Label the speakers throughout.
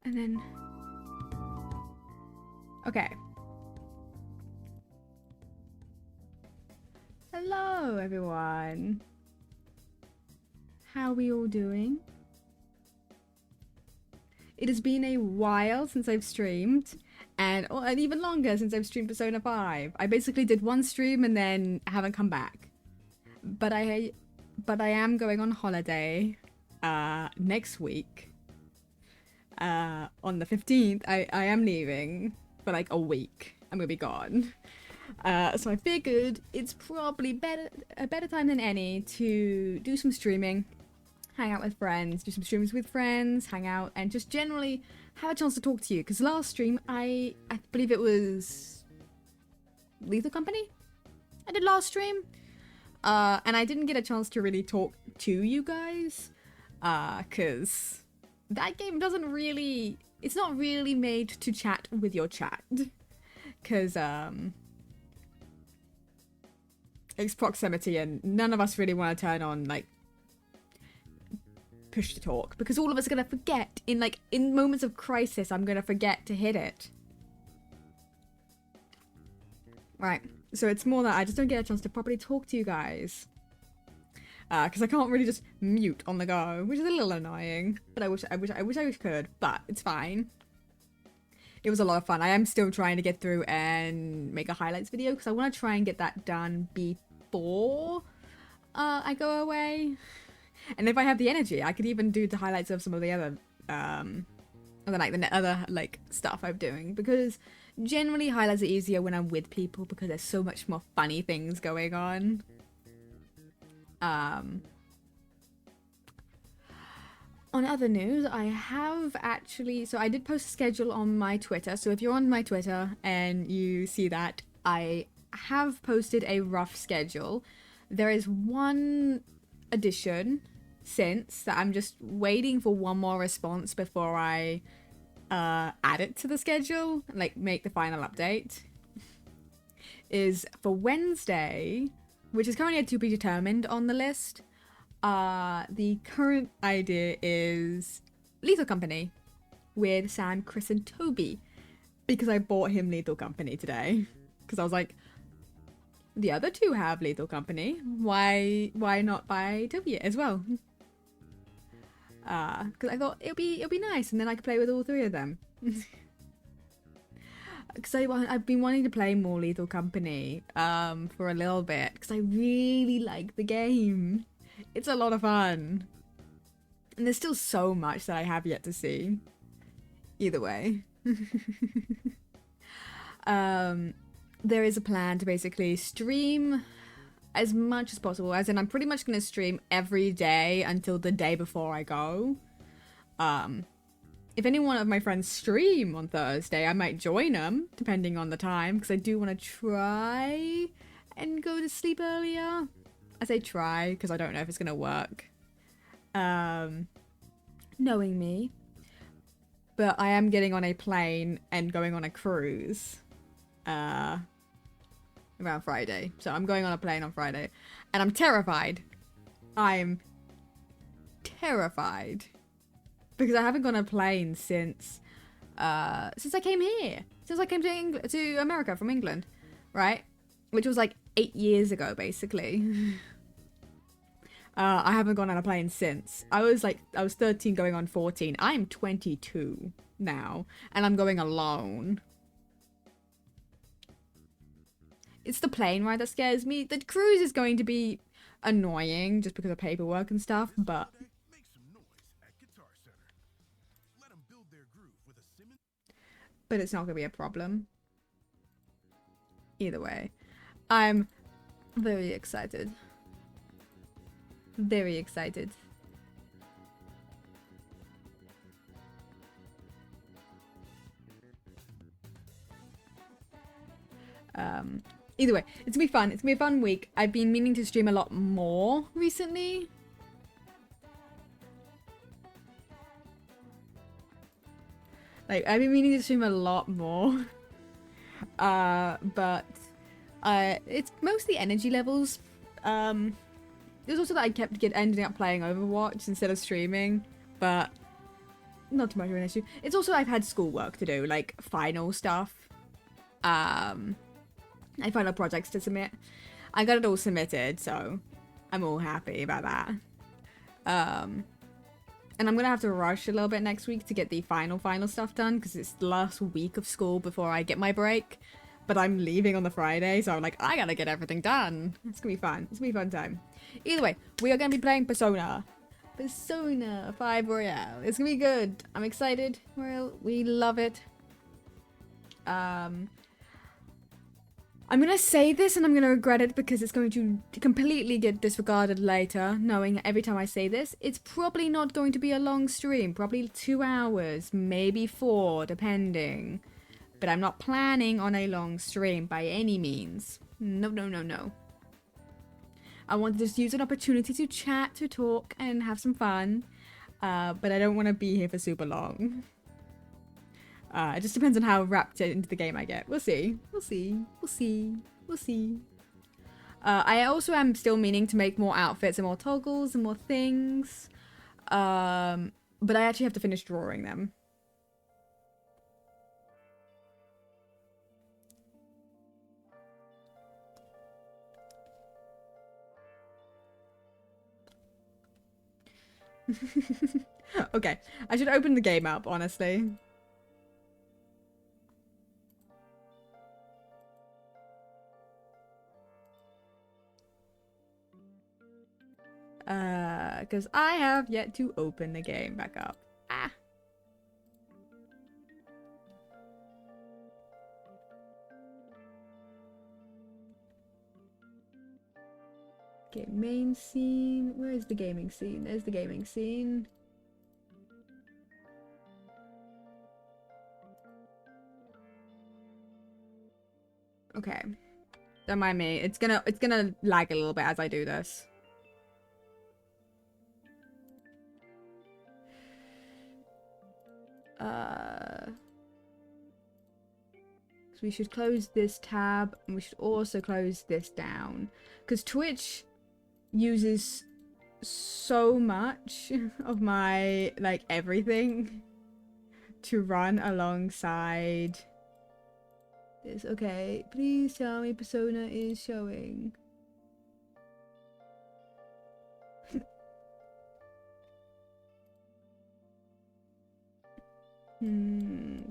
Speaker 1: And then... Okay. Hello, everyone. How are we all doing? It has been a while since I've streamed, and even longer since I've streamed Persona 5. I basically did one stream and then haven't come back. But I am going on holiday next week. On the 15th, I am leaving for like a week. I'm gonna be gone. So I figured it's probably a better time than any to do some streaming, hang out with friends, do some streams with friends, hang out, and just generally have a chance to talk to you, because last stream I believe it was Lethal Company I did last stream, and I didn't get a chance to really talk to you guys, because that game doesn't really, it's not really made to chat with your chat, because it's proximity and none of us really want to turn on like push to talk, because all of us are gonna forget in moments of crisis. I'm gonna forget to hit it. Right, so it's more that I just don't get a chance to properly talk to you guys, because I can't really just mute on the go, which is a little annoying. But I wish I could, but it's fine. It was a lot of fun. I am still trying to get through and make a highlights video, because I want to try and get that done before I go away. And if I have the energy, I could even do the highlights of some of the other other stuff I'm doing, because generally highlights are easier when I'm with people, because there's so much more funny things going on. On other news, I have actually, so I did post a schedule on my Twitter. So if you're on my Twitter and you see that, I have posted a rough schedule. There is one addition since that I'm just waiting for one more response before I add it to the schedule, like make the final update. Is for Wednesday, which is currently to be determined on the list. The current idea is Lethal Company with Sam, Chris, and Toby, because I bought him Lethal Company today, because I was like, the other two have Lethal Company, why not buy Toby as well? Because I thought it'll be nice, and then I could play with all three of them. Because I've been wanting to play more Lethal Company for a little bit, because I really like the game. It's a lot of fun. And there's still so much that I have yet to see. Either way. There is a plan to basically stream as much as possible. As in, I'm pretty much going to stream every day until the day before I go. If any one of my friends stream on Thursday, I might join them, depending on the time, because I do want to try and go to sleep earlier. I say try, because I don't know if it's going to work. Knowing me. But I am getting on a plane and going on a cruise around Friday. So I'm going on a plane on Friday. And I'm terrified. I'm terrified. Because I haven't gone on a plane since I came here. Since I came to America from England. Right? Which was like 8 years ago, basically. I haven't gone on a plane since. I was 13 going on 14. I'm 22 now, and I'm going alone. It's the plane ride that scares me. The cruise is going to be annoying just because of paperwork and stuff, but it's not going to be a problem. Either way, I'm very excited. Very excited. Either way, it's gonna be fun. It's gonna be a fun week. I've been meaning to stream a lot more recently. Like, I've been meaning to stream a lot more. But it's mostly energy levels. It was also that I kept ending up playing Overwatch instead of streaming, but not too much of an issue. It's also I've had schoolwork to do, like final stuff. I final projects to submit. I got it all submitted, so I'm all happy about that. And I'm gonna have to rush a little bit next week to get the final stuff done, because it's the last week of school before I get my break. But I'm leaving on the Friday, so I'm like, I gotta get everything done. It's gonna be fun. It's gonna be a fun time. Either way, we are gonna be playing Persona. Persona 5 Royale. It's gonna be good. I'm excited. We love it. I'm gonna say this and I'm gonna regret it because it's going to completely get disregarded later, knowing every time I say this, it's probably not going to be a long stream. Probably 2 hours, maybe 4, depending. But I'm not planning on a long stream by any means. No, no, no, no. I want to just use an opportunity to chat, to talk, and have some fun. But I don't want to be here for super long. It just depends on how wrapped into the game I get. We'll see. We'll see. We'll see. We'll see. I also am still meaning to make more outfits and more toggles and more things. But I actually have to finish drawing them. Okay, I should open the game up, honestly. Because I have yet to open the game back up. Ah. Okay, main scene. Where is the gaming scene? There's the gaming scene. Okay. Don't mind me. It's gonna lag a little bit as I do this. So we should close this tab and we should also close this down. Because Twitch uses so much of my, like, everything to run alongside this. Okay, please tell me Persona is showing.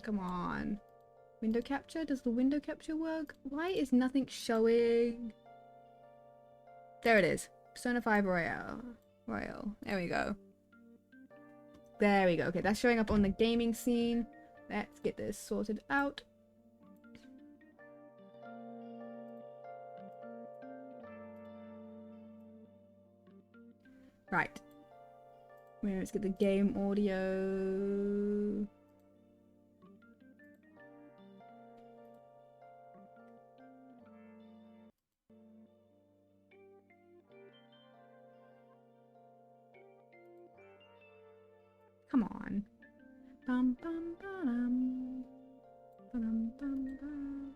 Speaker 1: Come on. Window capture? Does the window capture work? Why is nothing showing? There it is. Persona 5 Royale. There we go. There we go. Okay, that's showing up on the gaming scene. Let's get this sorted out. Right. Let's get the game audio. Come on. Bum, bum, ba-dum. Ba-dum, bum, bum.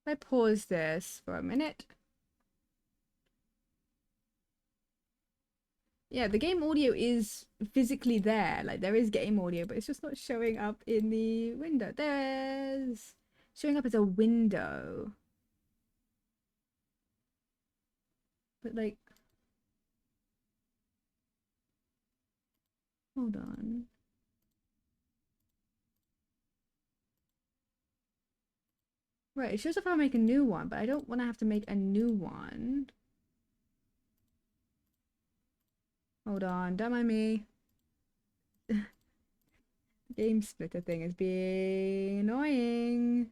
Speaker 1: If I pause this for a minute. Yeah, the game audio is physically there. Like, there is game audio, but it's just not showing up in the window. There's showing up as a window. But, like, hold on. Right, it shows up if I make a new one, but I don't want to have to make a new one. Hold on, don't mind me. Game splitter thing is being annoying.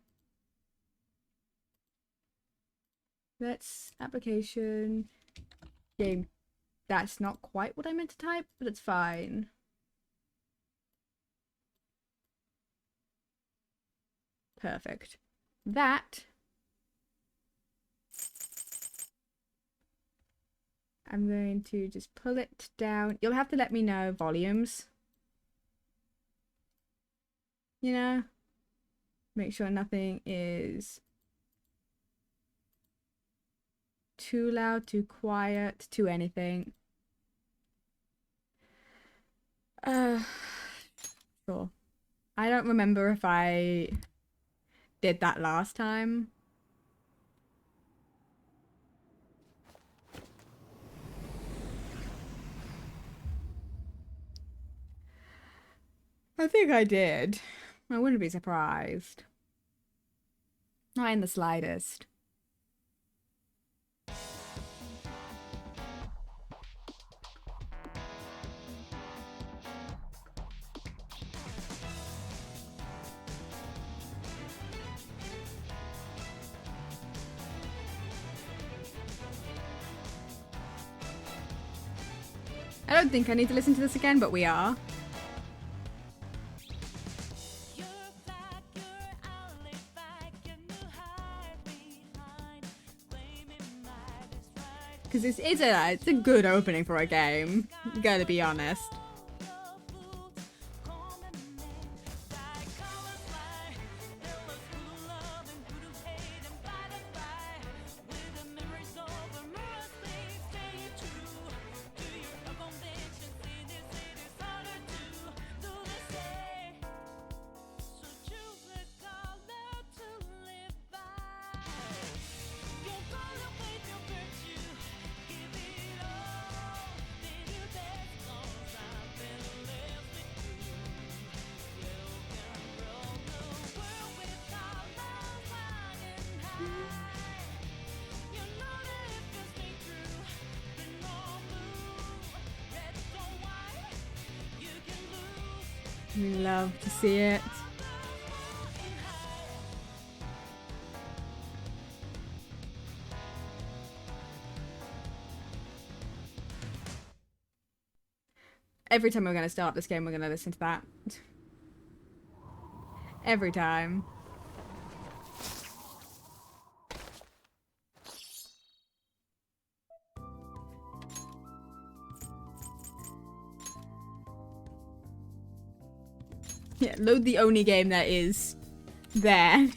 Speaker 1: Let's application game. That's not quite what I meant to type, but it's fine. Perfect. That I'm going to just pull it down. You'll have to let me know volumes. You know, make sure nothing is too loud, too quiet, too anything. Sure. I don't remember if I did that last time. I think I did. I wouldn't be surprised. Not in the slightest. I don't think I need to listen to this again, but we are. Because it's a good opening for a game. Gotta be honest. We love to see it. Every time we're going to start this game, we're going to listen to that. Every time. Yeah, load the only game that is there.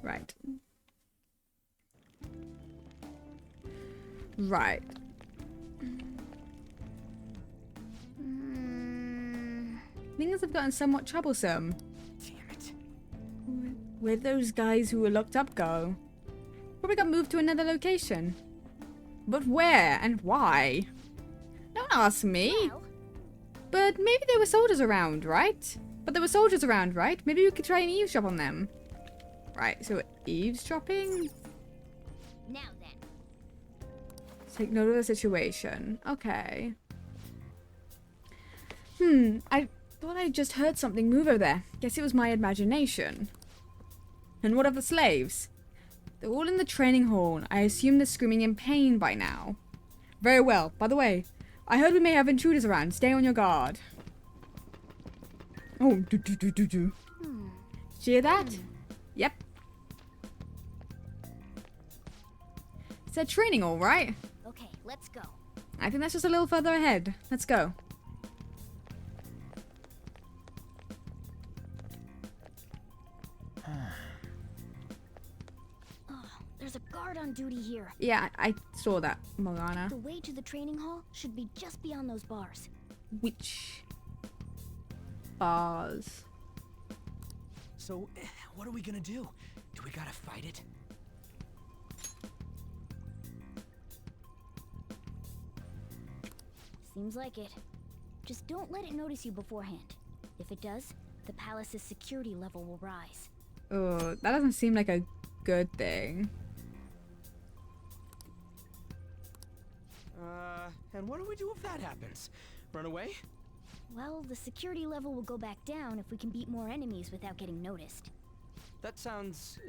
Speaker 1: Right. Right. Things have gotten somewhat troublesome.
Speaker 2: Damn it.
Speaker 1: Where'd those guys who were locked up go? Probably got moved to another location. But where and why? Don't ask me.
Speaker 3: Well,
Speaker 1: But maybe there were soldiers around, right? But there were soldiers around, right? Maybe we could try and eavesdrop on them. Right, so eavesdropping?
Speaker 3: now then.
Speaker 1: Take note of the situation. Okay. I thought I just heard something move over there. Guess it was my imagination. And what of the slaves? They're all in the training hall. I assume they're screaming in pain by now. Very well. By the way, I heard we may have intruders around. Stay on your guard. Oh, do. Did you hear that? Yep. It's their training hall, right?
Speaker 3: Okay, let's go.
Speaker 1: I think that's just a little further ahead. Let's go.
Speaker 3: Oh, there's a guard on duty here.
Speaker 1: Yeah, I saw that, Morgana.
Speaker 3: The way to the training hall should be just beyond those bars.
Speaker 1: Which bars?
Speaker 2: So, what are we gonna do? Do we gotta fight it?
Speaker 3: Seems like it. Just don't let it notice you beforehand. If it does, the palace's security level will rise.
Speaker 1: Oh, that doesn't seem like a good thing.
Speaker 2: And what do we do if that happens? Run away?
Speaker 3: Well, the security level will go back down if we can beat more enemies without getting noticed.
Speaker 2: That sounds,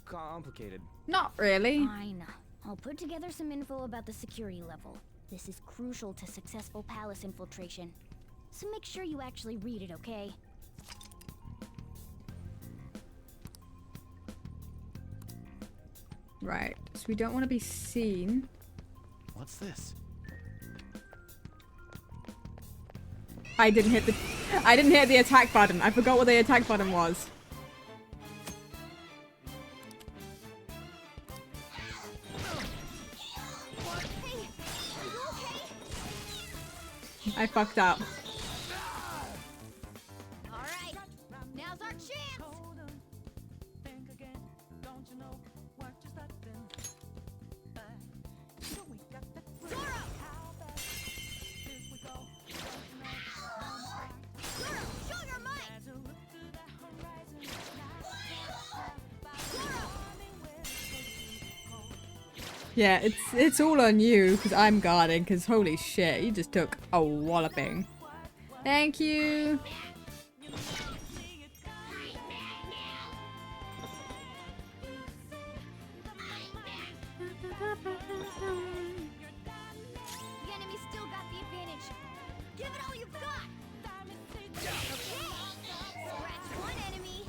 Speaker 2: complicated.
Speaker 1: Not really.
Speaker 3: Fine. I'll put together some info about the security level. This is crucial to successful palace infiltration. So make sure you actually read it, okay?
Speaker 1: Right. So we don't want to be seen.
Speaker 4: What's this?
Speaker 1: I didn't hit the attack button. I forgot what the attack button was.
Speaker 3: Hey, are you okay?
Speaker 1: I fucked up.
Speaker 3: All right, now's our chance. Zoro, show your might.
Speaker 1: Yeah, it's all on you because I'm guarding. Because holy shit, you just took a walloping. Thank you.
Speaker 3: Give it all you've got! Okay, scratch one enemy.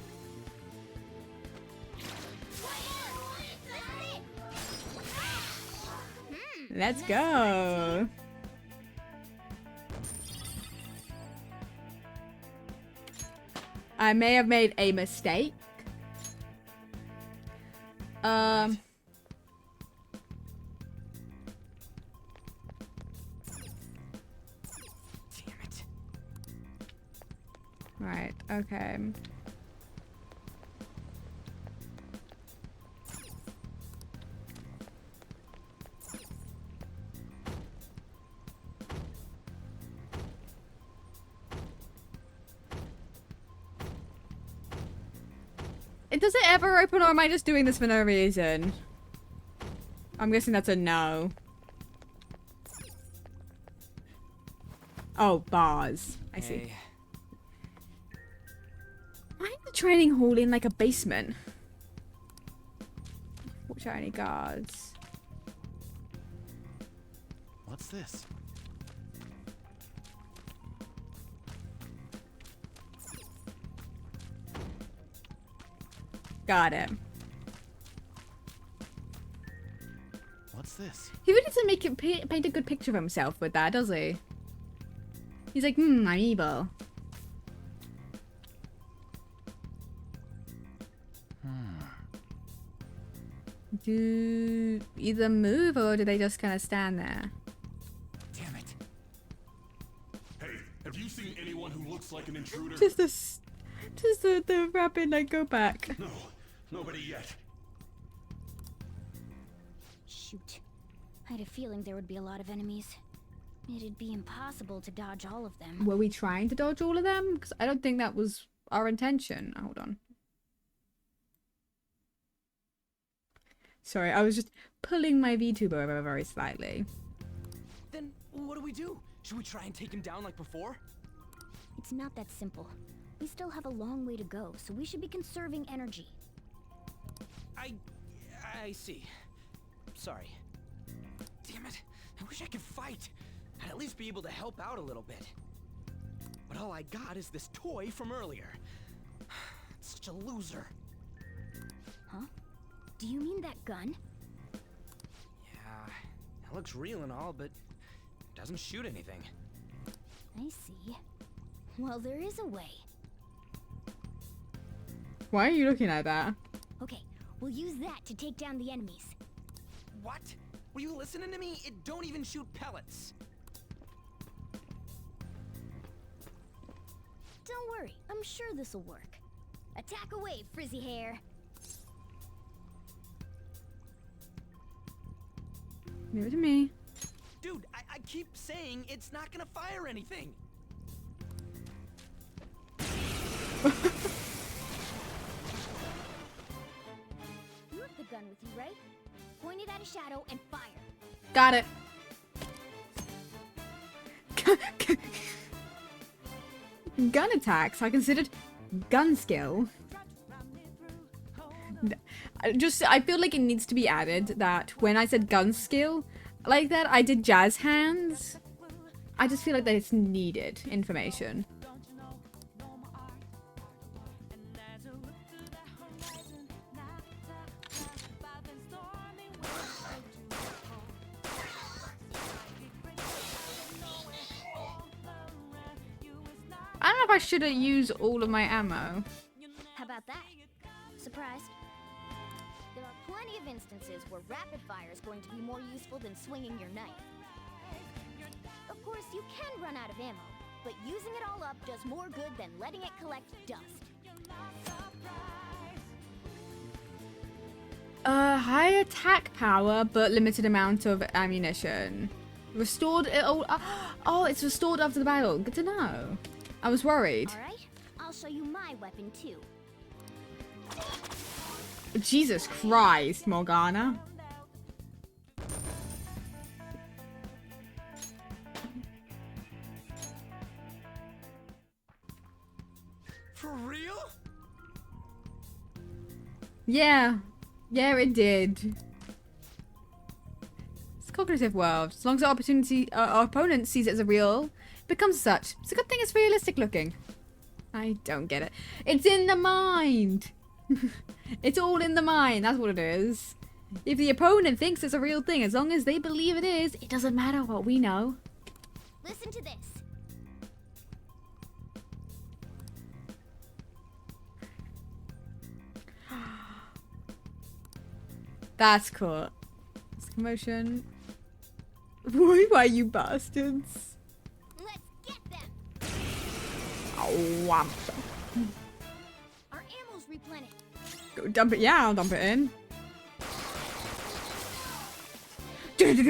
Speaker 3: That's it!
Speaker 1: Let's go. I may have made a mistake.
Speaker 2: Damn it.
Speaker 1: Right, okay. Does it ever open, or am I just doing this for no reason? I'm guessing that's a no. Oh, bars. I see.
Speaker 2: Hey,
Speaker 1: Why is the training hall in like a basement? Watch out any guards.
Speaker 2: what's this?
Speaker 1: Got it.
Speaker 2: What's this?
Speaker 1: He really doesn't make it paint a good picture of himself with that, does he? He's like, I'm evil. Do either move or do they just kind of stand there?
Speaker 2: Damn it.
Speaker 4: Hey, have you seen anyone who looks like an intruder?
Speaker 1: Just the rapid like go back.
Speaker 4: No, nobody yet.
Speaker 3: Shoot. I had a feeling there would be a lot of enemies. It'd be impossible to dodge all of them.
Speaker 1: Were we trying to dodge all of them? Because I don't think that was our intention. Hold on. Sorry, I was just pulling my VTuber over very slightly.
Speaker 2: Then what do we do? Should we try and take him down like before?
Speaker 3: It's not that simple. We still have a long way to go, so we should be conserving energy.
Speaker 2: I see. Sorry. Damn it. I wish I could fight. I'd at least be able to help out a little bit. But all I got is this toy from earlier. It's such a loser.
Speaker 3: Huh? Do you mean that gun?
Speaker 2: Yeah, it looks real and all, but it doesn't shoot anything.
Speaker 3: I see. Well, there is a way.
Speaker 1: Why are you looking at that?
Speaker 3: Okay, we'll use that to take down the enemies.
Speaker 2: What? Were you listening to me? It don't even shoot pellets.
Speaker 3: Don't worry, I'm sure this'll work. Attack away, frizzy hair.
Speaker 1: Leave it to me.
Speaker 2: Dude, I keep saying it's not gonna fire anything.
Speaker 3: You have the gun with you, right? Point it at a shadow and fire.
Speaker 1: Got it. Gun attacks are considered gun skill. I feel like it needs to be added that when I said gun skill like that, I did jazz hands. I just feel like that it's needed information. I don't know if I should use all of my ammo.
Speaker 3: How about that? Surprised? There are plenty of instances where rapid fire is going to be more useful than swinging your knife. Of course, you can run out of ammo, but using it all up does more good than letting it collect dust.
Speaker 1: High attack power, but limited amount of ammunition. Restored. Oh, it's restored after the battle. Good to know. I was worried.
Speaker 3: All right, I'll show you my weapon too.
Speaker 1: Jesus Christ, Morgana.
Speaker 2: For real?
Speaker 1: Yeah. Yeah, it did. It's called speculative world. As long as our opponent sees it as a real, it becomes such. It's a good thing it's realistic looking. I don't get it. It's in the mind. It's all in the mind. That's what it is. If the opponent thinks it's a real thing, as long as they believe it is, it doesn't matter what we know.
Speaker 3: Listen to this.
Speaker 1: That's cool. It's commotion. Why you bastards?
Speaker 3: Let's get them.
Speaker 1: Oh, wham.
Speaker 3: Our ammo's replenished.
Speaker 1: Go dump it. Yeah, I'll dump it in. Just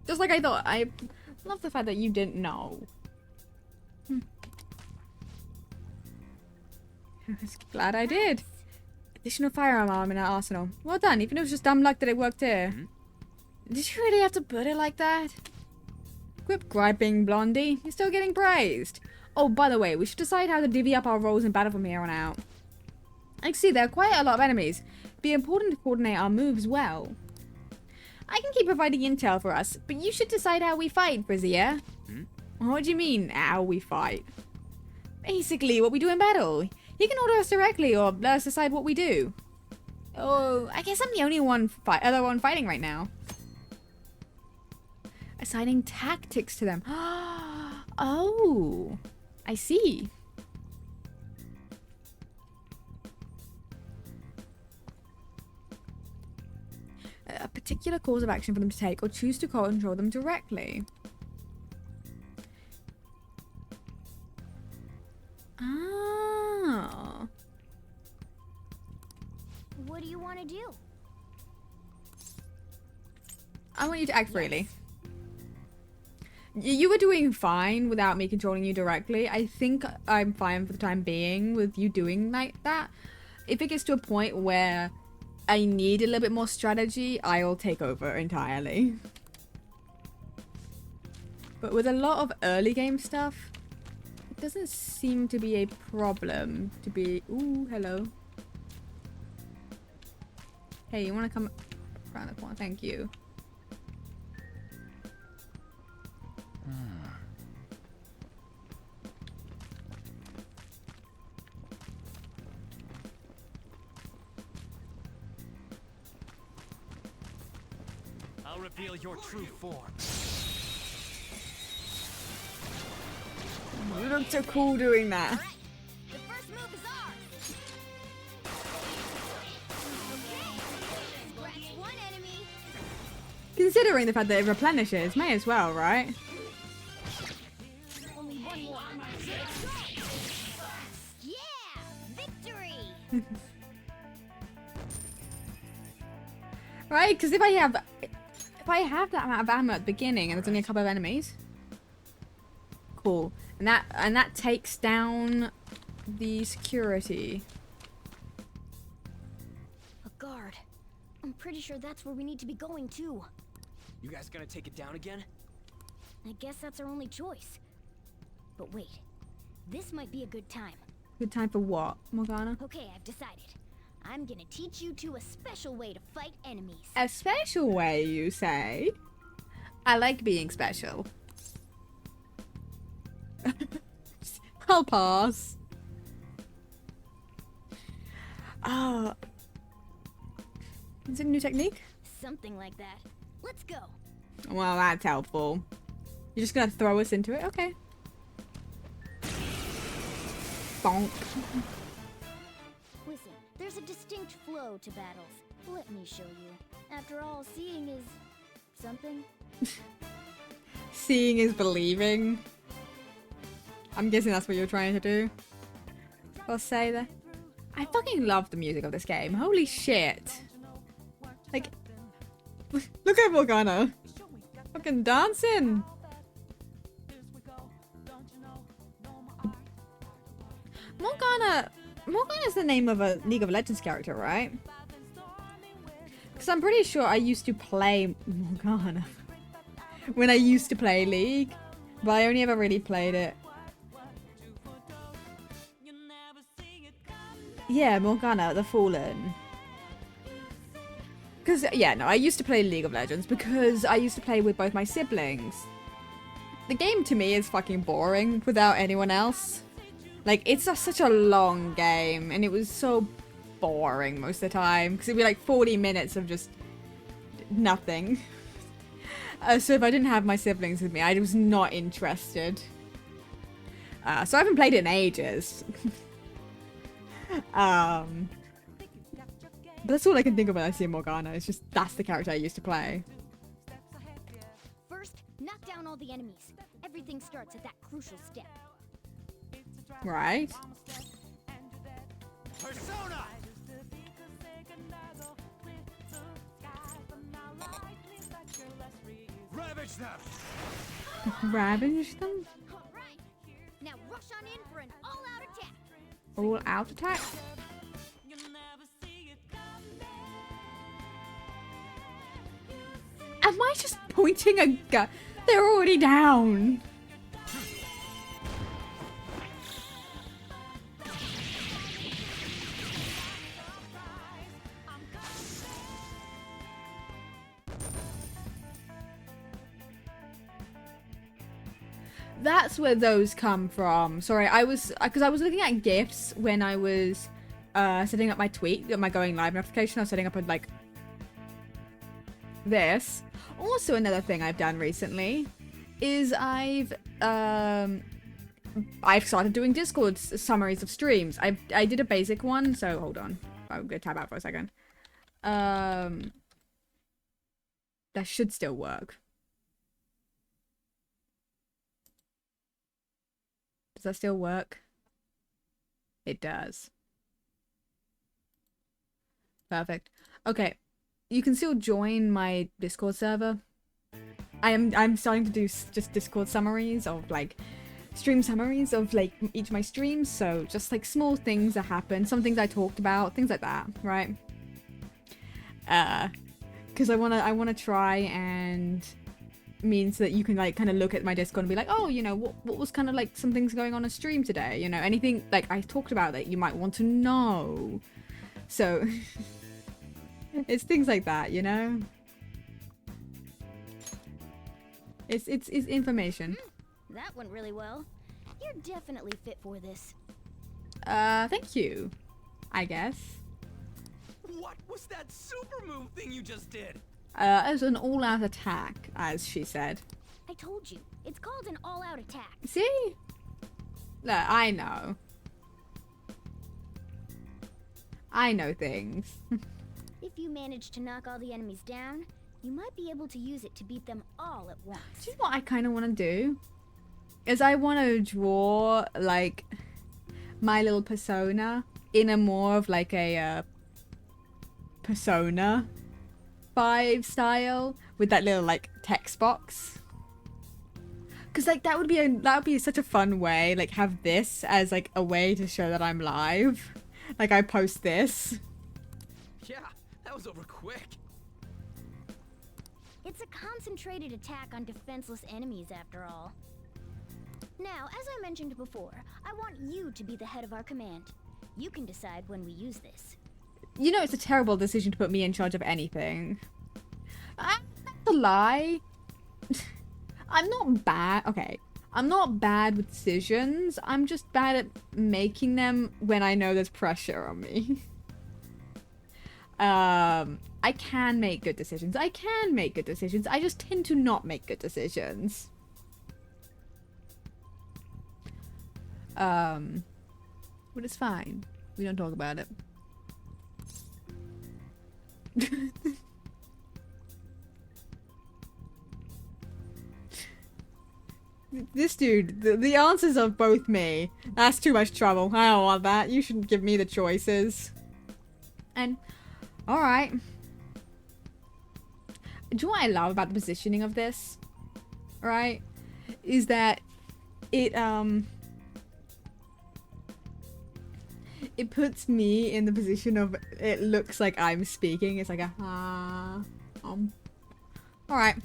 Speaker 1: just like I thought. I love the fact that you didn't know. Glad I did. Additional firearm arm in our arsenal. Well done, even if it was just dumb luck that it worked here. Did you really have to put it like that? Quit griping, Blondie. You're still getting praised. Oh, by the way, we should decide how to divvy up our roles in battle from here on out. I can see there are quite a lot of enemies. It'd be important to coordinate our moves well. I can keep providing intel for us, but you should decide how we fight, Brazier. What do you mean, how we fight? Basically, what we do in battle. You can order us directly or let us decide what we do. Oh, I guess I'm the only other one fighting right now. Assigning tactics to them. Oh, I see. A particular course of action for them to take or choose to control them directly. Ah.
Speaker 3: What do you want to do?
Speaker 1: I want you to act freely. You were doing fine without me controlling you directly. I think I'm fine for the time being with you doing like that. If it gets to a point where I need a little bit more strategy, I'll take over entirely. But with a lot of early game stuff, it doesn't seem to be a problem to be... Ooh, hello. Hey, you want to come around the corner? Thank you.
Speaker 2: I'll reveal your true form.
Speaker 1: You look so cool doing that.
Speaker 3: All right. The first move is ours. Okay. Scratch one enemy.
Speaker 1: Considering the fact that it replenishes, may as well, right?
Speaker 3: Only one more. Yeah! Victory!
Speaker 1: Right? Because if I have that amount of ammo at the beginning and there's only a couple of enemies, cool. And that takes down the security.
Speaker 3: A guard. I'm pretty sure that's where we need to be going too.
Speaker 2: You guys gonna take it down again?
Speaker 3: I guess that's our only choice. But wait, this might be a good time.
Speaker 1: Good time for what, Morgana?
Speaker 3: Okay, I've decided. I'm gonna teach you two a special way to fight enemies.
Speaker 1: A special way, you say? I like being special. I'll pass. Oh. Is it a new technique?
Speaker 3: Something like that. Let's go.
Speaker 1: Well, that's helpful. You're just gonna throw us into it? Okay. Bonk.
Speaker 3: Listen, there's a distinct flow to battles. Let me show you. After all, seeing is something.
Speaker 1: Seeing is believing. I'm guessing that's what you're trying to do. I'll say that. I fucking love the music of this game. Holy shit. Like, look at Morgana. Fucking dancing. Morgana's the name of a League of Legends character, right? Because I'm pretty sure I used to play Morgana when I used to play League, but I only ever really played it Yeah, Morgana, the Fallen. Because, yeah, no, I used to play League of Legends because I used to play with both my siblings. The game to me is fucking boring without anyone else. Like, it's just such a long game, and it was so boring most of the time. Because it'd be like 40 minutes of just nothing. So if I didn't have my siblings with me, I was not interested. So I haven't played it in ages. But that's all I can think of when I see Morgana. It's just, that's the character I used to play.
Speaker 3: First, knock down all the enemies. Everything starts at that crucial step.
Speaker 1: Right?
Speaker 2: Persona! Ravage them!
Speaker 1: Ravage them?
Speaker 3: Alright, now rush on in for an all-out attack.
Speaker 1: All out attack? Am I just pointing a gun? They're already down. That's where those come from. Sorry, because I was looking at GIFs when I was setting up my tweet, my going live notification. I was setting up like this. Also, another thing I've done recently is I've started doing Discord summaries of streams. I did a basic one, so hold on. I'm gonna tab out for a second. That should still work. Does that still work? It does. Perfect. Okay. You can still join my Discord server. I'm starting to do just Discord summaries of like stream summaries of like each of my streams, so just like small things that happen, some things I talked about, things like that, right? Because I wanna try and means that you can like kind of look at my Discord and be like, oh, you know, what was kind of like some things going on stream today, you know, anything like I talked about that you might want to know. So it's things like that, you know. It's information.
Speaker 3: That went really well. You're definitely fit for this.
Speaker 1: Thank you, I guess.
Speaker 2: What was that super move thing you just did?
Speaker 1: As an all-out attack, as she said.
Speaker 3: I told you, it's called an all-out attack.
Speaker 1: See? Look, I know. I know things.
Speaker 3: If you manage to knock all the enemies down, you might be able to use it to beat them all at once.
Speaker 1: Do you know what I kind of want to do? Is I want to draw, like, my little persona in a more of, like, a, Persona 5 style with that little, like, text box. Because, like, that would be such a fun way, like, have this as, like, a way to show that I'm live. Like, I post this.
Speaker 2: Yeah, that was over quick.
Speaker 3: It's a concentrated attack on defenseless enemies, after all. Now, as I mentioned before, I want you to be the head of our command. You can decide when we use this.
Speaker 1: You know, it's a terrible decision to put me in charge of anything. That's a lie. I'm not bad. Okay. I'm not bad with decisions. I'm just bad at making them when I know there's pressure on me. I can make good decisions. I just tend to not make good decisions. But it's fine. We don't talk about it. This dude, the answers are both me. That's too much trouble. I don't want that. You shouldn't give me the choices. And, alright. Do you know what I love about the positioning of this? Right? Is that it puts me in the position of it looks like I'm speaking. It's like a alright.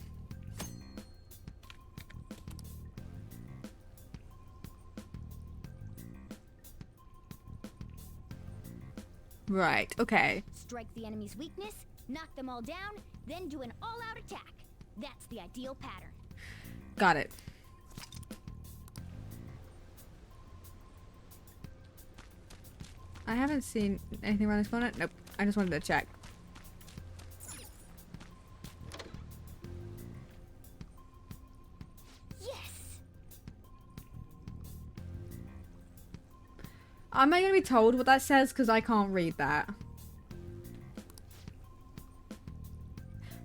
Speaker 1: Right, okay.
Speaker 3: Strike the enemy's weakness, knock them all down, then do an all-out attack. That's the ideal pattern.
Speaker 1: Got it. I haven't seen anything around this corner. Nope. I just wanted to check.
Speaker 3: Yes!
Speaker 1: Am I going to be told what that says? Because I can't read that.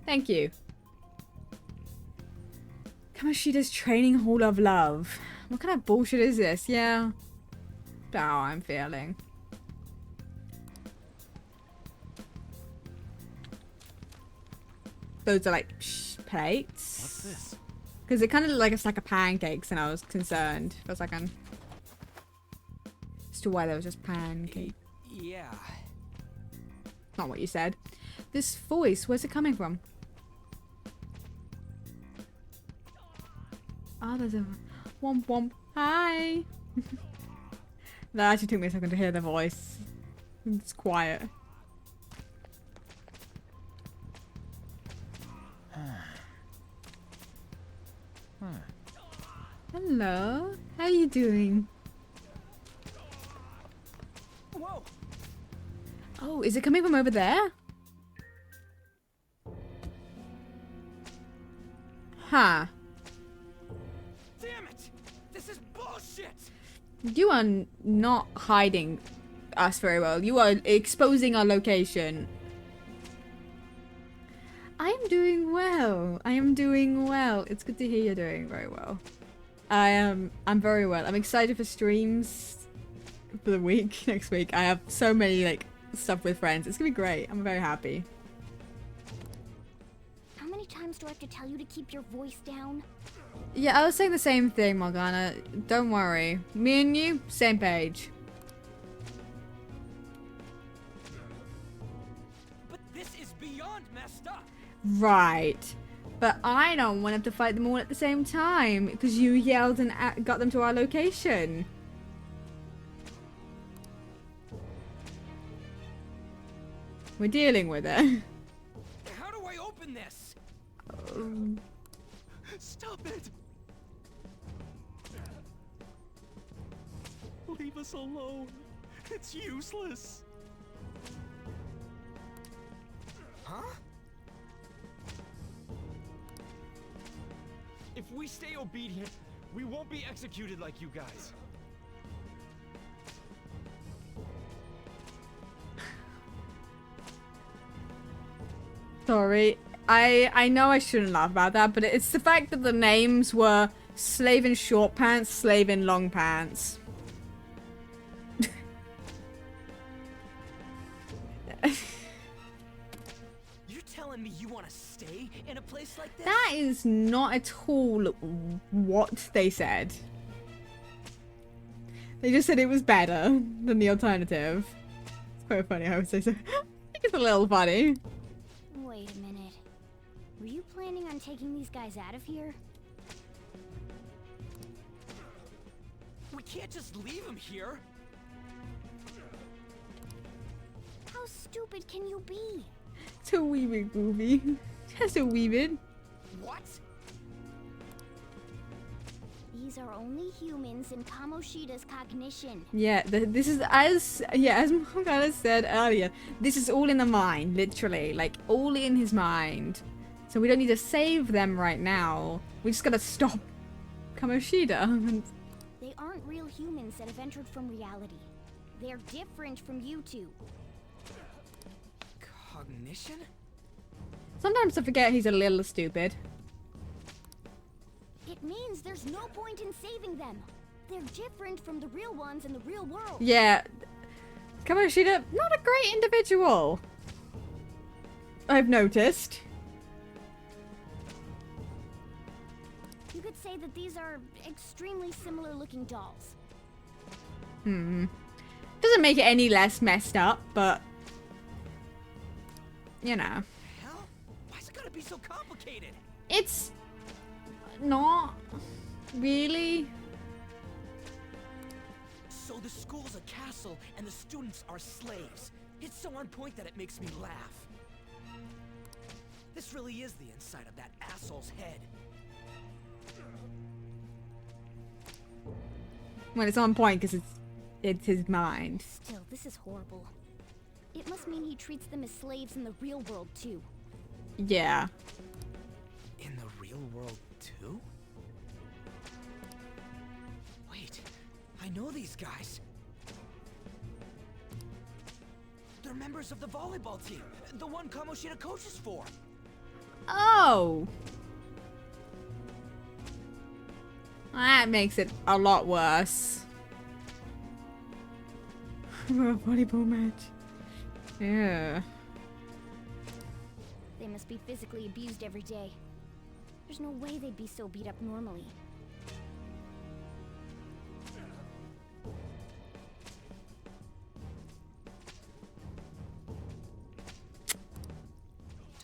Speaker 1: Thank you. Kamoshida's Training Hall of Love. What kind of bullshit is this? Yeah. Oh, I'm feeling. Those are like plates.
Speaker 4: What's this?
Speaker 1: Because it kind of looked like a stack of pancakes and I was concerned for a second. As to why there was just pancakes.
Speaker 2: Yeah.
Speaker 1: Not what you said. This voice, where's it coming from? Oh, there's a womp womp. Hi. That actually took me a second to hear the voice. It's quiet. Hello. How you doing?
Speaker 2: Whoa!
Speaker 1: Oh, is it coming from over there? Huh.
Speaker 2: Damn it! This is bullshit!
Speaker 1: You are not hiding us very well. You are exposing our location. I am doing well. I am doing well. It's good to hear you're doing very well. I'm very well. I'm excited for streams for the week, next week. I have so many like stuff with friends. It's gonna be great. I'm very happy.
Speaker 3: How many times do I have to tell you to keep your voice down?
Speaker 1: Yeah, I was saying the same thing, Morgana. Don't worry. Me and you, same page.
Speaker 2: But this is beyond messed up!
Speaker 1: Right. But I don't want to fight them all at the same time because you yelled and got them to our location. We're dealing with it.
Speaker 2: How do I open this?
Speaker 4: Stop it! Leave us alone. It's useless.
Speaker 2: Huh? If we stay obedient, we won't be executed like you guys.
Speaker 1: Sorry. I know I shouldn't laugh about that, but it's the fact that the names were Slave in Short Pants, Slave in Long Pants.
Speaker 2: You're telling me you want to stay in a place like this?
Speaker 1: That is not at all what they said. They just said it was better than the alternative. It's quite funny, I would say so. I think it's a little funny.
Speaker 3: Wait a minute. Were you planning on taking these guys out of here?
Speaker 2: We can't just leave him here.
Speaker 3: How stupid can you be?
Speaker 1: It's a wee bit goofy. Just a wee bit.
Speaker 2: What?
Speaker 3: These are only humans in Kamoshida's cognition.
Speaker 1: Yeah, this is as Morgana said earlier. This is all in the mind, literally, like all in his mind. So we don't need to save them right now. We just gotta stop Kamoshida.
Speaker 3: They aren't real humans that have entered from reality. They're different from you two.
Speaker 2: Cognition?
Speaker 1: Sometimes I forget he's a little stupid.
Speaker 3: It means there's no point in saving them. They're different from the real ones in the real world.
Speaker 1: Yeah, Kamoshida, not a great individual. I've noticed.
Speaker 3: You could say that these are extremely similar looking dolls.
Speaker 1: Doesn't make it any less messed up, but you know.
Speaker 2: Hell? Why's it gotta be so complicated?
Speaker 1: It's not really.
Speaker 2: So the school's a castle and the students are slaves. It's so on point that it makes me laugh. This really is the inside of that asshole's head.
Speaker 1: Well, it's on point because it's his mind.
Speaker 3: Still, this is horrible. It must mean he treats them as slaves in the real world, too.
Speaker 1: Yeah.
Speaker 2: In the real world, too? Wait, I know these guys. They're members of the volleyball team, the one Kamoshida coaches for.
Speaker 1: Oh! That makes it a lot worse. A volleyball match. Yeah.
Speaker 3: They must be physically abused every day. There's no way they'd be so beat up normally.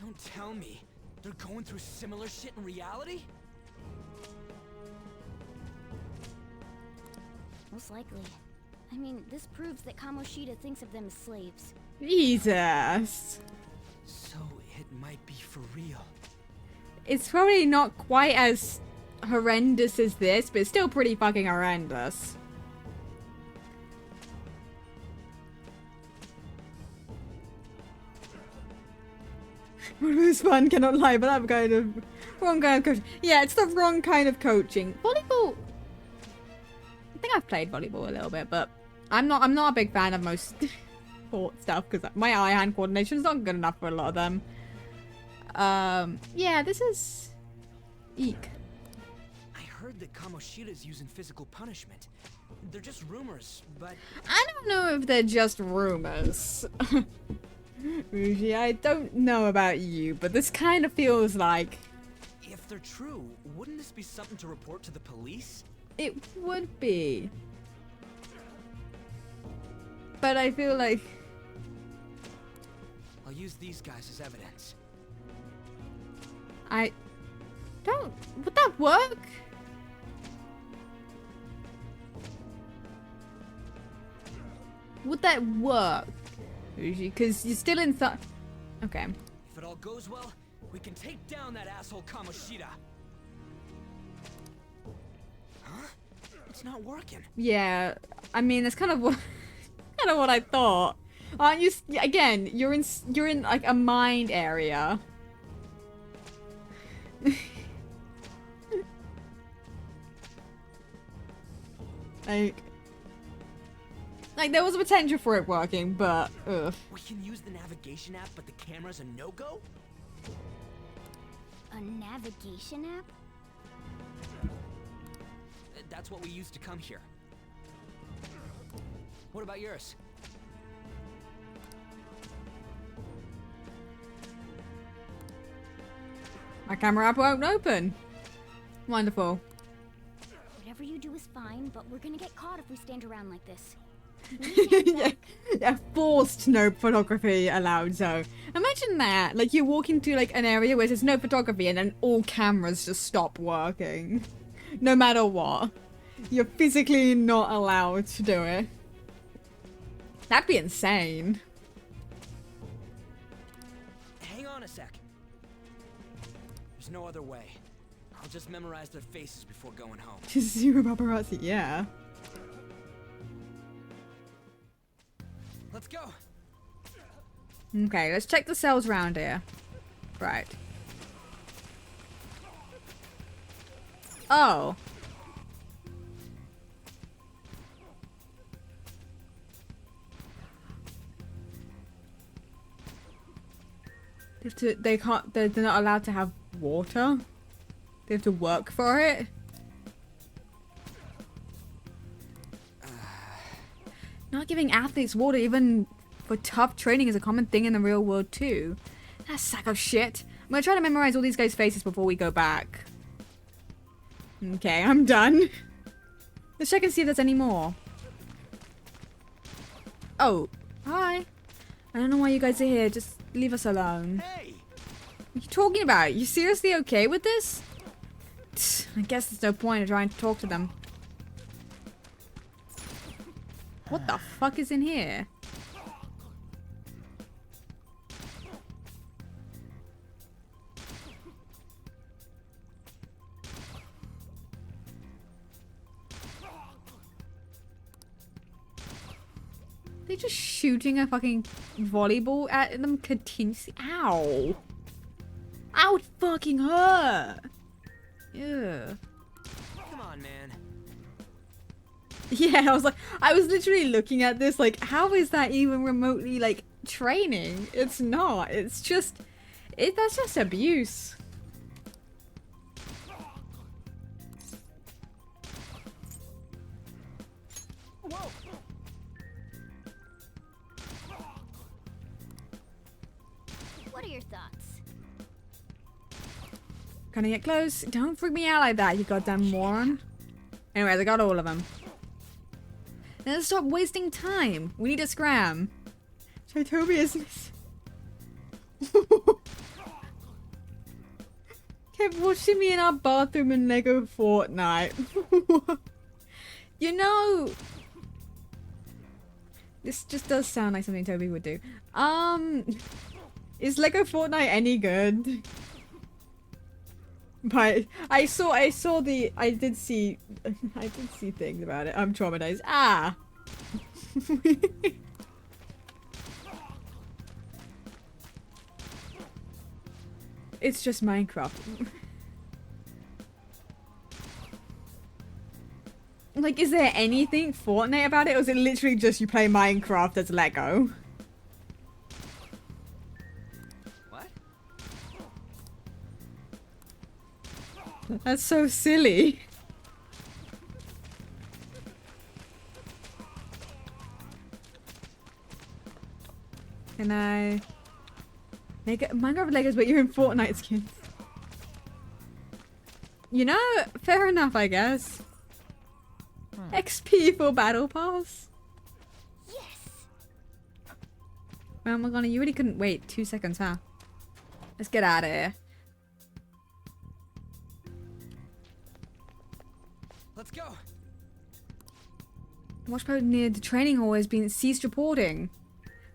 Speaker 2: Don't tell me they're going through similar shit in reality?
Speaker 3: Most likely. I mean, this proves that Kamoshida thinks of them as slaves.
Speaker 1: Jesus.
Speaker 2: So it might be for real.
Speaker 1: It's probably not quite as horrendous as this, but it's still pretty fucking horrendous. It was fun, cannot lie, but I'm kind of wrong kind of coaching. Yeah, it's the wrong kind of coaching. Volleyball. I think I've played volleyball a little bit, but I'm not a big fan of most sport stuff because my eye-hand coordination is not good enough for a lot of them. Yeah, this is eek.
Speaker 2: I heard that Kamoshida's using physical punishment. They're just rumors, but
Speaker 1: I don't know if they're just rumors. Usually, I don't know about you, but this kind of feels like
Speaker 2: if they're true, wouldn't this be something to report to the police?
Speaker 1: it would be. But I feel like
Speaker 2: I'll use these guys as evidence.
Speaker 1: I don't. Would that work? Would that work? Because you're still inside. Okay.
Speaker 2: If it all goes well, we can take down that asshole Kamoshida. Huh? It's not working.
Speaker 1: Yeah. I mean, that's kind of what I thought. Aren't you? Again, you're in like a mind area. Like there was a potential for it working, but ugh.
Speaker 2: We can use the navigation app, but the camera's a no-go?
Speaker 3: A navigation app?
Speaker 2: That's what we used to come here. What about yours?
Speaker 1: My camera app won't open. Wonderful.
Speaker 3: Whatever you do is fine, but we're gonna get caught if we stand around like this.
Speaker 1: Yeah, forced no photography allowed zone. Imagine that. Like you're walking to like an area where there's no photography and then all cameras just stop working. No matter what. You're physically not allowed to do it. That'd be insane.
Speaker 2: Hang on a sec. There's no other way. I'll just memorize their faces before going home.
Speaker 1: Just zero paparazzi, yeah.
Speaker 2: Let's go.
Speaker 1: Okay, let's check the cells around here. Right. Oh. They're not allowed to have water. They have to work for it. Not giving athletes water even for tough training is a common thing in the real world too. That's a sack of shit. I'm gonna try to memorize all these guys' faces before we go back. Okay, I'm done. Let's check and see if there's any more. Oh, hi. I don't know why you guys are here. Just leave us alone.
Speaker 2: Hey!
Speaker 1: What are you talking about? You seriously okay with this? I guess there's no point in trying to talk to them. What the fuck is in here? They're just shooting a fucking volleyball at them continuously. Ow. Ow, it fucking hurt. Yeah.
Speaker 2: Come on, man.
Speaker 1: Yeah, I was literally looking at this like, how is that even remotely like training? It's not. It's just, that's just abuse.
Speaker 2: Whoa!
Speaker 3: What are your thoughts?
Speaker 1: Can I get close? Don't freak me out like that, you goddamn moron. Anyways, I got all of them. Now let's stop wasting time. We need a scram. Toby is... Kept watching me in our bathroom in Lego Fortnite. You know... This just does sound like something Toby would do. Is Lego Fortnite any good? But I did see things about it. I'm traumatized. Ah! It's just Minecraft. Like, is there anything Fortnite about it, or is it literally just you play Minecraft as Lego?
Speaker 2: What?
Speaker 1: That's so silly. Can I make it Minecraft Legos, but you're in Fortnite skins? You know, fair enough, I guess. XP for Battle Pass.
Speaker 3: Yes!
Speaker 1: Well, Morgana, you really couldn't wait 2 seconds, huh? Let's get out of here.
Speaker 2: Let's go.
Speaker 1: Watch post near the training hall has been ceased reporting.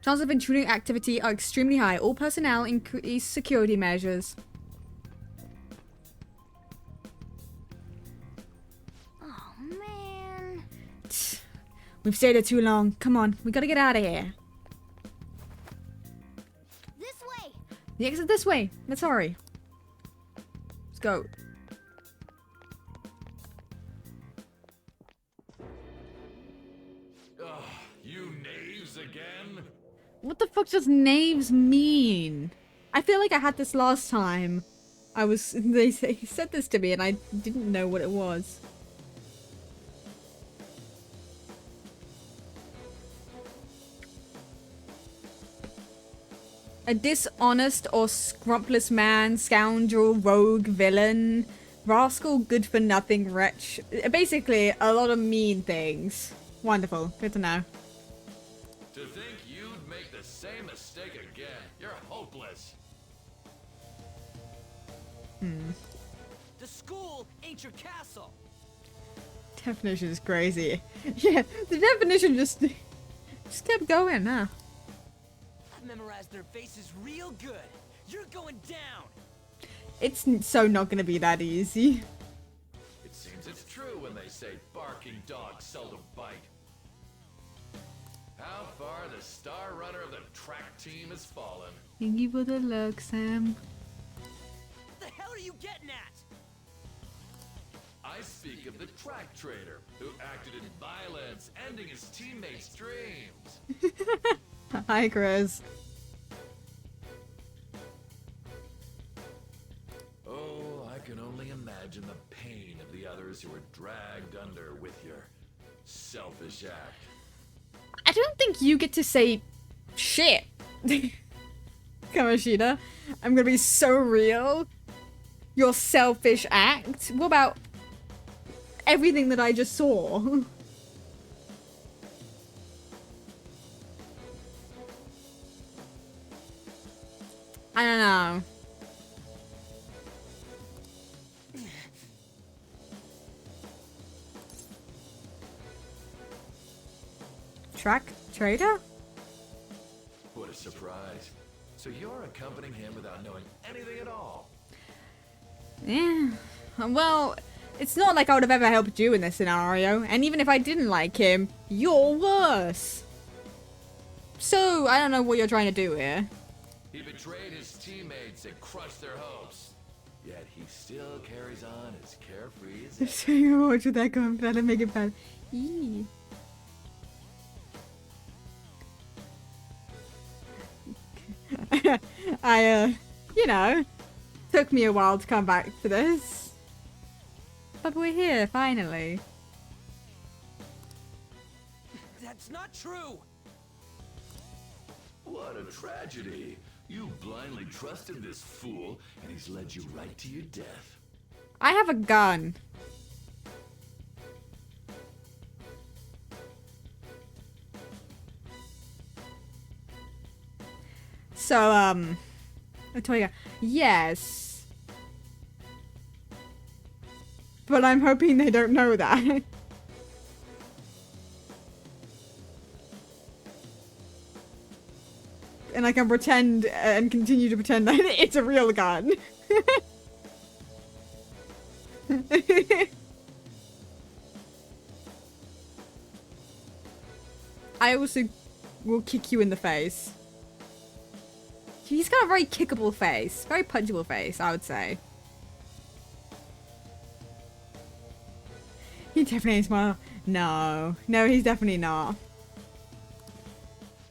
Speaker 1: Chances of intruding activity are extremely high. All personnel increase security measures.
Speaker 3: Oh, man.
Speaker 1: We've stayed here too long. Come on, we gotta get out of here.
Speaker 3: This way!
Speaker 1: The exit this way. Let's hurry. Let's go.
Speaker 4: Ugh, you knaves again?
Speaker 1: What the fuck does knaves mean? I feel like I had this last time. He said this to me and I didn't know what it was. A dishonest or scrupulous man, scoundrel, rogue, villain, rascal, good for nothing, wretch. Basically, a lot of mean things. Wonderful. Good to know.
Speaker 4: To think you'd make the same mistake again. You're hopeless.
Speaker 2: The school ain't your castle.
Speaker 1: Definition is crazy. Yeah, the definition just kept going, huh?
Speaker 2: I've memorized their faces real good. You're going down.
Speaker 1: It's so not gonna be that easy.
Speaker 4: It seems it's true when they say barking dogs seldom bite. How far the star runner of the track team has fallen.
Speaker 1: Thank you for the look, Sam.
Speaker 2: What the hell are you getting at?
Speaker 4: I speak of the track trader who acted in violence, ending his teammates' dreams.
Speaker 1: Hi, Chris.
Speaker 4: Oh, I can only imagine the pain of the others who were dragged under with your selfish act.
Speaker 1: I don't think you get to say shit. Kamoshida, I'm gonna be so real. Your selfish act. What about everything that I just saw? I don't know. Track trader?
Speaker 4: What a surprise. So you're accompanying him without knowing anything at all.
Speaker 1: Yeah. Well, it's not like I would have ever helped you in this scenario. And even if I didn't like him, you're worse. So, I don't know what you're trying to do here.
Speaker 4: He betrayed his teammates and crushed their hopes. Yet he still carries on as carefree as ever.
Speaker 1: So you watch with that going better, make it bad. Eee. You know, took me a while to come back to this. But we're here, finally.
Speaker 2: That's not true!
Speaker 4: What a tragedy. You blindly trusted this fool, and he's led you right to your death.
Speaker 1: I have a gun. So, Latoya, yes. But I'm hoping they don't know that. And I can pretend and continue to pretend that it's a real gun. I also will kick you in the face. He's got a very kickable face. Very punchable face, I would say. He definitely ain't smart. No. No, he's definitely not.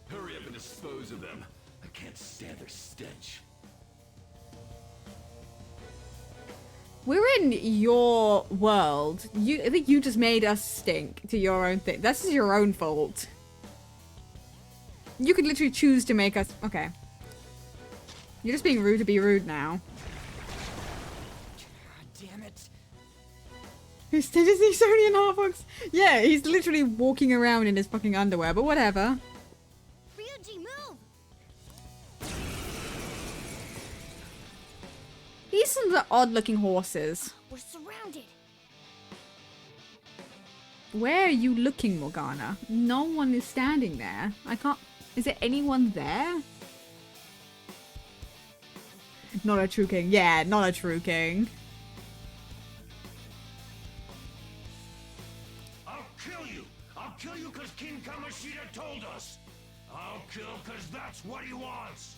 Speaker 4: Hurry up and dispose of them. I can't stand their stench.
Speaker 1: We're in your world. I think you just made us stink to your own thing. This is your own fault. You could literally choose to make us... Okay. You're just being rude to be rude now.
Speaker 2: God damn it.
Speaker 1: Did you see Sony and Harfox? Yeah, he's literally walking around in his fucking underwear, but whatever.
Speaker 3: Ryuji, move!
Speaker 1: These are the odd-looking horses.
Speaker 3: We're surrounded.
Speaker 1: Where are you looking, Morgana? No one is standing there. I can't... Is there anyone there? Not a true king. Yeah, not a true king.
Speaker 5: I'll kill you! I'll kill you because King Kamoshida told us! I'll kill because that's what he wants!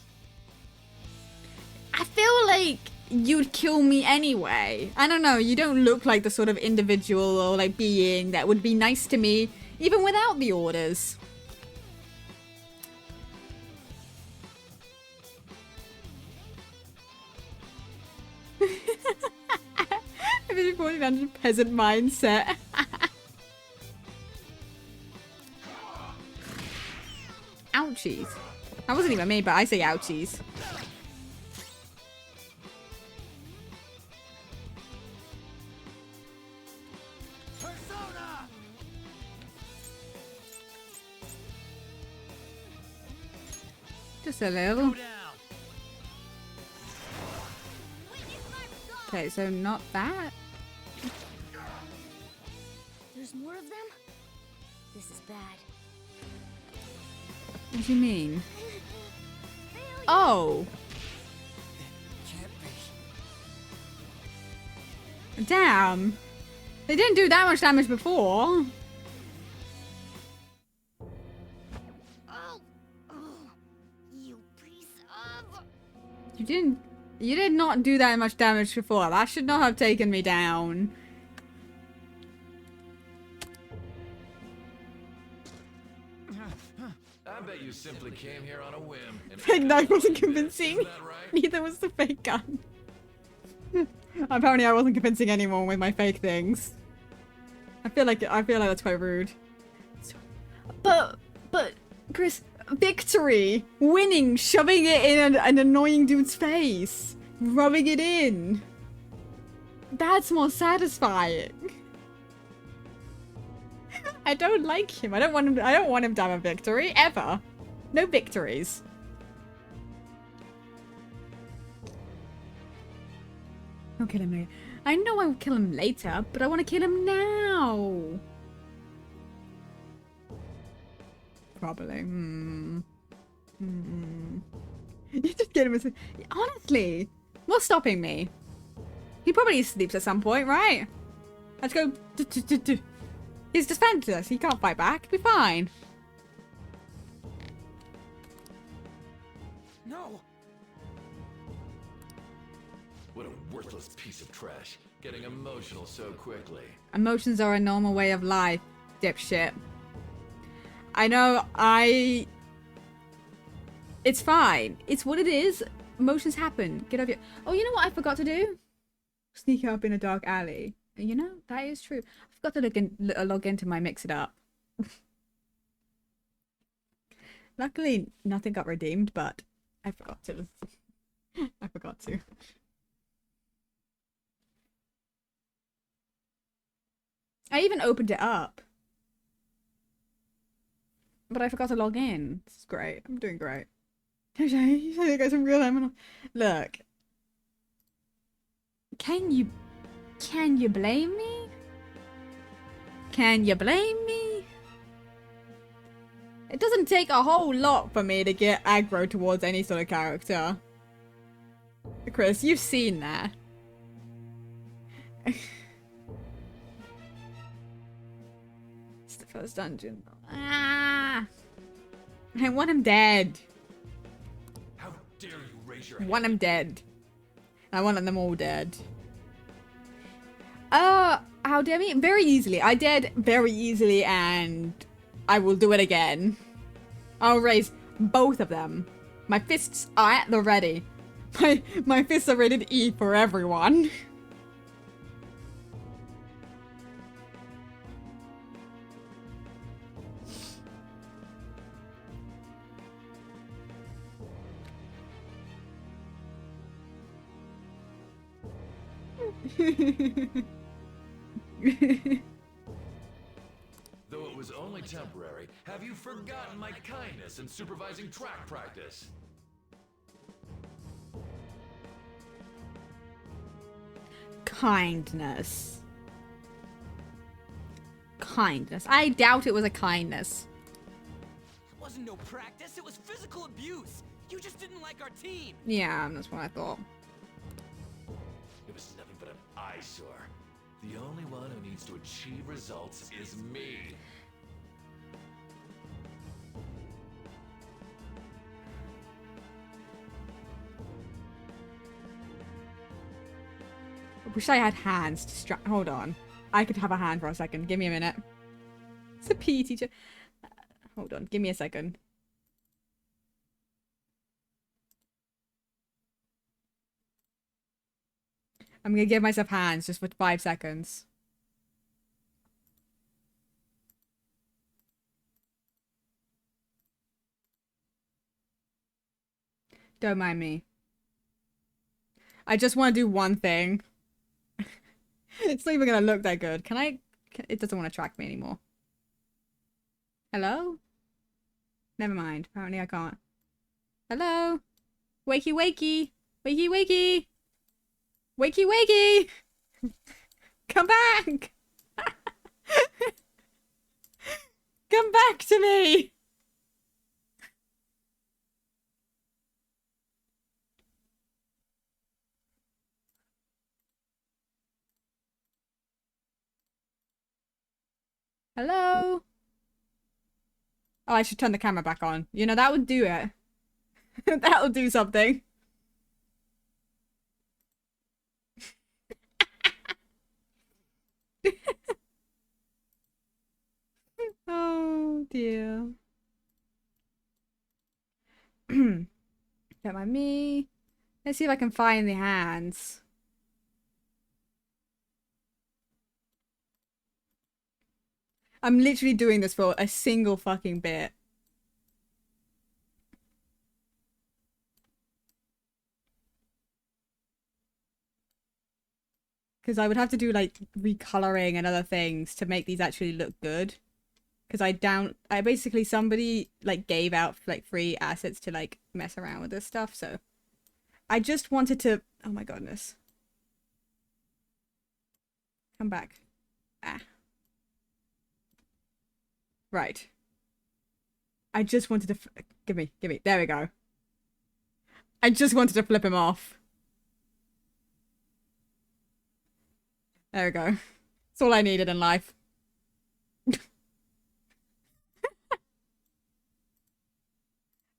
Speaker 1: I feel like you'd kill me anyway. I don't know, you don't look like the sort of individual or like being that would be nice to me even without the orders. I'm just pointing down to peasant mindset. Ouchies. That wasn't even me, but I say ouchies.
Speaker 2: Persona!
Speaker 1: Just a little.
Speaker 2: Go down.
Speaker 1: Okay, so not that.
Speaker 3: There's more of them? This is bad.
Speaker 1: What do you mean? Oh,
Speaker 2: Can't be.
Speaker 1: damn. They didn't do that much damage before.
Speaker 3: Oh! Oh! You piece of...
Speaker 1: You did not do that much damage before. That should not have taken me down.
Speaker 4: I bet you simply came here on a whim. And
Speaker 1: Fake knife wasn't convincing.
Speaker 4: Isn't that right?
Speaker 1: Neither was the fake gun. Apparently I wasn't convincing anyone with my fake things. I feel like that's quite rude. But Chris, victory, winning, shoving it in an annoying dude's face, rubbing it in. That's more satisfying. I don't like him. I don't want him to have a victory ever. No victories. I'll kill him later. I know I'll kill him later, but I want to kill him now. Probably. You just get him as... Honestly, what's stopping me? He probably sleeps at some point, right? Let's go. He's defenseless. He can't fight back. Be fine.
Speaker 2: No!
Speaker 4: What a worthless piece of trash. Getting emotional so quickly.
Speaker 1: Emotions are a normal way of life, dipshit. I know, It's fine. It's what it is. Emotions happen. Get over it. Oh, you know what I forgot to do? Sneak up in a dark alley. You know, that is true. I forgot to log into my Mix It Up. Luckily, nothing got redeemed, but I forgot to. I forgot to. I even opened it up. But I forgot to log in. This is great. I'm doing great. You said you got some real lemon. Look. Can you blame me? Can you blame me? It doesn't take a whole lot for me to get aggro towards any sort of character. Chris, you've seen that. It's the first dungeon. Ah! I want him dead.
Speaker 4: How dare you raise your
Speaker 1: I
Speaker 4: hand?
Speaker 1: want him dead. I want them all dead. How dare me? Very easily. I did very easily, and I will do it again. I'll raise both of them. My fists are at the ready. My fists are rated E for everyone.
Speaker 4: Though it was only temporary, have you forgotten my kindness in supervising track practice?
Speaker 1: Kindness. Kindness. I doubt it was a kindness.
Speaker 2: It wasn't no practice, it was physical abuse. You just didn't like our team.
Speaker 1: Yeah, that's what I thought.
Speaker 4: It was nothing but an eyesore. The only one who needs to achieve results is me.
Speaker 1: I wish I had hands to strap. Hold on. I could have a hand for a second. Give me a minute. It's a PE teacher. Hold on. Give me a second. I'm gonna give myself hands just for 5 seconds. Don't mind me. I just want to do one thing. It's not even gonna look that good. Can I? It doesn't want to track me anymore. Hello? Never mind. Apparently I can't. Hello? Wakey wakey! Wakey wakey! Wakey wakey! Come back! Come back to me! Hello? Oh, I should turn the camera back on. You know, that would do it. That would do something. Oh, dear. Don't mind me. Let's see if I can find the hands. I'm literally doing this for a single fucking bit. Because I would have to do like recoloring and other things to make these actually look good. Because I basically, somebody like gave out like free assets to like mess around with this stuff. So I just wanted to, oh my goodness. Come back. Ah. Right. I just wanted to, give me. There we go. I just wanted to flip him off. There we go. That's all I needed in life.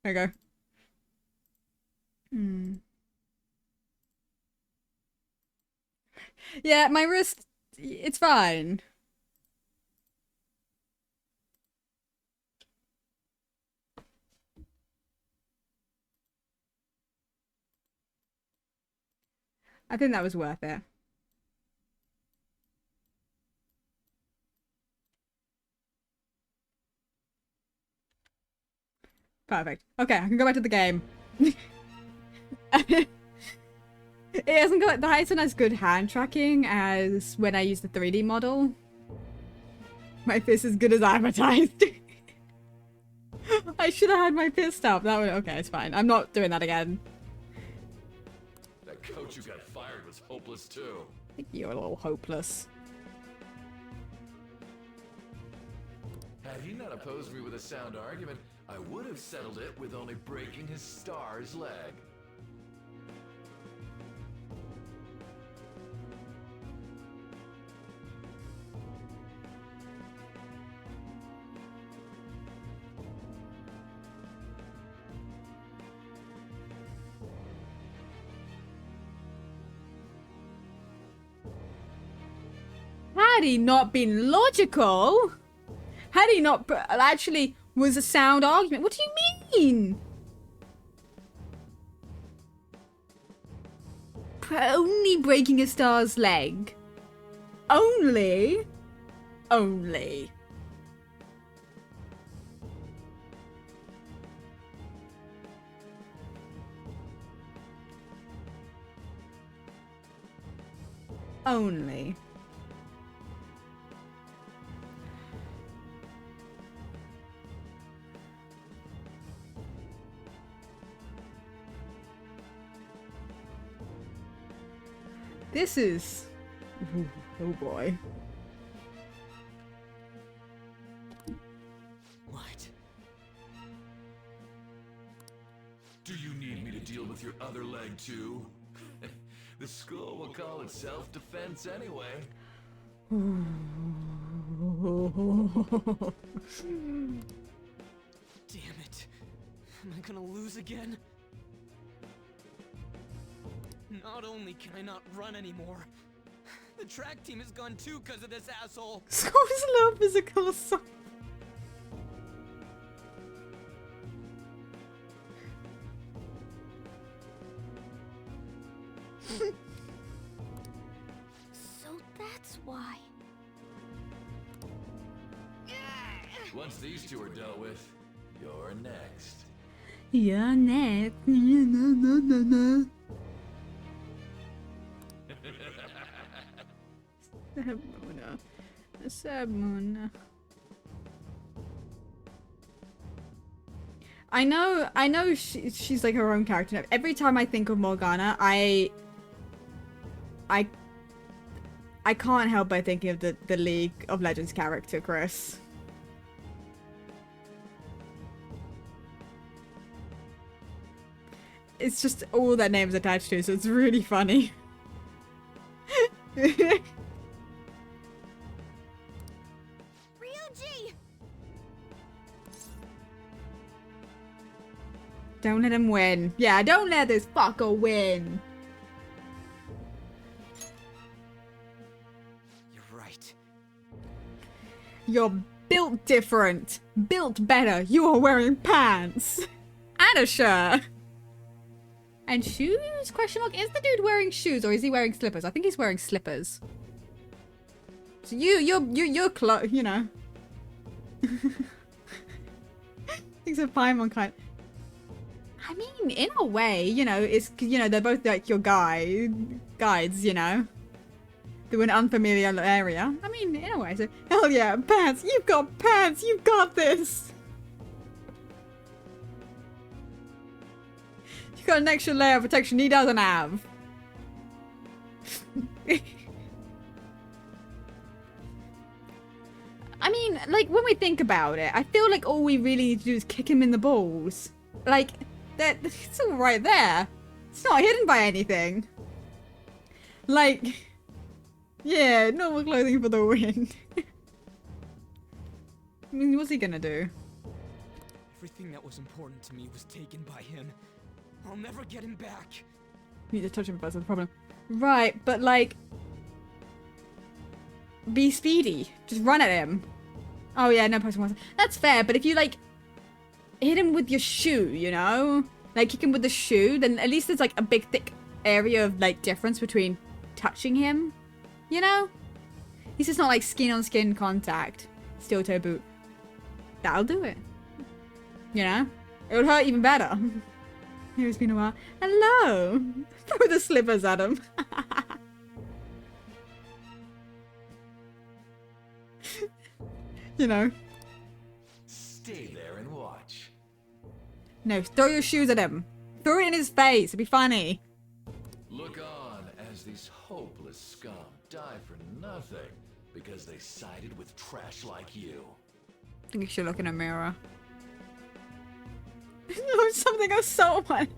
Speaker 1: There we go. Hmm. Yeah, my wrist, it's fine. I think that was worth it. Perfect. Okay, I can go back to the game. It hasn't got, the hasn't as good hand tracking as when I used the 3D model. My fist is good as advertised. I should have had my fist up. That would, okay, it's fine. I'm not doing that again.
Speaker 4: That coach who got fired was hopeless too.
Speaker 1: I think you're a little hopeless.
Speaker 4: Had he not opposed me with a sound argument, I would have settled it with only breaking his star's leg.
Speaker 1: Had he not been logical, had he not actually was a sound argument. What do you mean? Only breaking a star's leg. Only. Only. Only. This is... Ooh, oh boy.
Speaker 2: What?
Speaker 4: Do you need me to deal with your other leg too? The school will call it self-defense anyway.
Speaker 2: Damn it. Am I gonna lose again? Not only can I not run anymore, the track team is gone too because of this asshole.
Speaker 1: School's low physical assault.
Speaker 3: So that's why.
Speaker 4: Once these two are dealt with, you're next.
Speaker 1: You're next. No. Sabuna. I know she's like her own character. Every time I think of Morgana, I can't help but thinking of the League of Legends character, Chris. It's just all their names attached to, so it's really funny.
Speaker 3: Ryuji!
Speaker 1: Don't let him win. Yeah, don't let this fucker win.
Speaker 2: You're right.
Speaker 1: You're built different. Built better. You are wearing pants. And a shirt. And shoes? Question mark. Is the dude wearing shoes or is he wearing slippers? I think he's wearing slippers. So you're you know. Things are Paimon kind. I mean, in a way, you know, it's, you know, they're both like your guides, you know. Through an unfamiliar area. I mean, in a way, so, hell yeah, pants, you've got pants, you've got this. You got an extra layer of protection he doesn't have. I mean, like, when we think about it, I feel like all we really need to do is kick him in the balls. Like, it's all right there. It's not hidden by anything. Like, yeah, normal clothing for the win. I mean, what's he gonna do?
Speaker 2: Everything that was important to me was taken by him. I'll never get him back.
Speaker 1: You need to touch him first, that's the problem. Right, but like... Be speedy. Just run at him. Oh yeah, no person wants... That's fair, but if you like... Hit him with your shoe, you know? Like, kick him with the shoe, then at least there's like a big thick area of like difference between touching him. You know? At least it's not like skin on skin contact. Steel toe boot. That'll do it. You know? It'll hurt even better. It's been a while. Hello! Throw the slippers at him. You know.
Speaker 4: Stay there and watch.
Speaker 1: No, throw your shoes at him. Throw it in his face. It'd be funny.
Speaker 4: Look on as these hopeless scum die for nothing because they sided with trash like you.
Speaker 1: I think you should look in a mirror. No, something else so much.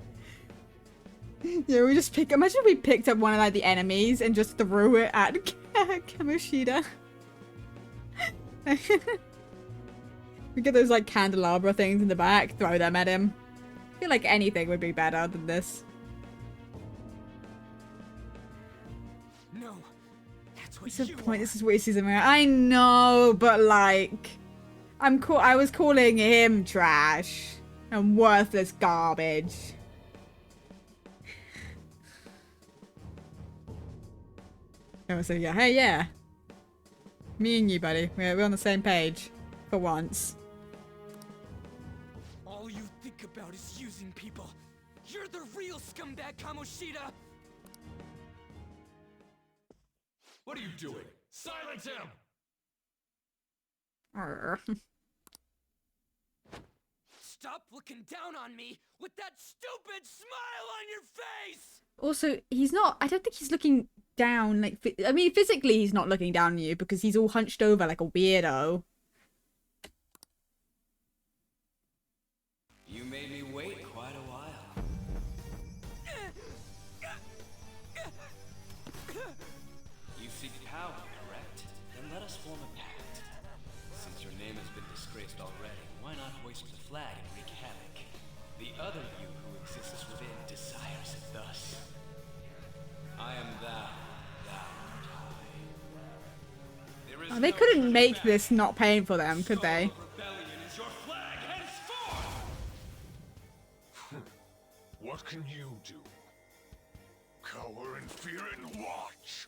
Speaker 1: Yeah, we just pick. Imagine if we picked up one of like the enemies and just threw it at Kamoshida. We get those like candelabra things in the back, throw them at him. I feel like anything would be better than this.
Speaker 2: No, that's what
Speaker 1: What's the
Speaker 2: you
Speaker 1: point?
Speaker 2: want.
Speaker 1: This is what he sees in the mirror. I know, but like, I was calling him trash and worthless garbage. Oh, so yeah, hey, yeah. Me and you, buddy. We're on the same page. For once.
Speaker 2: All you think about is using people. You're the real scumbag, Kamoshida!
Speaker 4: What are you doing? Silence him!
Speaker 1: Arr.
Speaker 2: Stop looking down on me with that stupid smile on your face!
Speaker 1: Also, he's not... I don't think he's looking down, like... I mean, physically he's not looking down on you because he's all hunched over like a weirdo.
Speaker 6: You made me wait quite a while. You seek power, correct? Then let us form a pact. Since your name has been disgraced already, why not hoist the flag and wreak havoc? The other you who exists within desires it thus. I am thou, thou art I. There is
Speaker 1: Oh, they
Speaker 6: no
Speaker 1: couldn't
Speaker 6: turning
Speaker 1: make
Speaker 6: back.
Speaker 1: this not painful for them, could they?
Speaker 6: Soul of rebellion is your flag henceforth!
Speaker 5: What can you do? Cower in fear and watch.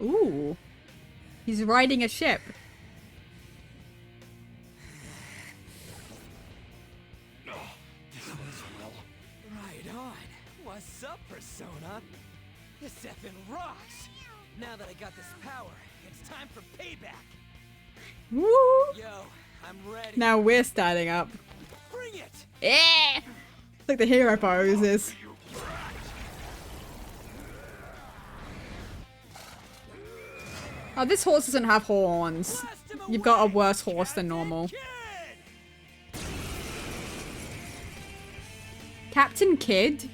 Speaker 1: Ooh. He's riding a ship.
Speaker 2: Right on. What's up, Persona? This effing rocks. Now that I got this power, it's time for payback.
Speaker 1: Woo!
Speaker 2: Yo, I'm ready.
Speaker 1: Now we're starting up.
Speaker 2: Bring it!
Speaker 1: Eh! Like the hero poses. Oh, this horse doesn't have horns.
Speaker 2: Blast him
Speaker 1: You've got a
Speaker 2: away,
Speaker 1: worse horse than
Speaker 2: Captain
Speaker 1: normal.
Speaker 2: Kidd!
Speaker 1: Captain Kidd?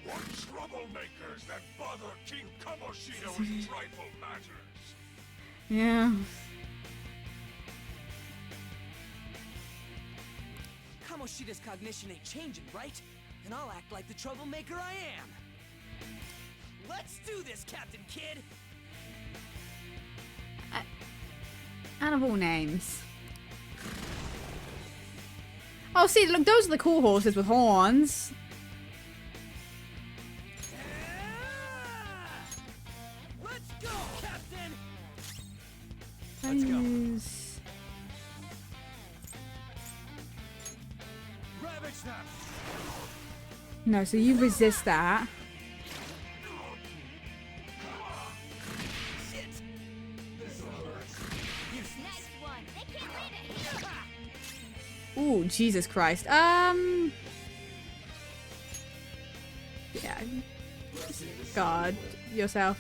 Speaker 5: What troublemakers that bother King Kamoshida with trifle matters?
Speaker 1: Yeah.
Speaker 2: Kamoshida's cognition ain't changing, right? Then I'll act like the troublemaker I am. Let's do this, Captain Kidd!
Speaker 1: Out of all names. Oh, see, look, those are the cool horses with horns.
Speaker 2: Let's go, Captain!
Speaker 1: Let's
Speaker 2: go. Ravage them!
Speaker 1: No, so you resist that.
Speaker 2: Shit!
Speaker 3: Next one. They can't leave it here.
Speaker 1: Ooh, Jesus Christ. Yeah. God, yourself.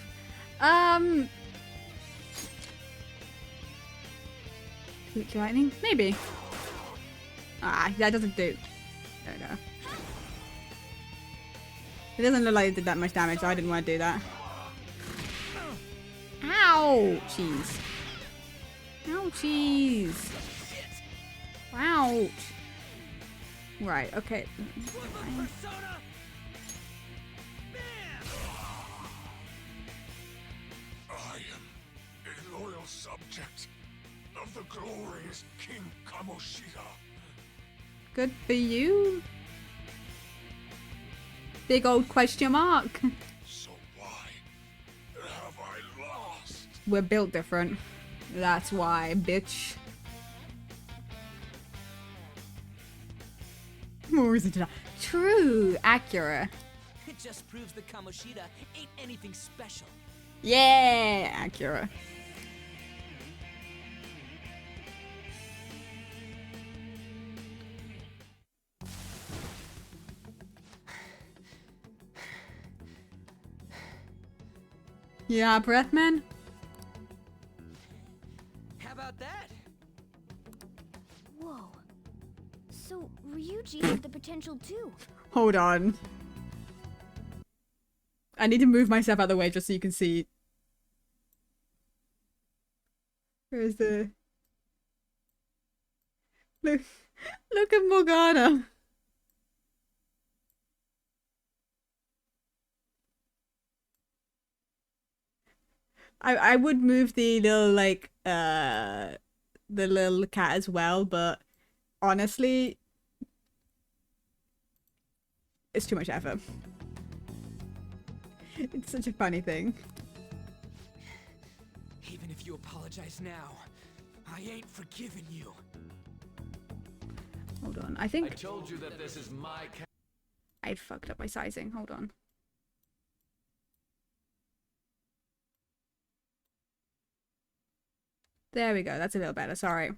Speaker 1: Future lightning? Maybe. Ah, that doesn't do. There we go. It doesn't look like it did that much damage, so I didn't want to do that. Ow! Jeez. Ouchies. Ouch. Right, okay.
Speaker 2: Persona!
Speaker 5: I am a loyal subject of the glorious King Kamoshida.
Speaker 1: Good for you. Big old question mark.
Speaker 5: So why have I lost?
Speaker 1: We're built different. That's why, bitch. More reason to die. True. Accurate.
Speaker 2: It just proves that Kamoshida ain't anything special.
Speaker 1: Yeah, accurate. Yeah, breath man.
Speaker 2: How about that?
Speaker 3: Whoa. So Ryuji had the potential too.
Speaker 1: Hold on. I need to move myself out of the way just so you can see. Where's the... Look at Morgana. I would move the little like the little cat as well, but honestly it's too much effort. It's such a funny thing.
Speaker 2: Even if you apologize now, I ain't forgiving you.
Speaker 1: Hold on. I
Speaker 4: I
Speaker 1: think
Speaker 4: told you that this is my
Speaker 1: I fucked up my sizing. Hold on. There we go. That's a little better. Sorry.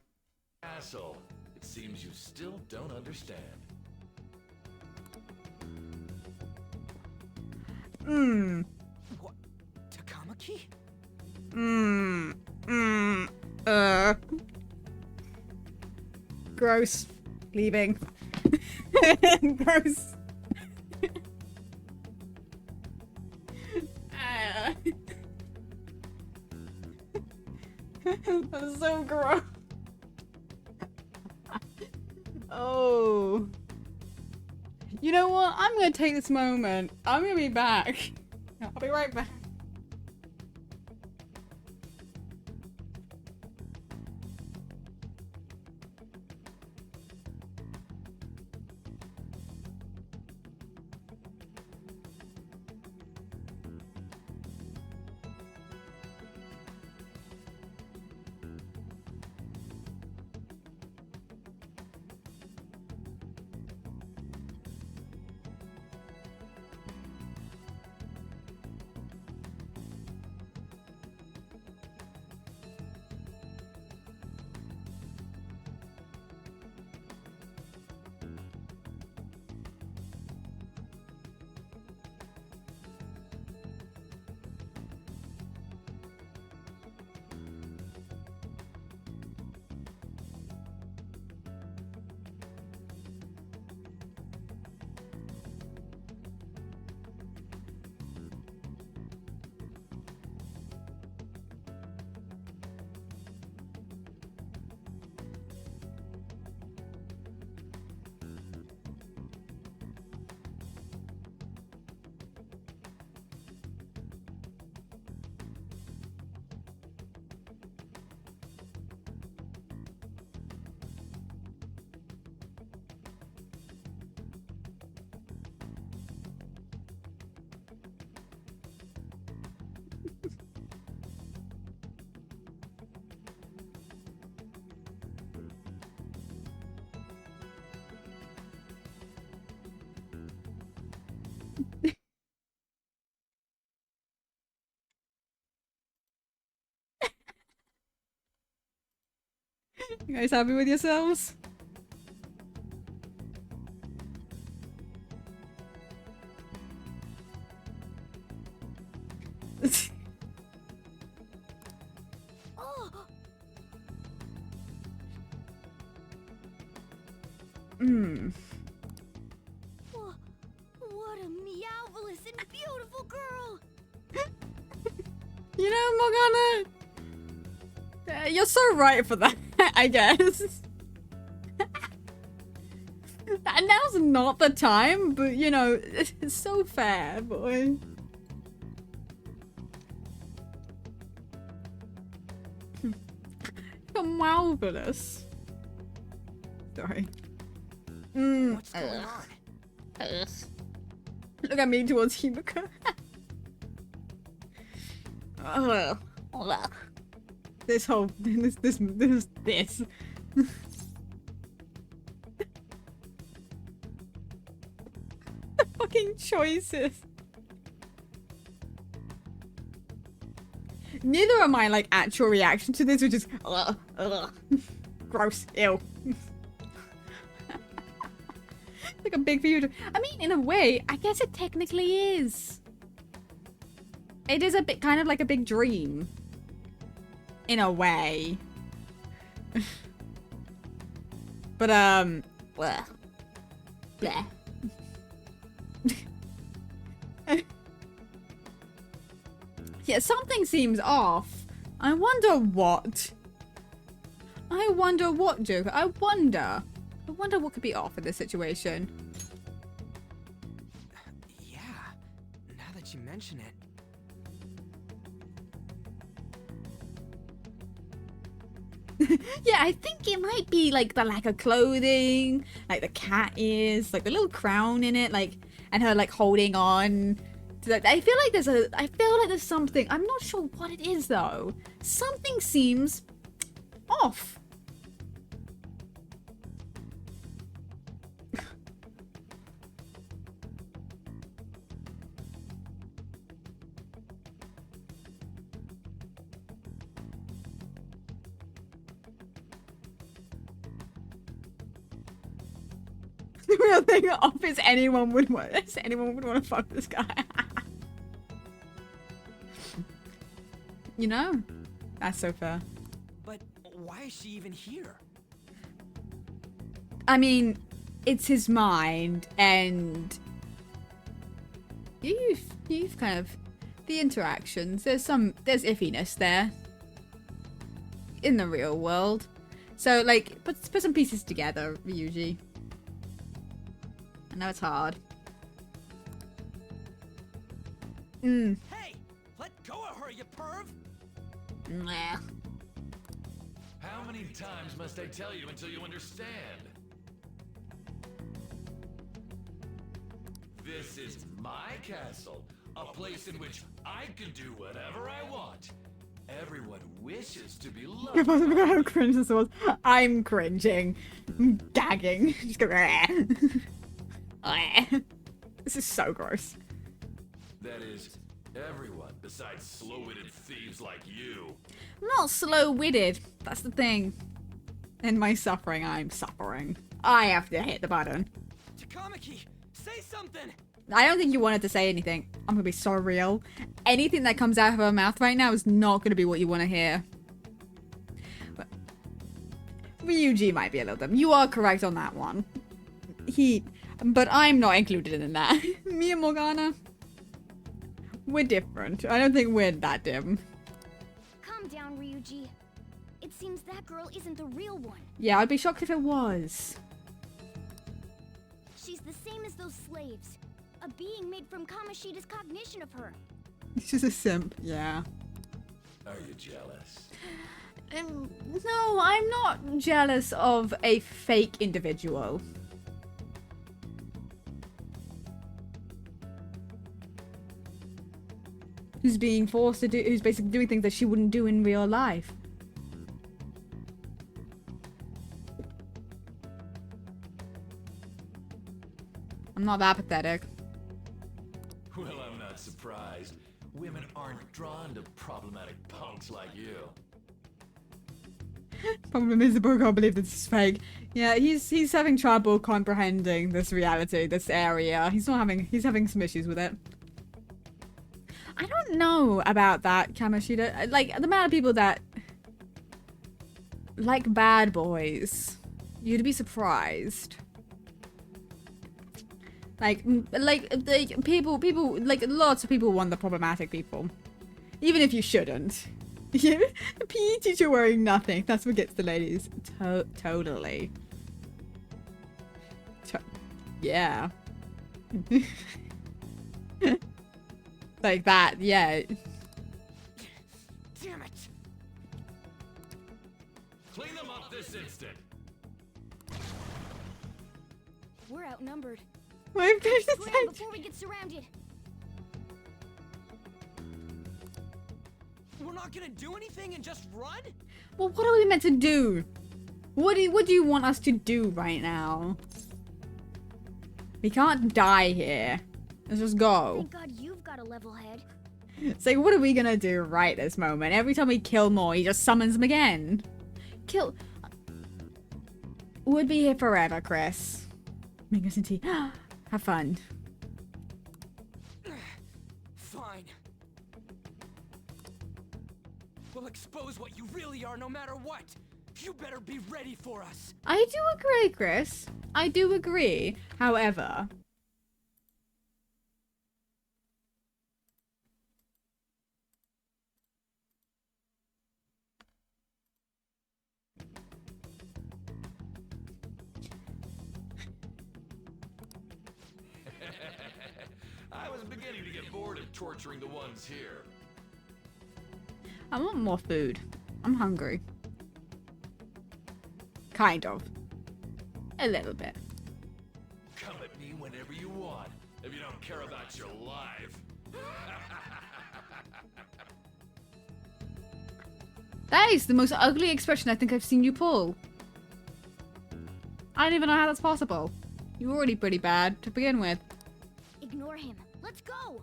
Speaker 4: castle. It seems you still don't understand.
Speaker 1: Mmm.
Speaker 2: What? Takamaki?
Speaker 1: Mmm. Mmm. Gross. Leaving. Gross. Ah. That's so gross. Oh. You know what? I'm gonna take this moment. I'm gonna be back. I'll be right back. You guys happy with yourselves?
Speaker 3: What a meowvelous and beautiful girl!
Speaker 1: You know, Morgana, you're so right for that, I guess. And now's not the time, but you know, it's so fair, boy. You're marvelous. Sorry.
Speaker 2: What's going on?
Speaker 1: Look at me towards Himiko. This whole this the fucking choices. Neither of my like actual reaction to this, which is gross, ew. Like a big view. I mean, in a way, I guess it technically is. It is a bit kind of like a big dream. In a way. But, bleh. Bleh. Yeah, something seems off. I wonder what. I wonder what, Joker. I wonder what could be off in this situation.
Speaker 2: Yeah, now that you mention it.
Speaker 1: Yeah, I think it might be like the lack of clothing, like the cat ears, like the little crown in it, like, and her like holding on. To that. I feel like there's something. I'm not sure what it is though. Something seems off. The real thing off is anyone would want to fuck this guy. You know? That's so fair.
Speaker 2: But why is she even here?
Speaker 1: I mean, it's his mind, and you've kind of the interactions. There's iffiness there in the real world. So like, put some pieces together, Ryuji. I know it's hard.
Speaker 2: Hey, let go of her, you perv!
Speaker 1: Nah.
Speaker 4: How many times must I tell you until you understand? This is my castle, a place in which I can do whatever I want. Everyone wishes to be loved.
Speaker 1: You're supposed to figure out how cringe this was. I'm cringing. I'm gagging. Just go. This is so gross.
Speaker 4: That is, everyone besides slow-witted thieves like you.
Speaker 1: I'm not slow-witted. That's the thing. In my suffering, I'm suffering. I have to hit the button.
Speaker 2: Takamaki, say something!
Speaker 1: I don't think you wanted to say anything. I'm gonna be so real. Anything that comes out of her mouth right now is not gonna be what you want to hear. But Ryuji might be a little dumb. You are correct on that one. But I'm not included in that. Me and Morgana, we're different. I don't think we're that dim.
Speaker 3: Calm down, Ryuji. It seems that girl isn't the real one.
Speaker 1: Yeah, I'd be shocked if it was.
Speaker 3: She's the same as those slaves. A being made from Kamoshida's cognition of her.
Speaker 1: She's a simp, yeah.
Speaker 4: Are you jealous?
Speaker 1: No, I'm not jealous of a fake individual. Who's being forced to do, who's basically doing things that she wouldn't do in real life. I'm not that pathetic.
Speaker 4: Well, I'm not surprised. Women aren't drawn to problematic punks like you.
Speaker 1: Problem is the boy can't believe this is fake. Yeah, he's having trouble comprehending this reality, this area. He's having some issues with it. I don't know about that, Kamoshida. Like, the amount of people that like bad boys, you'd be surprised. Like people, like lots of people want the problematic people, even if you shouldn't. Yeah, a PE teacher wearing nothing. That's what gets the ladies. Totally. Yeah. Like that. Yeah.
Speaker 2: Damn it!
Speaker 4: Clean them up this instant.
Speaker 3: We're outnumbered.
Speaker 1: My
Speaker 3: Scram
Speaker 1: favorite.
Speaker 3: before we get surrounded.
Speaker 2: We're not gonna do anything and just run?
Speaker 1: Well, what are we meant to do? What do you want us to do right now? We can't die here. Let's just go.
Speaker 3: Thank God you've got a level head.
Speaker 1: It's like, what are we gonna do right this moment? Every time we kill more, he just summons them again. Kill. Would be here forever, Chris. Make us into. Have fun.
Speaker 2: Fine. We'll expose what you really are no matter what. You better be ready for us.
Speaker 1: I do agree, Chris. I do agree. However.
Speaker 4: I was beginning to get bored of torturing the ones here.
Speaker 1: I want more food. I'm hungry. Kind of. A little bit.
Speaker 4: Come at me whenever you want, if you don't care about your life.
Speaker 1: That is the most ugly expression I think I've seen you pull. I don't even know how that's possible. You're already pretty bad to begin with.
Speaker 3: Ignore him. Let's go.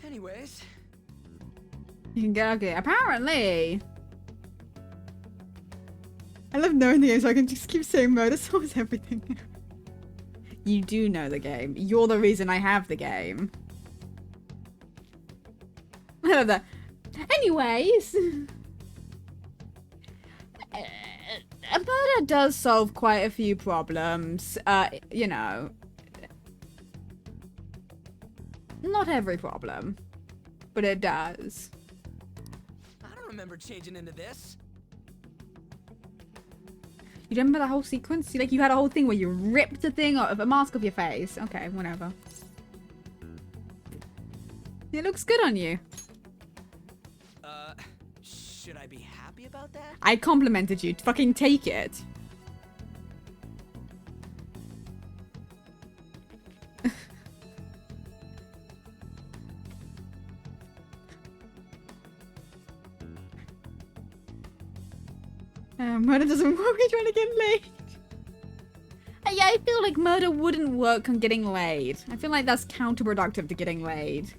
Speaker 2: Anyways,
Speaker 1: You can get okay. Apparently. I love knowing the game so I can just keep saying murder solves everything. You do know the game. You're the reason I have the game. I love that. Anyways. A murder does solve quite a few problems. You know. Not every problem. But it does.
Speaker 2: I don't remember changing into this.
Speaker 1: You remember the whole sequence? Like you had a whole thing where you ripped a thing off, a mask off your face. Okay, whatever. It looks good on you.
Speaker 2: Should I be happy about that?
Speaker 1: I complimented you. Fucking take it. Murder doesn't work when you're trying to get laid. Yeah, I feel like murder wouldn't work on getting laid. I feel like that's counterproductive to getting laid.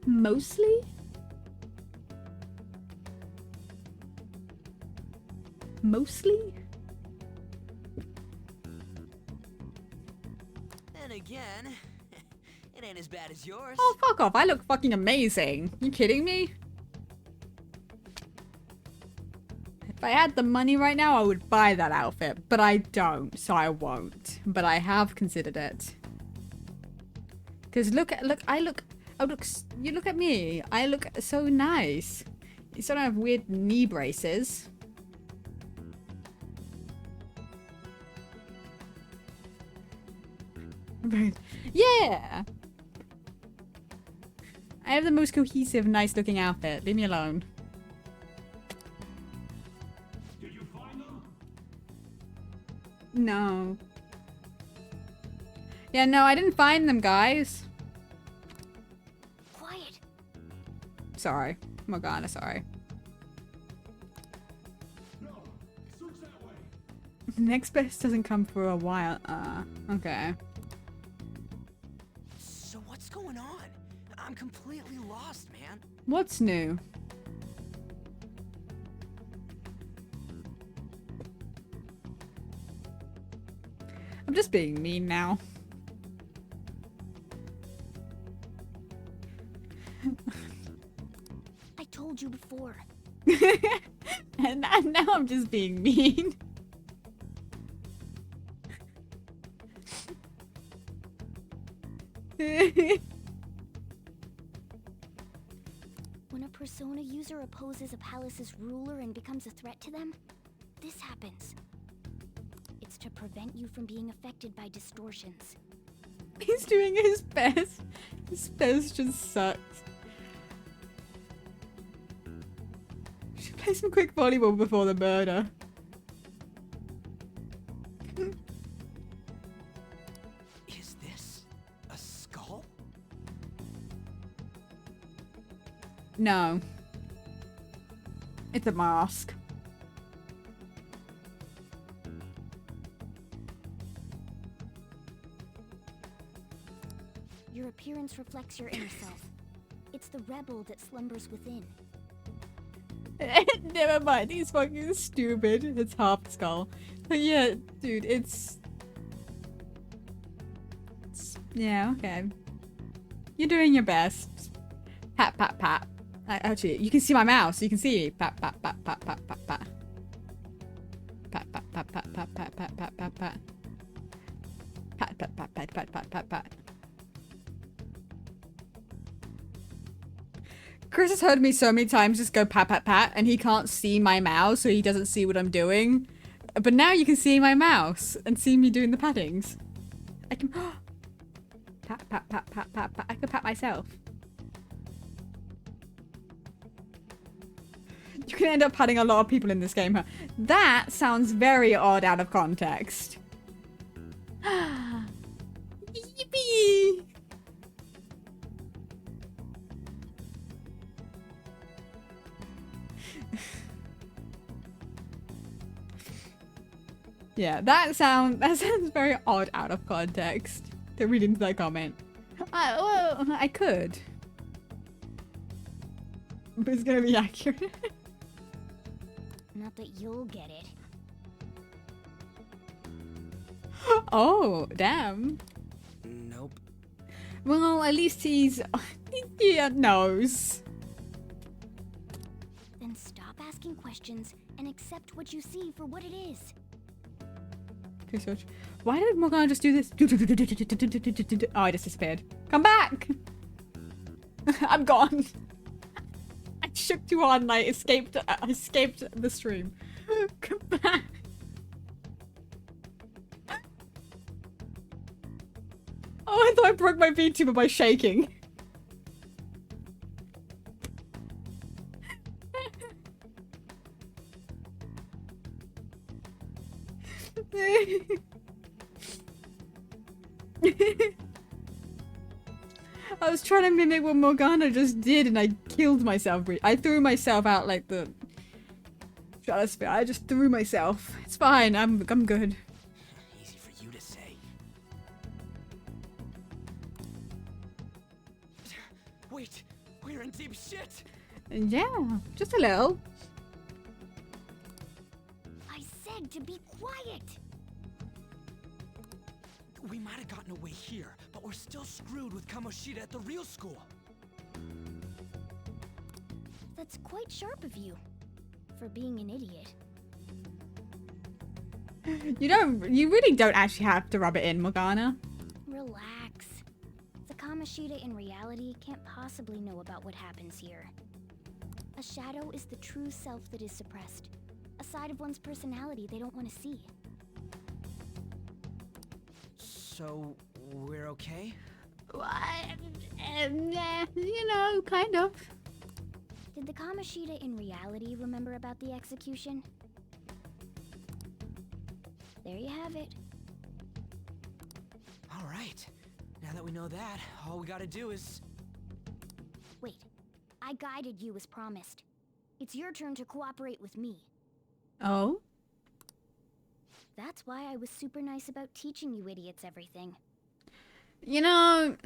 Speaker 1: Mostly? Mostly?
Speaker 2: Then again, it ain't as bad as yours.
Speaker 1: Oh, fuck off. I look fucking amazing. You kidding me? If I had the money right now, I would buy that outfit. But I don't, so I won't. But I have considered it. Because you look at me. I look so nice. You still don't have weird knee braces. Yeah! I have the most cohesive, nice looking outfit. Leave me alone.
Speaker 5: Did you find them?
Speaker 1: No. Yeah, no, I didn't find them, guys.
Speaker 3: Quiet.
Speaker 1: Sorry. Morgana, sorry.
Speaker 5: No. Search that way.
Speaker 1: Next best doesn't come for a while. Okay.
Speaker 2: So what's going on? I'm completely lost, man.
Speaker 1: What's new? I'm just being mean now.
Speaker 3: I told you before.
Speaker 1: And now I'm just being mean.
Speaker 3: When a Persona user opposes a palace's ruler and becomes a threat to them, this happens. It's to prevent you from being affected by distortions.
Speaker 1: He's doing his best. His best just sucks. Should play some quick volleyball before the murder.
Speaker 2: Is this a skull?
Speaker 1: No. It's a mask.
Speaker 3: Your appearance reflects your inner self. It's the rebel that slumbers within.
Speaker 1: Never mind, he's fucking stupid. It's half skull. But yeah, dude, it's... Yeah, okay. You're doing your best. Pat, pat, pat. Actually, you can see my mouse. You can see pat, pat, pat, pat, pat, pat, pat. Pat, pat, pat, pat, pat, pat, pat, pat, pat, pat. Pat, pat, pat, pat, pat, pat, pat, pat. Chris has heard me so many times just go pat pat pat and he can't see my mouse, so he doesn't see what I'm doing. But now you can see my mouse and see me doing the pattings. I can pat pat pat pat pat pat. I can pat myself. You can end up patting a lot of people in this game, huh? That sounds very odd out of context. Yippee! Yeah, that sounds very odd out of context to read into that comment. Well, I could. But it's gonna be accurate.
Speaker 3: Not that you'll get it.
Speaker 1: Oh, damn.
Speaker 2: Nope.
Speaker 1: Well, at least he knows.
Speaker 3: Then stop asking questions and accept what you see for what it is.
Speaker 1: Okay, so why did Morgana just do this? Oh, I just disappeared. Come back! I'm gone. I shook too hard and I escaped the stream. Come back. Oh, I thought I broke my VTuber by shaking. I was trying to mimic what Morgana just did and I killed myself. I threw myself out like the stratosphere. I just threw myself. It's fine. I'm good.
Speaker 2: Easy for you to say. Wait, we're in deep shit.
Speaker 1: Yeah, just a little.
Speaker 3: I said to be quiet.
Speaker 2: We might have gotten away here, but we're still screwed with Kamoshida at the real school.
Speaker 3: That's quite sharp of you. For being an idiot.
Speaker 1: You really don't actually have to rub it in, Morgana.
Speaker 3: Relax. The Kamoshida in reality can't possibly know about what happens here. A shadow is the true self that is suppressed. A side of one's personality they don't want to see.
Speaker 2: So, we're okay?
Speaker 1: You know, kind of.
Speaker 3: Did the Kamoshida in reality remember about the execution? There you have it.
Speaker 2: All right. Now that we know that, all we gotta do is...
Speaker 3: Wait. I guided you as promised. It's your turn to cooperate with me.
Speaker 1: Oh?
Speaker 3: That's why I was super nice about teaching you idiots everything.
Speaker 1: You know,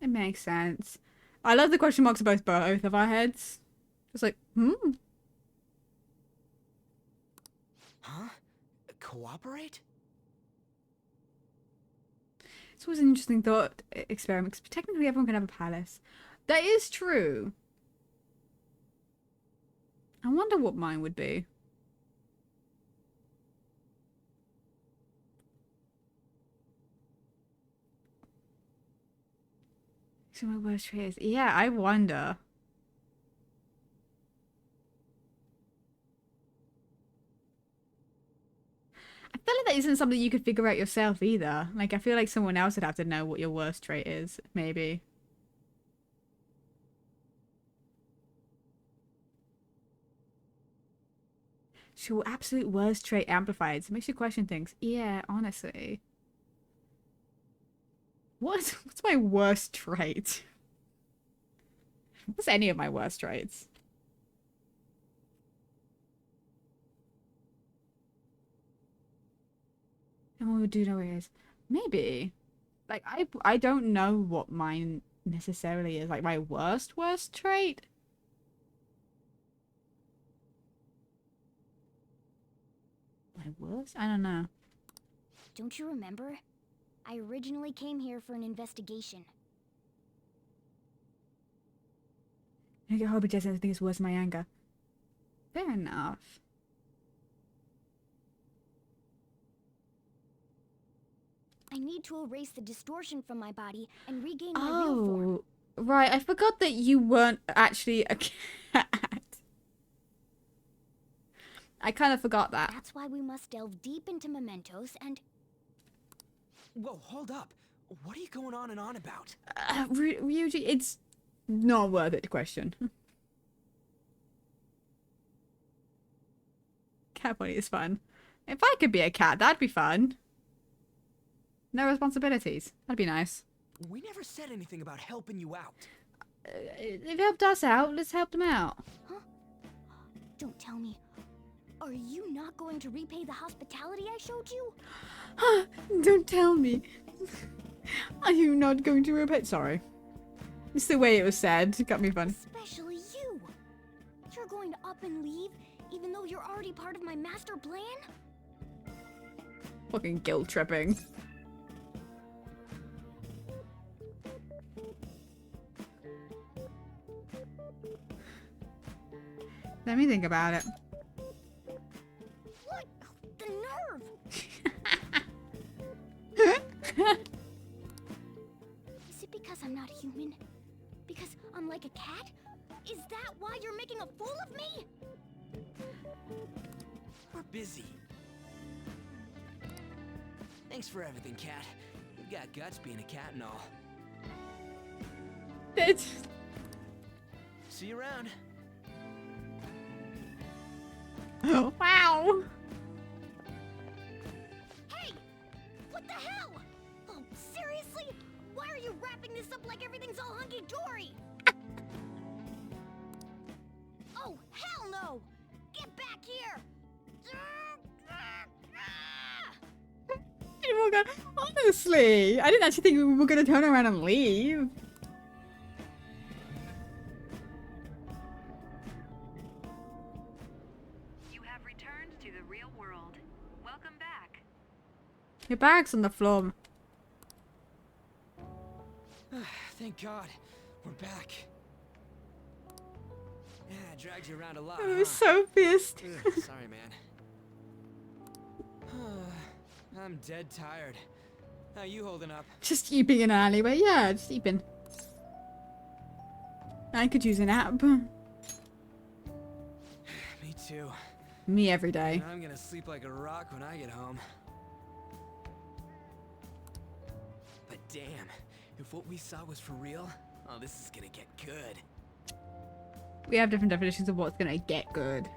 Speaker 1: it makes sense. I love the question marks of both of our heads. Just like,
Speaker 2: Huh? Cooperate?
Speaker 1: It's always an interesting thought experiment. 'Cause technically, everyone can have a palace. That is true. I wonder what mine would be. So my worst trait is, yeah, I wonder. I feel like that isn't something you could figure out yourself either. Like, I feel like someone else would have to know what your worst trait is, maybe. Sure, absolute worst trait amplified. It makes you question things. Yeah, honestly. What's my worst trait? What's any of my worst traits? And we do know where it is. Maybe. Like, I don't know what mine necessarily is. Like, my worst trait? My worst? I don't know.
Speaker 3: Don't you remember? I originally came here for an investigation.
Speaker 1: I get horribly jealous and I think it's worse than my anger. Fair enough.
Speaker 3: I need to erase the distortion from my body and regain my real form.
Speaker 1: Oh, right. I forgot that you weren't actually a cat. I kind of forgot that.
Speaker 3: That's why we must delve deep into mementos and...
Speaker 2: Whoa, hold up. What are you going on and on about?
Speaker 1: Ryuji, it's not worth it to question. Cat pony is fun. If I could be a cat, that'd be fun. No responsibilities. That'd be nice.
Speaker 2: We never said anything about helping you out.
Speaker 1: They've helped us out. Let's help them out.
Speaker 3: Huh? Don't tell me. Are you not going to repay the hospitality I showed you?
Speaker 1: Don't tell me. Are you not going to repay? Sorry. It's the way it was said. It got me fun.
Speaker 3: Especially you. You're going to up and leave, even though you're already part of my master plan?
Speaker 1: Fucking guilt tripping. Let me think about it.
Speaker 3: What? The nerve! Is it because I'm not human? Because I'm like a cat? Is that why you're making a fool of me?
Speaker 2: We're busy. Thanks for everything, Cat. You've got guts being a cat and all.
Speaker 1: It's...
Speaker 2: See you around.
Speaker 1: Oh, wow.
Speaker 3: Hey! What the hell? Oh, seriously? Why are you wrapping this up like everything's all hunky-dory? Oh, hell no! Get back here!
Speaker 1: Honestly, I didn't actually think we were going to turn around and leave.
Speaker 7: You have returned to the real world. Welcome back.
Speaker 1: Your bag's on the floor.
Speaker 2: Thank God. We're back. Yeah, I dragged you around a lot,
Speaker 1: I was
Speaker 2: huh?
Speaker 1: so pissed.
Speaker 2: Ugh, sorry, man. I'm dead tired. How you holding up?
Speaker 1: Just sleeping in an alleyway. Yeah, just sleeping. I could use a nap.
Speaker 2: Me too.
Speaker 1: Me every day.
Speaker 2: And I'm gonna sleep like a rock when I get home. But damn, if what we saw was for real, oh, this is gonna get good.
Speaker 1: We have different definitions of what's gonna get good.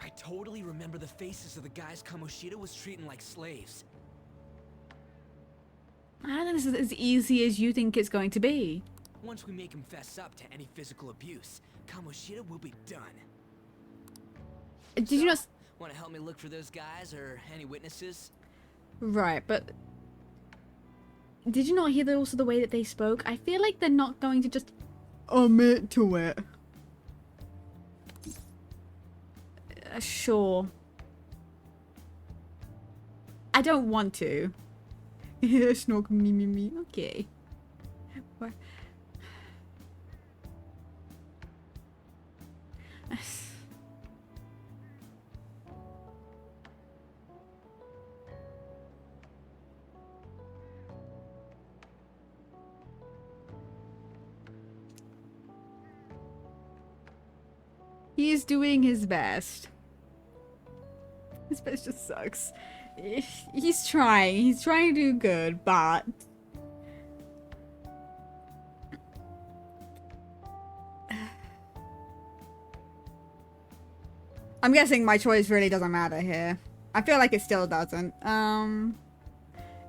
Speaker 2: I totally remember the faces of the guys Kamoshida was treating like slaves.
Speaker 1: I don't think this is as easy as you think it's going to be.
Speaker 2: Once we make him fess up to any physical abuse, Kamoshida will be done.
Speaker 1: Did you not...
Speaker 2: Want to help me look for those guys or any witnesses?
Speaker 1: Right, but... Did you not hear also the way that they spoke? I feel like they're not going to just admit to it. Sure. I don't want to. Snork me. Okay. What? He's doing his best. His best just sucks. He's trying. He's trying to do good, but... I'm guessing my choice really doesn't matter here. I feel like it still doesn't.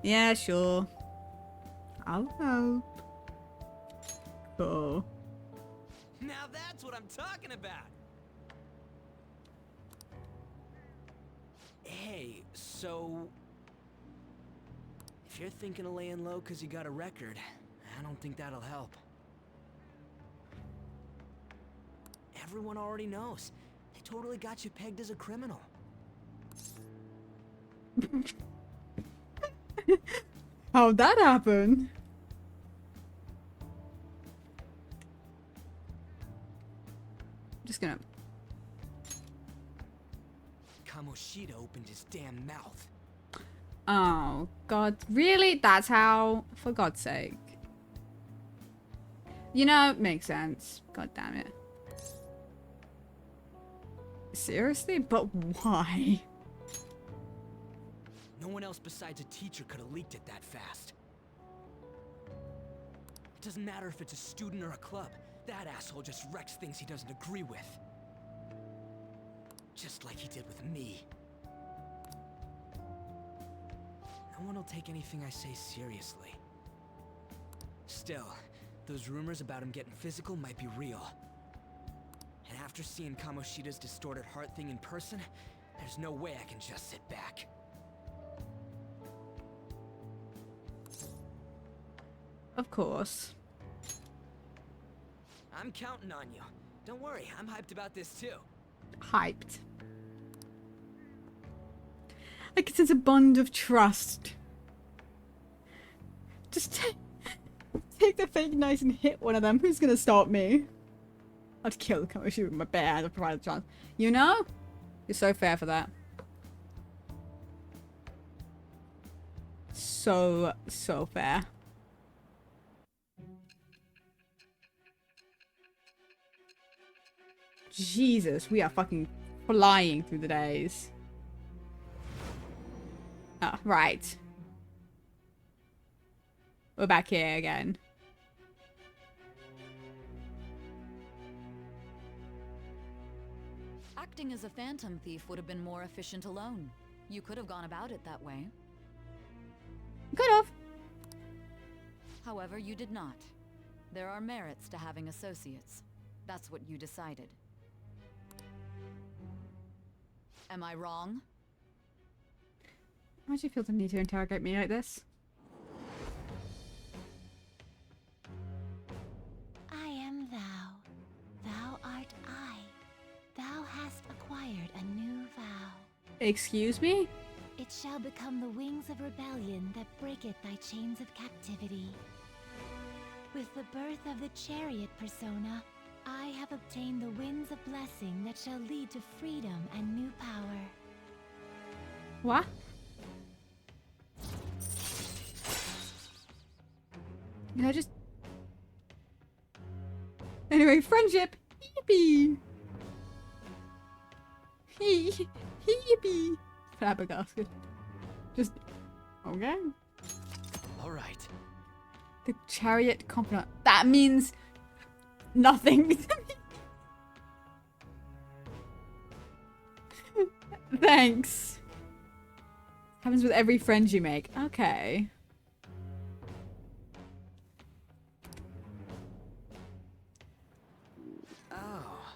Speaker 1: Yeah, sure. I'll help. Cool.
Speaker 2: Now that's what I'm talking about. Hey, so if you're thinking of laying low because you got a record, I don't think that'll help. Everyone already knows. They totally got you pegged as a criminal.
Speaker 1: How'd that happen? Just gonna...
Speaker 2: Kamoshida opened his damn mouth.
Speaker 1: Oh, God. Really? That's how? For God's sake. You know, makes sense. God damn it. Seriously? But why?
Speaker 2: No one else besides a teacher could have leaked it that fast. It doesn't matter if it's a student or a club. That asshole just wrecks things he doesn't agree with. Just like he did with me. No one will take anything I say seriously. Still, those rumors about him getting physical might be real. And after seeing Kamoshida's distorted heart thing in person, there's no way I can just sit back.
Speaker 1: Of course.
Speaker 2: I'm counting on you. Don't worry, I'm hyped about this too.
Speaker 1: Hyped. I can sense a bond of trust. Just take the fake knife and hit one of them. Who's gonna stop me? I'd kill Kamoshi with my bare hand if provided the chance. You know? You're so fair for that. So fair. Jesus, we are fucking flying through the days. Oh, right. We're back here again.
Speaker 8: Acting as a phantom thief would have been more efficient alone. You could have gone about it that way.
Speaker 1: Could have.
Speaker 8: However, you did not. There are merits to having associates. That's what you decided. Am I wrong?
Speaker 1: Why do you feel the need to interrogate me like this?
Speaker 9: I am thou. Thou art I. Thou hast acquired a new vow.
Speaker 1: Excuse me?
Speaker 9: It shall become the wings of rebellion that breaketh thy chains of captivity. With the birth of the chariot persona, I have obtained the winds of blessing that shall lead to freedom and new power.
Speaker 1: What? Can I just... Anyway, friendship! Yippee! Yippee! Flabbergasted. Just... Okay.
Speaker 2: Alright.
Speaker 1: The chariot confidant. That means... nothing to me. Thanks. Happens with every friend you make. Okay.
Speaker 2: Oh.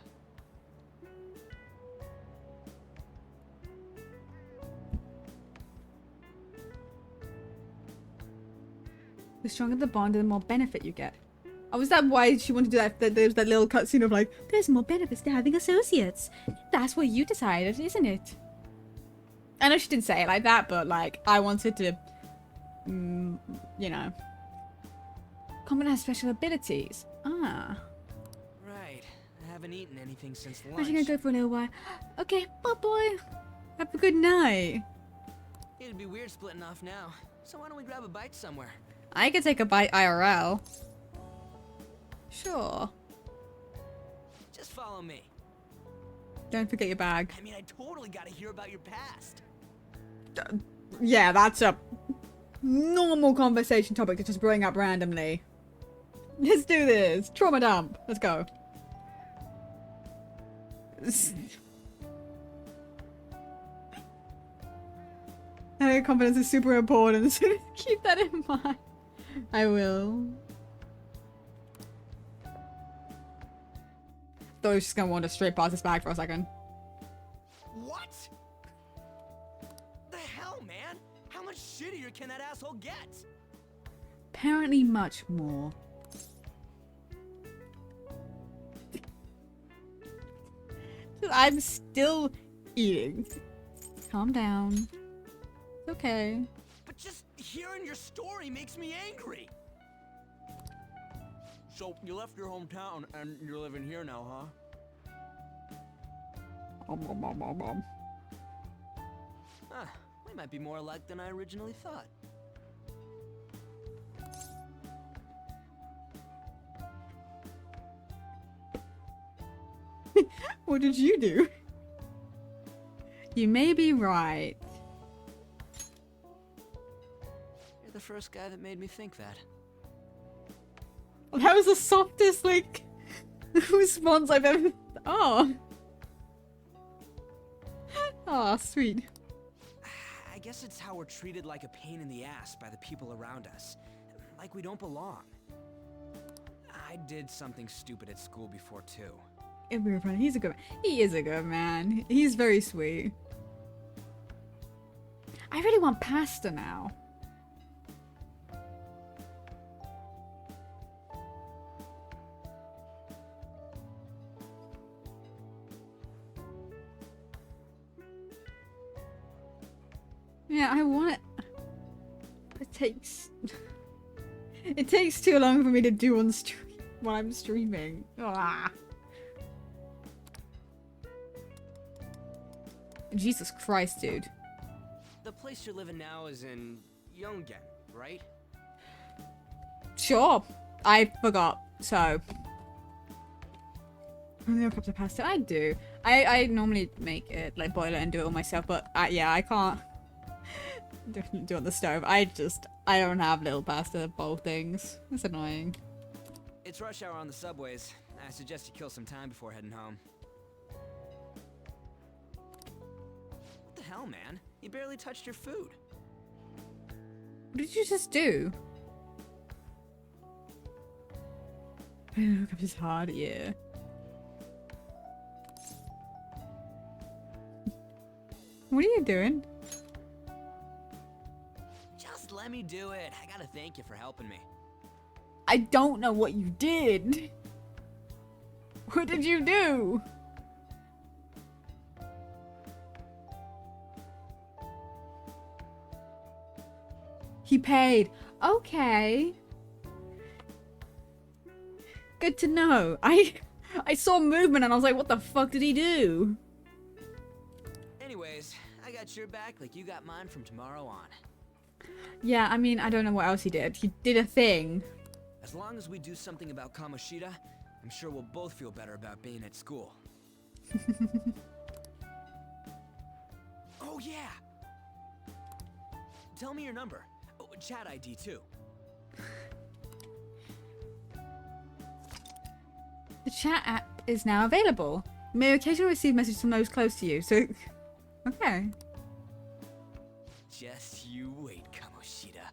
Speaker 1: The stronger the bond, the more benefit you get. Oh, was that why she wanted to do that? There was that little cutscene of like, there's more benefits to having associates. That's what you decided, isn't it? I know she didn't say it like that, but like, I wanted to you know. Common has special abilities. Ah.
Speaker 2: Right. I haven't eaten anything since
Speaker 1: I'm
Speaker 2: lunch.
Speaker 1: actually gonna go for a little while. Okay, bye boy. Have a good night.
Speaker 2: It'd be weird splitting off now. So why don't we grab a bite somewhere?
Speaker 1: I could take a bite IRL. Sure.
Speaker 2: Just follow me.
Speaker 1: Don't forget your bag.
Speaker 2: I mean, I totally gotta hear about your past.
Speaker 1: Yeah, that's a normal conversation topic to just bring up randomly. Let's do this. Trauma dump. Let's go. I think confidence is super important, so keep that in mind. I will. Thought I was just gonna wander straight past this bag for a second.
Speaker 2: What? The hell, man? How much shittier can that asshole get?
Speaker 1: Apparently much more. I'm still eating. Calm down. It's okay.
Speaker 2: But just hearing your story makes me angry. So, you left your hometown and you're living here now, huh? Huh, we might be more alike than I originally thought.
Speaker 1: What did you do? You may be right.
Speaker 2: You're the first guy that made me think that.
Speaker 1: That was the softest, like, response I've ever... Oh. Oh, sweet.
Speaker 2: I guess it's how we're treated like a pain in the ass by the people around us. Like we don't belong. I did something stupid at school before, too.
Speaker 1: It'll be funny. He's a good man. He is a good man. He's very sweet. I really want pasta now. Yeah, I want it. It takes... It takes too long for me to do on stream while I'm streaming. Ah. Jesus Christ, dude.
Speaker 2: The place you're living now is in Yongen, right?
Speaker 1: Sure. I forgot. So. No cups of pasta. I do. I normally make it, like boil it and do it all myself, but yeah, I can't do it on the stove. I don't have little pasta bowl things. It's annoying.
Speaker 2: It's rush hour on the subways. I suggest you kill some time before heading home. What the hell, man? You barely touched your food.
Speaker 1: What did you just do? Cups is hard, yeah. What are you doing?
Speaker 2: Just let me do it. I gotta thank you for helping me.
Speaker 1: I don't know what you did. What did you do? He paid. Okay. Good to know. I saw movement and I was like, what the fuck did he do?
Speaker 2: Anyways, I got your back like you got mine from tomorrow on.
Speaker 1: Yeah, I mean, I don't know what else he did. He did a thing.
Speaker 2: As long as we do something about Kamoshida, I'm sure we'll both feel better about being at school. Oh yeah! Tell me your number. Oh, chat ID too.
Speaker 1: The chat app is now available. You may occasionally receive messages from those close to you, so... Okay.
Speaker 2: Just you wait, Kamoshida.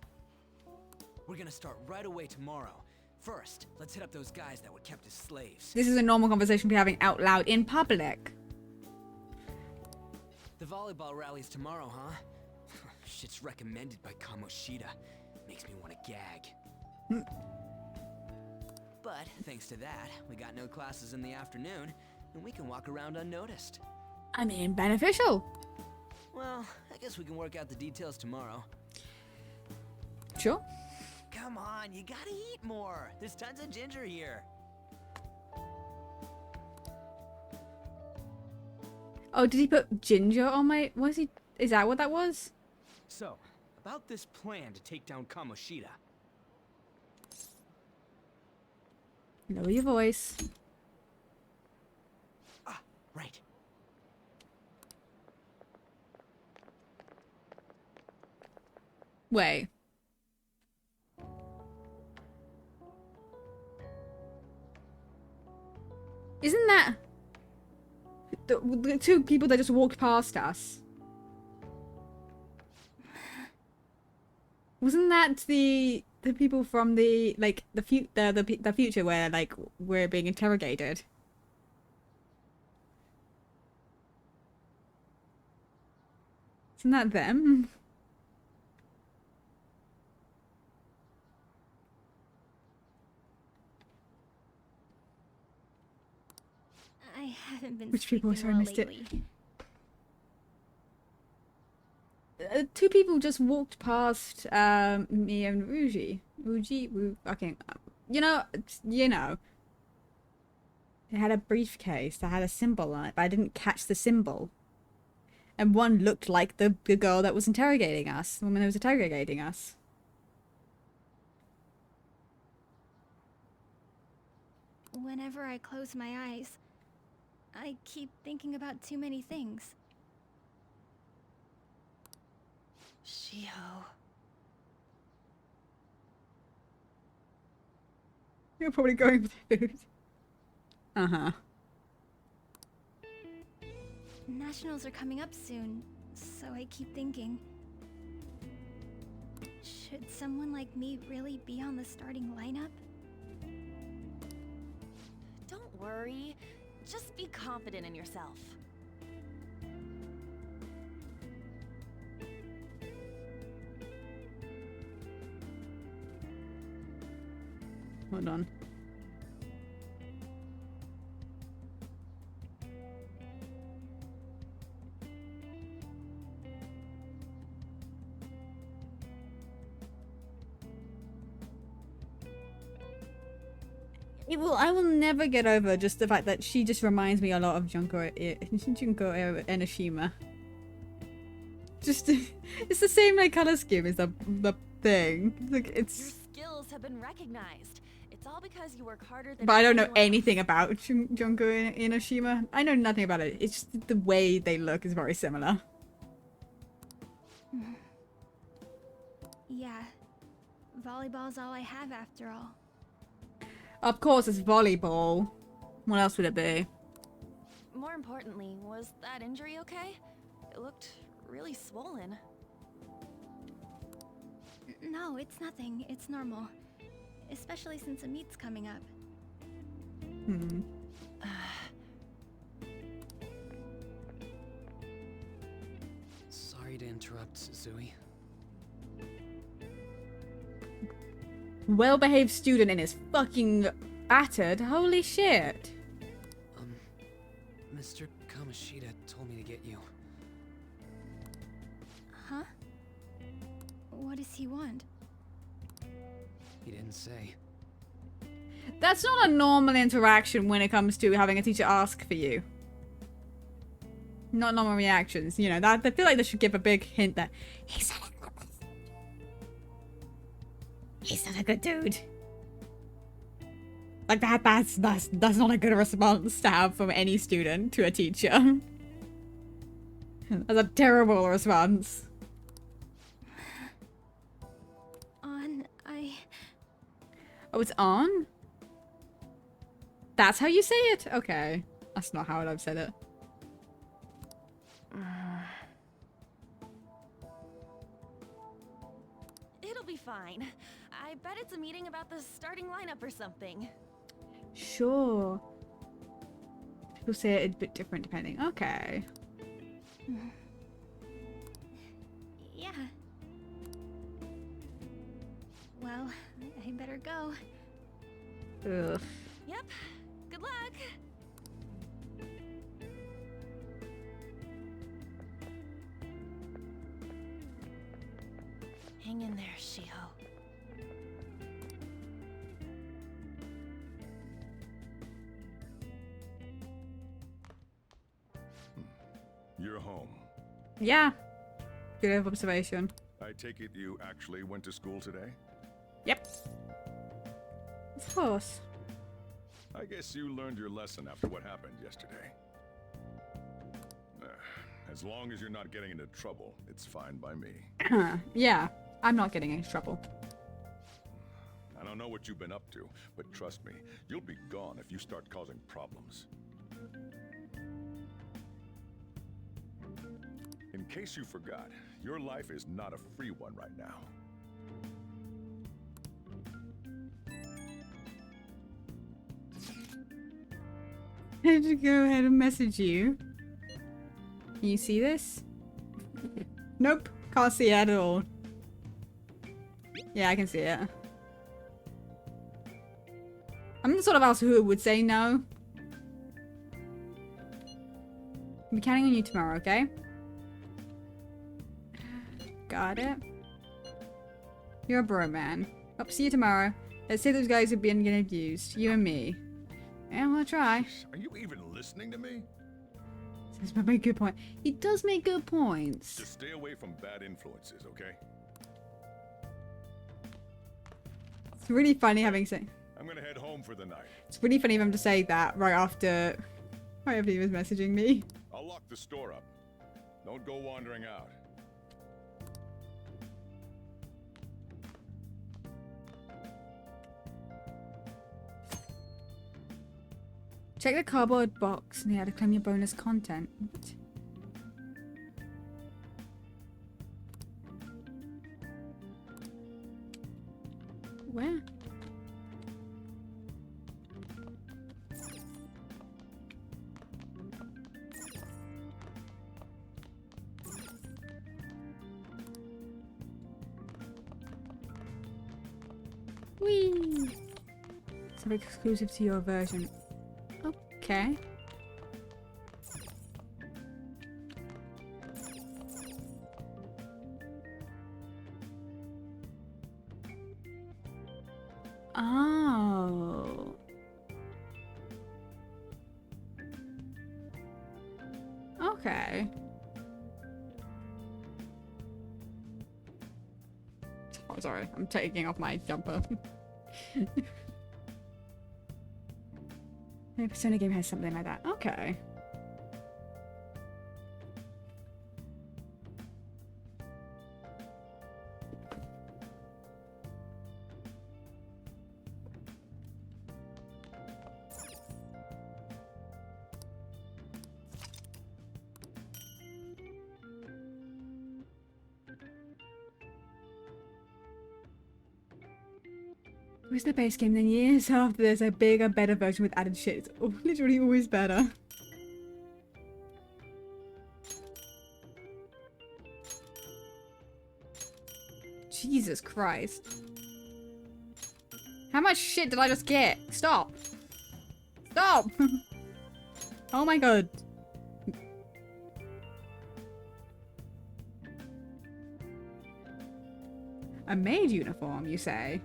Speaker 2: We're gonna start right away tomorrow. First, let's hit up those guys that were kept as slaves.
Speaker 1: This is a normal conversation we're having out loud in public.
Speaker 2: The volleyball rally's tomorrow, huh? Shit's recommended by Kamoshida. Makes me want to gag. But, thanks to that, we got no classes in the afternoon, and we can walk around unnoticed.
Speaker 1: I mean, beneficial.
Speaker 2: Well, I guess we can work out the details tomorrow.
Speaker 1: Sure.
Speaker 2: Come on, you gotta eat more. There's tons of ginger here.
Speaker 1: Oh, did he put ginger on my... Was he... Is that what that was?
Speaker 2: So, about this plan to take down Kamoshida.
Speaker 1: Lower your voice.
Speaker 2: Ah, right.
Speaker 1: Wait. Isn't that... The two people that just walked past us? Wasn't that the people from the like the future where like we're being interrogated? Isn't that them?
Speaker 10: I haven't been
Speaker 1: Which people?
Speaker 10: sleeping
Speaker 1: Sorry, I
Speaker 10: well
Speaker 1: missed it.
Speaker 10: lately.
Speaker 1: Two people just walked past me and Ruji. Okay, you know. They had a briefcase that had a symbol on it, but I didn't catch the symbol. And one looked like the girl that was interrogating us, the woman that was interrogating us.
Speaker 10: Whenever I close my eyes, I keep thinking about too many things. Shiho.
Speaker 1: You're probably going for the food. Uh-huh.
Speaker 10: Nationals are coming up soon, so I keep thinking. Should someone like me really be on the starting lineup?
Speaker 11: Don't worry. Just be confident in yourself.
Speaker 1: Hold on. I will never get over just the fact that she just reminds me a lot of Junko Enoshima. Just, it's the same like color scheme as the thing. Like
Speaker 11: Your
Speaker 1: it's.
Speaker 11: skills have been recognized. It's all because you work harder than
Speaker 1: But I don't know
Speaker 11: anyone else.
Speaker 1: anything about Junko Enoshima. I know nothing about it. It's just the way they look is very similar.
Speaker 10: Yeah. Volleyball's all I have after all.
Speaker 1: Of course, it's volleyball. What else would it be?
Speaker 11: More importantly, was that injury okay? It looked really swollen.
Speaker 10: No, it's nothing. It's normal. Especially since a meet's coming up.
Speaker 1: Hmm.
Speaker 2: Sorry to interrupt, Suzui.
Speaker 1: Well-behaved student and is fucking battered. Holy shit.
Speaker 2: Mr. Kamoshida told me to get you.
Speaker 10: Huh? What does he want?
Speaker 2: He didn't say.
Speaker 1: That's not a normal interaction when it comes to having a teacher ask for you. Not normal reactions. You know, that I feel like they should give a big hint that he's not a good dude. Like that's not a good response to have from any student to a teacher. That's a terrible response. Oh, it's on? That's how you say it? Okay. That's not how I've said it.
Speaker 11: It'll be fine. I bet it's a meeting about the starting lineup or something.
Speaker 1: Sure. People say it a bit different depending. Okay.
Speaker 10: Yeah. Well, I better go.
Speaker 1: Ugh.
Speaker 11: Yep. Good luck. Hang in there, Shiho.
Speaker 12: You're home.
Speaker 1: Yeah. Good observation.
Speaker 12: I take it you actually went to school today?
Speaker 1: Yep. Of course.
Speaker 12: I guess you learned your lesson after what happened yesterday. As long as you're not getting into trouble, it's fine by me.
Speaker 1: Yeah, I'm not getting into trouble.
Speaker 12: I don't know what you've been up to, but trust me, you'll be gone if you start causing problems. In case you forgot, your life is not a free one right now.
Speaker 1: I had to go ahead and message you. Can you see this? Nope, can't see it at all. Yeah, I can see it. I'm the sort of ass who would say no. I'm counting on you tomorrow, okay? Got it. You're a bro, man. Oh, see you tomorrow. Let's say those guys are being getting abused. You and me. Yeah, we'll try.
Speaker 12: Are you even listening to me?
Speaker 1: This might make a good point. He does make good points.
Speaker 12: Just stay away from bad influences, okay?
Speaker 1: It's really funny having say.
Speaker 12: I'm gonna head home for the night.
Speaker 1: It's really funny of him to say that right after he was messaging me.
Speaker 12: I'll lock the store up. Don't go wandering out.
Speaker 1: Check the cardboard box near to claim your bonus content. What? Where? Whee! It's exclusive to your version. Okay. Oh. Okay. Oh, sorry. I'm taking off my jumper. Maybe Persona game has something like that. Okay. Who's the base game? Then years after there's a bigger, better version with added shit. It's literally always better. Jesus Christ. How much shit did I just get? Stop. Stop. Oh my god. A maid uniform, you say?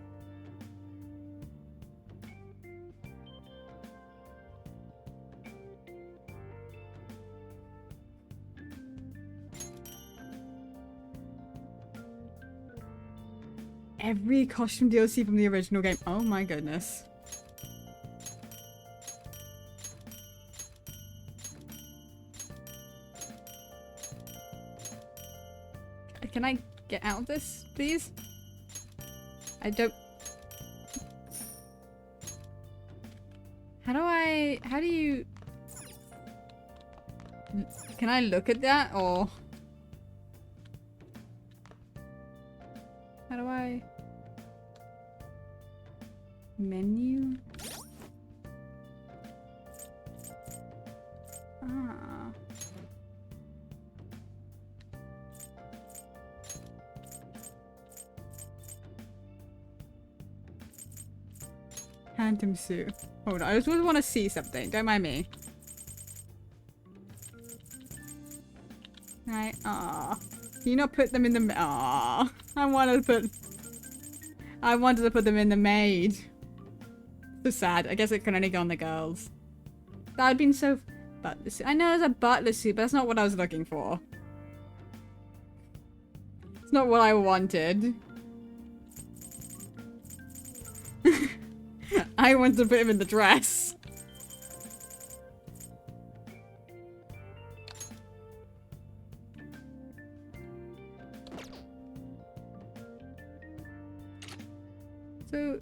Speaker 1: Every costume DLC from the original game. Oh my goodness. Can I get out of this, please? I don't... How do you... Can I look at that, or... How do I... Menu? Ah. Phantom suit. Hold on, I just want to see something. Don't mind me. Right. Ah. Can you not put them in the... Ah. I wanted to put them in the maid. So sad. I guess it can only go on the girls. That would been so... Butler suit. I know there's a butler suit, but that's not what I was looking for. It's not what I wanted. I wanted to put him in the dress. So...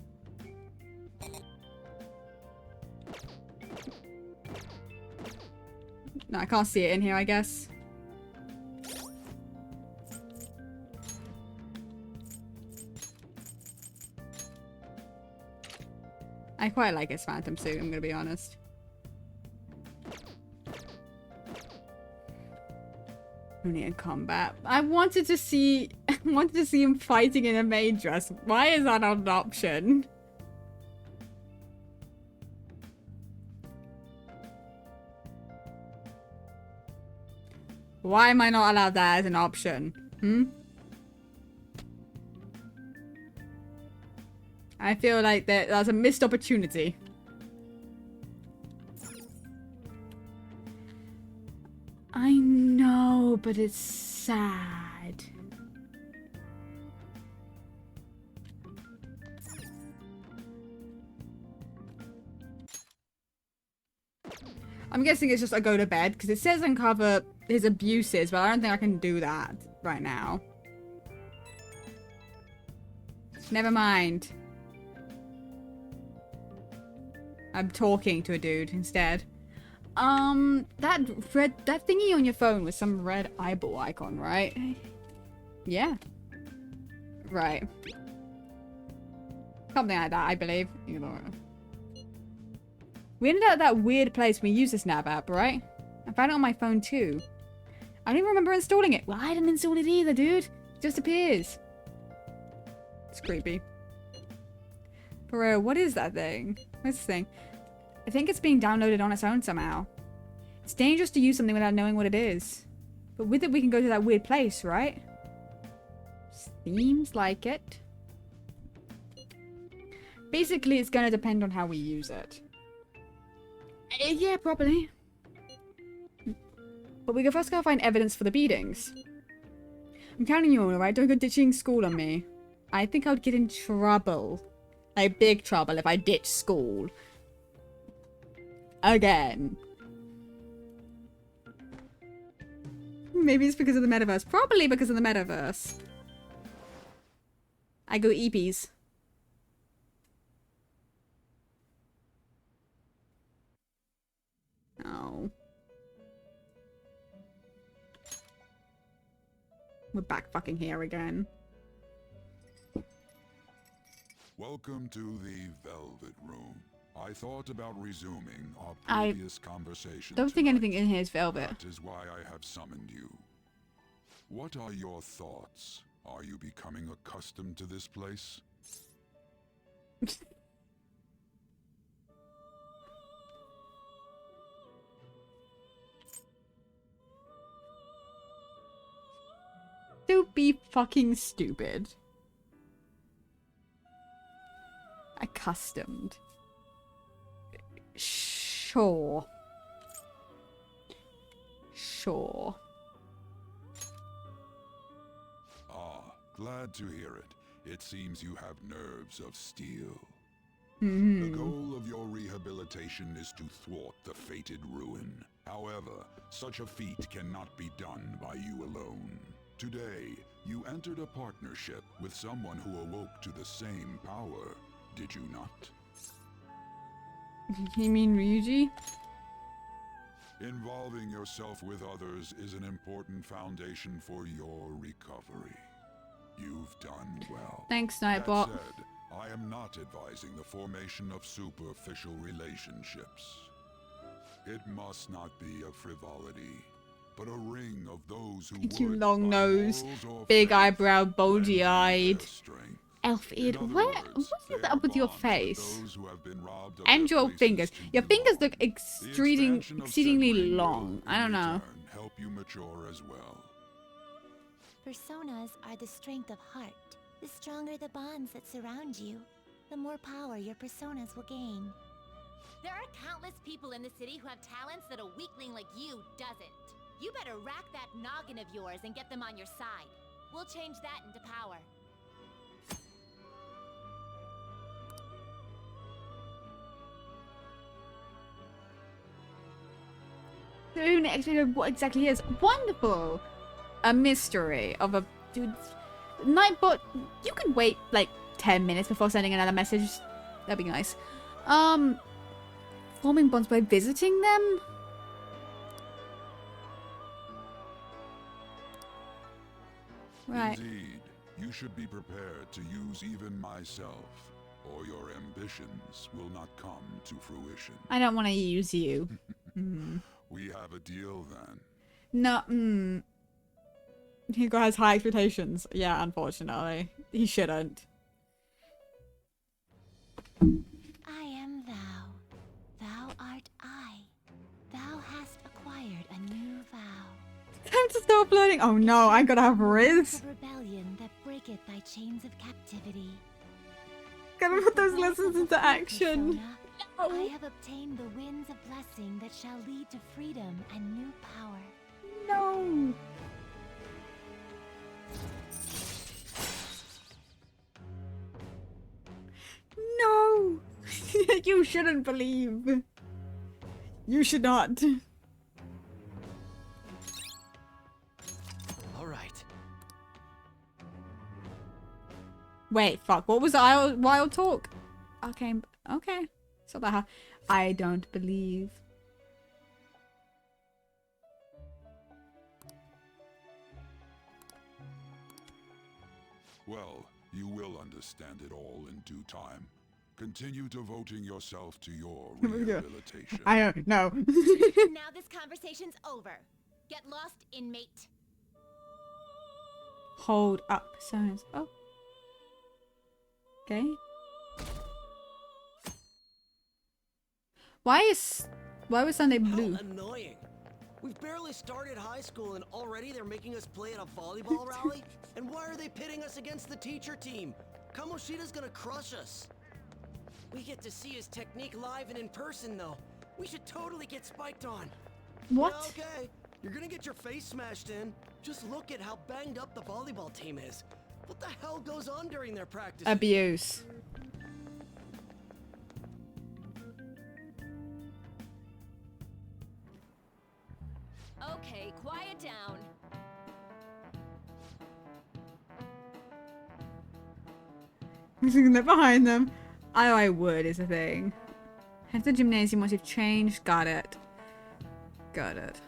Speaker 1: No, I can't see it in here, I guess. I quite like his phantom suit, I'm gonna be honest. Only in combat. I wanted to see him fighting in a maid dress. Why is that not an option? Why am I not allowed that as an option? I feel like that's a missed opportunity. I know, but it's sad. I'm guessing it's just I go to bed, because it says uncover his abuses, but I don't think I can do that right now. Never mind. I'm talking to a dude instead. That thingy on your phone was some red eyeball icon, right? Yeah. Right. Something like that, I believe. We ended up at that weird place when we used the Snap app, right? I found it on my phone too. I don't even remember installing it. Well, I didn't install it either, dude. It just appears. It's creepy. For real, what is that thing? What's this thing? I think it's being downloaded on its own somehow. It's dangerous to use something without knowing what it is. But with it we can go to that weird place, right? Seems like it. Basically, it's gonna depend on how we use it. Yeah, probably. But we first gotta find evidence for the beatings. I'm counting you on, alright? Don't go ditching school on me. I think I would get in trouble. Like, big trouble if I ditch school. Again. Maybe it's because of the metaverse. Probably because of the metaverse. I go EPs. Oh. We're back fucking here again.
Speaker 12: Welcome to the Velvet Room. I thought about resuming our previous conversation.
Speaker 1: Don't think anything in here is velvet.
Speaker 12: That is why I have summoned you. What are your thoughts? Are you becoming accustomed to this place?
Speaker 1: Don't be fucking stupid. Accustomed. Sure. Sure.
Speaker 12: Ah, glad to hear it. It seems you have nerves of steel.
Speaker 1: Mm-hmm.
Speaker 12: The goal of your rehabilitation is to thwart the fated ruin. However, such a feat cannot be done by you alone. Today, you entered a partnership with someone who awoke to the same power, did you not?
Speaker 1: You mean Ryuji?
Speaker 12: Involving yourself with others is an important foundation for your recovery. You've done well.
Speaker 1: Thanks, Nightbot.
Speaker 12: That said, I am not advising the formation of superficial relationships. It must not be a frivolity, but a ring of those who
Speaker 1: You
Speaker 12: would,
Speaker 1: long
Speaker 12: by
Speaker 1: nose,
Speaker 12: morals or
Speaker 1: big
Speaker 12: faith,
Speaker 1: eyebrow,
Speaker 12: lend
Speaker 1: bulgy
Speaker 12: you their
Speaker 1: eyed.
Speaker 12: strength.
Speaker 1: Elf-eared.
Speaker 12: In other
Speaker 1: What
Speaker 12: words,
Speaker 1: is
Speaker 12: they
Speaker 1: up with your
Speaker 12: bond
Speaker 1: face?
Speaker 12: those who have been robbed of
Speaker 1: And
Speaker 12: their
Speaker 1: your
Speaker 12: places
Speaker 1: fingers.
Speaker 12: to
Speaker 1: Your
Speaker 12: belong.
Speaker 1: fingers look
Speaker 12: The expansion of said
Speaker 1: exceedingly
Speaker 12: ring will,
Speaker 1: long. I don't
Speaker 12: in
Speaker 1: know.
Speaker 12: return, help you mature as well.
Speaker 9: Personas are the strength of heart. The stronger the bonds that surround you, the more power your personas will gain. There are countless people in the city who have talents that a weakling like you doesn't. You better rack that noggin of yours and get them on your side. We'll change that into power.
Speaker 1: Soon explain what exactly is. Wonderful! A mystery of a dude. Nightbot, you can wait like 10 minutes before sending another message. That'd be nice. Forming bonds by visiting them? Right.
Speaker 12: Indeed, you should be prepared to use even myself, or your ambitions will not come to fruition.
Speaker 1: I don't want to use you.
Speaker 12: We have a deal then.
Speaker 1: No, Hugo has high expectations. Yeah, unfortunately. He shouldn't.
Speaker 9: I am thou. Thou art I. Thou hast acquired a new vow.
Speaker 1: Time to start flirting. Oh no, I gotta have Riz.
Speaker 9: The rebellion that breaketh thy chains of captivity.
Speaker 1: Gotta put those lessons into action.
Speaker 9: I have obtained the winds of blessing that shall lead to freedom and new power.
Speaker 1: No. No. You shouldn't believe. You should not.
Speaker 2: All right.
Speaker 1: Wait, fuck. What was the wild talk? Okay, okay. So that I don't believe.
Speaker 12: Well, you will understand it all in due time. Continue devoting yourself to your rehabilitation.
Speaker 1: I don't know.
Speaker 9: Now this conversation's over. Get lost, inmate.
Speaker 1: Hold up signs. Oh. Okay. Why was Sunday blue?
Speaker 13: How annoying. We've barely started high school and already they're making us play at a volleyball rally? And why are they pitting us against the teacher team? Kamoshida's gonna crush us. We get to see his technique live and in person though. We should totally get spiked on.
Speaker 1: What?
Speaker 13: Yeah, okay, you're gonna get your face smashed in. Just look at how banged up the volleyball team is. What the hell goes on during their practice?
Speaker 1: Abuse.
Speaker 9: Okay, quiet down.
Speaker 1: They're behind them. I would is the thing. Head to the gymnasium once you've changed. Got it. Got it.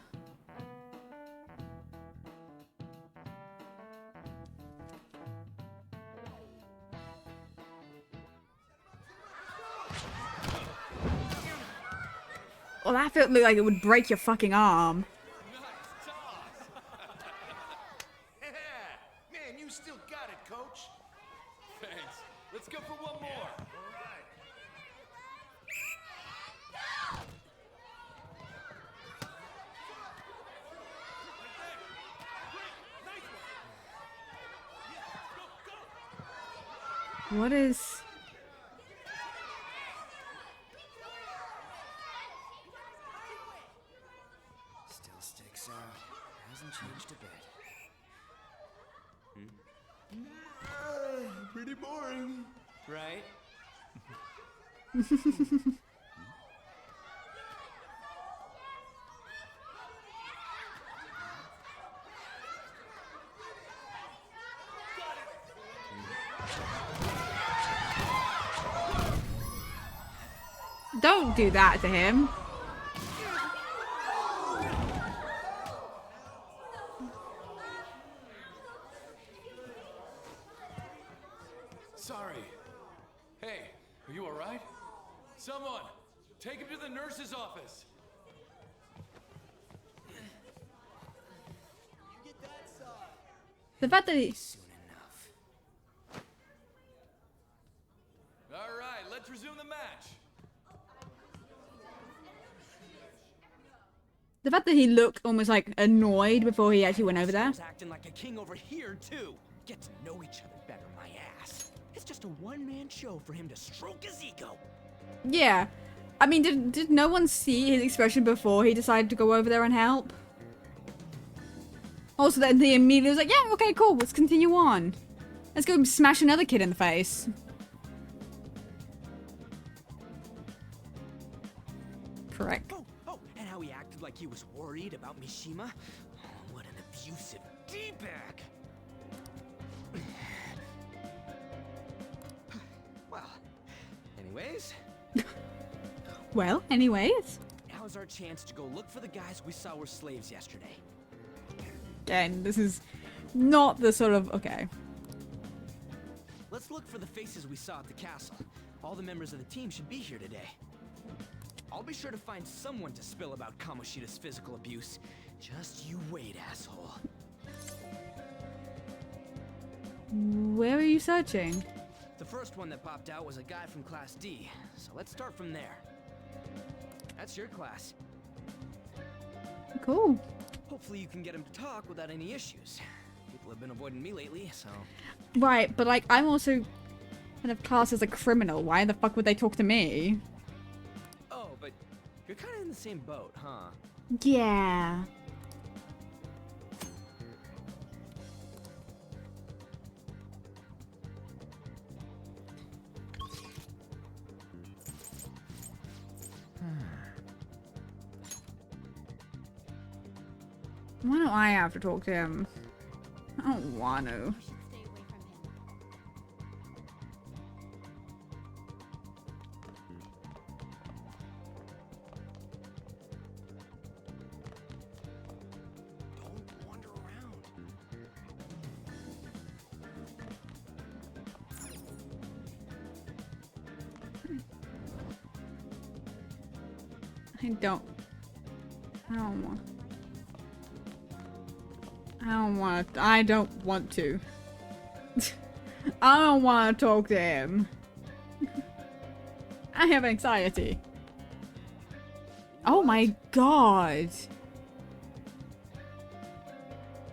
Speaker 1: Well, that felt like it would break your fucking arm.
Speaker 5: Man, you still got it, coach.
Speaker 6: Thanks. Let's go for one more.
Speaker 1: What is...
Speaker 2: Still sticks out. Hasn't changed a bit.
Speaker 5: Pretty boring.
Speaker 2: Right?
Speaker 1: Don't do that to him.
Speaker 6: Sorry. Hey, are you alright? Someone, take him to the nurse's office.
Speaker 1: The fact that he...
Speaker 6: Alright, let's resume the match.
Speaker 1: The fact that he looked almost like annoyed before he actually went over there.
Speaker 13: Acting like a king over here too. Get to know each other better, my ass. It's just a one-man show for him to stroke his ego.
Speaker 1: Yeah. I mean, did no one see his expression before he decided to go over there and help? Also, then he immediately was like, yeah, okay, cool, let's continue on. Let's go smash another kid in the face. Correct.
Speaker 2: Oh, and how he acted like he was worried about Mishima. Oh, what an abusive D-bag. Well, anyways.
Speaker 1: Well, anyways.
Speaker 2: Now's our chance to go look for the guys we saw were slaves yesterday.
Speaker 1: Again, this is not the sort of... Okay.
Speaker 2: Let's look for the faces we saw at the castle. All the members of the team should be here today. I'll be sure to find someone to spill about Kamoshida's physical abuse. Just you wait, asshole.
Speaker 1: Where are you searching?
Speaker 2: The first one that popped out was a guy from Class D, so let's start from there. That's your class.
Speaker 1: Cool.
Speaker 2: Hopefully you can get him to talk without any issues. People have been avoiding me lately, so...
Speaker 1: Right, but like, I'm also kind of classed as a criminal. Why the fuck would they talk to me?
Speaker 2: Oh, but you're kind of in the same boat, huh?
Speaker 1: Yeah. Why don't I have to talk to him? I don't want to.
Speaker 2: Don't wander around.
Speaker 1: I don't want. I don't want to. I don't want to talk to him. I have anxiety. Oh my god.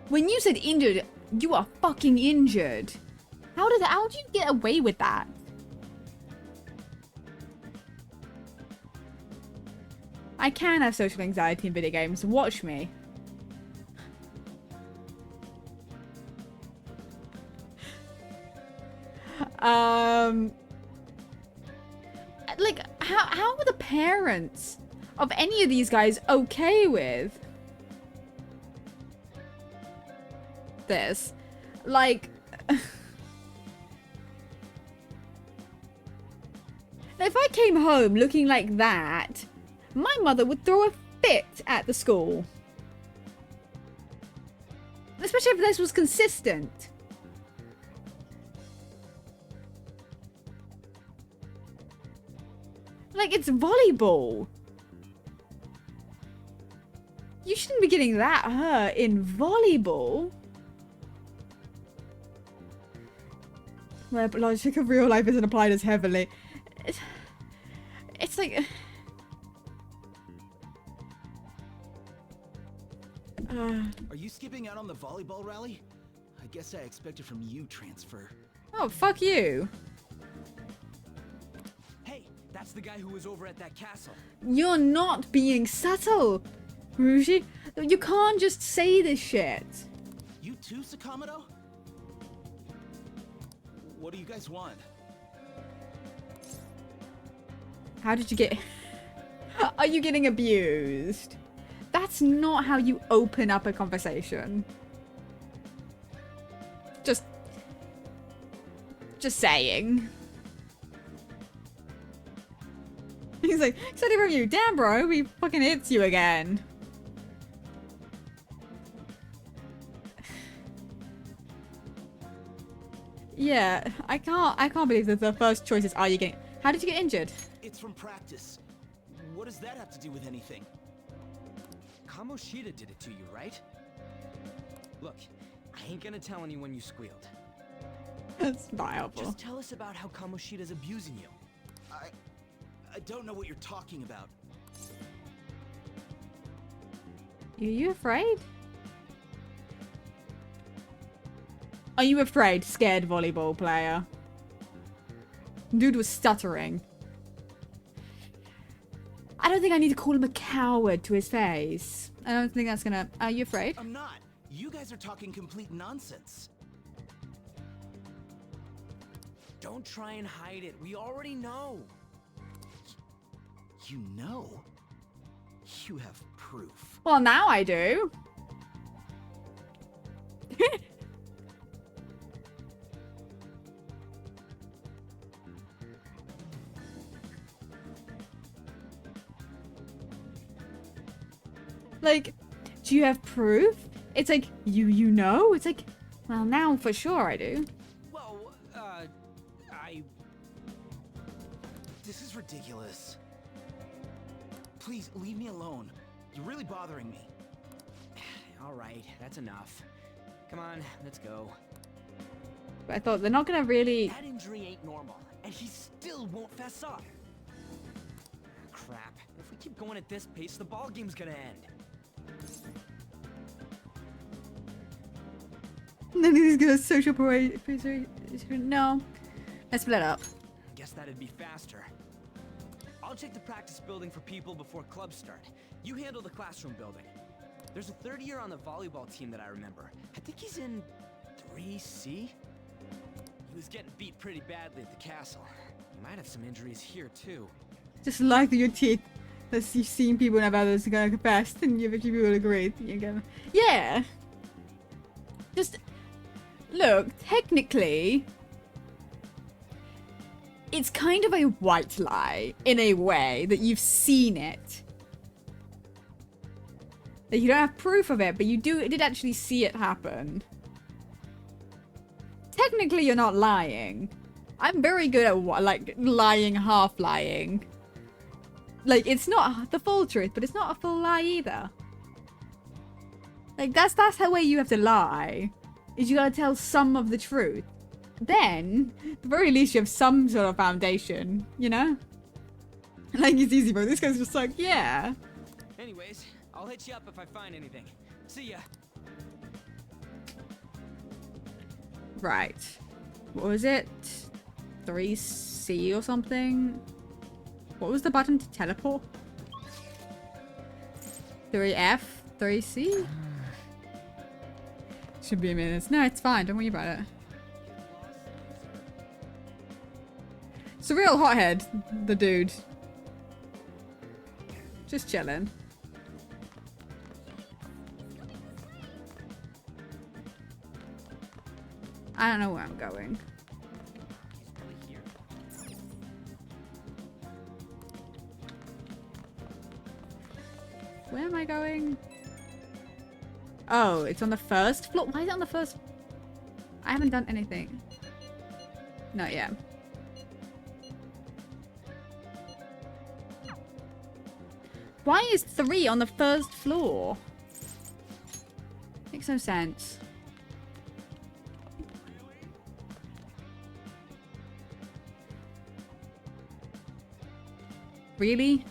Speaker 1: When you said injured, you are fucking injured. How did you get away with that? I can have social anxiety in video games. Watch me. Like, how are the parents of any of these guys okay with this? Like, if I came home looking like that, my mother would throw a fit at the school. Especially if this was consistent. Like, it's volleyball. You shouldn't be getting that hurt in volleyball. Where logic of real life isn't applied as heavily. It's like...
Speaker 14: Are you skipping out on the volleyball rally? I guess I expected from you, Transfer.
Speaker 1: Oh, fuck you.
Speaker 2: Hey, that's the guy who was over at that castle.
Speaker 1: You're not being subtle, Ryuji. You can't just say this shit.
Speaker 14: You too, Sakamoto? What do you guys want?
Speaker 1: How did you get... Are you getting abused? That's not how you open up a conversation. Just saying. He's like, study from you. Damn, bro, he fucking hits you again. Yeah, I can't believe that the first choice is, are you getting... How did you get injured?
Speaker 14: It's from practice. What does that have to do with anything?
Speaker 2: Kamoshida did it to you, right? Look, I ain't gonna tell anyone you squealed.
Speaker 1: That's not helpful.
Speaker 2: Just tell us about how Kamoshida's abusing you.
Speaker 14: I don't know what you're talking about.
Speaker 1: Are you afraid? Are you afraid, scared volleyball player? Dude was stuttering. don't think I need to call him a coward to his face. I don't think that's gonna... Are you afraid?
Speaker 14: I'm not. You guys are talking complete nonsense.
Speaker 2: Don't try and hide it. We already know.
Speaker 14: You know? You have proof.
Speaker 1: Well, now I do. Like, do you have proof? It's like, you know? It's like, well, now for sure I do.
Speaker 2: Well,
Speaker 14: This is ridiculous. Please, leave me alone. You're really bothering me.
Speaker 2: All right, that's enough. Come on, let's go.
Speaker 1: But I thought they're not gonna really...
Speaker 2: That injury ain't normal, and he still won't fess up. Crap. If we keep going at this pace, the ball game's gonna end.
Speaker 1: And then he's gonna social parade. No. Let's split up.
Speaker 2: Guess that'd be faster. I'll check the practice building for people before clubs start. You handle the classroom building. There's a third year on the volleyball team that I remember. I think he's in 3C? He was getting beat pretty badly at the castle. He might have some injuries here too.
Speaker 1: Just like your teeth. As you've seen people and have others are gonna confess, and you people will agree. You go, yeah. Just look, technically, it's kind of a white lie in a way that you've seen it. That you don't have proof of it, but you did actually see it happen. Technically, you're not lying. I'm very good at like lying, half lying. Like, it's not the full truth, but it's not a full lie either. Like, that's the way you have to lie. Is you gotta tell some of the truth. Then, at the very least, you have some sort of foundation, you know? Like, it's easy, bro. This guy's just like, yeah.
Speaker 2: Anyways, I'll hit you up if I find anything. See ya.
Speaker 1: Right. What was it? 3C or something? What was the button to teleport? 3F? 3C? Should be a minute. No, it's fine. Don't worry about it. It's a real hothead, the dude. Just chilling. I don't know where I'm going. Where am I going? Oh, it's on the first floor? Why is it on the first? I haven't done anything. Not yet. Why is 3 on the first floor? Makes no sense. Really?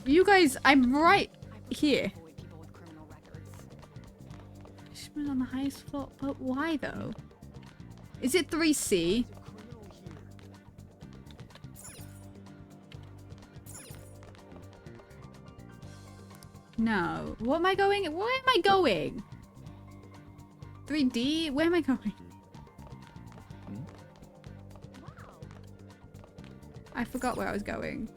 Speaker 1: You guys, I'm right here. Punishment on the highest floor. But why though? Is it 3C? No. What am I going? Where am I going? 3D? Where am I going? I forgot where I was going.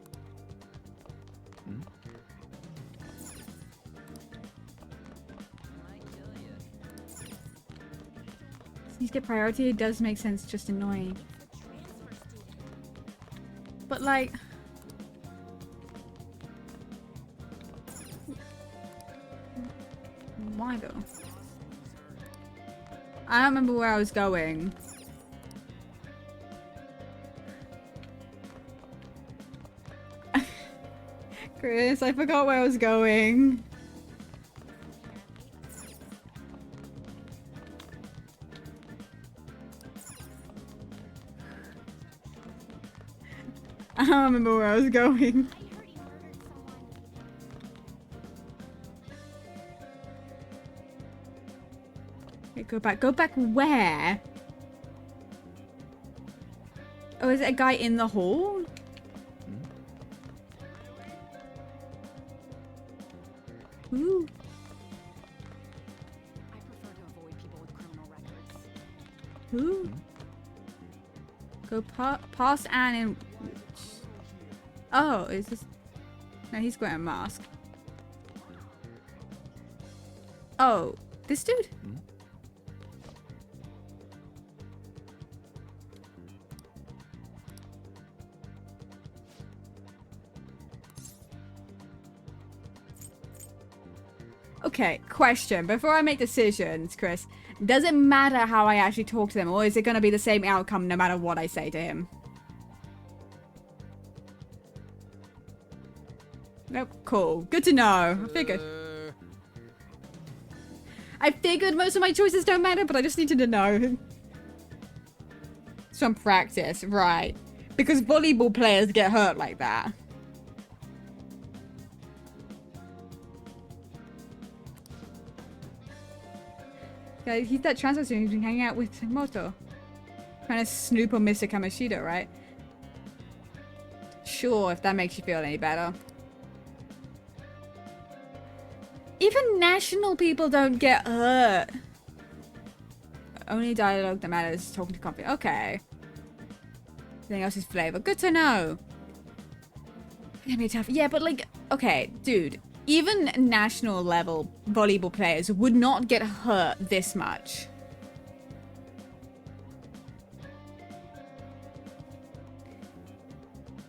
Speaker 1: These get priority, it does make sense, just annoying. But like... Why though? I don't remember where I was going. Chris, I forgot where I was going. I don't remember where I was going. Okay, go back. Go back where? Oh, is it a guy in the hall? Who? Go past Anne and... Oh, is this... No, he's wearing a mask. Oh, this dude? Okay, question. Before I make decisions, Chris, does it matter how I actually talk to them, or is it going to be the same outcome no matter what I say to him? Nope, cool. Good to know. I figured most of my choices don't matter, but I just needed to know. Some practice, right. Because volleyball players get hurt like that. Yeah, he's that transfer student who's been hanging out with Moto. Trying to snoop on Mr. Kamoshida, right? Sure, if that makes you feel any better. Even national people don't get hurt. Only dialogue that matters is talking to Comfy. Okay. Everything else is flavor. Good to know. Gonna be tough. Yeah, but like, okay, dude. Even national level volleyball players would not get hurt this much.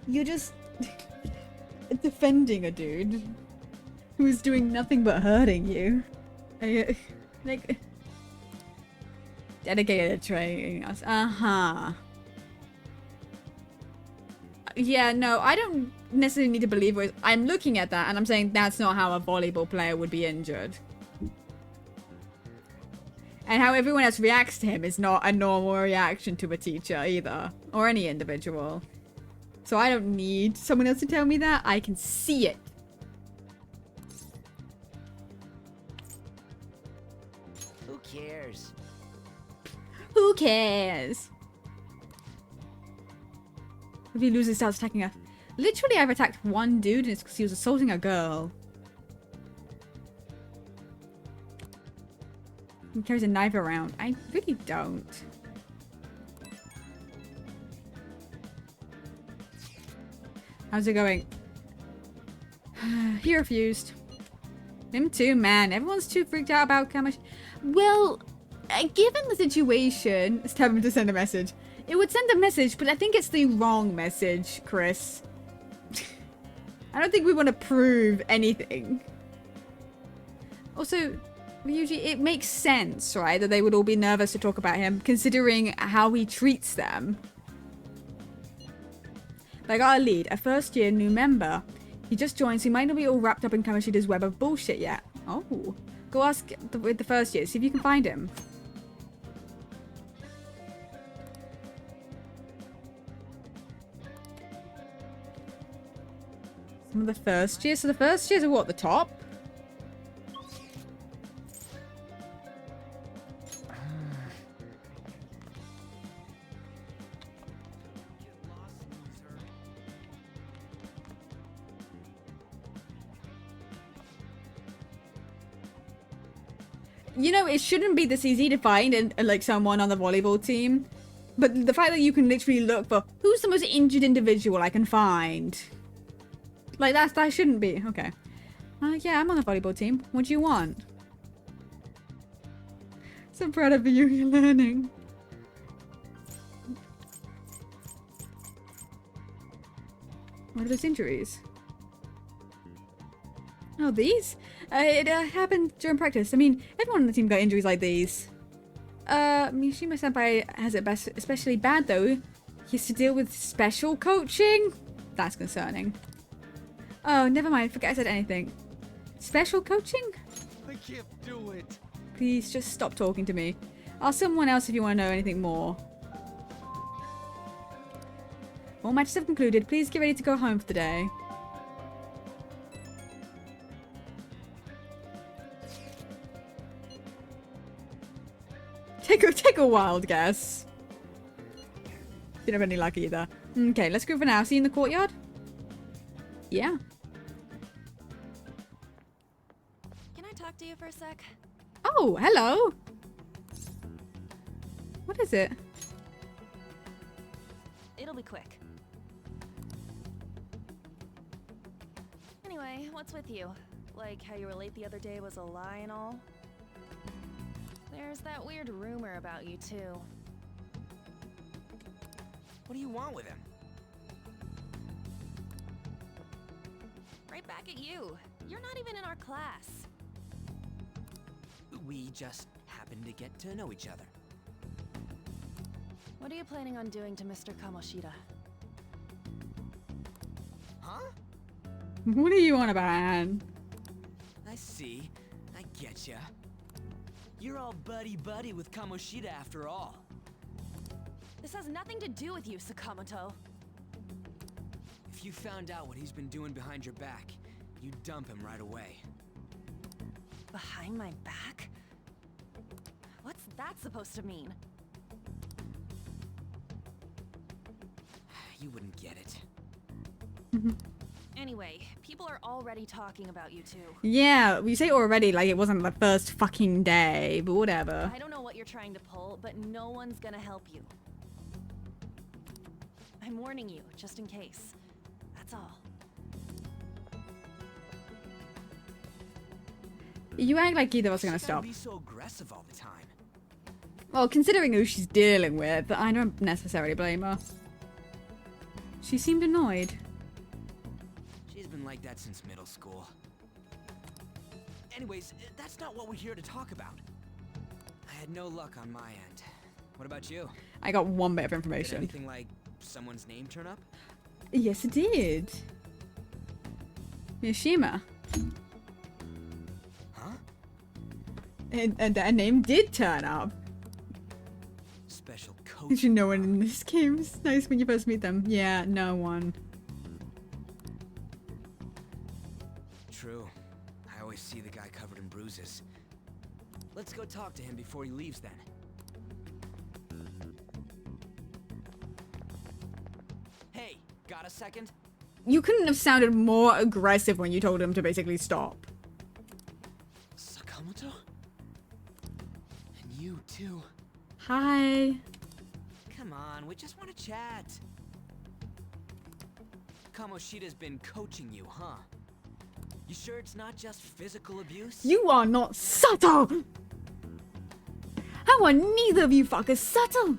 Speaker 1: You're just defending a dude who's doing nothing but hurting you. Like, dedicated to training us. Uh-huh. Yeah, no, I don't necessarily need to believe it. I'm looking at that and I'm saying that's not how a volleyball player would be injured. And how everyone else reacts to him is not a normal reaction to a teacher either. Or any individual. So I don't need someone else to tell me that. I can see it.
Speaker 13: Who cares?
Speaker 1: Who cares? If he loses, starts attacking us. Literally, I've attacked one dude and it's because he was assaulting a girl. He carries a knife around. I really don't. How's it going? He refused. Him too, man. Everyone's too freaked out about Kamash. Well, given the situation, let's tell him to send a message. It would send a message, but I think it's the wrong message, Chris. I don't think we want to prove anything. Also, Ryuji, it makes sense, right, that they would all be nervous to talk about him, considering how he treats them. Like our lead, a first-year new member. He just joined, so he might not be all wrapped up in Kamoshida's web of bullshit yet. Oh. Go ask with the first year, see if you can find him. Some of the first year? So the first years are what, the top? You know, it shouldn't be this easy to find like someone on the volleyball team. But the fact that you can literally look for who's the most injured individual I can find. Like that shouldn't be. Okay. Yeah, I'm on the volleyball team. What do you want? So proud of you, you're learning. What are those injuries? Oh, these? It happened during practice. I mean, everyone on the team got injuries like these. Mishima Senpai has it especially bad though. He has to deal with special coaching? That's concerning. Oh, never mind. Forget I said anything. Special coaching?
Speaker 5: I can't do it.
Speaker 1: Please just stop talking to me. Ask someone else if you want to know anything more. All matches have concluded. Please get ready to go home for the day. Take a wild guess. Didn't have any luck either. Okay, let's go for now. See you in the courtyard? Yeah.
Speaker 11: Can I talk to you for a sec?
Speaker 1: Oh, hello. What is it?
Speaker 11: It'll be quick. Anyway, what's with you? Like how you were late the other day was a lie and all? There's that weird rumor about you too.
Speaker 2: What do you want with him?
Speaker 11: Right back at you. You're not even in our class.
Speaker 2: We just happen to get to know each other.
Speaker 11: What are you planning on doing to Mr. Kamoshida?
Speaker 2: Huh?
Speaker 1: What are you on about, Anne?
Speaker 2: I see. I getcha. You're all buddy-buddy with Kamoshida after all.
Speaker 11: This has nothing to do with you, Sakamoto.
Speaker 2: If you found out what he's been doing behind your back, you'd dump him right away.
Speaker 11: Behind my back? What's that supposed to mean?
Speaker 2: You wouldn't get it.
Speaker 11: Anyway, people are already talking about you two.
Speaker 1: Yeah, you say already like it wasn't the first fucking day, but whatever.
Speaker 11: I don't know what you're trying to pull, but no one's gonna help you. I'm warning you, just in case. That's all.
Speaker 1: You act like either of us are gonna stop.
Speaker 2: Be so aggressive all the time.
Speaker 1: Well, considering who she's dealing with, I don't necessarily blame her. She seemed annoyed.
Speaker 2: She's been like that since middle school. Anyways, that's not what we're here to talk about. I had no luck on my end. What about you?
Speaker 1: I got one bit of
Speaker 2: Did
Speaker 1: information.
Speaker 2: anything like someone's name turn up?
Speaker 1: Yes, it did. Mishima.
Speaker 2: Huh?
Speaker 1: And that name did turn up.
Speaker 2: Special coach.
Speaker 1: Did you know one in this game is nice when you first meet them? Yeah, no one.
Speaker 2: True. I always see the guy covered in bruises. Let's go talk to him before he leaves then. Hey, got a second?
Speaker 1: You couldn't have sounded more aggressive when you told him to basically stop.
Speaker 2: Sakamoto? And you too.
Speaker 1: Hi.
Speaker 2: Come on, we just want to chat. Kamoshida's been coaching you, huh? You sure it's not just physical abuse?
Speaker 1: You are not subtle! How are neither of you fuckers subtle?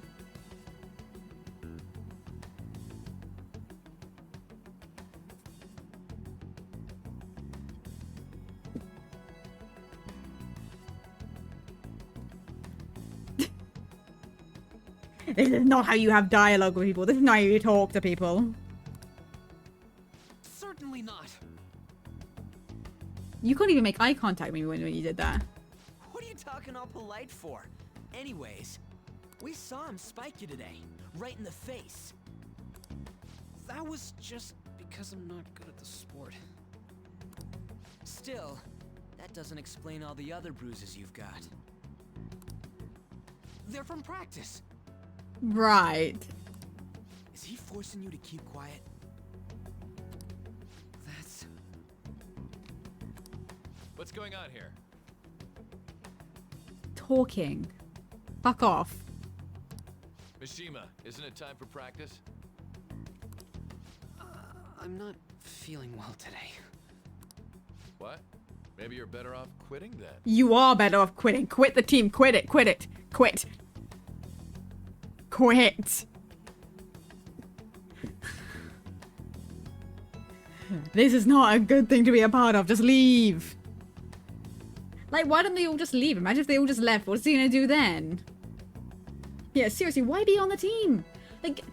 Speaker 1: This is not how you have dialogue with people. This is not how you talk to people.
Speaker 2: Certainly not.
Speaker 1: You couldn't even make eye contact with me when you did that.
Speaker 2: What are you talking all polite for? Anyways, we saw him spike you today, right in the face.
Speaker 6: That was just because I'm not good at the sport.
Speaker 2: Still, that doesn't explain all the other bruises you've got. They're from practice.
Speaker 1: Right.
Speaker 2: Is he forcing you to keep quiet? That's...
Speaker 4: What's going on here?
Speaker 1: Talking. Fuck off.
Speaker 4: Mishima, isn't it time for practice?
Speaker 6: I'm not feeling well today.
Speaker 4: What? Maybe you're better off quitting then.
Speaker 1: You are better off quitting. Quit the team. Quit it. Quit it. Quit. Quit. This is not a good thing to be a part of. Just leave. Like, why don't they all just leave? Imagine if they all just left. What's he gonna do then? Yeah, seriously, why be on the team? Like,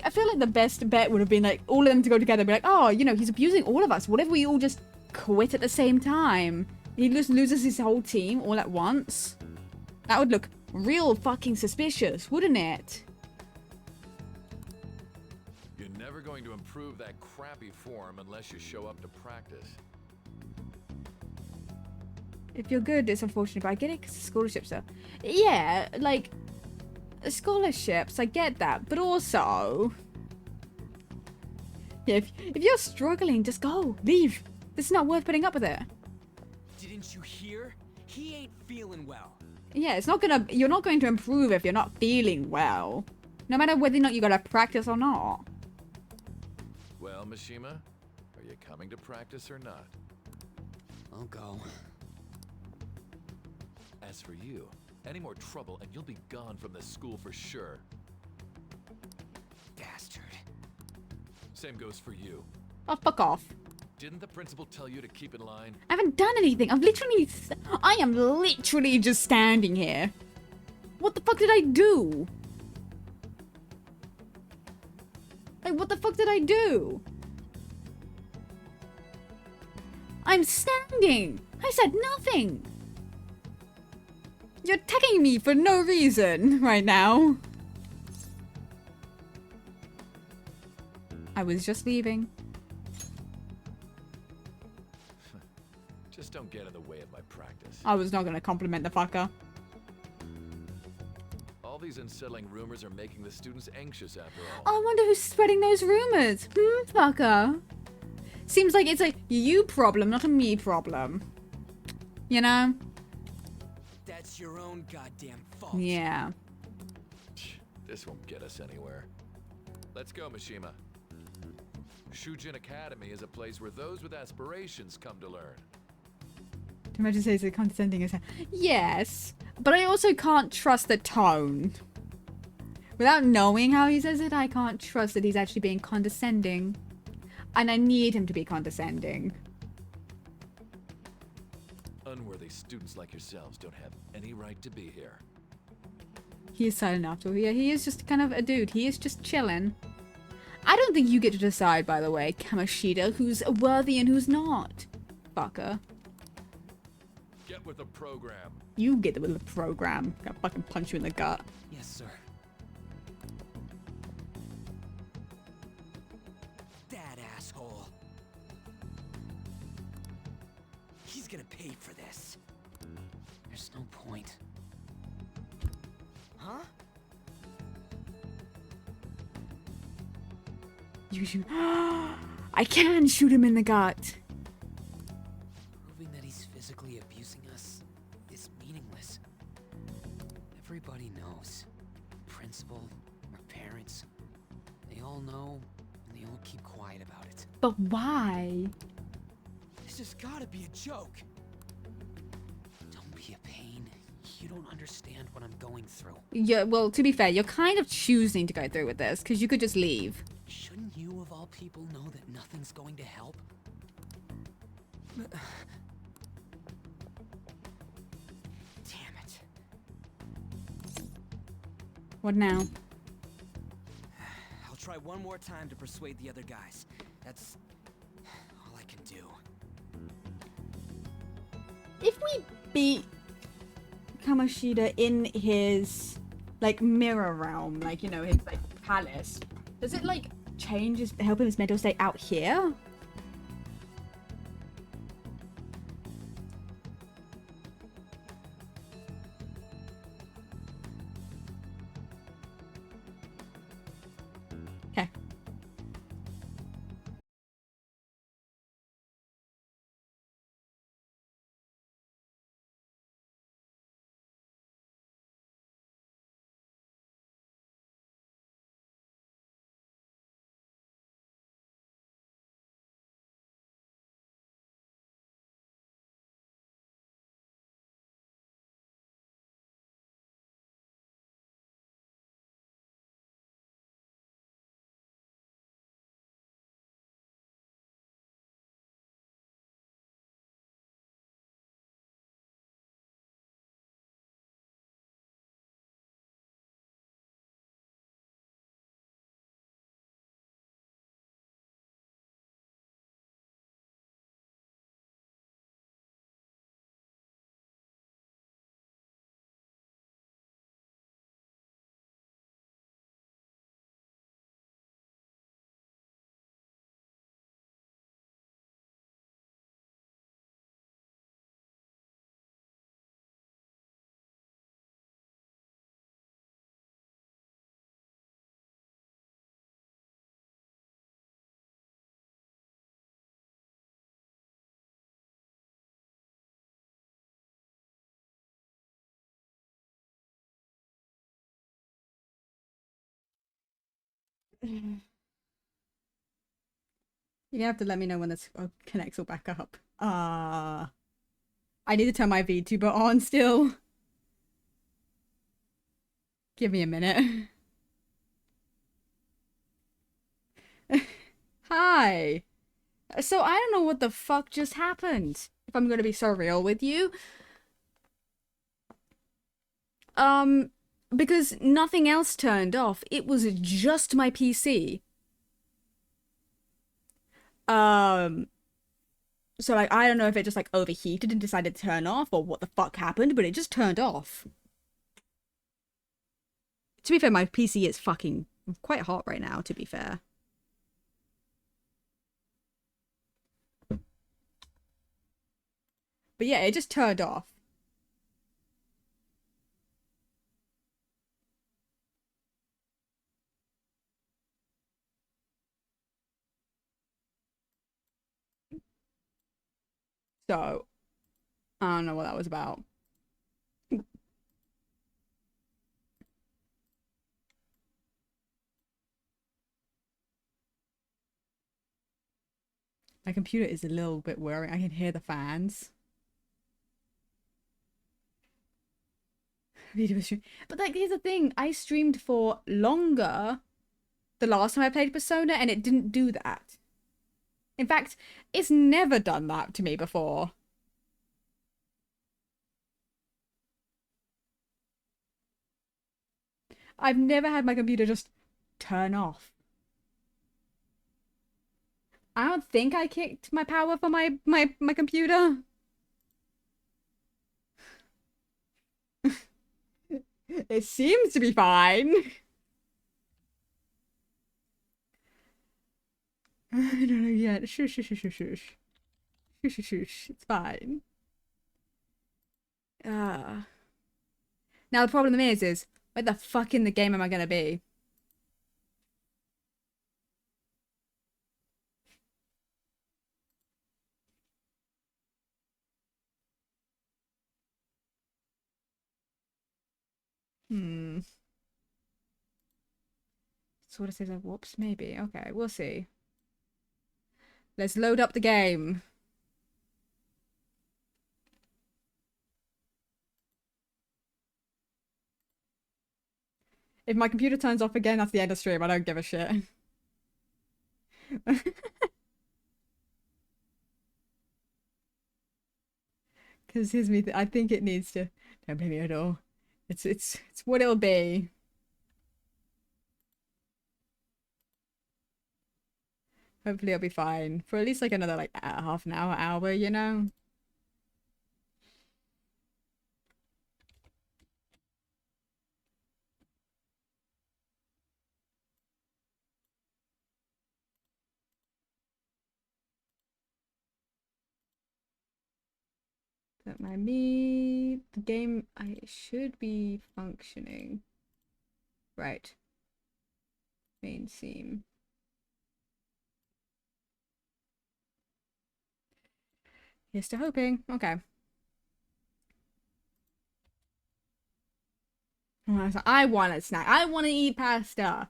Speaker 1: I feel like the best bet would have been, like, all of them to go together and be like, oh, you know, he's abusing all of us. What if we all just quit at the same time? He just loses his whole team all at once. That would look real fucking suspicious, wouldn't it?
Speaker 4: You're never going to improve that crappy form unless you show up to practice.
Speaker 1: If you're good, it's unfortunate, but I get it because scholarships are... Yeah, like... Scholarships, I get that, but also... Yeah, if you're struggling, just go. Leave. This is not worth putting up with it.
Speaker 2: Didn't you hear? He ain't feeling well.
Speaker 1: Yeah, it's not gonna. You're not going to improve if you're not feeling well. No matter whether or not you gotta practice or not.
Speaker 4: Well, Mishima, are you coming to practice or not?
Speaker 13: I'll go.
Speaker 4: As for you, any more trouble and you'll be gone from the school for sure.
Speaker 2: Bastard.
Speaker 4: Same goes for you.
Speaker 1: Oh, fuck off.
Speaker 4: Didn't the principal tell you to keep in line?
Speaker 1: I haven't done anything. I am literally just standing here. What the fuck did I do? Like, what the fuck did I do? I'm standing. I said nothing. You're attacking me for no reason right now. I was just leaving.
Speaker 4: Just don't get in the way of my practice.
Speaker 1: I was not gonna compliment the fucker.
Speaker 4: All these unsettling rumors are making the students anxious after all.
Speaker 1: I wonder who's spreading those rumors. Fucker. Seems like it's a you problem, not a me problem. You know?
Speaker 2: That's your own goddamn fault.
Speaker 1: Yeah.
Speaker 4: This won't get us anywhere. Let's go, Mishima. Shujin Academy is a place where those with aspirations come to learn.
Speaker 1: Do you imagine saying condescending as hell? Yes, but I also can't trust the tone. Without knowing how he says it, I can't trust that he's actually being condescending. And I need him to be condescending.
Speaker 4: Unworthy students like yourselves don't have any right to be here.
Speaker 1: He is silent after all. Yeah, he is just kind of a dude. He is just chilling. I don't think you get to decide, by the way, Kamoshida, who's worthy and who's not. Fucker.
Speaker 4: Get with the program.
Speaker 1: You get with the program. Gonna fucking punch you in the gut.
Speaker 2: Yes, sir. That asshole. He's gonna pay for this.
Speaker 13: There's no point.
Speaker 2: Huh?
Speaker 1: You shoot. I can shoot him in the gut.
Speaker 13: Proving that he's physically abusing us is meaningless. Everybody knows. Principal, our parents, they all know, and they all keep quiet about it.
Speaker 1: But why?
Speaker 2: This has gotta be a joke.
Speaker 13: Don't be a pain. You don't understand what I'm going through.
Speaker 1: Yeah, well, to be fair, you're kind of choosing to go through with this, because you could just leave.
Speaker 13: Shouldn't you, of all people, know that nothing's going to help?
Speaker 2: Damn it.
Speaker 1: What now?
Speaker 2: I'll try one more time to persuade the other guys. That's all I can do.
Speaker 1: If we beat Kamoshida in his, like, mirror realm, like, you know, his, like, palace, does it, like, change his, help him his mental state out here? You have to let me know when this connects all back up. I need to turn my VTuber on still. Give me a minute. Hi. So I don't know what the fuck just happened, if I'm gonna be so real with you. Because nothing else turned off. It was just my PC. So like I don't know if it just like overheated and decided to turn off or what the fuck happened, but it just turned off. To be fair, my PC is fucking quite hot right now, to be fair. But yeah, it just turned off. So, I don't know what that was about. My computer is a little bit worrying. I can hear the fans. But like, here's the thing. I streamed for longer the last time I played Persona and it didn't do that. In fact, it's never done that to me before. I've never had my computer just turn off. I don't think I kicked my power for my computer. It seems to be fine. I don't know yet. Shush, shush, shush, shush, shush. Shush, shush, shush. It's fine. Now the problem is where the fuck in the game am I gonna be? Sort of says like, whoops, maybe. Okay, we'll see. Let's load up the game. If my computer turns off again, that's the end of stream. I don't give a shit. Because here's me. I think it needs to. Don't blame me at all. It's what it'll be. Hopefully, I'll be fine for at least like another like half an hour, you know. That might be the game. I should be functioning. Right. Main theme. Here's to hoping. Okay. I want a snack. I want to eat pasta.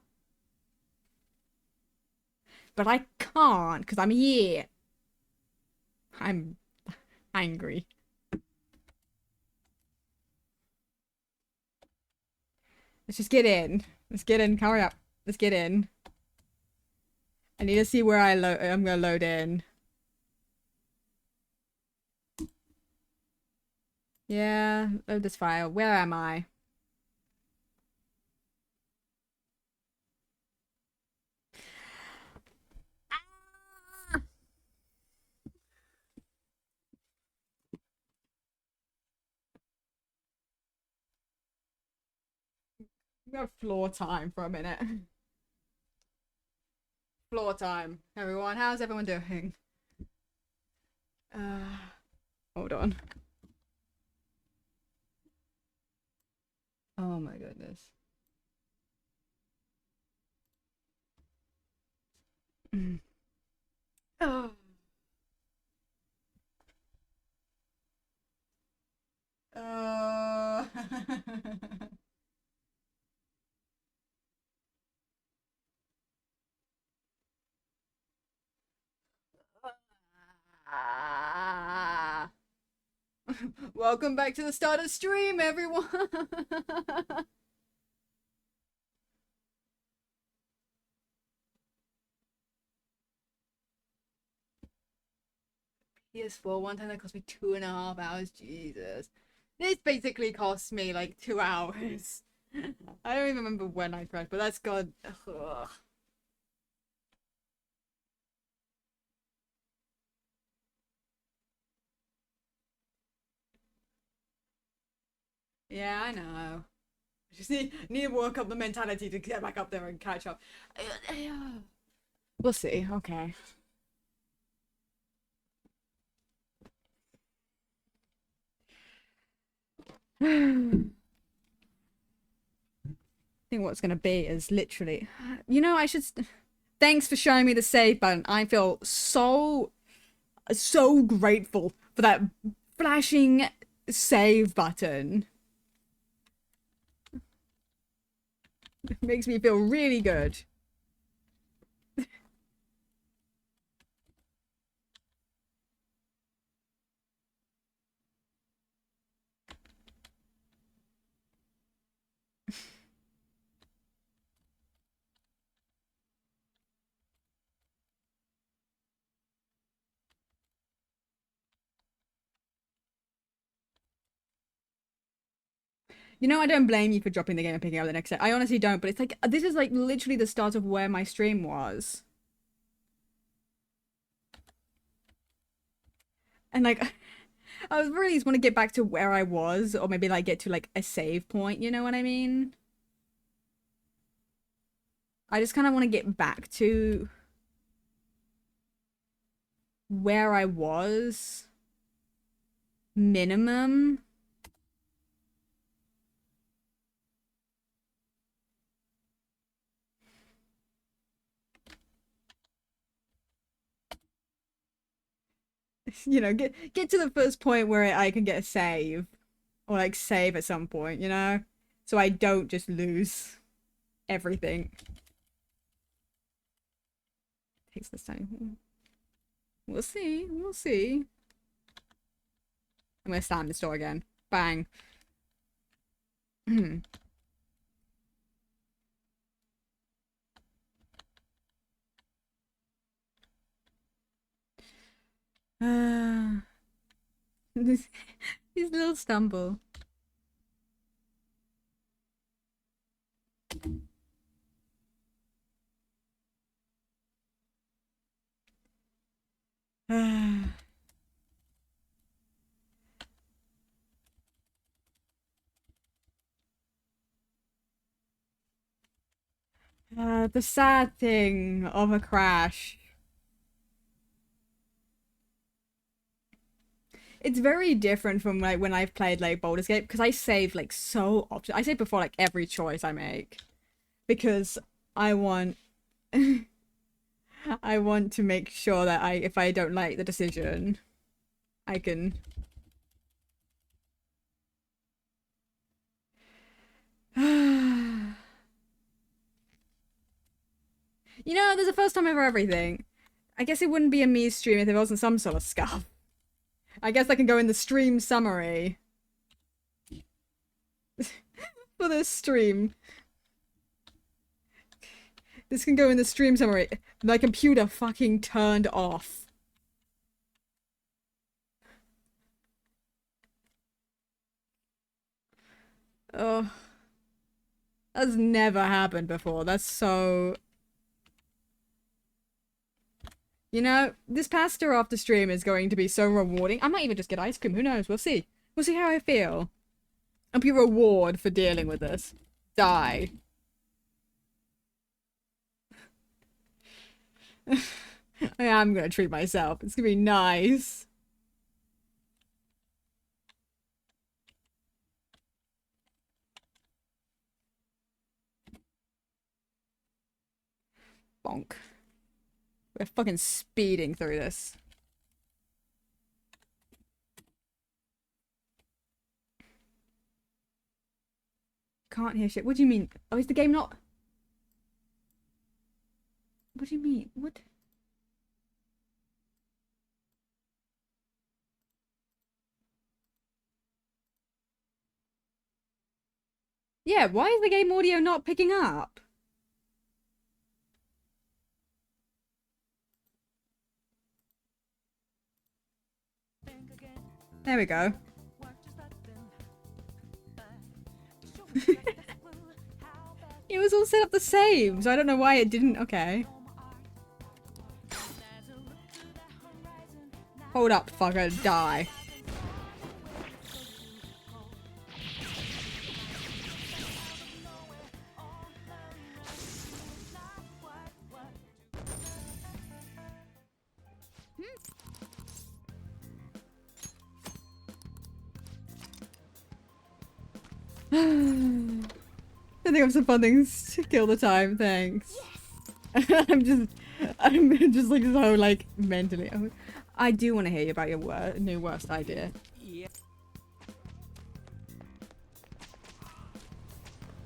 Speaker 1: But I can't because I'm here. I'm angry. Let's just get in. Let's get in. Hurry up. Let's get in. I need to see where I'm gonna load in. Yeah, load this file. Where am I? We have floor time for a minute. Floor time, everyone. How's everyone doing? Hold on. Oh my goodness. Oh. Welcome back to the start of stream, everyone. PS4 one time that cost me 2.5 hours. Jesus. This basically cost me like 2 hours. I don't even remember when I crashed, but that's God. Ugh. Yeah, I know. I just need to work up the mentality to get back up there and catch up. We'll see. Okay. I think what's gonna be is literally, you know, I should. Thanks for showing me the save button. I feel so grateful for that flashing save button. It makes me feel really good. You know, I don't blame you for dropping the game and picking up the next set. I honestly don't, but it's like, this is like literally the start of where my stream was. And like, I really just want to get back to where I was, or maybe like get to like a save point, you know what I mean? I just kind of want to get back to where I was. Minimum. You know, get to the first point where I can get a save. Or like save at some point, you know? So I don't just lose everything. Takes this time. We'll see. We'll see. I'm gonna slam this door again. Bang. This little stumble. The sad thing of a crash. It's very different from like when I've played like Baldur's Gate because I save like so often. I save before like every choice I make because I want I want to make sure that if I don't like the decision, I can. You know, there's a first time for everything. I guess it wouldn't be a me stream if there wasn't some sort of scuff. I guess I can go in the stream summary. For this stream. This can go in the stream summary. My computer fucking turned off. Oh. That's never happened before. That's so... You know, this pasta after stream is going to be so rewarding. I might even just get ice cream. Who knows? We'll see. We'll see how I feel. I'll be reward for dealing with this. Die. I'm gonna treat myself. It's gonna be nice. Bonk. We're fucking speeding through this. Can't hear shit. What do you mean? Oh, is the game not... What do you mean? What? Yeah, why is the game audio not picking up? There we go. It was all set up the same, so I don't know why it didn't. Okay. Hold up, fucker, die. I think of some fun things to kill the time, thanks. Yes. I'm just like so like mentally. I do want to hear you about your new worst idea.
Speaker 2: Yeah.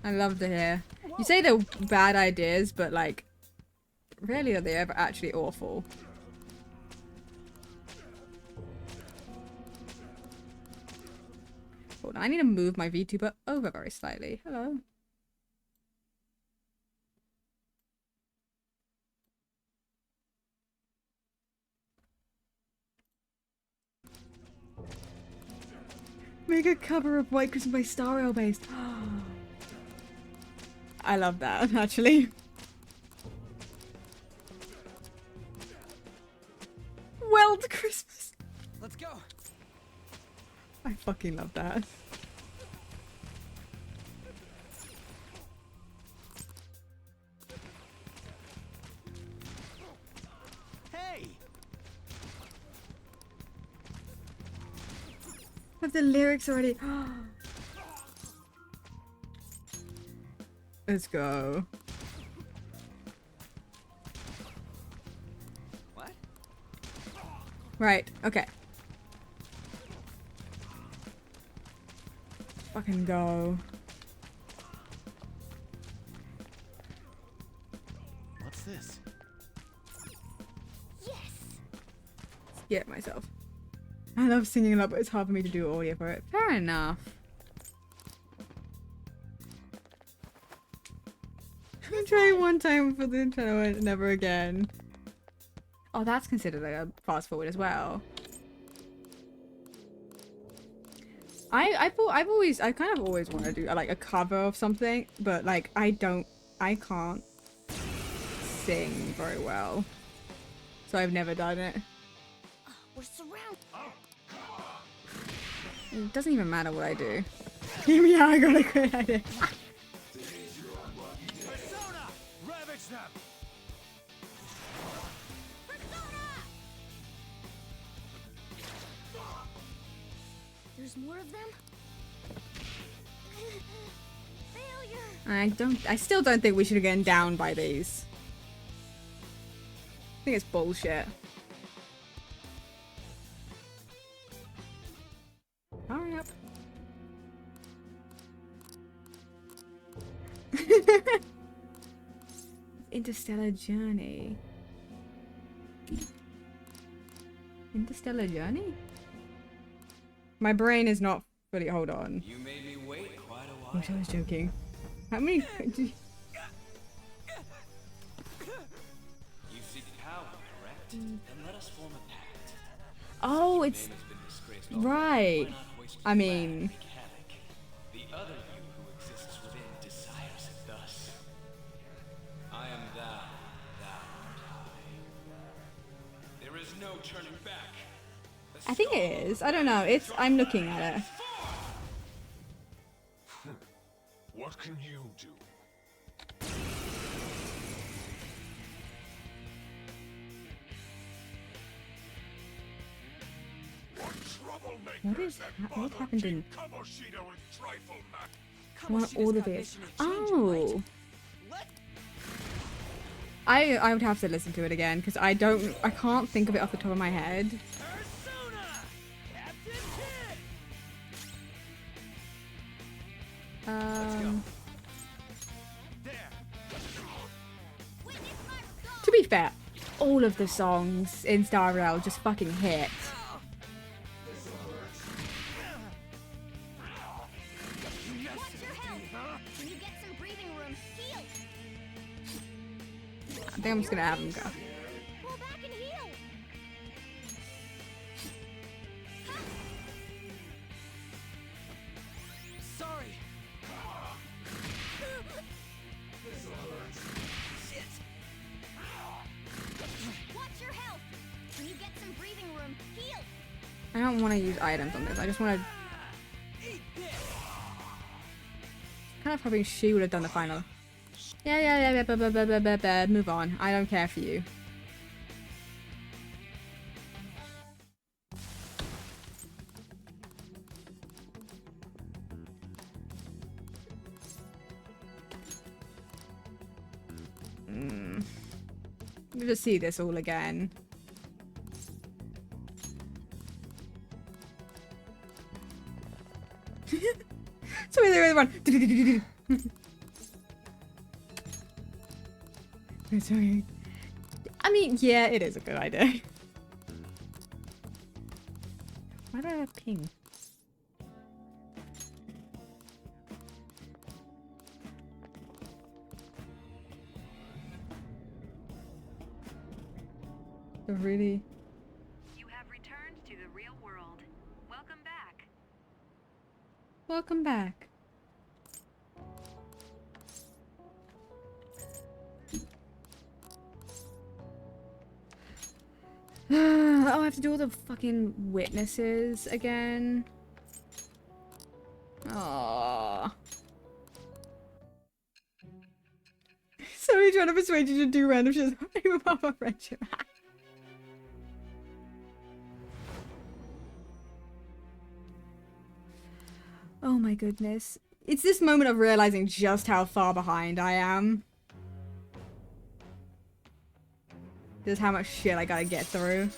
Speaker 1: I love to hear. You say they're bad ideas, but like, rarely are they ever actually awful. Hold on, I need to move my VTuber over very slightly. Hello. Make a cover of White Christmas by Star Rail based. I love that, actually. Weld Christmas.
Speaker 2: Let's go.
Speaker 1: I fucking love that.
Speaker 2: Hey.
Speaker 1: Have the lyrics already. Let's go.
Speaker 2: What?
Speaker 1: Right, okay. Fucking go.
Speaker 2: What's this?
Speaker 3: Yes.
Speaker 1: Scared myself. I love singing a lot, but it's hard for me to do audio for it. Fair enough. I'm trying one time for the channel and never again. Oh, that's considered like a fast forward as well. I kind of always want to do like a cover of something, but like I can't sing very well, so I've never done it.
Speaker 3: We're surrounded.
Speaker 1: It doesn't even matter what I do. Yeah, I got a great idea.
Speaker 5: Persona! Ravage them!
Speaker 3: There's more of them? Failure!
Speaker 1: I still don't think we should have gotten down by these. I think it's bullshit. Hurry up. Interstellar Journey. Interstellar Journey? My brain is not fully. Hold on.
Speaker 6: You made me wait quite a while.
Speaker 1: I was joking. How many?
Speaker 6: You seek power, correct? Then let us form a pact.
Speaker 1: Oh, it's right. I mean,
Speaker 6: The other you who exists within desires it thus. I am thou, thou art I. There is no turning back.
Speaker 1: I think it is. I don't know. I'm looking at it.
Speaker 5: What can you do?
Speaker 1: What happened in?
Speaker 5: Kamoshida with trifle match.
Speaker 1: Want all the bits? Oh. I would have to listen to it again because I can't think of it off the top of my head. To be fair, all of the songs in Star Rail just fucking hit.
Speaker 3: Watch your health! When you get some breathing room, heal!
Speaker 1: I think I'm just gonna have him go.
Speaker 3: Pull back and heal!
Speaker 2: Sorry. Shit.
Speaker 3: Watch your health! When you get some breathing room, heal!
Speaker 1: I don't want to use items on this. I just want to. Kind of hoping she would have done the final. Yeah. Move on. I don't care for you. We'll just see this all again. So we run. Sorry. I mean, yeah, it is a good idea. Why do I have ping? Really?
Speaker 7: You have returned to the real world. Welcome back.
Speaker 1: Welcome back. Oh, I have to do all the fucking witnesses again. Aww. Somebody trying to persuade you to do random shit. About our friendship. Oh my goodness. It's this moment of realizing just how far behind I am. Just how much shit I gotta get through.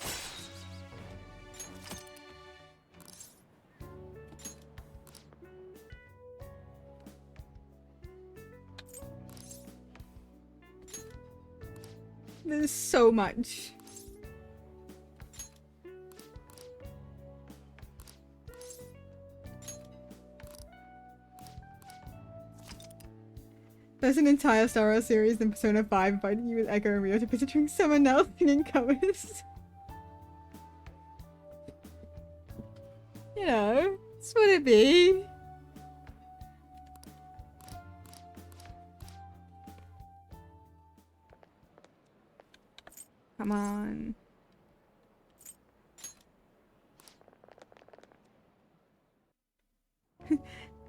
Speaker 1: There's so much. There's an entire Star Wars series in Persona 5 inviting you with Echo and Rio to picturing someone else singing covers. You know, this would it be. Come on.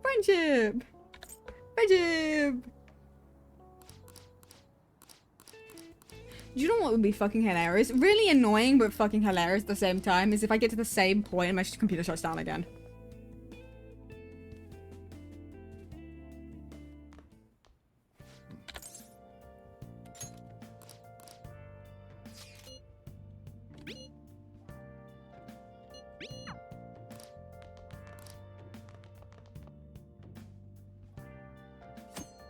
Speaker 1: Friendship! Friendship! Do you know what would be fucking hilarious? Really annoying, but fucking hilarious at the same time is if I get to the same point and my computer shuts down again.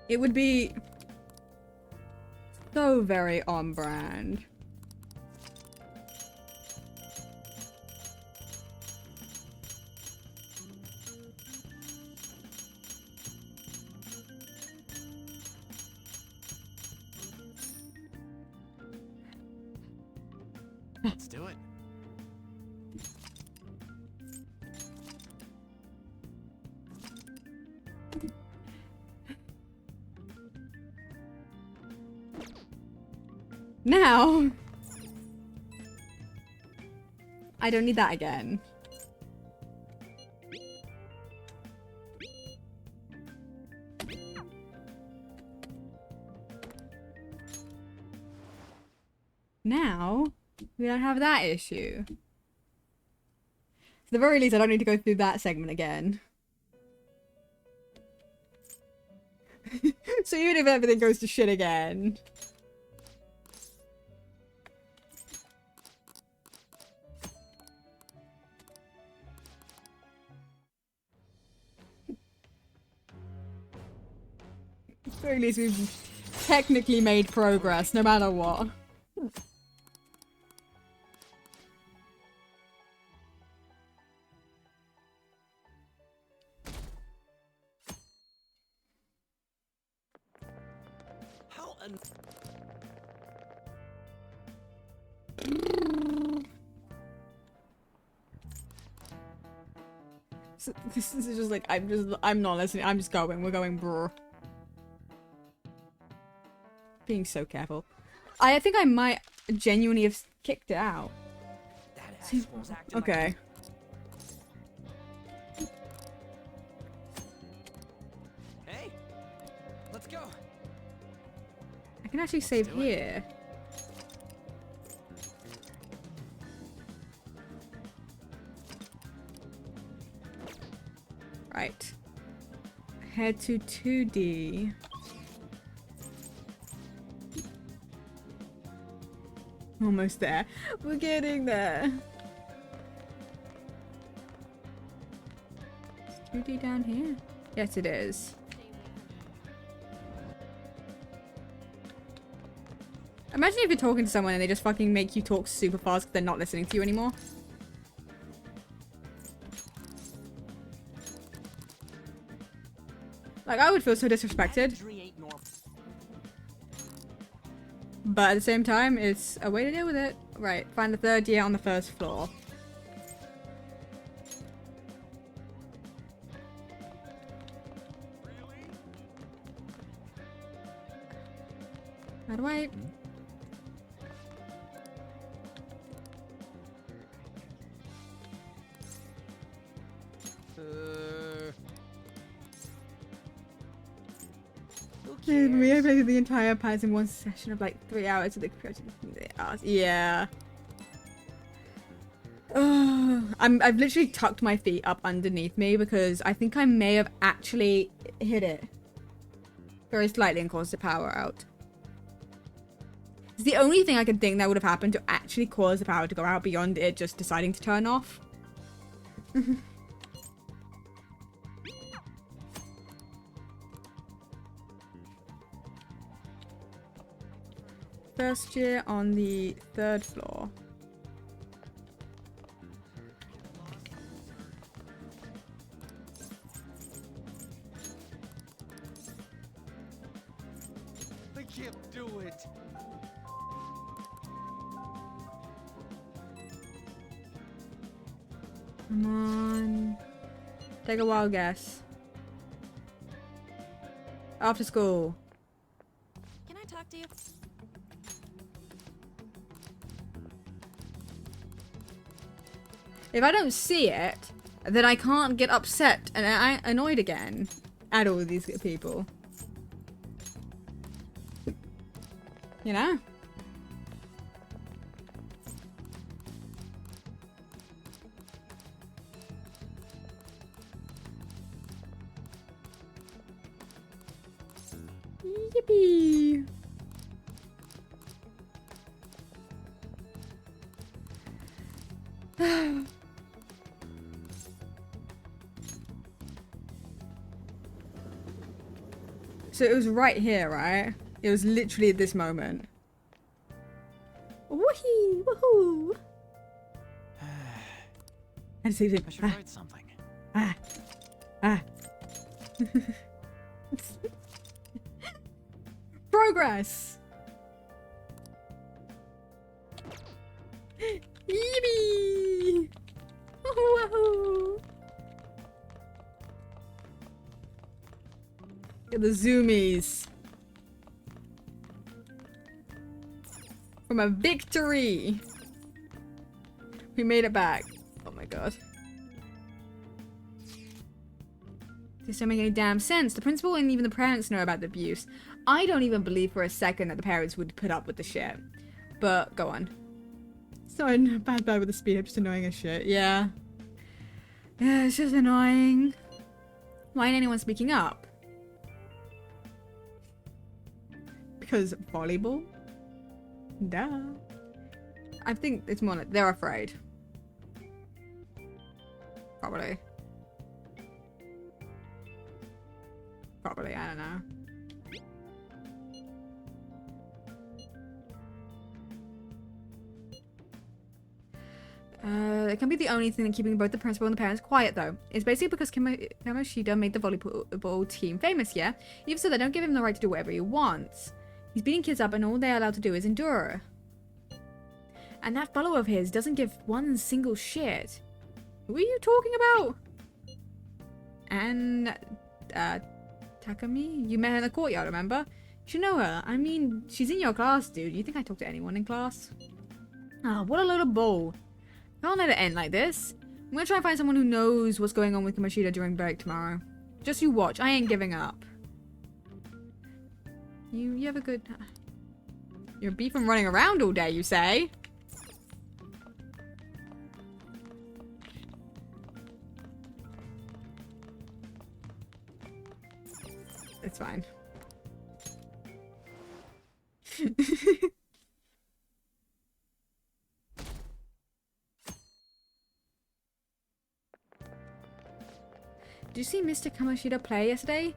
Speaker 1: It would be so very on brand.
Speaker 2: Let's do it.
Speaker 1: Now, I don't need that again. Now, we don't have that issue. At the very least, I don't need to go through that segment again. So even if everything goes to shit again... Or at least we've technically made progress, no matter what. So, this is just like, I'm not listening. I'm just going. We're going, brr. Being so careful. I think I might genuinely have kicked it out. Okay.
Speaker 2: Hey, let's go.
Speaker 1: I can actually save here. Right. Head to 2D. Almost there. We're getting there. Is 2D down here? Yes, it is. Imagine if you're talking to someone and they just fucking make you talk super fast because they're not listening to you anymore. Like, I would feel so disrespected. But at the same time, it's a way to deal with it. Right, find the third year on the first floor. How do I... Dude, we played the entire pads in one session of like 3 hours with the yeah. I've literally tucked my feet up underneath me because I think I may have actually hit it very slightly and caused the power out. It's the only thing I can think that would have happened to actually cause the power to go out beyond it just deciding to turn off. First year on the 3rd floor.
Speaker 2: I can't do it.
Speaker 1: Come on. Take a wild guess. After school.
Speaker 11: Can I talk to you?
Speaker 1: If I don't see it, then I can't get upset and annoyed again at all these people. You know? Yippee! So it was right here, right? It was literally at this moment. Woohoo! Woohoo! I see it.
Speaker 14: I should write something.
Speaker 1: Progress! Yippee! Woohoo! Get the zoomies. From a victory! We made it back. Oh my god. This don't make any damn sense. The principal and even the parents know about the abuse. I don't even believe for a second that the parents would put up with the shit. But, go on. So bad with the speed up, just annoying as shit. Yeah. Yeah, it's just annoying. Why ain't anyone speaking up? Because volleyball? Duh. I think it's more like they're afraid. Probably. Probably, I don't know. It can be the only thing keeping both the principal and the parents quiet, though. It's basically because Kamoshida made the volleyball team famous, yeah? Even so, they don't give him the right to do whatever he wants. He's beating kids up and all they're allowed to do is endure. And that fellow of his doesn't give one single shit. Who are you talking about? And, Takami? You met her in the courtyard, remember? You should know her. I mean, she's in your class, dude. You think I talk to anyone in class? Ah, what a load of bull. Can't let it end like this. I'm gonna try and find someone who knows what's going on with Kamoshida during break tomorrow. Just you watch. I ain't giving up. You have a good... You're beef from running around all day, you say? It's fine. Did you see Mr. Kamoshida play yesterday?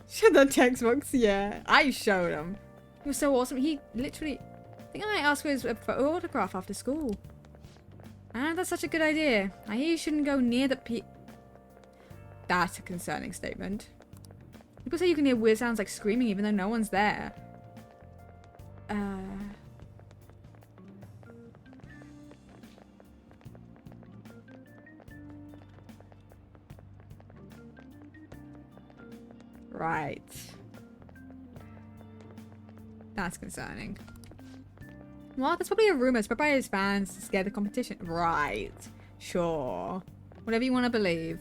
Speaker 1: Showed the textbooks? Yeah, I showed him. He was so awesome. He literally... I think I might ask for his autograph after school. Ah, that's such a good idea. I hear you shouldn't go near the That's a concerning statement. People say you can hear weird sounds like screaming even though no one's there. Right. That's concerning. Well, that's probably a rumor. It's probably his fans to scare the competition. Right. Sure. Whatever you want to believe.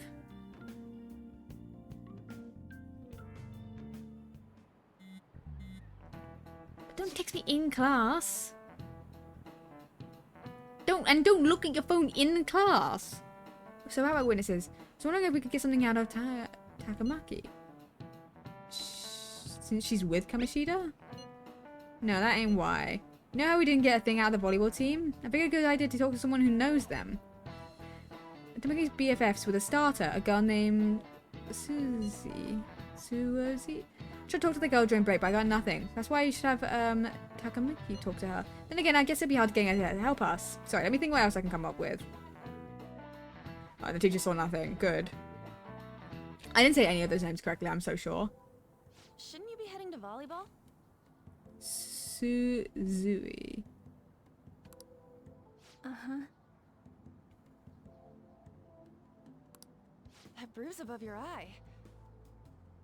Speaker 1: But don't text me in class. Don't look at your phone in class. So how about witnesses? So I'm wondering if we could get something out of Takamaki. Since she's with Kamoshida? No, that ain't why. You know how we didn't get a thing out of the volleyball team? I figured a good idea to talk to someone who knows them. Tamaki's BFFs with a starter, a girl named Suzy. Should talk to the girl during break, but I got nothing. That's why you should have Takamaki talk to her. Then again, I guess it'd be hard getting her to help us. Sorry, let me think what else I can come up with. Oh, the teacher saw nothing. Good. I didn't say any of those names correctly, I'm so sure.
Speaker 11: Shouldn't you be heading to volleyball?
Speaker 1: Suzui.
Speaker 11: Uh-huh. That bruise above your eye.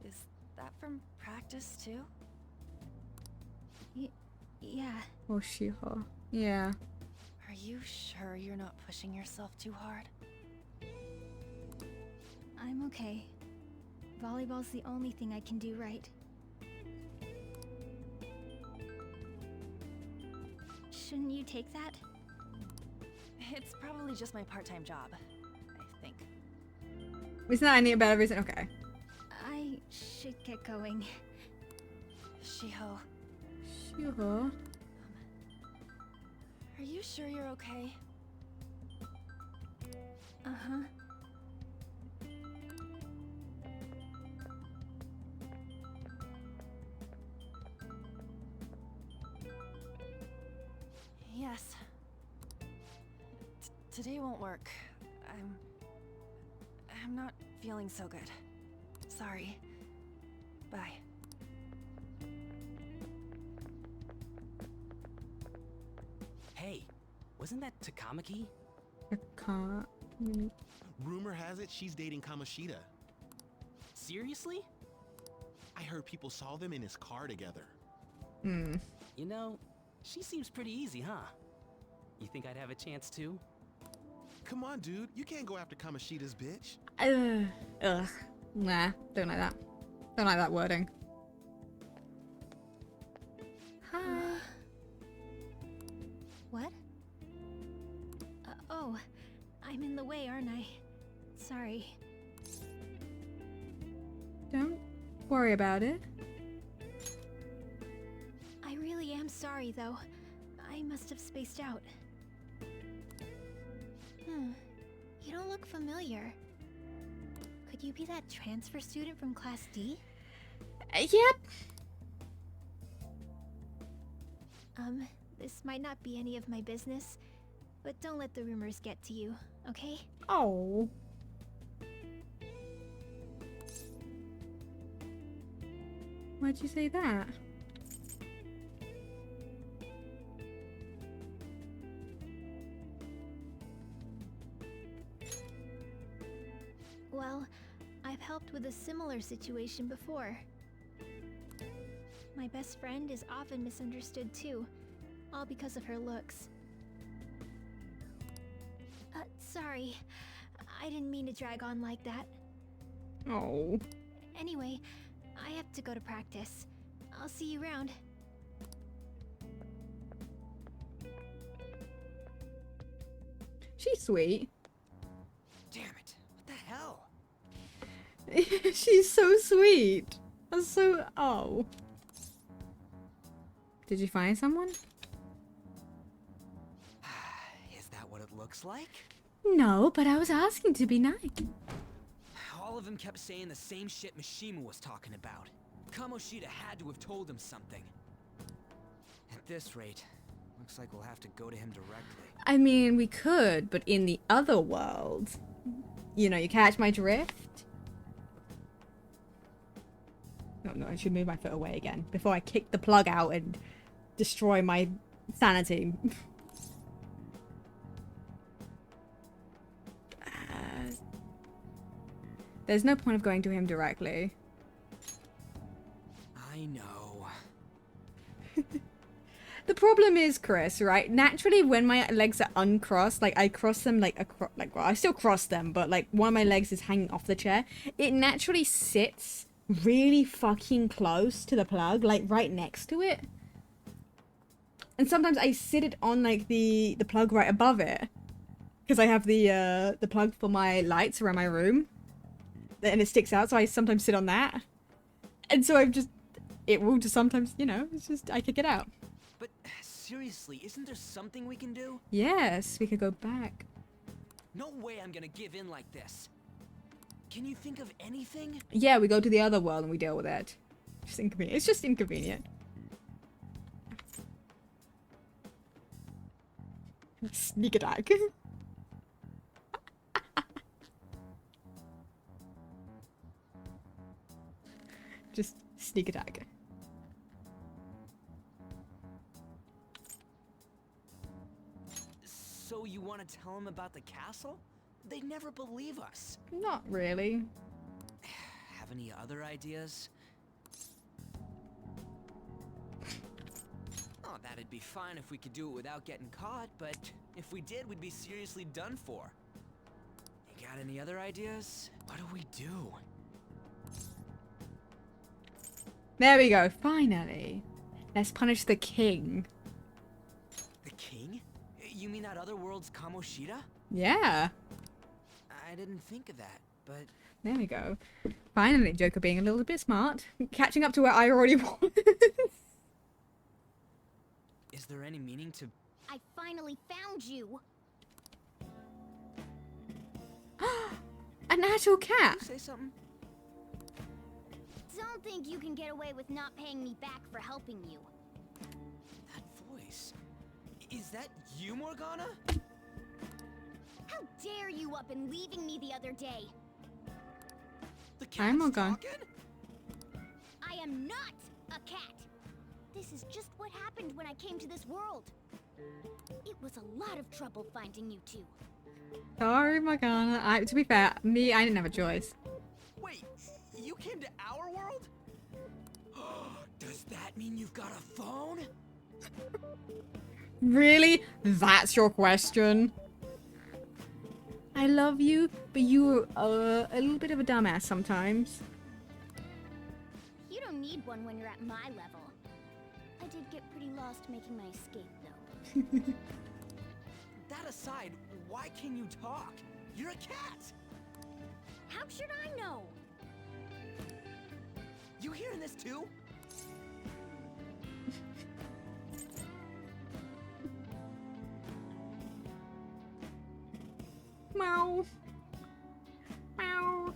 Speaker 11: Is that from practice too?
Speaker 10: Yeah.
Speaker 1: Oh, Shiho. Yeah.
Speaker 11: Are you sure you're not pushing yourself too hard?
Speaker 10: I'm okay. Volleyball's the only thing I can do right. Shouldn't you take that?
Speaker 11: It's probably just my part-time job, I think.
Speaker 1: Isn't that any better reason? Okay.
Speaker 10: I should get going.
Speaker 11: Shiho.
Speaker 1: Shiho?
Speaker 11: Are you sure you're okay?
Speaker 10: Uh-huh.
Speaker 11: Yes. Today won't work. I'm not feeling so good. Sorry. Bye.
Speaker 15: Hey, wasn't that Takamaki?
Speaker 16: Rumor has it she's dating Kamoshida.
Speaker 15: Seriously?
Speaker 16: I heard people saw them in his car together.
Speaker 1: Hmm.
Speaker 15: You know, she seems pretty easy, huh? You think I'd have a chance too?
Speaker 16: Come on, dude. You can't go after Kamoshida's bitch.
Speaker 1: Ugh. Nah, don't like that. Don't like that wording. Hi.
Speaker 10: What? Oh, I'm in the way, aren't I? Sorry.
Speaker 1: Don't worry about it.
Speaker 10: I really am sorry, though. I must have spaced out. You don't look familiar. Could you be that transfer student from Class D?
Speaker 1: Yep.
Speaker 10: This might not be any of my business, but don't let the rumors get to you, okay?
Speaker 1: Oh. Why'd you say that?
Speaker 10: with a similar situation before. My best friend is often misunderstood too, all because of her looks. Sorry. I didn't mean to drag on like that.
Speaker 1: Oh.
Speaker 10: Anyway, I have to go to practice. I'll see you around.
Speaker 1: She's sweet.
Speaker 2: Damn it. What the hell?
Speaker 1: She's so sweet. That's so... Oh. Did you find someone?
Speaker 2: Is that what it looks like?
Speaker 1: No, but I was asking to be nice.
Speaker 2: All of them kept saying the same shit Mishima was talking about. Kamoshida had to have told him something. At this rate, looks like we'll have to go to him directly.
Speaker 1: I mean, we could, but in the other world... You know, you catch my drift? No, I should move my foot away again before I kick the plug out and destroy my sanity. There's no point of going to him directly.
Speaker 2: I know.
Speaker 1: The problem is, Chris, right? Naturally, when my legs are uncrossed, like I cross them well, I still cross them, but like one of my legs is hanging off the chair. It naturally sits really fucking close to the plug, like right next to it. And sometimes I sit it on like the plug right above it, because I have the plug for my lights around my room, and it sticks out. So I sometimes sit on that, and so it will just sometimes, you know, it's just I kick it out.
Speaker 2: But seriously, isn't there something we can do?
Speaker 1: Yes, we could go back.
Speaker 2: No way I'm gonna give in like this. Can you think of anything?
Speaker 1: Yeah, we go to the other world and we deal with it. Just inconvenient. It's just inconvenient. Sneak attack. Just sneak attack.
Speaker 2: So you want to tell them about the castle? They'd never believe us.
Speaker 1: Not really.
Speaker 2: Have any other ideas? Oh, that'd be fine if we could do it without getting caught, but if we did, we'd be seriously done for. You got any other ideas? What do we do?
Speaker 1: There we go, finally. Let's punish the king.
Speaker 2: The king? You mean that other world's Kamoshida?
Speaker 1: Yeah.
Speaker 2: I didn't think of that, but...
Speaker 1: There we go. Finally, Joker being a little bit smart. Catching up to where I already was.
Speaker 2: Is there any meaning to...
Speaker 3: I finally found you!
Speaker 1: An actual cat!
Speaker 2: Did you say something?
Speaker 3: Don't think you can get away with not paying me back for helping you.
Speaker 2: That voice... Is that you, Morgana?
Speaker 3: How dare you up and leaving me the other day?
Speaker 2: The
Speaker 1: I'm Morgana.
Speaker 3: I am not a cat! This is just what happened when I came to this world. It was a lot of trouble finding you two.
Speaker 1: Sorry, Morgana. To be fair, I didn't have a choice.
Speaker 2: Wait, you came to our world? Does that mean you've got a phone?
Speaker 1: Really? That's your question? I love you, but you're a little bit of a dumbass sometimes.
Speaker 3: You don't need one when you're at my level. I did get pretty lost making my escape, though.
Speaker 2: That aside, why can you talk? You're a cat!
Speaker 3: How should I know?
Speaker 2: You hearing this too?
Speaker 1: Meow. Meow.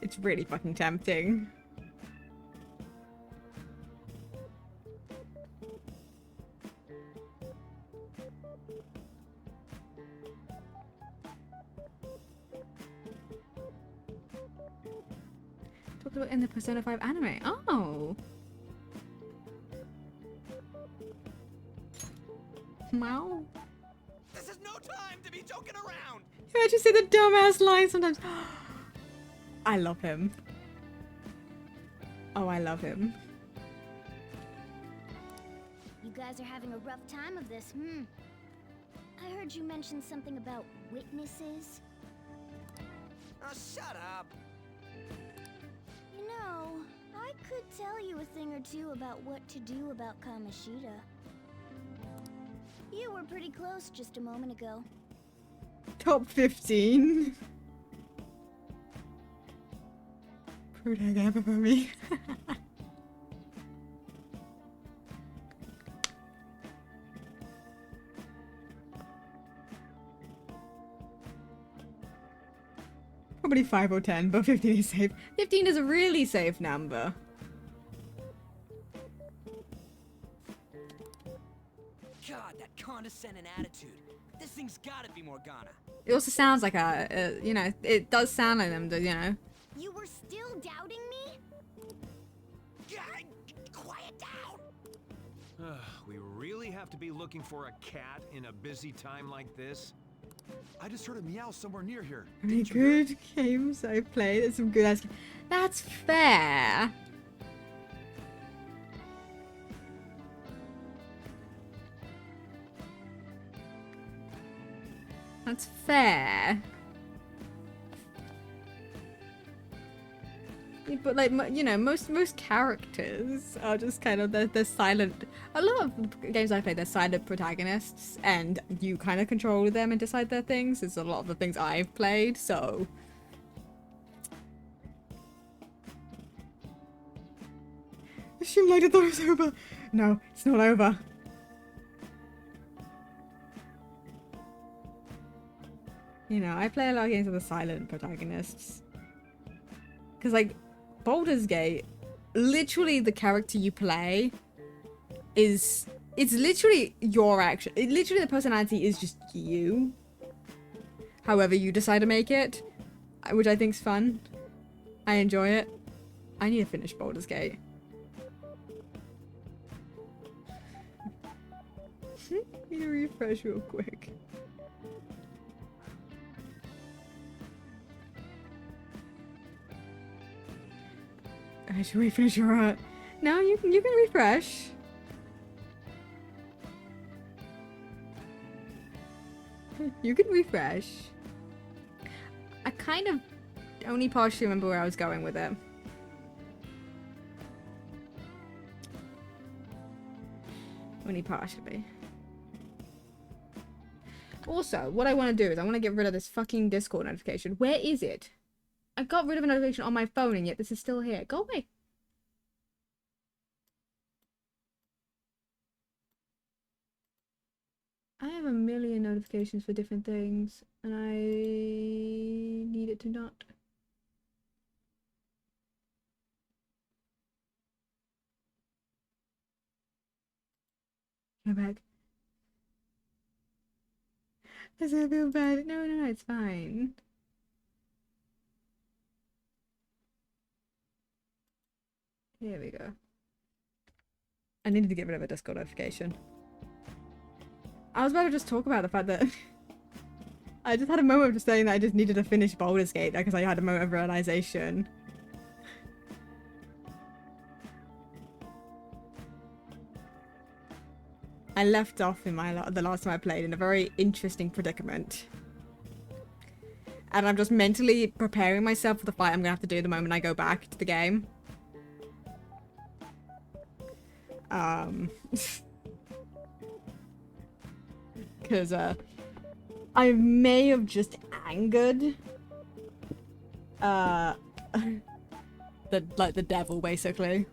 Speaker 1: It's really fucking tempting. In the Persona 5 anime. Oh. Wow.
Speaker 2: This is no time to be joking around.
Speaker 1: I just say the dumbass line sometimes. I love him. Oh, I love him.
Speaker 3: You guys are having a rough time of this, I heard you mention something about witnesses.
Speaker 2: Oh, shut up.
Speaker 3: You know, I could tell you a thing or two about what to do about Kamoshida. You were pretty close just a moment ago.
Speaker 1: Top 15. Protag ever for me. Probably 5 or 10, but 15 is safe. 15 is a really safe number.
Speaker 2: God, that condescending attitude. This thing's gotta be Morgana.
Speaker 1: It also sounds like a, you know, it does sound like them, you know.
Speaker 3: You were still doubting me?
Speaker 2: Quiet down!
Speaker 5: We really have to be looking for a cat in a busy time like this?
Speaker 16: I just heard a meow somewhere near here.
Speaker 1: Really good games I played. There's some good ass. That's fair. That's fair. Yeah, but like, you know, most characters are just kind of they're silent. A lot of games I play, they're silent protagonists, and you kind of control them and decide their things. It's a lot of the things I've played, so. Assume like I thought it was over. No, it's not over. You know, I play a lot of games with the silent protagonists. Because, like, Baldur's Gate, literally the character you play is... It's literally your action. Literally the personality is just you. However you decide to make it. Which I think's fun. I enjoy it. I need to finish Baldur's Gate. Need to refresh real quick. Should we finish your art? No, you can refresh. You can refresh. I kind of only partially remember where I was going with it. Only partially. Also, what I want to do is I want to get rid of this fucking Discord notification. Where is it? I got rid of a notification on my phone and yet this is still here. Go away. I have a million notifications for different things and I need it to not. Go back. Does it feel bad? No, it's fine. Here we go. I needed to get rid of a Discord notification. I was about to just talk about the fact that I just had a moment of just saying that I just needed to finish Baldur's Gate because I had a moment of realization. I left off in the last time I played in a very interesting predicament. And I'm just mentally preparing myself for the fight I'm gonna have to do the moment I go back to the game. Because I may have just angered the devil basically.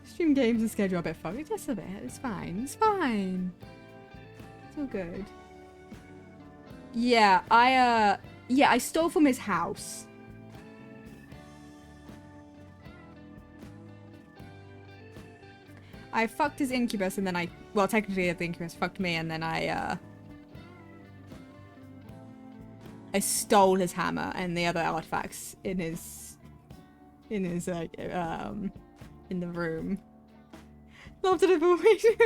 Speaker 1: Stream games and schedule a bit funny, just a bit. It's fine. It's fine. It's all good. Yeah, I stole from his house. I fucked his incubus and then well, technically the incubus fucked me and then I stole his hammer and the other artifacts in like in the room. Loved it information.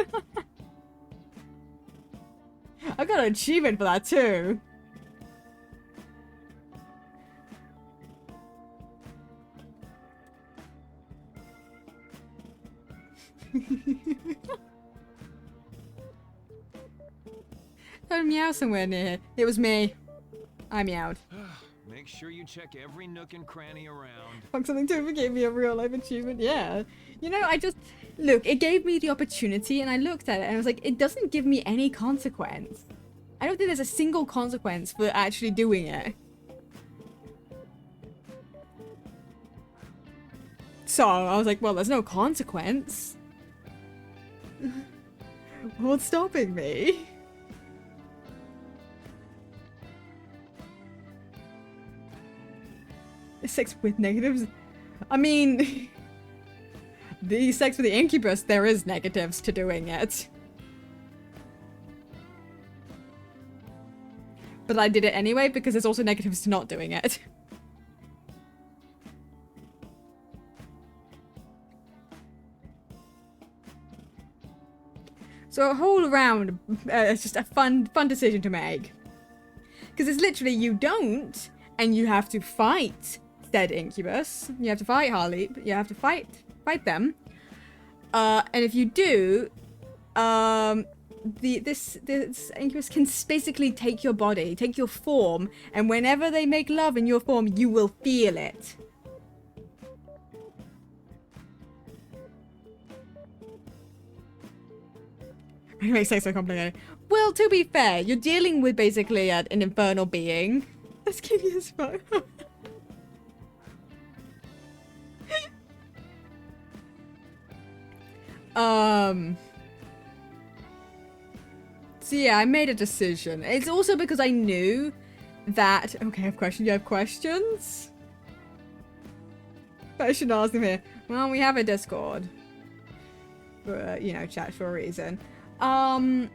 Speaker 1: I got an achievement for that too. Don't meow somewhere near here. It was me. I meowed.
Speaker 17: Make sure you check every nook and cranny around.
Speaker 1: Fuck, something totally gave me a real life achievement. Yeah. You know, I just... Look, it gave me the opportunity and I looked at it and I was like, it doesn't give me any consequence. I don't think there's a single consequence for actually doing it. So, I was like, well, there's no consequence. What's stopping me? Sex with negatives? I mean... the sex with the incubus, there is negatives to doing it. But I did it anyway because there's also negatives to not doing it. So a whole round, it's just a fun decision to make. Because it's literally you don't, and you have to fight said incubus. You have to fight Harley. You have to fight them. And if you do, this incubus can basically take your body, take your form, and whenever they make love in your form, you will feel it. It makes sense so complicated. Well, to be fair, you're dealing with basically an infernal being. That's cute as fuck. So yeah, I made a decision. It's also because I knew that... Okay, I have questions. You have questions? I should ask them here. Well, we have a Discord. For, you know, chat for a reason. But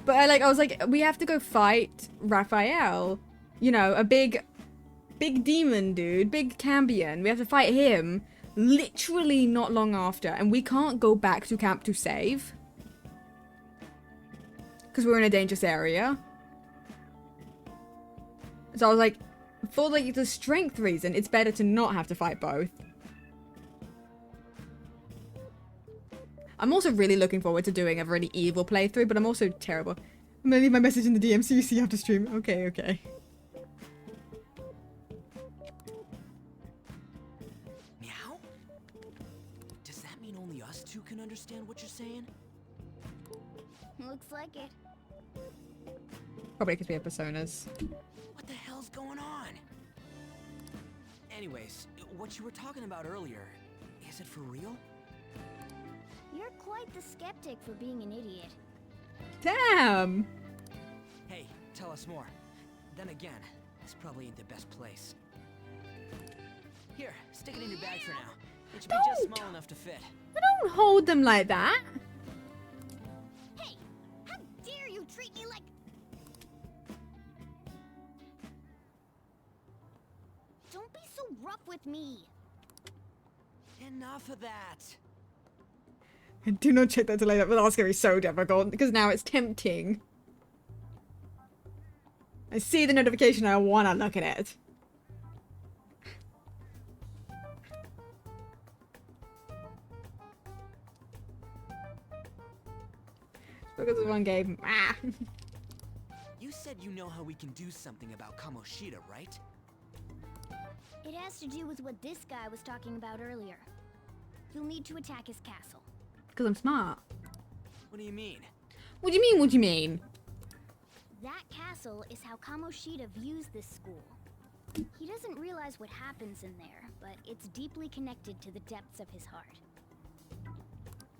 Speaker 1: I was like, we have to go fight Raphael. You know, a big demon dude, big Cambion. We have to fight him literally not long after. And we can't go back to camp to save. Because we're in a dangerous area. So I was like, for like the strength reason, it's better to not have to fight both. I'm also really looking forward to doing a really evil playthrough, but I'm also terrible. I'm gonna leave my message in the DM so you see after stream. Okay, okay.
Speaker 13: Meow? Does that mean only us two can understand what you're saying?
Speaker 3: Looks like it.
Speaker 1: Probably because we have personas.
Speaker 13: What the hell's going on? Anyways, what you were talking about earlier, is it for real?
Speaker 3: You're quite the skeptic for being an idiot.
Speaker 1: Damn!
Speaker 13: Hey, tell us more. Then again, this probably ain't the best place. Here, stick it in your bag for now. It should be just small enough to fit.
Speaker 1: Don't hold them like that.
Speaker 3: Hey, how dare you treat me like... Don't be so rough with me.
Speaker 13: Enough of that.
Speaker 1: And do not check that delay. That's going to be so difficult because now it's tempting. I see the notification. I want to look at it. Because of one game. Ah.
Speaker 13: You said you know how we can do something about Kamoshida, right?
Speaker 3: It has to do with what this guy was talking about earlier. You'll need to attack his castle.
Speaker 1: Because I'm smart.
Speaker 13: What do you mean?
Speaker 1: What do you mean? What do you mean?
Speaker 3: That castle is how Kamoshida views this school. He doesn't realize what happens in there, but it's deeply connected to the depths of his heart.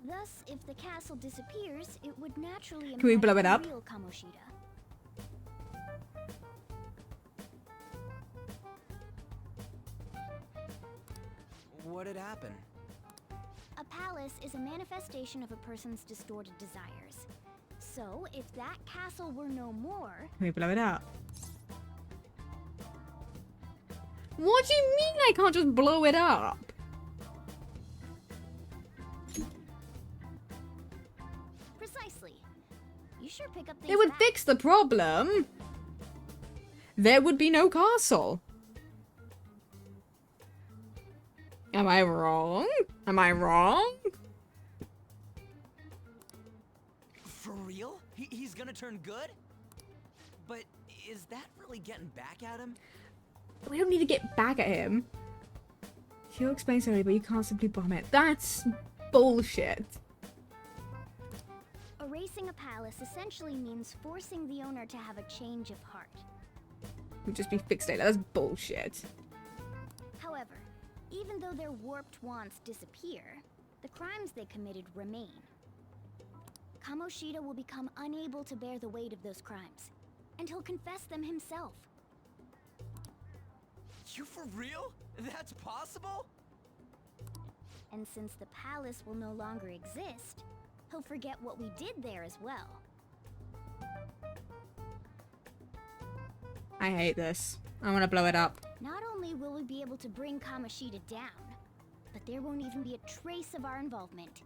Speaker 3: Thus, if the castle disappears, it would naturally
Speaker 1: Can we blow it up?
Speaker 3: real Kamoshida.
Speaker 13: What had happened?
Speaker 3: A palace is a manifestation of a person's distorted desires. So, if that castle were no more...
Speaker 1: Can we blow it up? What do you mean I can't just blow it up?
Speaker 3: Precisely. You sure pick up things
Speaker 1: It would
Speaker 3: fast.
Speaker 1: fix the problem. There would be no castle. Am I wrong? Am I wrong?
Speaker 2: For real? He's gonna turn good? But is that really getting back at him?
Speaker 1: We don't need to get back at him. He'll explain slowly, but you can't simply bomb it. That's bullshit.
Speaker 3: Erasing a palace essentially means forcing the owner to have a change of heart.
Speaker 1: Would just be fixated. That's bullshit.
Speaker 3: However, even though their warped wants disappear, the crimes they committed remain. Kamoshida will become unable to bear the weight of those crimes, and he'll confess them himself.
Speaker 2: You for real? That's possible?
Speaker 3: And since the palace will no longer exist, he'll forget what we did there as well.
Speaker 1: I hate this. I want to blow it up.
Speaker 3: Not only will we be able to bring Kamoshida down, but there won't even be a trace of our involvement.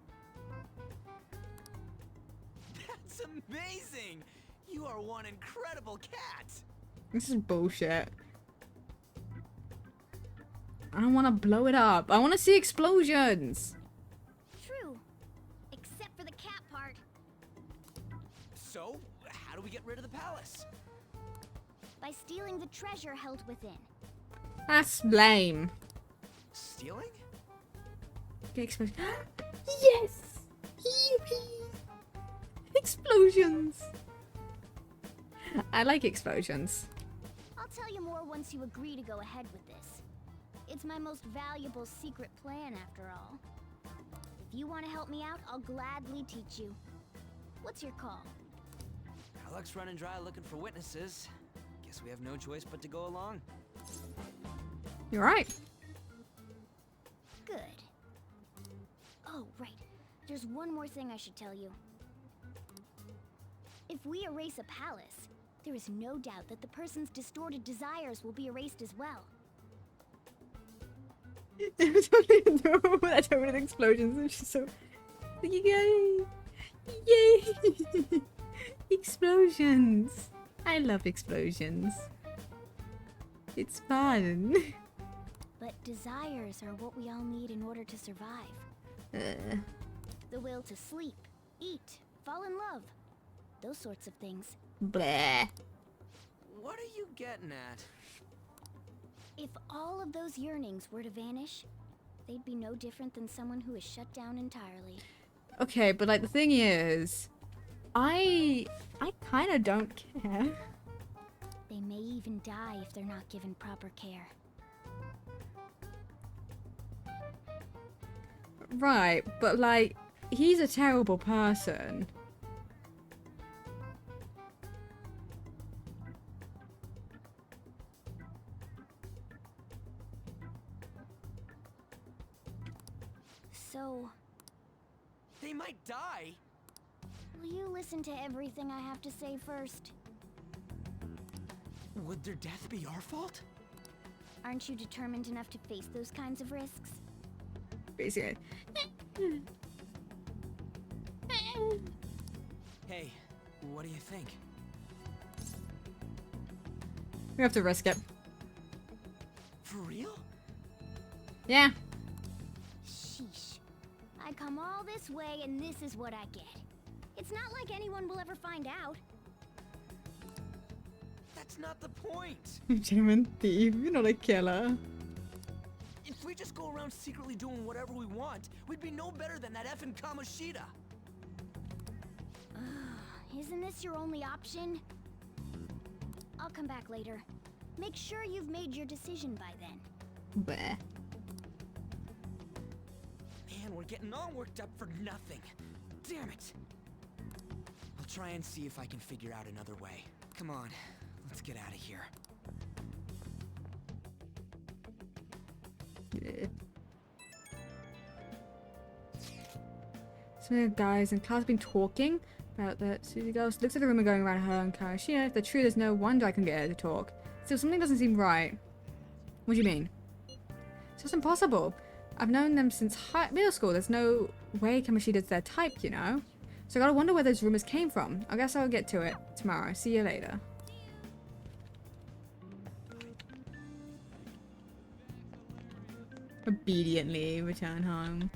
Speaker 2: That's amazing! You are one incredible cat!
Speaker 1: This is bullshit. I don't want to blow it up. I want to see explosions.
Speaker 3: True. Except for the cat part.
Speaker 2: So, how do we get rid of the palace?
Speaker 3: By stealing the treasure held within.
Speaker 1: That's lame.
Speaker 2: Stealing?
Speaker 1: Get explosion. Yes! Yippee! Explosions! I like explosions.
Speaker 3: I'll tell you more once you agree to go ahead with this. It's my most valuable secret plan, after all. If you want to help me out, I'll gladly teach you. What's your call?
Speaker 2: Our luck's running dry looking for witnesses. Guess we have no choice but to go along.
Speaker 1: You're right.
Speaker 3: Good. Oh, right. There's one more thing I should tell you. If we erase a palace, there is no doubt that the person's distorted desires will be erased as well.
Speaker 1: That's over with explosions. It's just so. Yay! Yay! Explosions! I love explosions. It's fun.
Speaker 3: But desires are what we all need in order to survive. The will to sleep, eat, fall in love. Those sorts of things.
Speaker 1: Bleh.
Speaker 2: What are you getting at?
Speaker 3: If all of those yearnings were to vanish, they'd be no different than someone who is shut down entirely.
Speaker 1: Okay, but like the thing is, I kind of don't care.
Speaker 3: They may even die if they're not given proper care.
Speaker 1: Right, but like, he's a terrible person.
Speaker 3: So,
Speaker 2: They might die.
Speaker 3: will you listen to everything I have to say first?
Speaker 2: Would their death be our fault?
Speaker 3: Aren't you determined enough to face those kinds of risks?
Speaker 1: Basically.
Speaker 2: Hey, what do you think?
Speaker 1: We have to risk it.
Speaker 2: For real?
Speaker 1: Yeah.
Speaker 3: Sheesh. I come all this way and this is what I get. It's not like anyone will ever find out.
Speaker 2: That's not the point.
Speaker 1: Genuine thief, you're not a killer.
Speaker 2: If we just go around secretly doing whatever we want, we'd be no better than that effing Kamoshida.
Speaker 3: Isn't this your only option? I'll come back later. Make sure you've made your decision by then.
Speaker 1: Bleh.
Speaker 2: Man, we're getting all worked up for nothing. Damn it. I'll try and see if I can figure out another way. Come on, let's get out of here.
Speaker 1: Yeah. Some of the guys in class have been talking about the Susie girls. Looks like the rumor going around her and Kamoshida. If they're true, there's no wonder I can get her to talk. Still, something doesn't seem right. What do you mean? It's just impossible. I've known them since middle school. There's no way Kamoshida's their type, you know? So I gotta wonder where those rumors came from. I guess I'll get to it tomorrow. See you later. Obediently return home.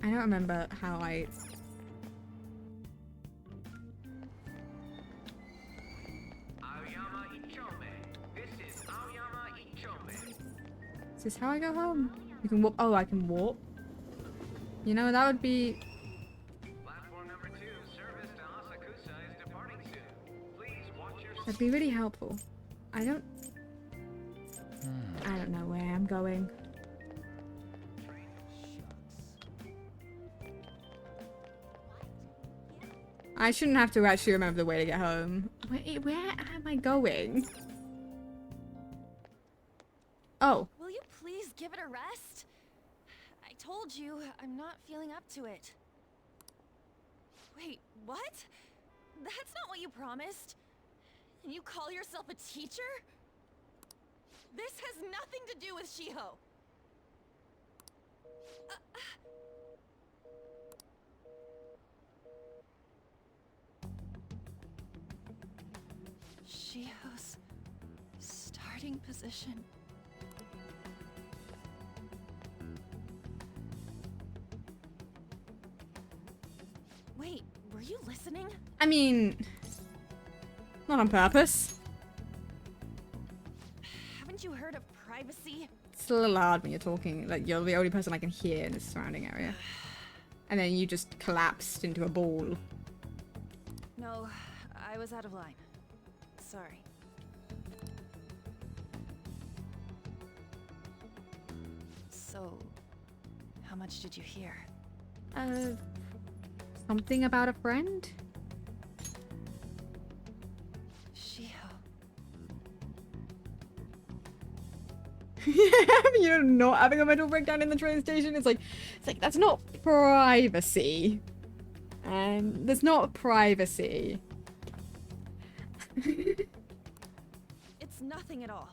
Speaker 1: I don't remember how I... Is this how I go home? You can warp. Oh, I can warp. You know, that would be... That'd be really helpful. I don't know where I'm going. I shouldn't have to actually remember the way to get home. Wait, where am I going? Oh.
Speaker 11: Will you please give it a rest? I told you, I'm not feeling up to it. Wait, what? That's not what you promised. And you call yourself a teacher? This has nothing to do with Shiho. Shiho's starting position. Wait, were you listening?
Speaker 1: I mean, not on purpose.
Speaker 11: Haven't you heard of privacy?
Speaker 1: It's a little hard when you're talking, like you're the only person I can hear in the surrounding area. And then you just collapsed into a ball.
Speaker 11: No, I was out of line. Sorry. So, how much did you hear?
Speaker 1: Something about a friend?
Speaker 11: Shiho.
Speaker 1: You're not having a mental breakdown in the train station. It's like that's not privacy. And there's not privacy.
Speaker 11: It's nothing at all.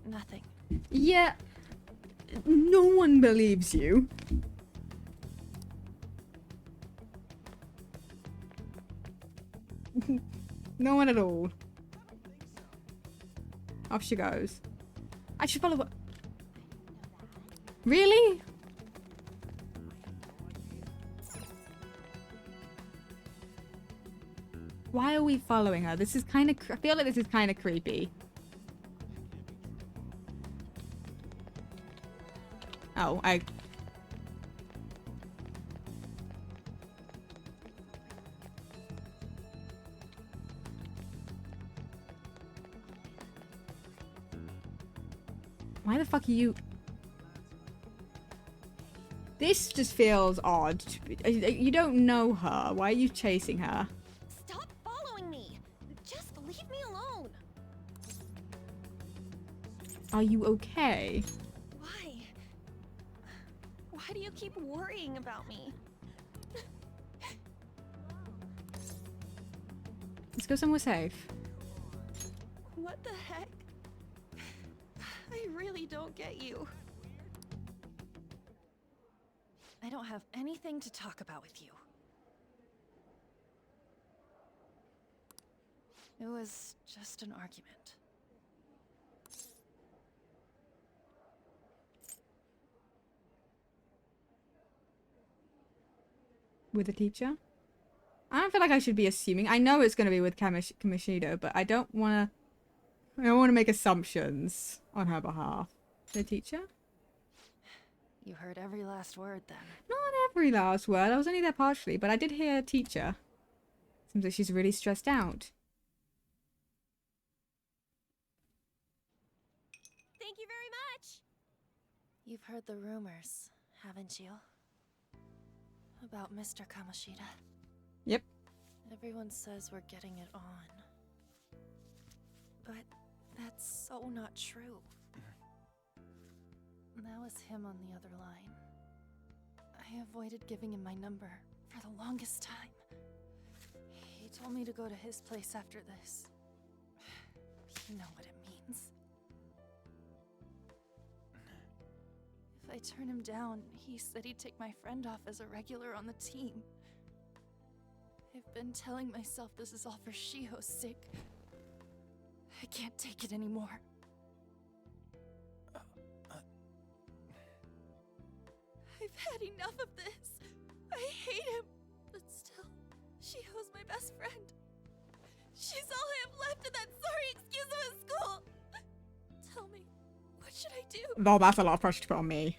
Speaker 11: Nothing.
Speaker 1: Yeah. No one believes you. No one at all. Off she goes. I should follow. Really? Why are we following her? This is kind of. I feel like this is kind of creepy. Oh, Why the fuck are you... This just feels odd. You don't know her. Why are you chasing her?
Speaker 11: Stop following me! Just leave me alone!
Speaker 1: Are you okay?
Speaker 11: Why? Why do you keep worrying about me?
Speaker 1: Let's go somewhere safe.
Speaker 11: What the heck? I really don't get you. I don't have anything to talk about with you. It was just an argument.
Speaker 1: With a teacher? I don't feel like I should be assuming. I know it's going to be with Kamoshida, but I don't want to make assumptions on her behalf. The teacher?
Speaker 11: You heard every last word then.
Speaker 1: Not every last word. I was only there partially, but I did hear teacher. Seems like she's really stressed out.
Speaker 11: Thank you very much! You've heard the rumors, haven't you? About Mr. Kamoshida.
Speaker 1: Yep.
Speaker 11: Everyone says we're getting it on. But that's so not true. That was him on the other line. I avoided giving him my number for the longest time. He told me to go to his place after this. You know what it means. If I turn him down, he said he'd take my friend off as a regular on the team. I've been telling myself this is all for Shiho's sake. I can't take it anymore. I've had enough of this. I hate him. But still, Shiho's my best friend. She's all I have left in that sorry excuse of a school. Tell me, what should I do?
Speaker 1: Oh, that's a lot of pressure to put on me.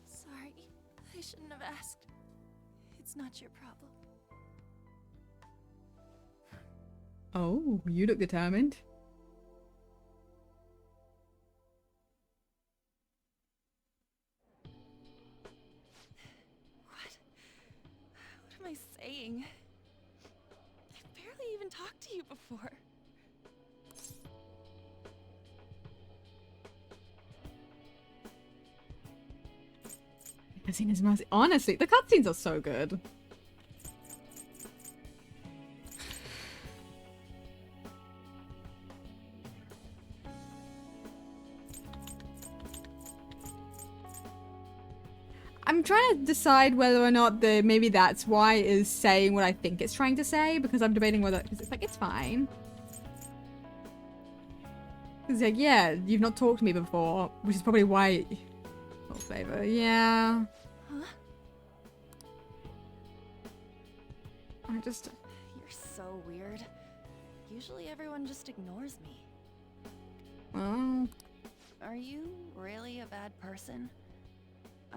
Speaker 11: Sorry, I shouldn't have asked. It's not your problem.
Speaker 1: Oh, you look determined.
Speaker 11: What am I saying? I've barely even talked to you before.
Speaker 1: Cutscene is massive. Honestly, the cutscenes are so good. I'm trying to decide whether or not maybe that's why it is saying what I think it's trying to say, because I'm debating whether, because it's like, it's fine. It's like, yeah, you've not talked to me before, which is probably why. Oh, flavor, yeah.
Speaker 11: Huh?
Speaker 1: I just.
Speaker 11: You're so weird. Usually everyone just ignores me.
Speaker 1: Well.
Speaker 11: Are you really a bad person?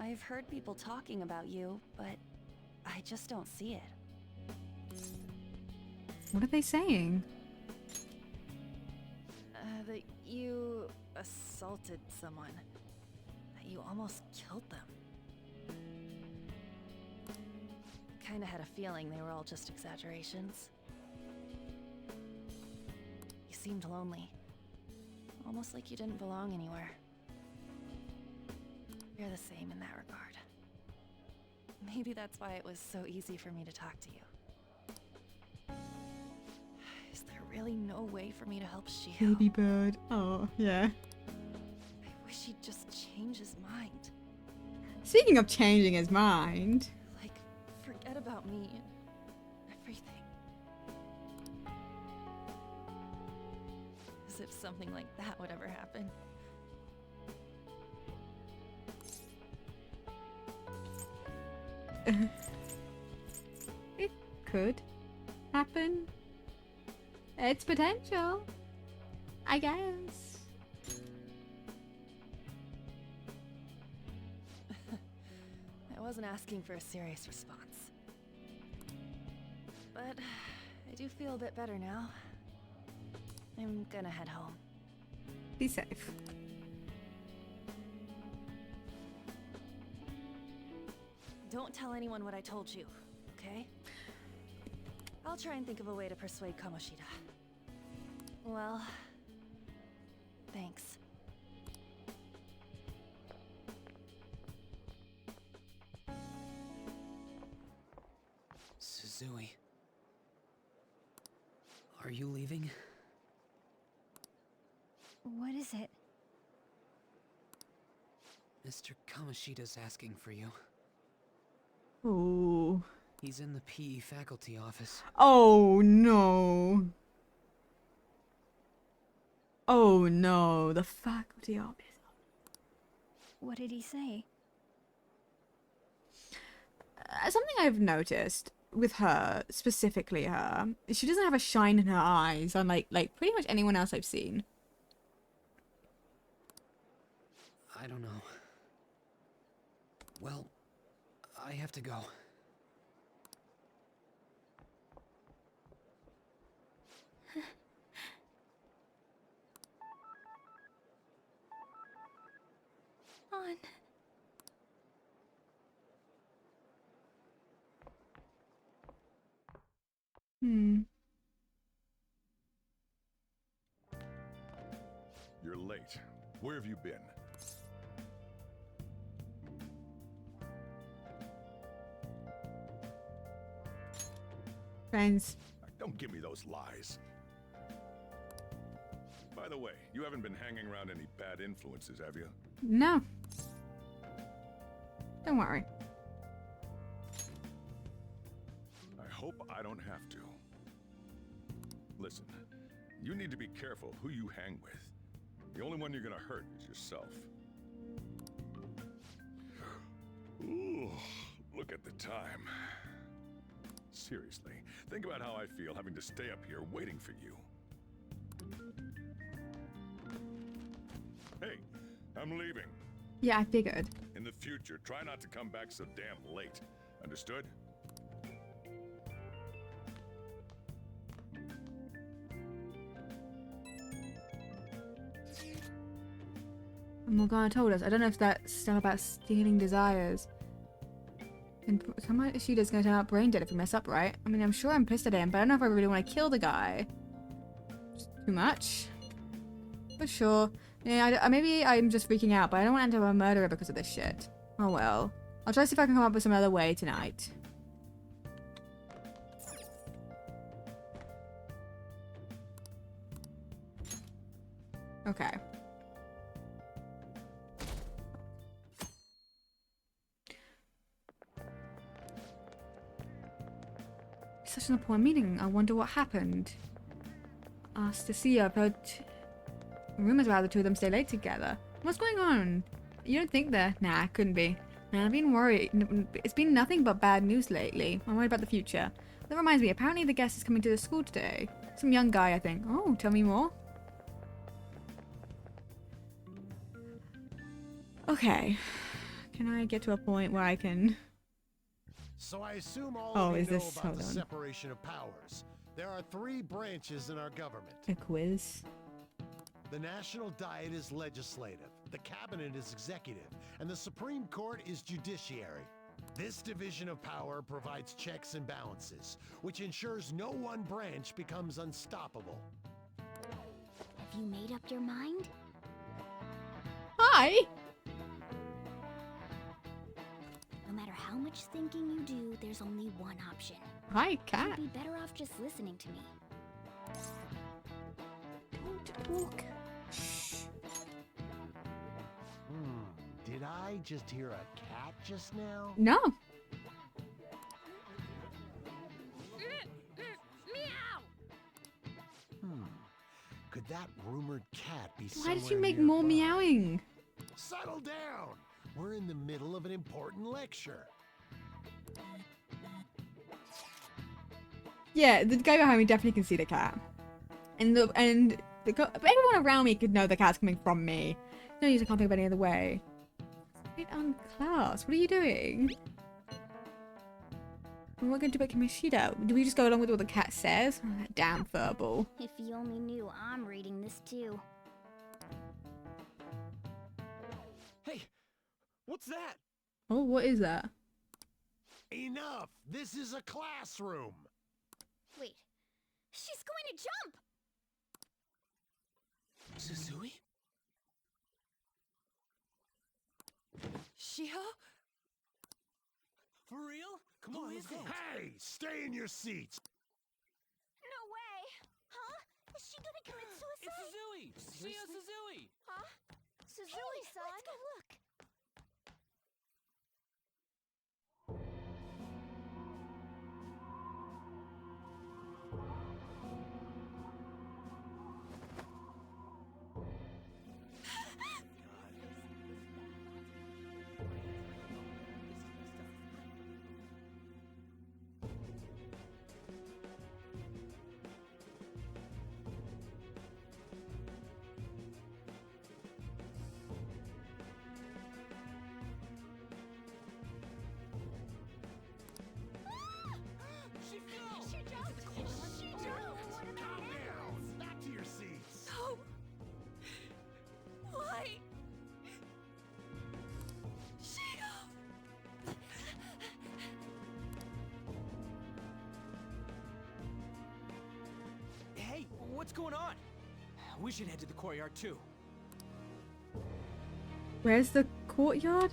Speaker 11: I've heard people talking about you, but I just don't see it.
Speaker 1: What are they saying?
Speaker 11: That you assaulted someone. That you almost killed them. Kinda had a feeling they were all just exaggerations. You seemed lonely. Almost like you didn't belong anywhere. You're the same in that regard. Maybe that's why it was so easy for me to talk to you. Is there really no way for me to help Shiho?
Speaker 1: Baby bird. Oh, yeah.
Speaker 11: I wish he'd just change his mind.
Speaker 1: Speaking of changing his mind.
Speaker 11: Like, forget about me and everything. As if something like that would ever happen.
Speaker 1: It could happen. It's potential, I guess.
Speaker 11: I wasn't asking for a serious response. But I do feel a bit better now. I'm gonna head home.
Speaker 1: Be safe.
Speaker 11: Don't tell anyone what I told you, okay? I'll try and think of a way to persuade Kamoshida. Well, thanks.
Speaker 15: Suzui. Are you leaving?
Speaker 10: What is it?
Speaker 15: Mr. Kamoshida's asking for you.
Speaker 1: Oh.
Speaker 15: He's in the PE faculty office.
Speaker 1: Oh no. Oh no, the faculty office.
Speaker 10: What did he say?
Speaker 1: Something I've noticed with her, specifically her, she doesn't have a shine in her eyes, unlike pretty much anyone else I've seen.
Speaker 15: I don't know. Well, I have to go.
Speaker 10: On.
Speaker 12: You're late. Where have you been?
Speaker 1: Friends.
Speaker 12: Don't give me those lies.
Speaker 18: By the way, you haven't been hanging around any bad influences, have you?
Speaker 1: No. Don't worry.
Speaker 18: I hope I don't have to. Listen, you need to be careful who you hang with. The only one you're gonna hurt is yourself. Ooh, look at the time. Seriously, think about how I feel having to stay up here waiting for you. Hey, I'm leaving.
Speaker 1: Yeah, I figured.
Speaker 18: In the future, try not to come back so damn late. Understood?
Speaker 1: And Morgana told us. I don't know if that's still about stealing desires. And somehow Ishida's gonna turn out brain dead if we mess up, right? I mean, I'm sure I'm pissed at him, but I don't know if I really want to kill the guy. Just too much. But sure. Yeah, maybe I'm just freaking out, but I don't want to end up a murderer because of this shit. Oh well. I'll try to see if I can come up with some other way tonight. Okay. Such an important meeting. I wonder what happened. Asked to see you. I've heard rumors about the two of them stay late together. What's going on? You don't think that? Nah, couldn't be. Nah, I've been worried. It's been nothing but bad news lately. I'm worried about the future. That reminds me, apparently the guest is coming to the school today. Some young guy, I think. Oh, tell me more. Okay. Can I get to a point where I can...
Speaker 19: So I assume all
Speaker 1: Oh,
Speaker 19: of you
Speaker 1: is
Speaker 19: know
Speaker 1: this...
Speaker 19: about
Speaker 1: Hold
Speaker 19: the
Speaker 1: on.
Speaker 19: separation of powers. There are 3 branches in our government.
Speaker 1: A quiz?
Speaker 19: The National Diet is legislative, the Cabinet is executive, and the Supreme Court is judiciary. This division of power provides checks and balances, which ensures no one branch becomes unstoppable.
Speaker 3: Have you made up your mind?
Speaker 1: Hi!
Speaker 3: No matter how much thinking you do, there's only one option.
Speaker 1: Hi, cat.
Speaker 3: You'd be better off just listening to me.
Speaker 1: Don't talk.
Speaker 19: Did I just hear a cat just now?
Speaker 1: No.
Speaker 19: Could that rumored cat be
Speaker 1: Why did you
Speaker 19: somewhere
Speaker 1: make more
Speaker 19: nearby?
Speaker 1: meowing?
Speaker 19: Settle down! We're in the middle of an important lecture.
Speaker 1: Yeah, the guy behind me definitely can see the cat. And everyone around me could know the cat's coming from me. No use, I can't think of any other way. Straight on class. What are you doing? What are we going to do about Kimishida? Do we just go along with what the cat says? Oh, that damn furball.
Speaker 3: If you only knew I'm reading this too.
Speaker 13: Hey, what's that?
Speaker 1: Oh, what is that?
Speaker 19: Enough! This is a classroom!
Speaker 3: Wait, she's going to jump!
Speaker 13: Suzui?
Speaker 11: Shiho?
Speaker 13: For real? Come on, let's go.
Speaker 19: Hey! Stay in your seats!
Speaker 3: No way! Huh? Is she gonna commit suicide?
Speaker 13: It's Suzui! Shio Suzui!
Speaker 3: Huh? Suzui-san? Let's go look.
Speaker 19: Back to your seats!
Speaker 11: No! Why? Shiho!
Speaker 2: Hey, what's going on? We should head to the courtyard too.
Speaker 1: Where's the courtyard?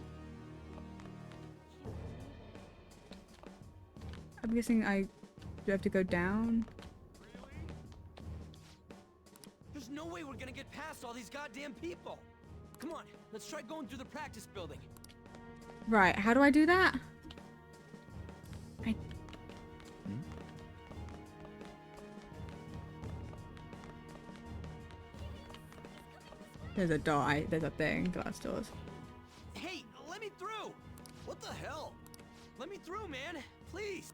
Speaker 1: I'm guessing I do have to go down.
Speaker 13: There's
Speaker 2: no way we're gonna get past all these goddamn people. Come on, let's try going through the practice building.
Speaker 1: Right, how do I do that? There's a door. There's a thing. Glass doors.
Speaker 2: Hey, let me through! What the hell? Let me through, man! Please!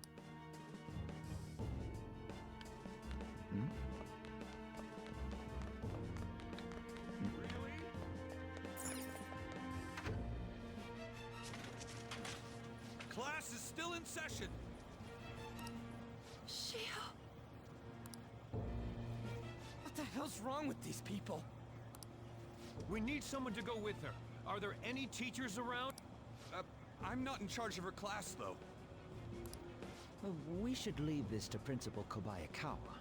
Speaker 5: Class is still in session.
Speaker 11: Shio.
Speaker 2: What the hell's wrong with these people?
Speaker 17: We need someone to go with her. Are there any teachers around?
Speaker 5: I'm not in charge of her class, though.
Speaker 20: Well, we should leave this to Principal Kobayakawa.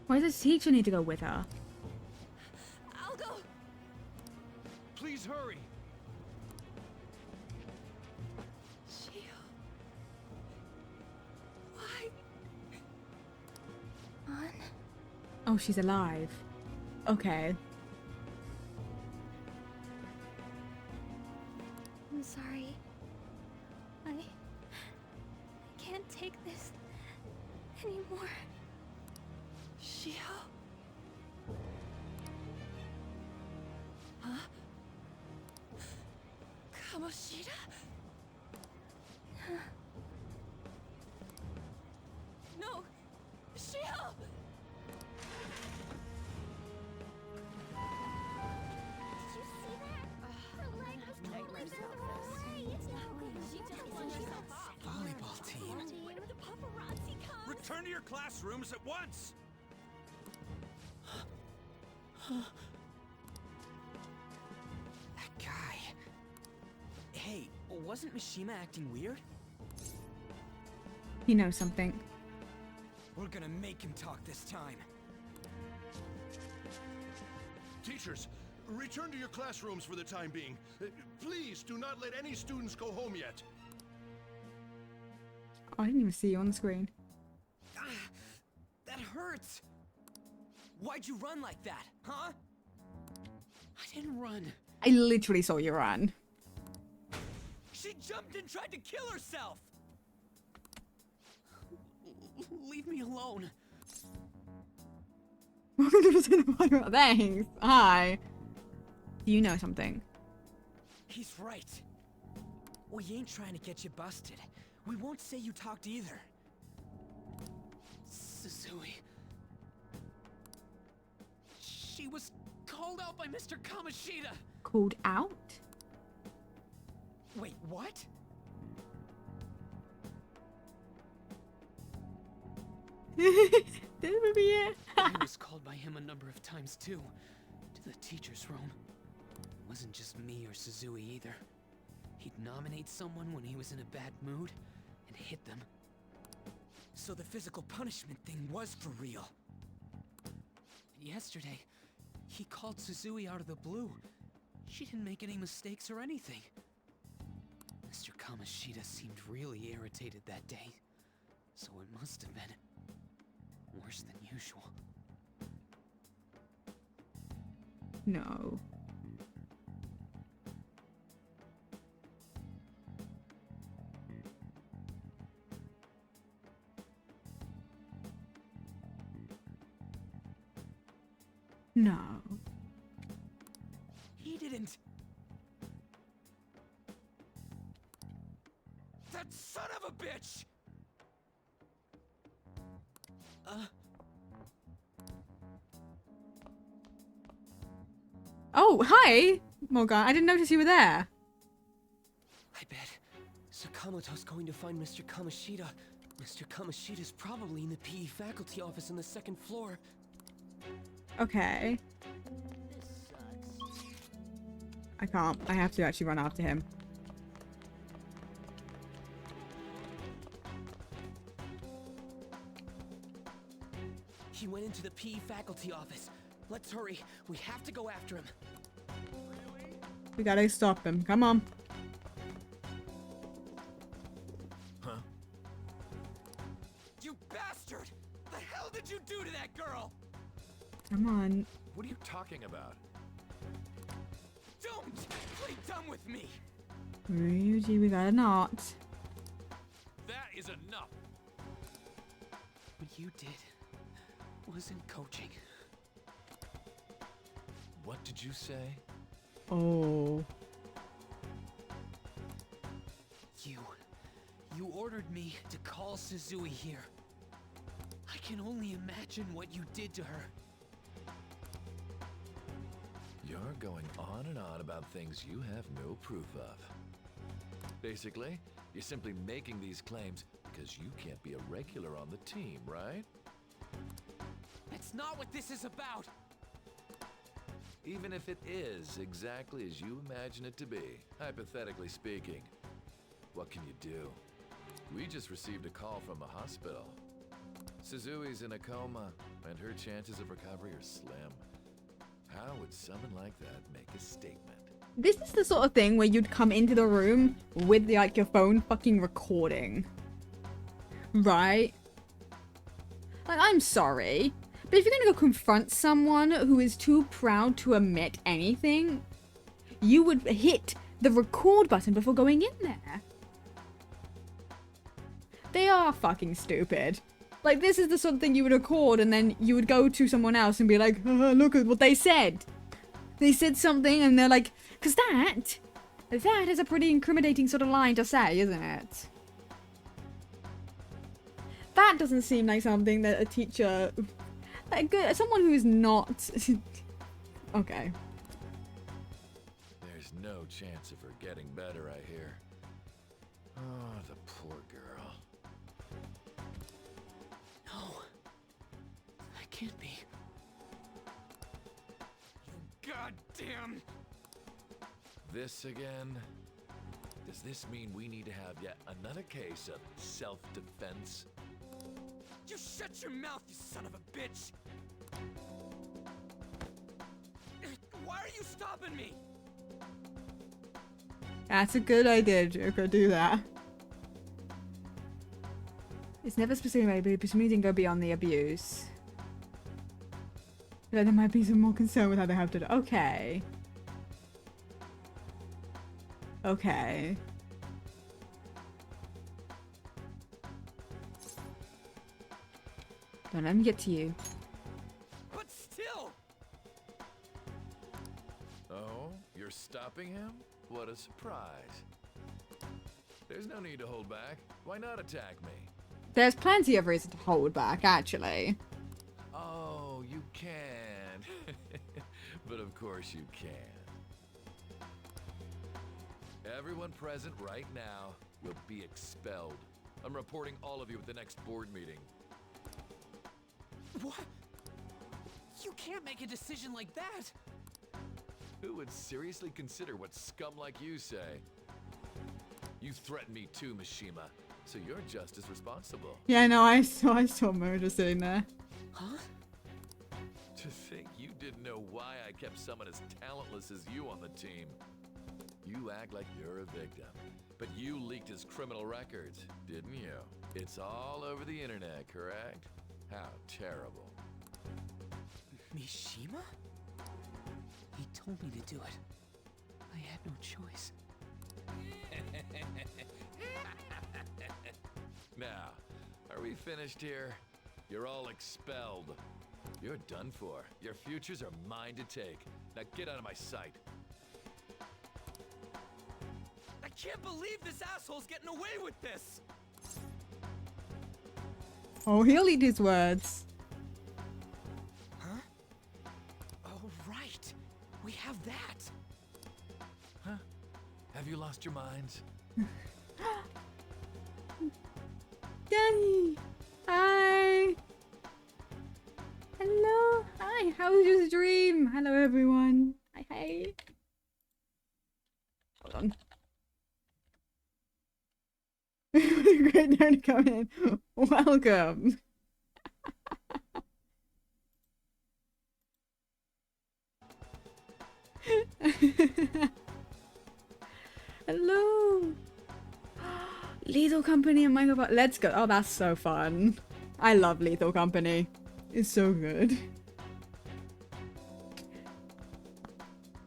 Speaker 1: Why does the teacher need to go with her?
Speaker 11: I'll go.
Speaker 17: Please hurry.
Speaker 11: Shio. Why? On.
Speaker 1: Oh, she's alive. Okay.
Speaker 10: I'm sorry. I can't take this anymore.
Speaker 11: Shio. Huh? Kamoshida? No! Shio!
Speaker 3: Did you see that? Her leg was totally further away. It's not good. She just won herself.
Speaker 2: Volleyball team.
Speaker 11: The paparazzi comes.
Speaker 5: Return to your classrooms at once!
Speaker 2: That guy. Hey, wasn't Mishima acting weird?
Speaker 1: He knows something.
Speaker 2: We're gonna make him talk this time.
Speaker 5: Teachers, return to your classrooms for the time being. Please do not let any students go home yet.
Speaker 1: Oh, I didn't even see you on the screen.
Speaker 2: That hurts! Why'd you run like that, huh? I didn't run.
Speaker 1: I literally saw you run.
Speaker 2: She jumped and tried to kill herself! Leave me alone.
Speaker 1: Thanks. Hi. Do you know something?
Speaker 2: He's right. We ain't trying to get you busted. We won't say you talked either. Suzui. She was called out by Mr. Kamoshida.
Speaker 1: Called out?
Speaker 2: Wait, what?
Speaker 1: This would be it.
Speaker 2: I was called by him a number of times too, to the teacher's room. It wasn't just me or Suzui either. He'd nominate someone when he was in a bad mood and hit them. So the physical punishment thing was for real. And yesterday, he called Suzui out of the blue. She didn't make any mistakes or anything. Mr. Kamoshida seemed really irritated that day, so it must have been worse than usual.
Speaker 1: No. No.
Speaker 2: He didn't. That son of a bitch!
Speaker 1: Oh, hi! Morgan, I didn't notice you were there.
Speaker 2: I bet Sakamoto's going to find Mr. Kamoshida. Mr. Kamoshida's probably in the PE faculty office on the second floor.
Speaker 1: Okay. I can't. I have to actually run after him.
Speaker 2: He went into the PE faculty office. Let's hurry. We have to go after him.
Speaker 1: We gotta stop him. Come on.
Speaker 2: Huh? You bastard! The hell did you do to that girl?
Speaker 1: Come on.
Speaker 4: What are you talking about?
Speaker 2: Don't play dumb with me.
Speaker 1: Ryuji, we got a knot.
Speaker 2: That is enough.
Speaker 15: What you did wasn't coaching.
Speaker 4: What did you say?
Speaker 1: Oh.
Speaker 15: You ordered me to call Suzui here. I can only imagine what you did to her.
Speaker 4: You're going on and on about things you have no proof of. Basically, you're simply making these claims because you can't be a regular on the team, right?
Speaker 2: That's not what this is about.
Speaker 4: Even if it is exactly as you imagine it to be, hypothetically speaking, what can you do? We just received a call from the hospital. Suzui's in a coma, and her chances of recovery are slim. How would someone like that make a statement?
Speaker 1: This is the sort of thing where you'd come into the room with like your phone fucking recording. Right? Like, I'm sorry, but if you're gonna go confront someone who is too proud to admit anything, you would hit the record button before going in there. They are fucking stupid. Like, this is the sort of thing you would record and then you would go to someone else and be like, look at what they said. They said something and they're like, because that is a pretty incriminating sort of line to say, isn't it? That doesn't seem like something that a teacher, like someone who is not, okay.
Speaker 4: There's no chance of her getting better, I hear. Oh, the poor girl.
Speaker 15: No. That can't be.
Speaker 2: You goddamn...
Speaker 4: This again? Does this mean we need to have yet another case of self-defense?
Speaker 2: You shut your mouth, you son of a bitch! Why are you stopping me?
Speaker 1: That's a good idea, Joker. Do that. It's never specific, but presumably didn't go beyond the abuse. But there might be some more concern with how they have to do. Okay. Okay. Don't let me get to you.
Speaker 2: But still!
Speaker 4: Oh, you're stopping him? What a surprise. There's no need to hold back. Why not attack me?
Speaker 1: There's plenty of reason to hold back, actually.
Speaker 4: Oh, you can. But of course you can. Everyone present right now will be expelled. I'm reporting all of you at the next board meeting.
Speaker 15: What? You can't make a decision like that!
Speaker 4: Who would seriously consider what scum like you say? You threatened me too, Mishima, so you're just as responsible.
Speaker 1: Yeah, no, I saw Mojo sitting there.
Speaker 15: Huh?
Speaker 4: To think you didn't know why I kept someone as talentless as you on the team. You act like you're a victim, but you leaked his criminal records, didn't you? It's all over the internet, correct? How terrible.
Speaker 15: Mishima? He told me to do it. I had no choice.
Speaker 4: Now, are we finished here? You're all expelled. You're done for. Your futures are mine to take. Now get out of my sight.
Speaker 2: I can't believe this asshole's getting away with this!
Speaker 1: Oh, he'll eat his words.
Speaker 15: Huh? Oh, right. We have that.
Speaker 4: Huh? Have you lost your minds?
Speaker 1: Danny! Hi! Hello! Hi, how was your stream? Hello, everyone. Hi, hi. Hold on. Great time to come in. Welcome. Hello. Lethal Company and Michael. Let's go. Oh, that's so fun. I love Lethal Company. It's so good.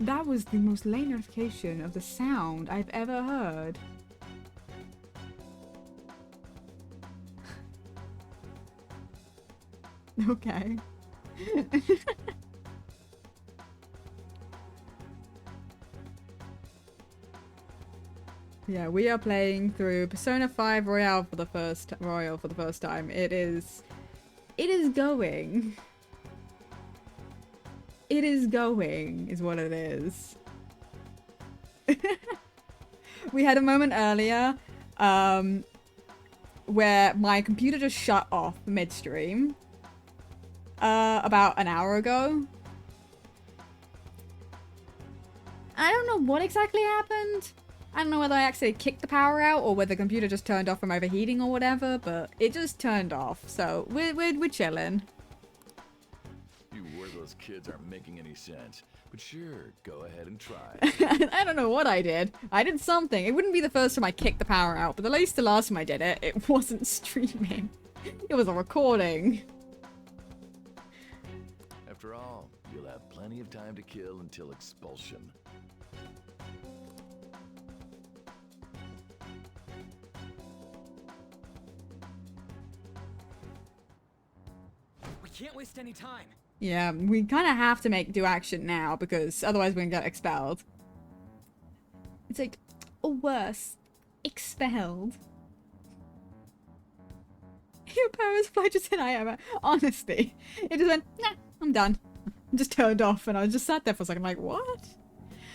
Speaker 1: That was the most late notification of the sound I've ever heard. Okay. Yeah, we are playing through Persona 5 Royal for the first time. It is going. It is going, is what it is. We had a moment earlier where my computer just shut off midstream about an hour ago. I don't know what exactly happened. I don't know whether I actually kicked the power out or whether the computer just turned off from overheating or whatever, but it just turned off. So we're chilling.
Speaker 4: You worthless kids aren't making any sense. But sure, go ahead and try.
Speaker 1: I don't know what I did. I did something. It wouldn't be the first time I kicked the power out, but at least the last time I did it, it wasn't streaming. It was a recording.
Speaker 4: After all, you'll have plenty of time to kill until expulsion.
Speaker 2: We can't waste any time.
Speaker 1: Yeah, we kind of have to do action now because otherwise we're gonna get expelled. It's like, or worse, expelled. Your powers fly just in I am. Honestly, it just went, nah, I'm done. Just turned off and I just sat there for a second like, what?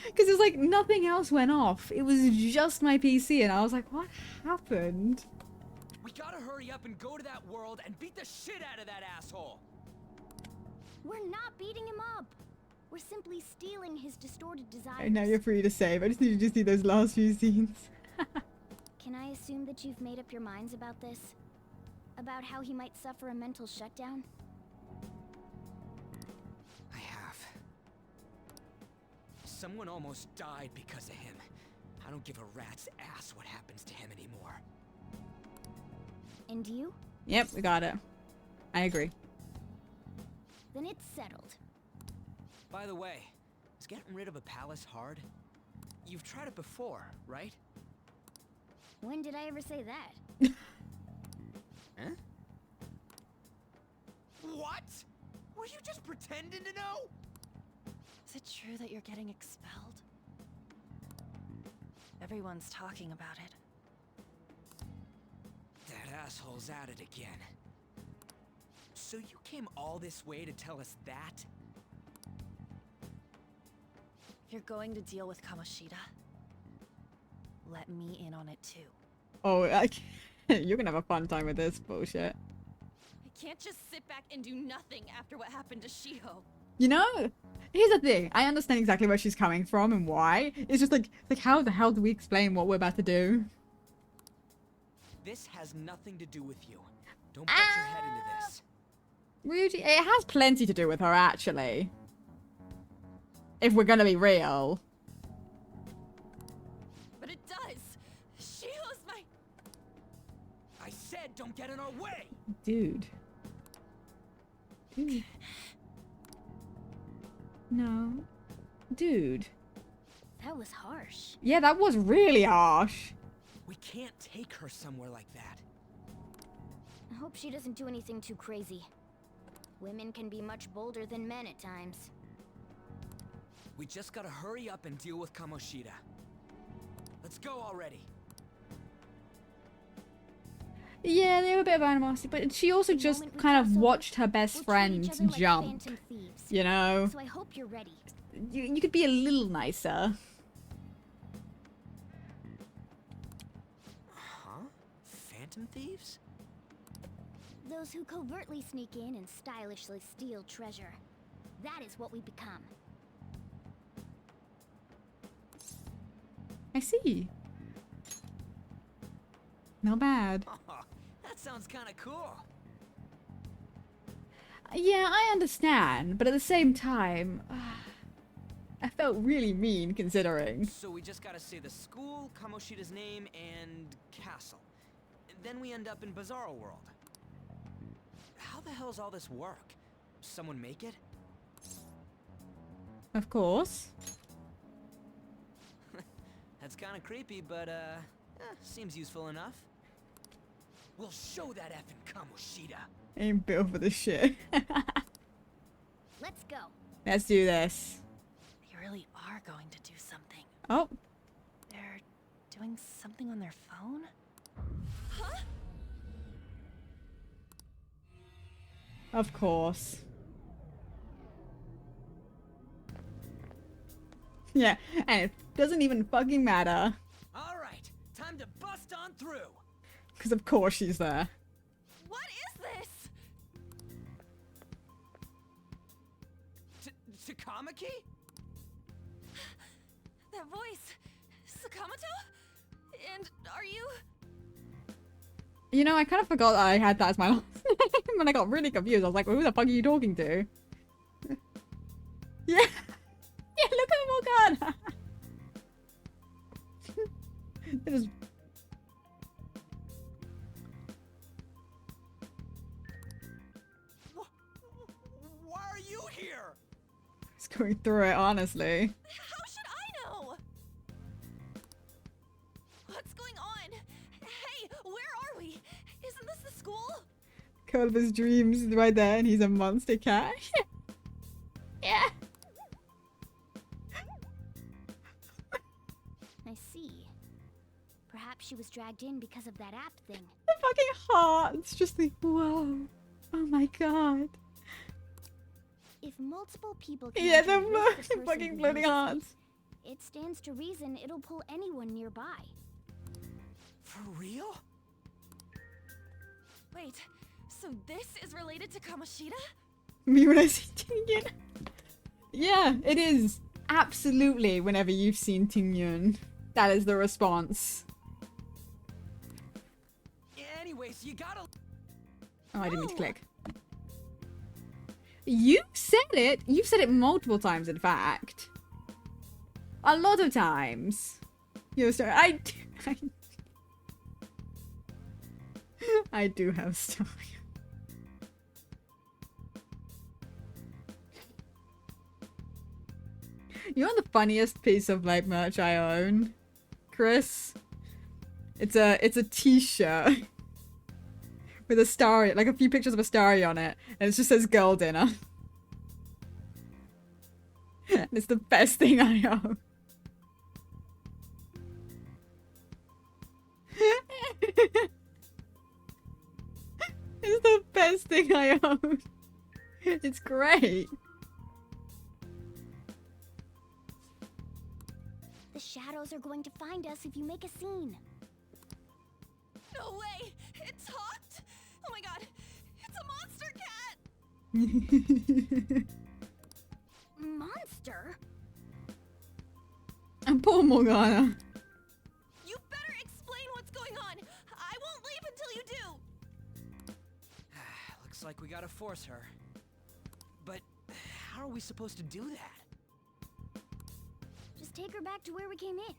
Speaker 1: Because it's like nothing else went off. It was just my PC and I was like, what happened?
Speaker 2: We gotta hurry up and go to that world and beat the shit out of that asshole.
Speaker 3: We're not beating him up. We're simply stealing his distorted desires.
Speaker 1: And now you're free to save. I just need to see those last few scenes.
Speaker 3: Can I assume that you've made up your minds about this? About how he might suffer a mental shutdown?
Speaker 2: I have. Someone almost died because of him. I don't give a rat's ass what happens to him anymore.
Speaker 3: And you?
Speaker 1: Yep, we got it. I agree.
Speaker 3: Then it's settled.
Speaker 2: By the way, is getting rid of a palace hard? You've tried it before, right?
Speaker 3: When did I ever say that?
Speaker 2: Huh? What? Were you just pretending to know?
Speaker 11: Is it true that you're getting expelled? Everyone's talking about it.
Speaker 2: That asshole's at it again. So you came all this way to tell us that?
Speaker 11: If you're going to deal with Kamoshida, let me in on it too.
Speaker 1: Oh, you're gonna have a fun time with this bullshit.
Speaker 11: I can't just sit back and do nothing after what happened to Shiho.
Speaker 1: You know, here's the thing. I understand exactly where she's coming from and why. It's just like how the hell do we explain what we're about to do?
Speaker 2: This has nothing to do with you. Don't put your head into this.
Speaker 1: Ryuji, it has plenty to do with her, actually. If we're gonna be real.
Speaker 11: But it does. Shiho's my...
Speaker 2: I said don't get in our way!
Speaker 1: Dude. Dude. No. Dude.
Speaker 3: That was harsh.
Speaker 1: Yeah, that was really harsh.
Speaker 2: We can't take her somewhere like that.
Speaker 3: I hope she doesn't do anything too crazy. Women can be much bolder than men at times.
Speaker 2: We just gotta hurry up and deal with Kamoshida. Let's go already.
Speaker 1: Yeah, they were a bit of animosity, but she also just kind of watched her best friend jump. You know?
Speaker 3: So I hope you're ready.
Speaker 1: You could be a little nicer.
Speaker 2: Huh? Phantom thieves?
Speaker 3: Those who covertly sneak in and stylishly steal treasure. That is what we become.
Speaker 1: I see. Not bad.
Speaker 2: Oh, that sounds kind of cool.
Speaker 1: Yeah, I understand, but at the same time, I felt really mean considering.
Speaker 2: So we just gotta say the school, Kamoshida's name, and castle. Then we end up in Bizarro World. How the hell's all this work? Someone make it?
Speaker 1: Of course.
Speaker 2: That's kind of creepy, but seems useful enough. We'll show that effing Kamoshida.
Speaker 1: Ain't built for this shit.
Speaker 3: Let's go.
Speaker 1: Let's do this.
Speaker 11: They really are going to do something.
Speaker 1: Oh.
Speaker 11: They're doing something on their phone? Huh?
Speaker 1: Of course. Yeah, and it doesn't even fucking matter.
Speaker 2: All right, time to bust on through.
Speaker 1: Because of course she's there.
Speaker 11: What is this?
Speaker 2: Takamaki?
Speaker 11: That voice. Sakamoto? And are you...
Speaker 1: You know, I kind of forgot that I had that as my last name, and I got really confused. I was like, who the fuck are you talking to? Yeah. Yeah, look at Morgana. It is...
Speaker 2: Why are you here?
Speaker 1: It's going through it, honestly.
Speaker 11: How should I know? What's going on? Hey, where are we? Isn't this the school?
Speaker 1: Culver's dreams is right there, and he's a monster cat. Yeah.
Speaker 3: I see. Perhaps she was dragged in because of that app thing.
Speaker 1: The fucking heart. It's just like, whoa. Oh my god.
Speaker 3: If multiple people can
Speaker 1: Yeah, the
Speaker 3: enter with person
Speaker 1: fucking
Speaker 3: who
Speaker 1: floating
Speaker 3: uses
Speaker 1: hearts.
Speaker 3: it stands to reason it'll pull anyone nearby.
Speaker 2: For real?
Speaker 11: Wait, so this is related to Kamoshida?
Speaker 1: Me when I see Tingyun. Yeah, it is. Absolutely, whenever you've seen Tingyun. That is the response.
Speaker 2: Anyways, you gotta...
Speaker 1: Oh, I didn't mean to click. You said it! You've said it multiple times, in fact. A lot of times. You're sorry. I do have style. You know the funniest piece of like merch I own, Chris? It's a t-shirt with a star, like a few pictures of a starry on it, and it just says girl dinner. And it's the best thing I own. It's the best thing I own. It's great.
Speaker 3: The shadows are going to find us if you make a scene.
Speaker 11: No way! It talked? Oh my god! It's a monster cat!
Speaker 3: Monster?
Speaker 1: And poor Morgana.
Speaker 11: You better explain what's going on! I won't leave until you do!
Speaker 2: Looks like we gotta force her. But how are we supposed to do that?
Speaker 3: Just take her back to where we came in.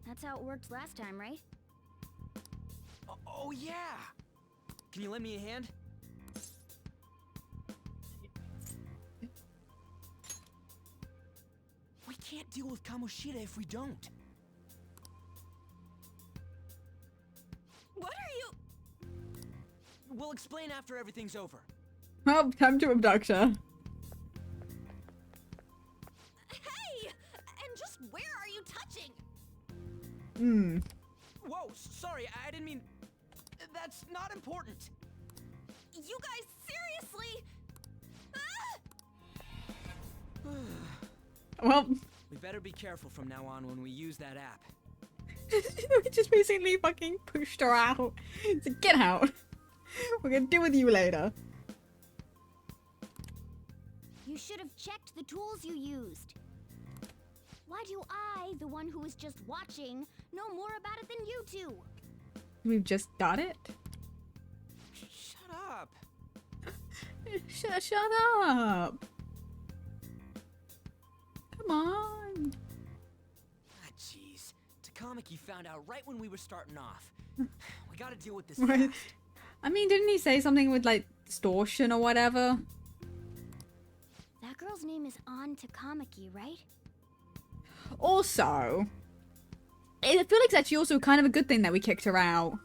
Speaker 3: That's how it worked last time, right?
Speaker 2: Oh yeah! Can you lend me a hand? We can't deal with Kamoshida if we don't.
Speaker 11: What are you...
Speaker 2: We'll explain after everything's over.
Speaker 1: Well, time to abduct her.
Speaker 11: Hey! And just where are you touching?
Speaker 1: Hmm.
Speaker 2: Whoa, sorry, I didn't mean... That's not important.
Speaker 11: You guys, seriously? Ah!
Speaker 1: Well...
Speaker 2: We better be careful from now on when we use that app.
Speaker 1: We just basically fucking pushed her out. So get out. We're gonna deal with you later.
Speaker 3: You should have checked the tools you used. Why do I, the one who was just watching, know more about it than you two?
Speaker 1: We've just got it.
Speaker 2: Shut up.
Speaker 1: Shut up. Come on.
Speaker 2: Ah, jeez. Takamaki found out right when we were starting off. We gotta deal with this
Speaker 1: Right.
Speaker 2: fast.
Speaker 1: I mean, didn't he say something with like distortion or whatever?
Speaker 3: That girl's name is An Takamaki, right?
Speaker 1: Also, I feel like it's actually also kind of a good thing that we kicked her out.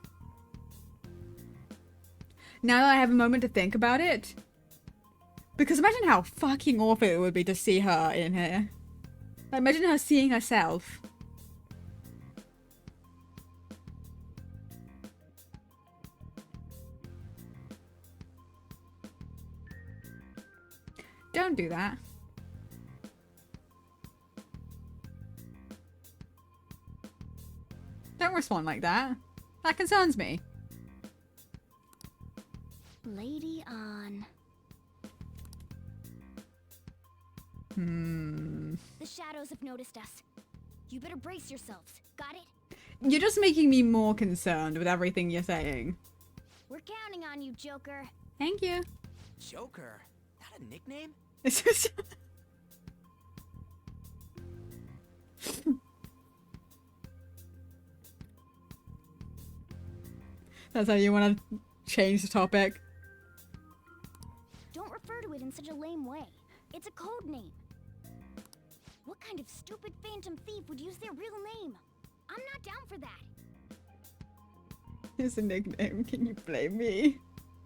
Speaker 1: Now that I have a moment to think about it. Because imagine how fucking awful it would be to see her in here. Like, imagine her seeing herself. Don't do that. Don't respond like that. That concerns me.
Speaker 3: Lady on. The shadows have noticed us. You better brace yourselves. Got it?
Speaker 1: You're just making me more concerned with everything you're saying.
Speaker 3: We're counting on you, Joker.
Speaker 1: Thank you.
Speaker 2: Joker? That a nickname?
Speaker 1: It's just... That's how you want to change the topic.
Speaker 3: Don't refer to it in such a lame way. It's a code name. What kind of stupid phantom thief would use their real name? I'm not down for that.
Speaker 1: It's a nickname. Can you blame me?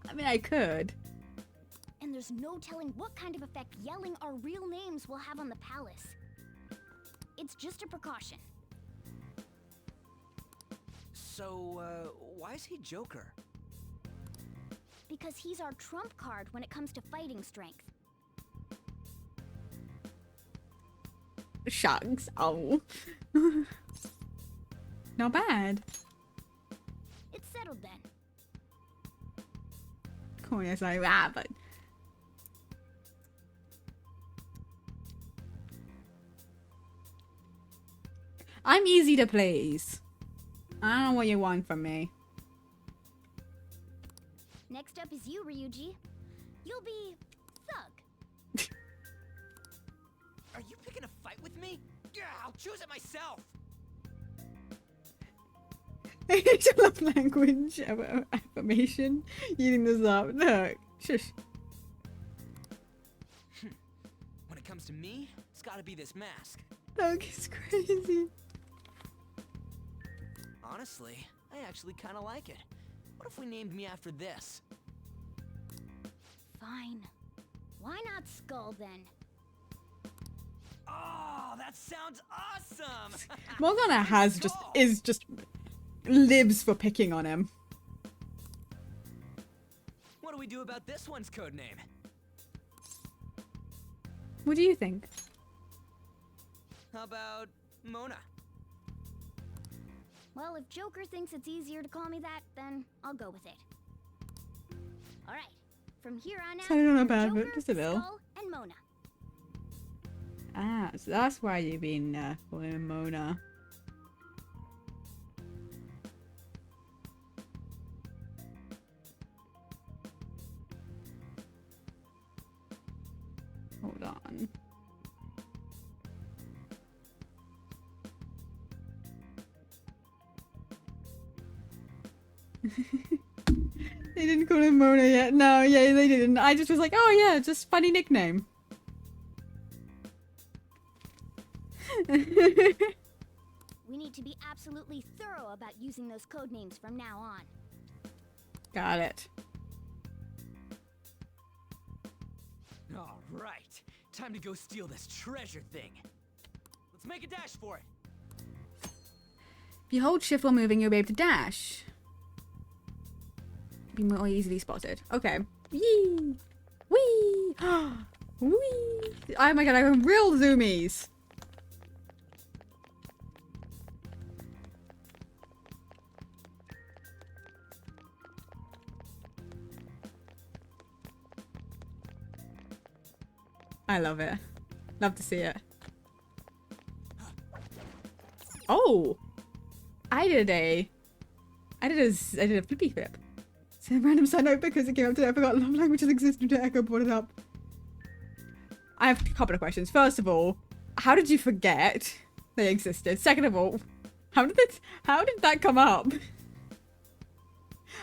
Speaker 1: I mean, I could.
Speaker 3: And there's no telling what kind of effect yelling our real names will have on the palace. It's just a precaution.
Speaker 2: So, why is he Joker?
Speaker 3: Because he's our trump card when it comes to fighting strength.
Speaker 1: Shucks. Oh. Not bad.
Speaker 3: It's settled then.
Speaker 1: Corny as like that, but... I'm easy to please. I don't know what you want from me.
Speaker 3: Next up is you, Ryuji. You'll be Thug.
Speaker 2: Are you picking a fight with me? Yeah, I'll choose it myself.
Speaker 1: I love language affirmation. Eating this up. Look, shush.
Speaker 2: When it comes to me, it's gotta be this mask.
Speaker 1: Look, it's crazy.
Speaker 2: Honestly, I actually kind of like it. What if we named me after this?
Speaker 3: Fine. Why not Skull then?
Speaker 2: Oh, that sounds awesome!
Speaker 1: Morgana lives for picking on him.
Speaker 2: What do we do about this one's code name?
Speaker 1: What do you think?
Speaker 2: How about Mona?
Speaker 3: Well, if Joker thinks it's easier to call me that, then I'll go with it. Alright, from here on out,
Speaker 1: Sounded not
Speaker 3: you're
Speaker 1: bad,
Speaker 3: Joker,
Speaker 1: but just a little.
Speaker 3: Skull, and Mona.
Speaker 1: Ah, so that's why you've been calling Mona. Hold on. They didn't call him Mona yet. No, yeah, they didn't. I just was like, oh yeah, just funny nickname.
Speaker 3: We need to be absolutely thorough about using those code names from now on.
Speaker 1: Got it.
Speaker 2: All right, time to go steal this treasure thing. Let's make a dash for it.
Speaker 1: If you hold shift while moving, you'll be able to dash. Be more easily spotted. Okay. Yee! Wee! Wee! Oh my god, I have real zoomies. I love it. Love to see it. Oh! I did a flippy flip. It's a random side note because it came up today. I forgot love languages exist due to Echo brought it up. I have a couple of questions. First of all, how did you forget they existed? Second of all, how did that come up?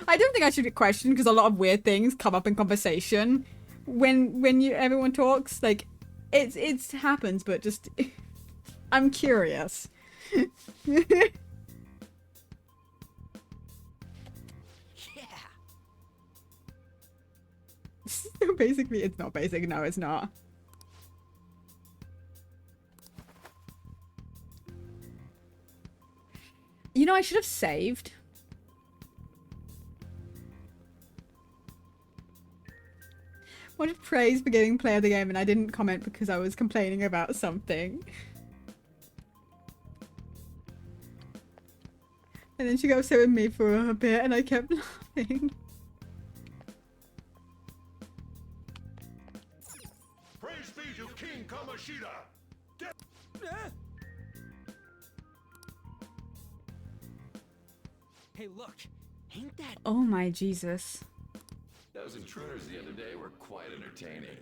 Speaker 1: I don't think I should get questioned because a lot of weird things come up in conversation when everyone talks. Like, it happens, but just I'm curious. So basically, it's not basic. No, it's not. You know, I should have saved. Wanted praise for getting play of the game and I didn't comment because I was complaining about something. And then she got upset with me for a bit and I kept laughing.
Speaker 5: Praise be to King Kamoshida!
Speaker 2: Hey, look. Ain't that...
Speaker 1: Oh my Jesus.
Speaker 4: Those intruders the other day were quite entertaining.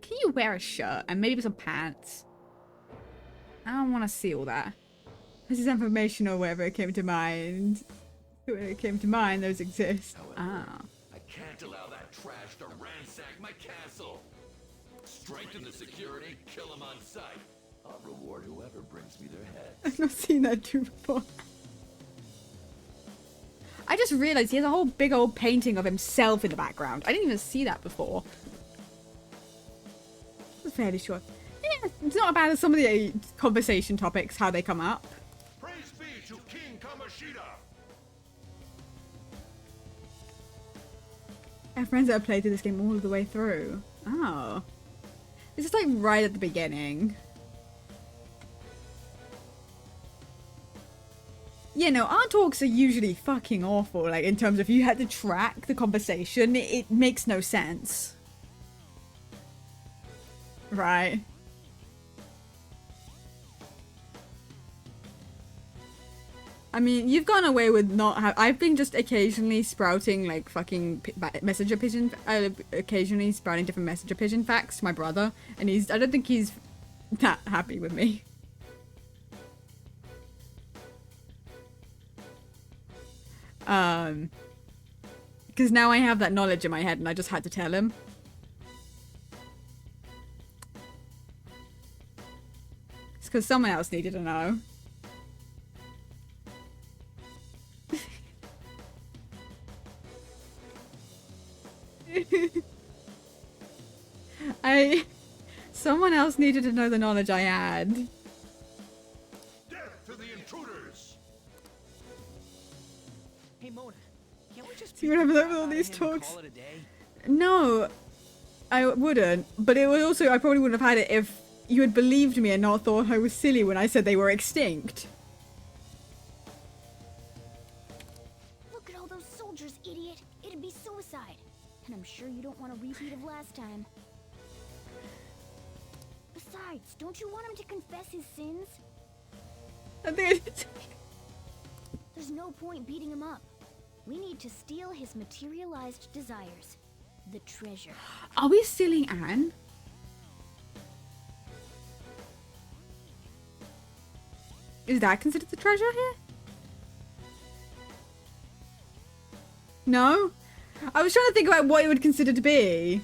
Speaker 1: Can you wear a shirt and maybe some pants? I don't want to see all that. This is informational wherever it came to mind. Wherever it came to mind, those exist. Ah.
Speaker 4: I can't allow that trash to ransack my castle. Strengthen the security, kill them on sight. I'll reward whoever brings me their head.
Speaker 1: I've not seen that too before. I just realized he has a whole big old painting of himself in the background. I didn't even see that before. That's fairly sure. Yeah, it's not bad as some of the conversation topics, how they come up.
Speaker 5: Praise be to King Kamoshida!
Speaker 1: I have friends that have played through this game all the way through. Oh. This is like right at the beginning. Yeah, no, our talks are usually fucking awful. Like, in terms of if you had to track the conversation, it makes no sense. Right. I mean, you've gone away with not I've been just occasionally sprouting, like, fucking messenger pigeon... occasionally sprouting different messenger pigeon facts to my brother. And I don't think he's that happy with me. Because now I have that knowledge in my head and I just had to tell him. It's because someone else needed to know. Someone else needed to know the knowledge I had.
Speaker 5: Death to the intruders!
Speaker 2: Hey, Mona. Can't we just
Speaker 1: See what happens with all these talks?
Speaker 2: call it a day?
Speaker 1: No, I wouldn't. But it would also, I probably wouldn't have had it if you had believed me and not thought I was silly when I said they were extinct.
Speaker 3: Look at all those soldiers, idiot. It'd be suicide. And I'm sure you don't want a repeat of last time. Besides, don't you want him to confess his sins?
Speaker 1: I think
Speaker 3: There's no point beating him up. We need to steal his materialized desires. The treasure.
Speaker 1: Are we stealing Anne? Is that considered the treasure here? No? I was trying to think about what it would consider to be.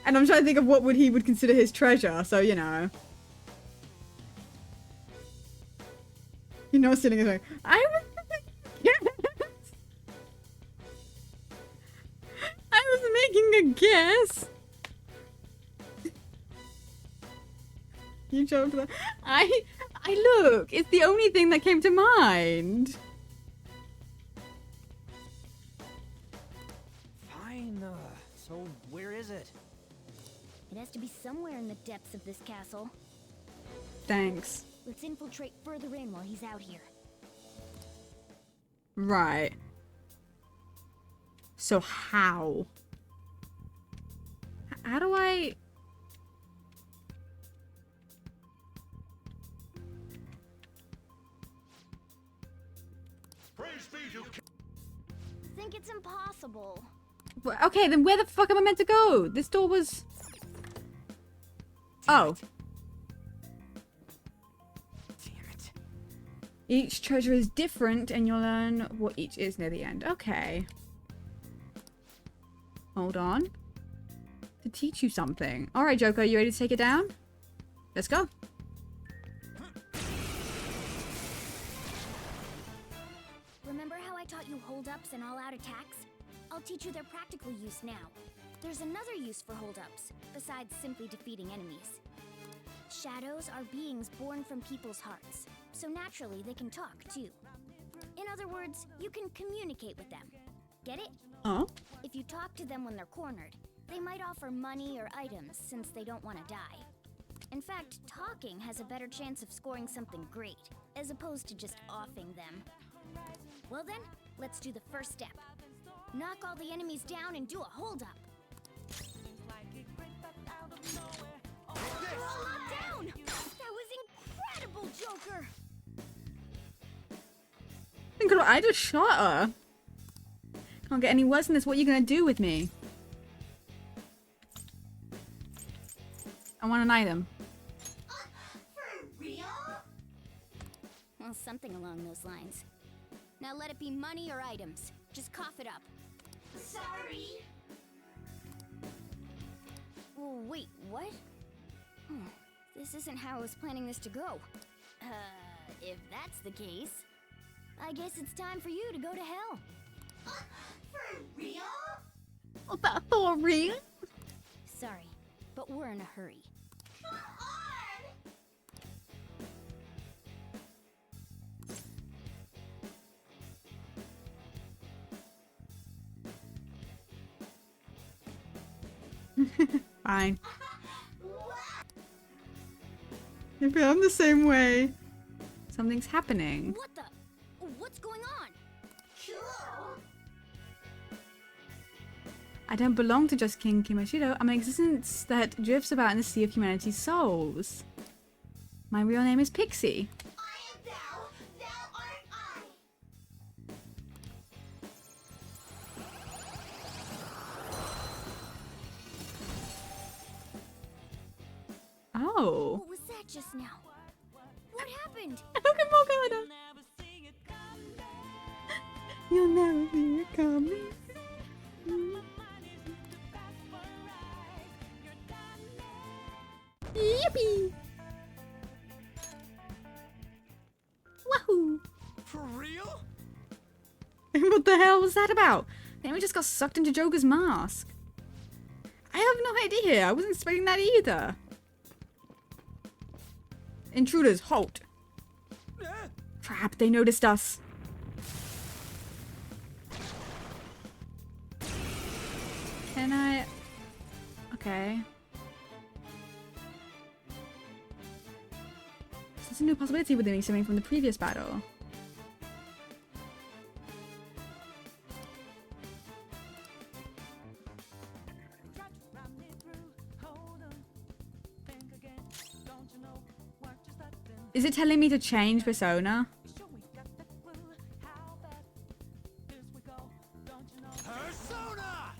Speaker 1: And I'm trying to think of what he would consider his treasure, so you know. You're not stealing his own. I was making a guess. You jumped that. I look, it's the only thing that came to mind.
Speaker 13: Fine, so where is it?
Speaker 3: It has to be somewhere in the depths of this castle.
Speaker 1: Thanks.
Speaker 3: Let's infiltrate further in while he's out here.
Speaker 1: Right. So how? How do I...
Speaker 5: Praise be to
Speaker 3: I think it's impossible.
Speaker 1: Okay, then where the fuck am I meant to go? This door was... Oh.
Speaker 2: Damn it.
Speaker 1: Each treasure is different and you'll learn what each is near the end. Okay. Hold on. To teach you something. Alright, Joker, you ready to take it down? Let's go.
Speaker 3: Remember how I taught you hold-ups and all-out attacks? I'll teach you their practical use now. There's another use for holdups, besides simply defeating enemies. Shadows are beings born from people's hearts, so naturally they can talk too. In other words, you can communicate with them. Get it?
Speaker 1: Oh.
Speaker 3: If you talk to them when they're cornered, they might offer money or items since they don't want to die. In fact, talking has a better chance of scoring something great, as opposed to just offing them. Well then, let's do the first step. Knock all the enemies down and do a holdup. They're all locked down! That was incredible, Joker!
Speaker 1: Incredible, I just shot her. Can't get any worse than this. What are you gonna do with me? I want an item.
Speaker 3: For real? Well, something along those lines. Now let it be money or items. Just cough it up. Sorry. Oh, wait, what? This isn't how I was planning this to go. If that's the case, I guess it's time for you to go to hell. For real?
Speaker 1: For real?
Speaker 3: Sorry, but we're in a hurry.
Speaker 1: Fine. Maybe I'm the same way. Something's happening.
Speaker 3: What the? What's going on?
Speaker 1: I don't belong to just King Kimoshido. I'm an existence that drifts about in the sea of humanity's souls. My real name is Pixie. Oh.
Speaker 3: What was that just now? What happened?
Speaker 1: Look at Morgana. You'll never see it coming. Yippee! Wahoo!
Speaker 2: For real?
Speaker 1: What the hell was that about? Then we just got sucked into Joker's mask. I have no idea. I wasn't expecting that either. Intruders, halt! Crap, they noticed us. Can I... Okay. So there's a new possibility within me stemming from the previous battle. Is it telling me to change persona?
Speaker 2: Persona!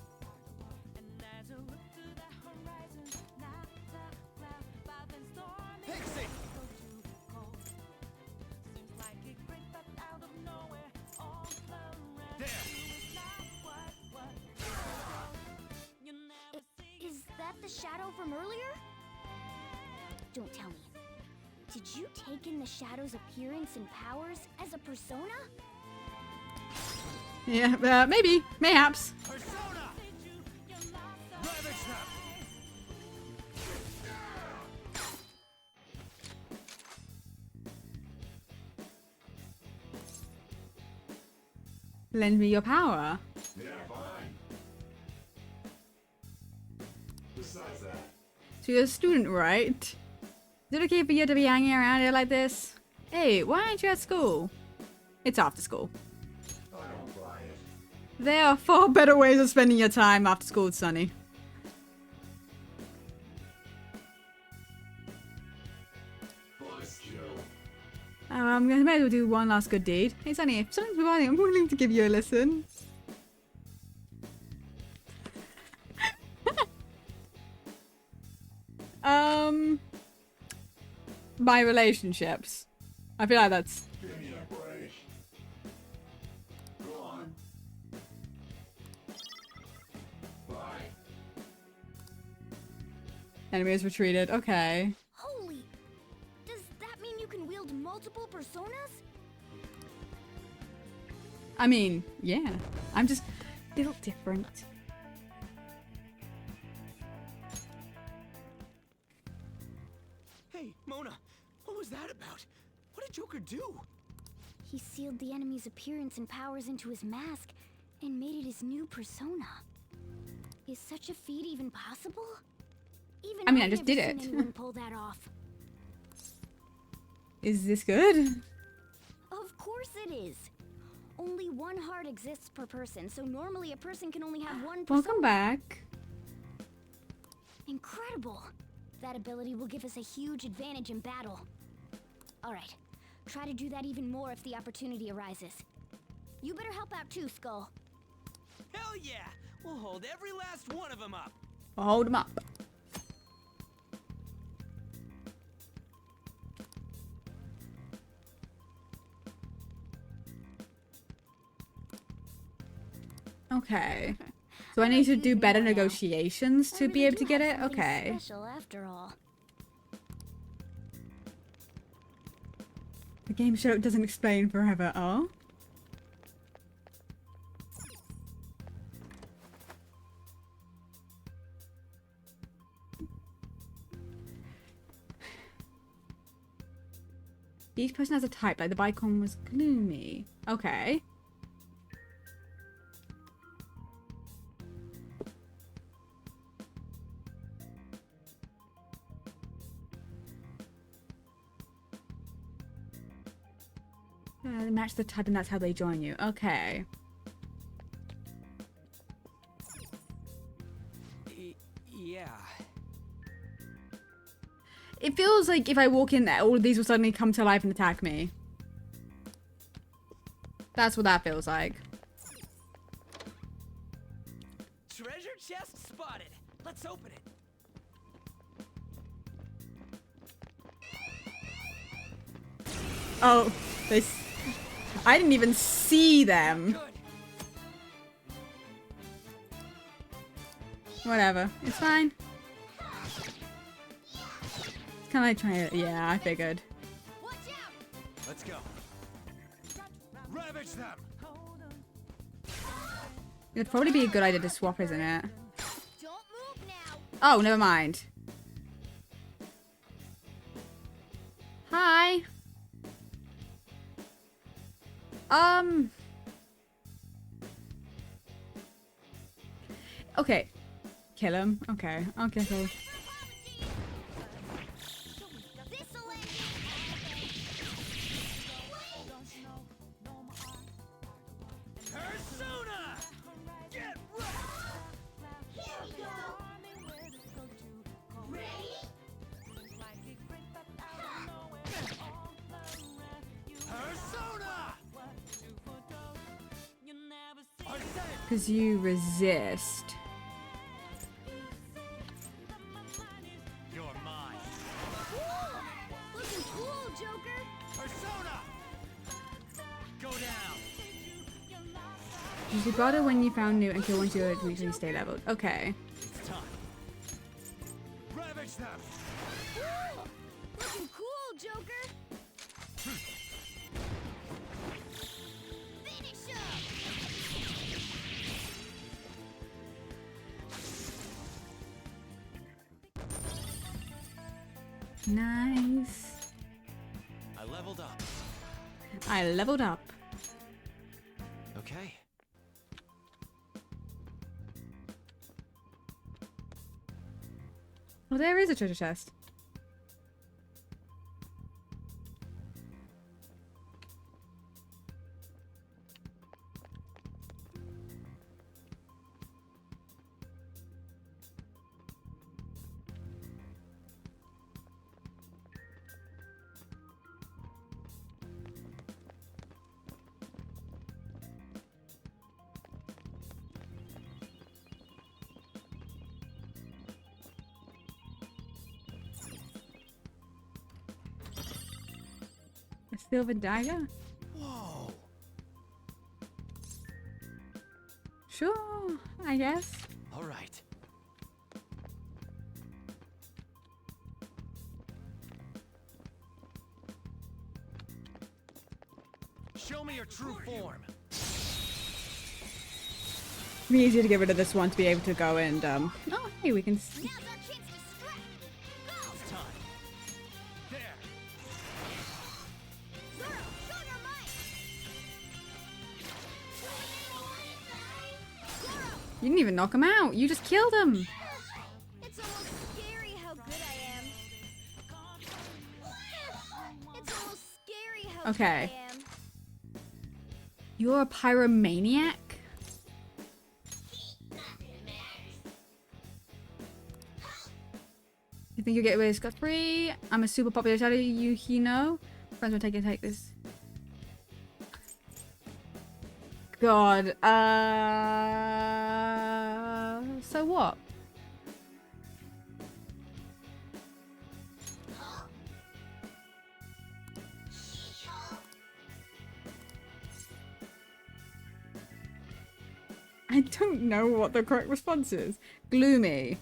Speaker 2: Pixie!
Speaker 3: Is that the shadow from earlier? Don't tell me. Did you take in the Shadow's appearance and powers as a persona?
Speaker 1: Yeah, maybe. Mayhaps.
Speaker 2: Persona! Ravage Snap!
Speaker 1: Lend me your power.
Speaker 12: Yeah, fine. Besides that.
Speaker 1: So you're a student, right? Is it okay for you to be hanging around here like this? Hey, why aren't you at school? It's after school.
Speaker 12: I don't buy it.
Speaker 1: There are far better ways of spending your time after school, Sonny. I might as well do one last good deed. Hey Sonny, if something's providing, I'm willing to give you a listen. My relationships. I feel like that's...
Speaker 12: Give me a break. Go on. Bye.
Speaker 1: Enemy has retreated. Okay.
Speaker 3: Holy! Does that mean you can wield multiple personas?
Speaker 1: I mean, yeah. I'm just built different.
Speaker 2: Hey, Mona, what was that about? What did Joker do?
Speaker 3: He sealed the enemy's appearance and powers into his mask and made it his new persona. Is such a feat even possible? Even
Speaker 1: I mean, I
Speaker 3: I've
Speaker 1: just
Speaker 3: never
Speaker 1: did
Speaker 3: seen
Speaker 1: it.
Speaker 3: anyone pull that off.
Speaker 1: Is this good?
Speaker 3: Of course it is. Only one heart exists per person, so normally a person can only have one persona.
Speaker 1: Welcome back.
Speaker 3: Incredible! That ability will give us a huge advantage in battle. Alright, try to do that even more if the opportunity arises. You better help out too, Skull.
Speaker 2: Hell yeah! We'll hold every last one of them up.
Speaker 1: Hold them up. Okay. So I need to do better negotiations to be able to get it? Okay.
Speaker 3: Special after all.
Speaker 1: The game show doesn't explain forever. Oh? Each person has a type, like the Bicon was gloomy. Okay. They match the type and that's how they join you. Okay.
Speaker 2: Yeah.
Speaker 1: It feels like if I walk in there, all of these will suddenly come to life and attack me. That's what that feels like.
Speaker 2: Treasure chest spotted. Let's open it.
Speaker 1: Oh, I didn't even see them. Whatever, it's fine. It's kind of like trying to, yeah, I figured.
Speaker 5: Let's go. Ravage them.
Speaker 1: It'd probably be a good idea to swap, isn't it? Oh, never mind. Hi. Okay. Kill him. Okay. Okay.
Speaker 2: Persona! Get
Speaker 1: Because you resist.
Speaker 5: You're mine.
Speaker 3: Looking cool, Joker.
Speaker 5: Persona! Go down.
Speaker 1: Use vibrato when you found new and kill once you usually stay leveled. Okay.
Speaker 5: It's time. Ravage them.
Speaker 3: Looking cool, Joker. Finish up.
Speaker 1: Nice.
Speaker 5: I leveled up.
Speaker 1: I leveled up.
Speaker 5: Okay.
Speaker 1: Well, there is a treasure chest. A silver dagger?
Speaker 5: Whoa.
Speaker 1: Sure, I guess.
Speaker 5: All right. Show me your true form.
Speaker 1: It'd be easier to get rid of this one to be able to go and, oh, hey, we can...
Speaker 5: It's time.
Speaker 1: You didn't even knock him out. You just killed him.
Speaker 3: It's almost scary how good I am. It's almost scary how
Speaker 1: Okay.
Speaker 3: good I am.
Speaker 1: You're a pyromaniac? You think you'll get away scot-free? I'm a super popular shadow, you know? Friends will take this. God, so what? I don't know what the correct response is. Gloomy.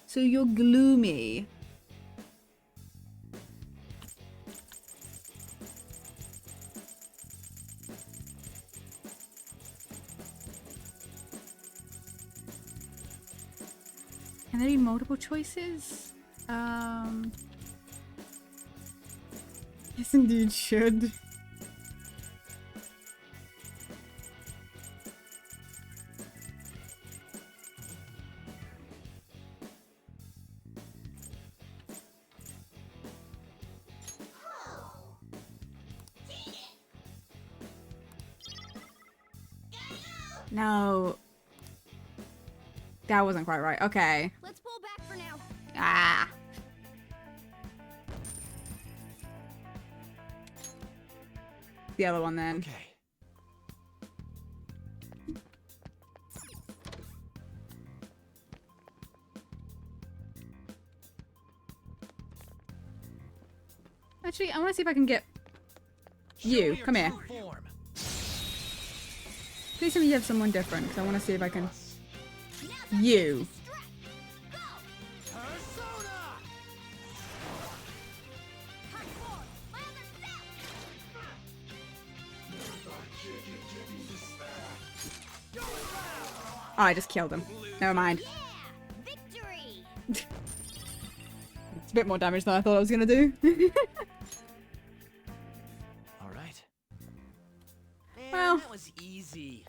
Speaker 1: So you're gloomy. Can there be multiple choices? Yes, indeed, should. No. That wasn't quite right. Okay.
Speaker 3: Let's pull back for now.
Speaker 1: Ah. The other one then.
Speaker 2: Okay.
Speaker 1: Actually, I want to see if I can get you. Come here. Please tell me you have someone different, because I want to see if I can. You. Oh, I just killed him. Never mind. It's a bit more damage than I thought I was gonna do.
Speaker 2: All right. Man,
Speaker 1: Well.
Speaker 2: that was easy.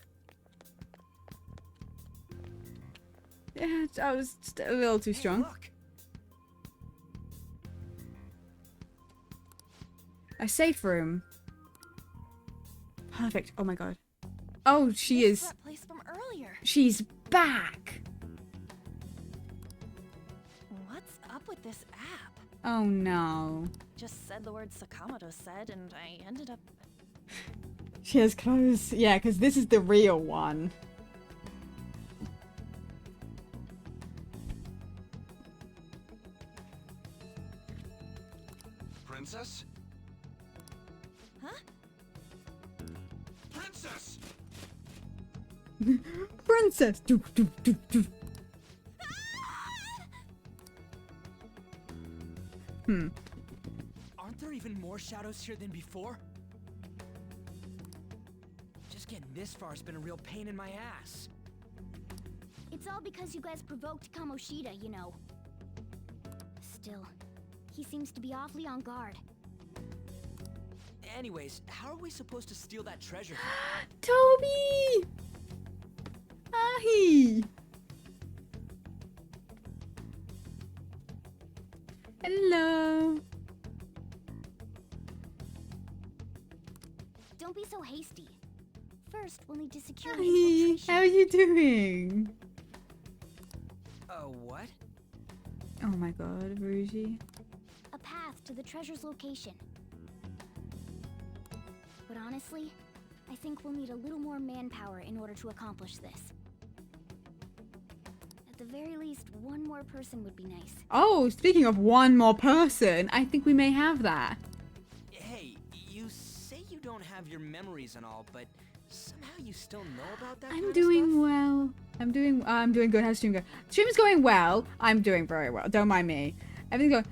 Speaker 1: Yeah, I was just a little too strong.
Speaker 2: Look.
Speaker 1: A safe room. Perfect. Oh my god. Oh, she is.
Speaker 11: That place from earlier.
Speaker 1: She's back.
Speaker 11: What's up with this app?
Speaker 1: Oh no.
Speaker 11: Just said the word Sakamoto said, and I ended up.
Speaker 1: She has clothes. Yeah, because this is the real one.
Speaker 5: Princess?
Speaker 11: Huh?
Speaker 5: Princess!
Speaker 1: Princess. Do, do, do, do.
Speaker 2: Aren't there even more shadows here than before? Just getting this far has been a real pain in my ass.
Speaker 3: It's all because you guys provoked Kamoshida, you know. Still, he seems to be awfully on guard.
Speaker 2: Anyways, how are we supposed to steal that treasure?
Speaker 1: Toby! Ahi! Hello!
Speaker 3: Don't be so hasty. First, we'll need to secure the
Speaker 1: Ahi!
Speaker 3: infiltration.
Speaker 1: How are you doing?
Speaker 2: What?
Speaker 1: Oh my god, Rougie.
Speaker 3: A path to the treasure's location. But honestly, I think we'll need a little more manpower in order to accomplish this. At the very least, one more person would be nice.
Speaker 1: Oh, speaking of one more person, I think we may have that.
Speaker 2: Hey, you say you don't have your memories and all, but somehow you still know about that kind
Speaker 1: I'm
Speaker 2: of
Speaker 1: doing
Speaker 2: stuff?
Speaker 1: well. I'm doing good. How's stream going? Stream's going well. I'm doing very well. Don't mind me. Everything's going.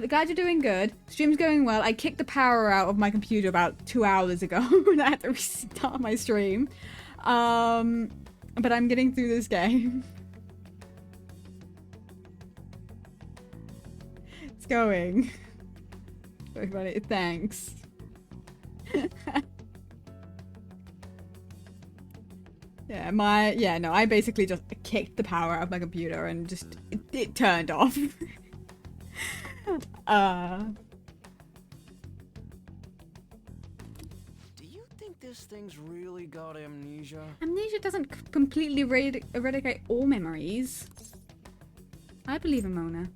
Speaker 1: The guys are doing good. Stream's going well. I kicked the power out of my computer about 2 hours ago and I had to restart my stream. But I'm getting through this game. It's going. Everybody, thanks. No, I basically just kicked the power out of my computer and just it turned off.
Speaker 13: Do you think this thing's really got amnesia?
Speaker 1: Amnesia doesn't completely eradicate all memories. I believe in Mona.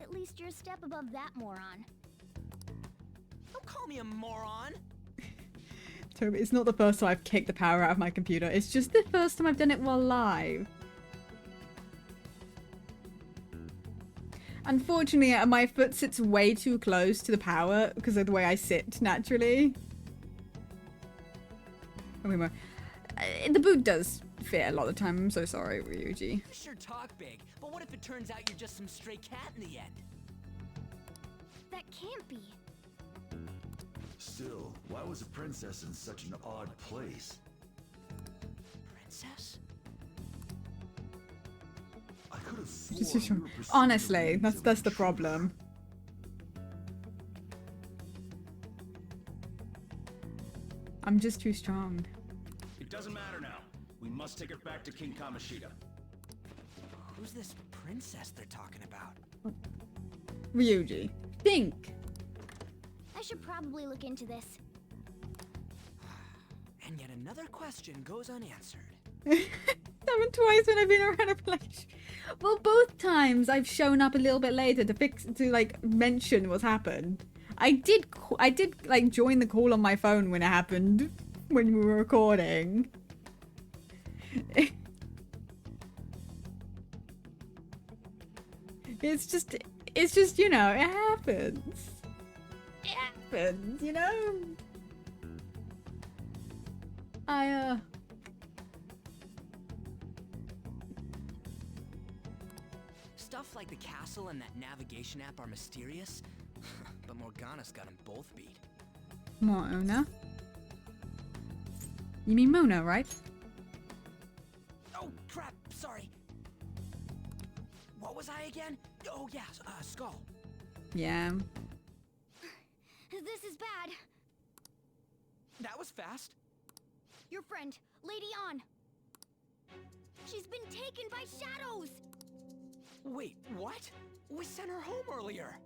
Speaker 3: At least you're a step above that moron.
Speaker 2: Don't call me a moron.
Speaker 1: Toby, it's not the first time I've kicked the power out of my computer. It's just the first time I've done it while live. Unfortunately, my foot sits way too close to the power because of the way I sit naturally. The boot does fit a lot of the time. I'm so sorry, Ryuji.
Speaker 2: You sure talk big, but what if it turns out you're just some stray cat in the end?
Speaker 3: That can't be.
Speaker 5: Still, why was a princess in such an odd place?
Speaker 2: Princess?
Speaker 5: I could have sworn you were pursuing
Speaker 1: Honestly,
Speaker 5: the
Speaker 1: that's the problem. I'm just too strong.
Speaker 5: It doesn't matter now. We must take her back to King Kamoshida.
Speaker 2: Who's this princess they're talking about?
Speaker 1: Ryuji, think.
Speaker 3: I should probably look into this.
Speaker 2: And yet another question goes unanswered.
Speaker 1: Happened twice when I've been around a place. Well, both times I've shown up a little bit later to like mention what's happened. I did like join the call on my phone when it happened, when we were recording. It's just, you know, it happens. It happens, you know?
Speaker 2: Stuff like the castle and that navigation app are mysterious, but Morgana's got them both beat.
Speaker 1: Mona? You mean Mona, right?
Speaker 2: Oh, crap, sorry. What was I again? Oh, yeah, Skull.
Speaker 1: Yeah.
Speaker 3: This is bad.
Speaker 2: That was fast.
Speaker 3: Your friend, Lady Ann. She's been taken by shadows.
Speaker 2: Wait, what? We sent her home earlier.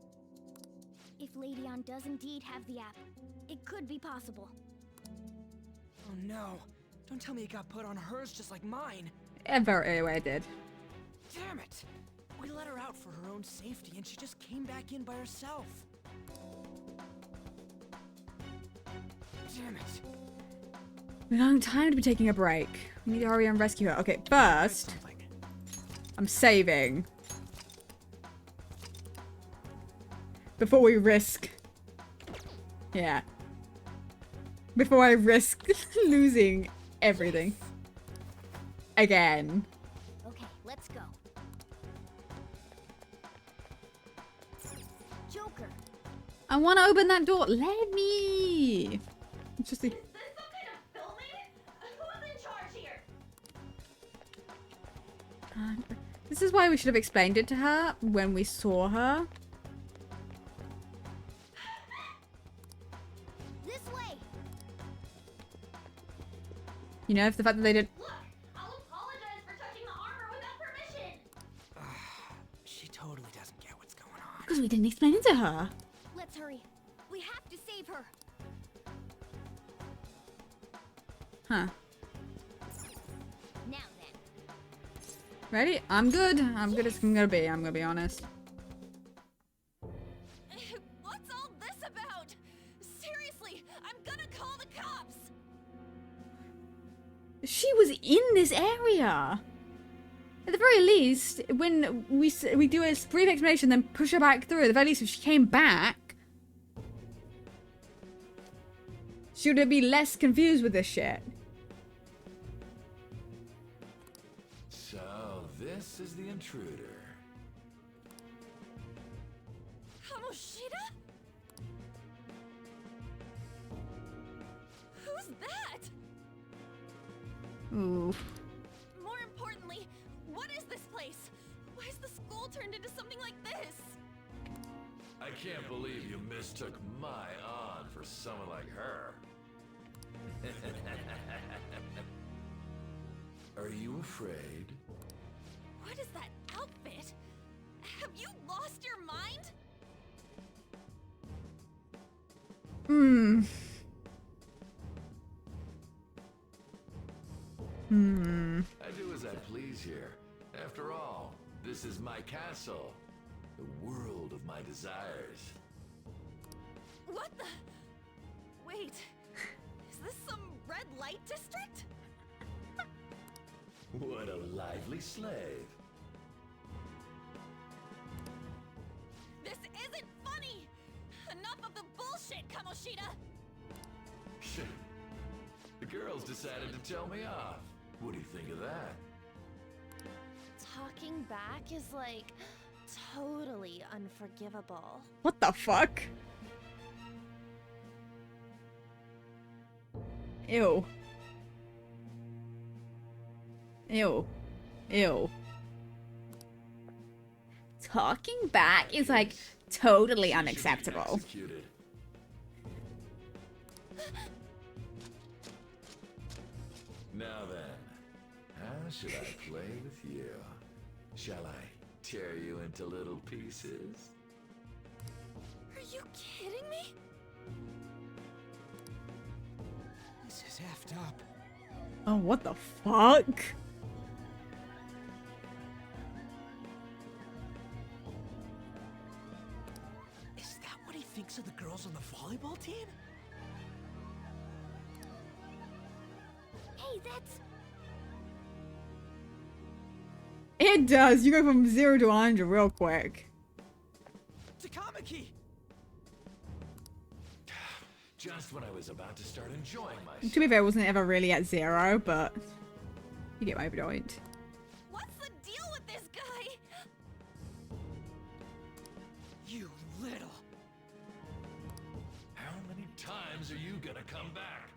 Speaker 3: If Lady Ann does indeed have the app, it could be possible.
Speaker 2: Oh no. Don't tell me it got put on hers just like mine.
Speaker 1: Anyway, I did.
Speaker 2: Damn it. We let her out for her own safety and she just came back in by herself. Damn it.
Speaker 1: We don't have time to be taking a break. We need to hurry and rescue her. Okay, first, I'm saving. Before we risk... Yeah. Before I risk losing everything. Again.
Speaker 3: Okay, let's go. Joker.
Speaker 1: I want to open that door. Let me. It's just the... This is why we should have explained it to her when we saw her.
Speaker 3: This way.
Speaker 1: You know, if the fact that they did...
Speaker 3: Look, I'll apologize for touching the armor without permission.
Speaker 2: She totally doesn't get what's going on.
Speaker 1: Because we didn't explain it to her.
Speaker 3: Let's hurry. We have to save her.
Speaker 1: Huh.
Speaker 3: Now then.
Speaker 1: Ready? I'm good. I'm good as I'm gonna be. I'm gonna be honest.
Speaker 11: What's all this about? Seriously, I'm gonna call the cops.
Speaker 1: She was in this area. At the very least, when we do a brief explanation, then push her back through. At the very least, if she came back, she would be less confused with this shit.
Speaker 4: So, this is the intruder.
Speaker 11: Kamoshida? Who's that?
Speaker 1: Ooh.
Speaker 11: More importantly, what is this place? Why is the school turned into something like this?
Speaker 4: I can't believe you mistook my aunt for someone like her. Are you afraid?
Speaker 11: What is that outfit? Have you lost your mind?
Speaker 4: I do as I please here. After all, this is my castle. The world of my desires.
Speaker 11: What the? Wait, is this some red light district?
Speaker 4: What a lively slave.
Speaker 11: This isn't funny! Enough of the bullshit, Kamoshida!
Speaker 4: The girls decided to tell me off. What do you think of that?
Speaker 3: Talking back is like totally unforgivable.
Speaker 1: What the fuck? Ew. Ew. Ew. Talking back is like totally unacceptable.
Speaker 4: Executed. Now then, how should I play with you? Shall I tear you into little pieces?
Speaker 11: Are you kidding me?
Speaker 15: This is effed up.
Speaker 1: Oh, what the fuck?
Speaker 13: Is that what he thinks of the girls on the volleyball team?
Speaker 3: Hey, that's...
Speaker 1: It does. You go from 0 to 100 real quick.
Speaker 2: Takamaki!
Speaker 4: Just when I was about to start enjoying myself.
Speaker 1: To be fair, I wasn't ever really at 0, but you get my point.
Speaker 11: What's the deal with this guy?
Speaker 2: You little...
Speaker 4: How many times are you gonna come back?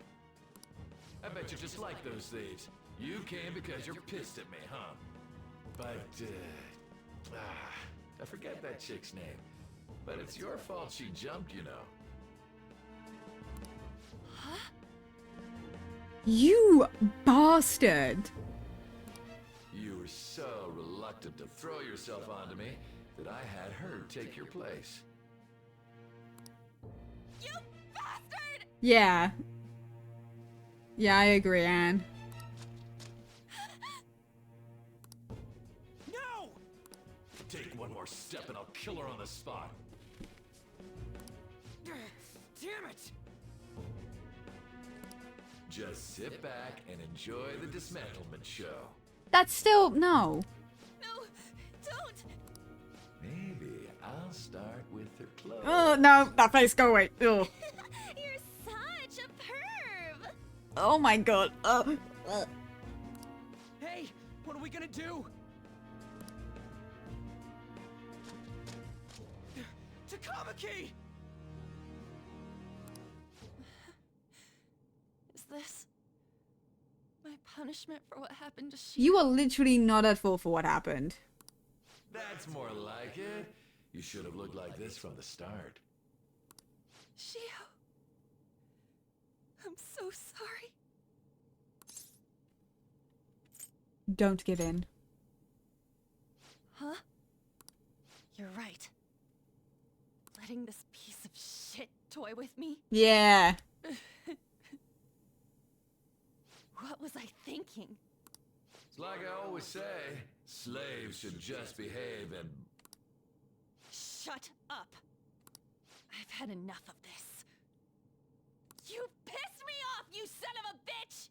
Speaker 4: I bet you just like those thieves. You came because you're pissed at me, huh? But, I forget that chick's name. But it's your fault she jumped, you know.
Speaker 11: Huh?
Speaker 1: You bastard!
Speaker 4: You were so reluctant to throw yourself onto me that I had her take your place.
Speaker 11: You bastard!
Speaker 1: Yeah. Yeah, I agree, Anne.
Speaker 2: No!
Speaker 4: Take one more step and I'll kill her on the spot.
Speaker 2: Damn it!
Speaker 4: Just sit back and enjoy the dismantlement show.
Speaker 1: That's still... no.
Speaker 11: No, don't!
Speaker 4: Maybe I'll start with her clothes.
Speaker 1: Oh, no. That face, go away. Ugh.
Speaker 11: You're such a perv!
Speaker 1: Oh my god.
Speaker 2: Hey, what are we gonna do? Takamaki!
Speaker 11: Is this my punishment for what happened to Shio?
Speaker 1: You are literally not at fault for what happened.
Speaker 4: That's more like it. You should have looked like this from the start.
Speaker 11: Shio, I'm so sorry.
Speaker 1: Don't give in.
Speaker 11: Huh? You're right. Letting this piece of shit toy with me?
Speaker 1: Yeah.
Speaker 11: What was I thinking?
Speaker 4: It's like I always say, slaves should just behave and...
Speaker 11: Shut up! I've had enough of this. You pissed me off, you son of a bitch!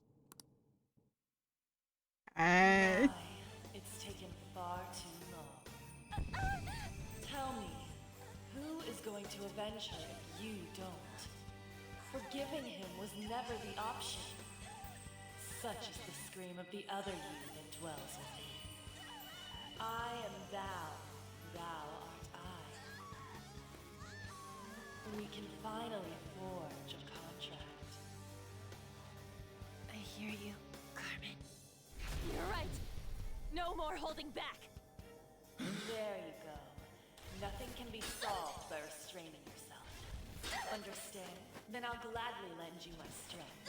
Speaker 21: It's taken far too long. Tell me, who is going to avenge her if you don't? Forgiving him was never the option. Such is the scream of the other you that dwells within. I am thou, thou art I. We can finally forge a contract.
Speaker 11: I hear you, Carmen. You're right. No more holding back.
Speaker 21: There you go. Nothing can be solved by restraining yourself. Understand? Then I'll gladly lend you my strength.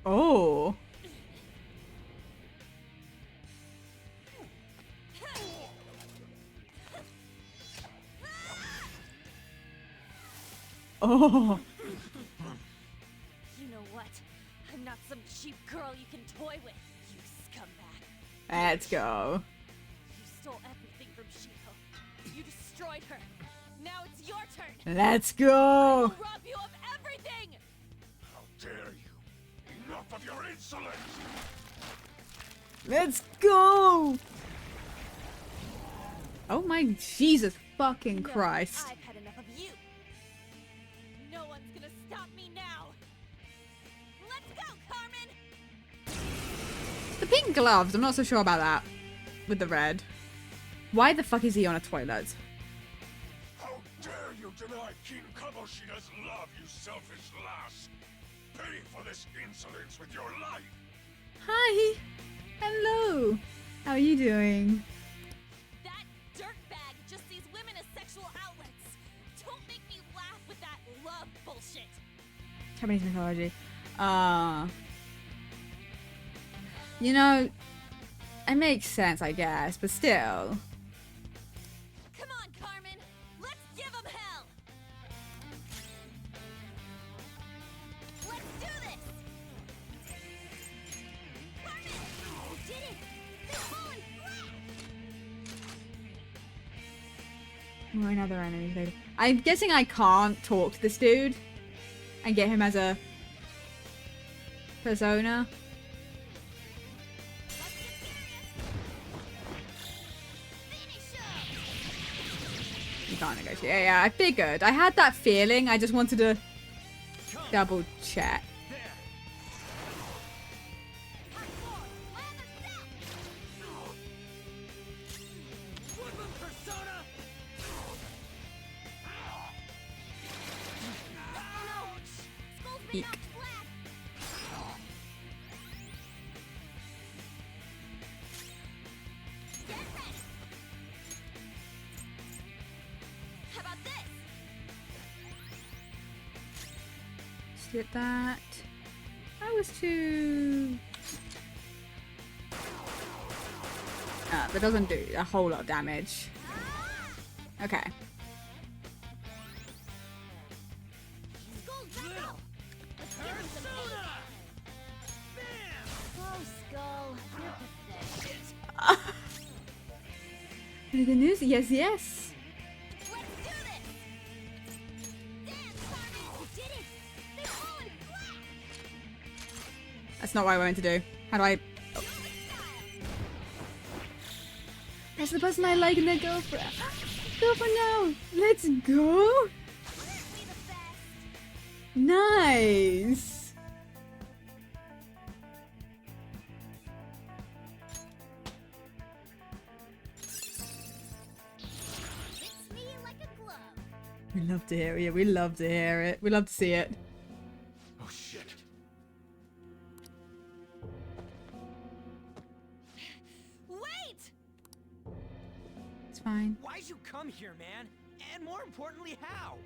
Speaker 1: Oh. Oh.
Speaker 11: You know what? I'm not some cheap girl you can toy with, you scumbag.
Speaker 1: Let's go.
Speaker 11: You stole everything from Shiho. You destroyed her. Now it's your turn.
Speaker 1: Let's go.
Speaker 11: I will rob you of everything.
Speaker 5: How dare you! Enough of your insolence!
Speaker 1: Let's go. Oh my Jesus fucking
Speaker 11: No,
Speaker 1: Christ.
Speaker 11: I've had enough of you. No one's gonna stop me now. Let's go, Carmen.
Speaker 1: The pink gloves, I'm not so sure about that. With the red. Why the fuck is he on a toilet?
Speaker 5: How dare you deny King Kamoshida's love, you selfish lass! Pay for this insolence with your life!
Speaker 1: Hi. Hello. How are you doing?
Speaker 11: That dirtbag just sees women as sexual outlets. Don't make me laugh with that love bullshit.
Speaker 1: Japanese mythology. You know, it makes sense, I guess, but still.
Speaker 11: Come on, Carmen. Let's give them hell. Let's do this. Carmen, you did it. They're falling flat.
Speaker 1: More another enemy later. I'm guessing I can't talk to this dude and get him as a persona. You can't negotiate. Yeah, I figured. I had that feeling. I just wanted to double check. Eek.
Speaker 11: How about this?
Speaker 1: Just get that. That was too... that doesn't do a whole lot of damage. Okay. Any good news? Yes, yes. That's not what I wanted to do. How do I... Oh. That's the person I like and their girlfriend. Girlfriend now. Let's go. Nice. We love to hear it. Yeah, we love to hear it. We love to see it.
Speaker 5: Oh shit.
Speaker 11: Wait!
Speaker 1: It's fine.
Speaker 2: Why'd you come here, man? And more importantly, how?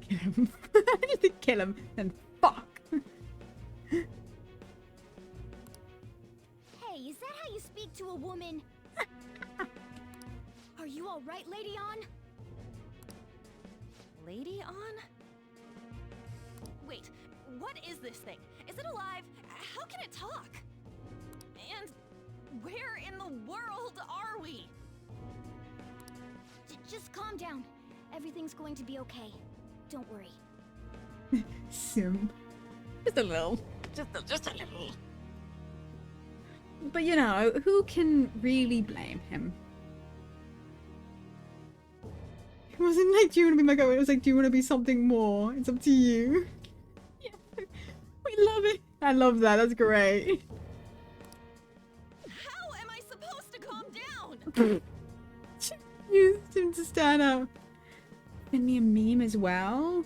Speaker 1: Kill him. I need to kill him. Then fuck.
Speaker 3: Hey, is that how you speak to a woman? Are you all right, Lady On?
Speaker 11: Lady On? Wait, what is this thing? Is it alive? How can it talk? And where in the world are we?
Speaker 3: Just calm down. Everything's going to be okay. Don't worry.
Speaker 1: Sim. Just a little. Just a little. But you know, who can really blame him? It wasn't like, do you want to be my girl? It was like, do you want to be something more? It's up to you. Yeah. We love it. I love that. That's great.
Speaker 11: How am I supposed to calm down?
Speaker 1: Used him to stand up. Send me a meme as well.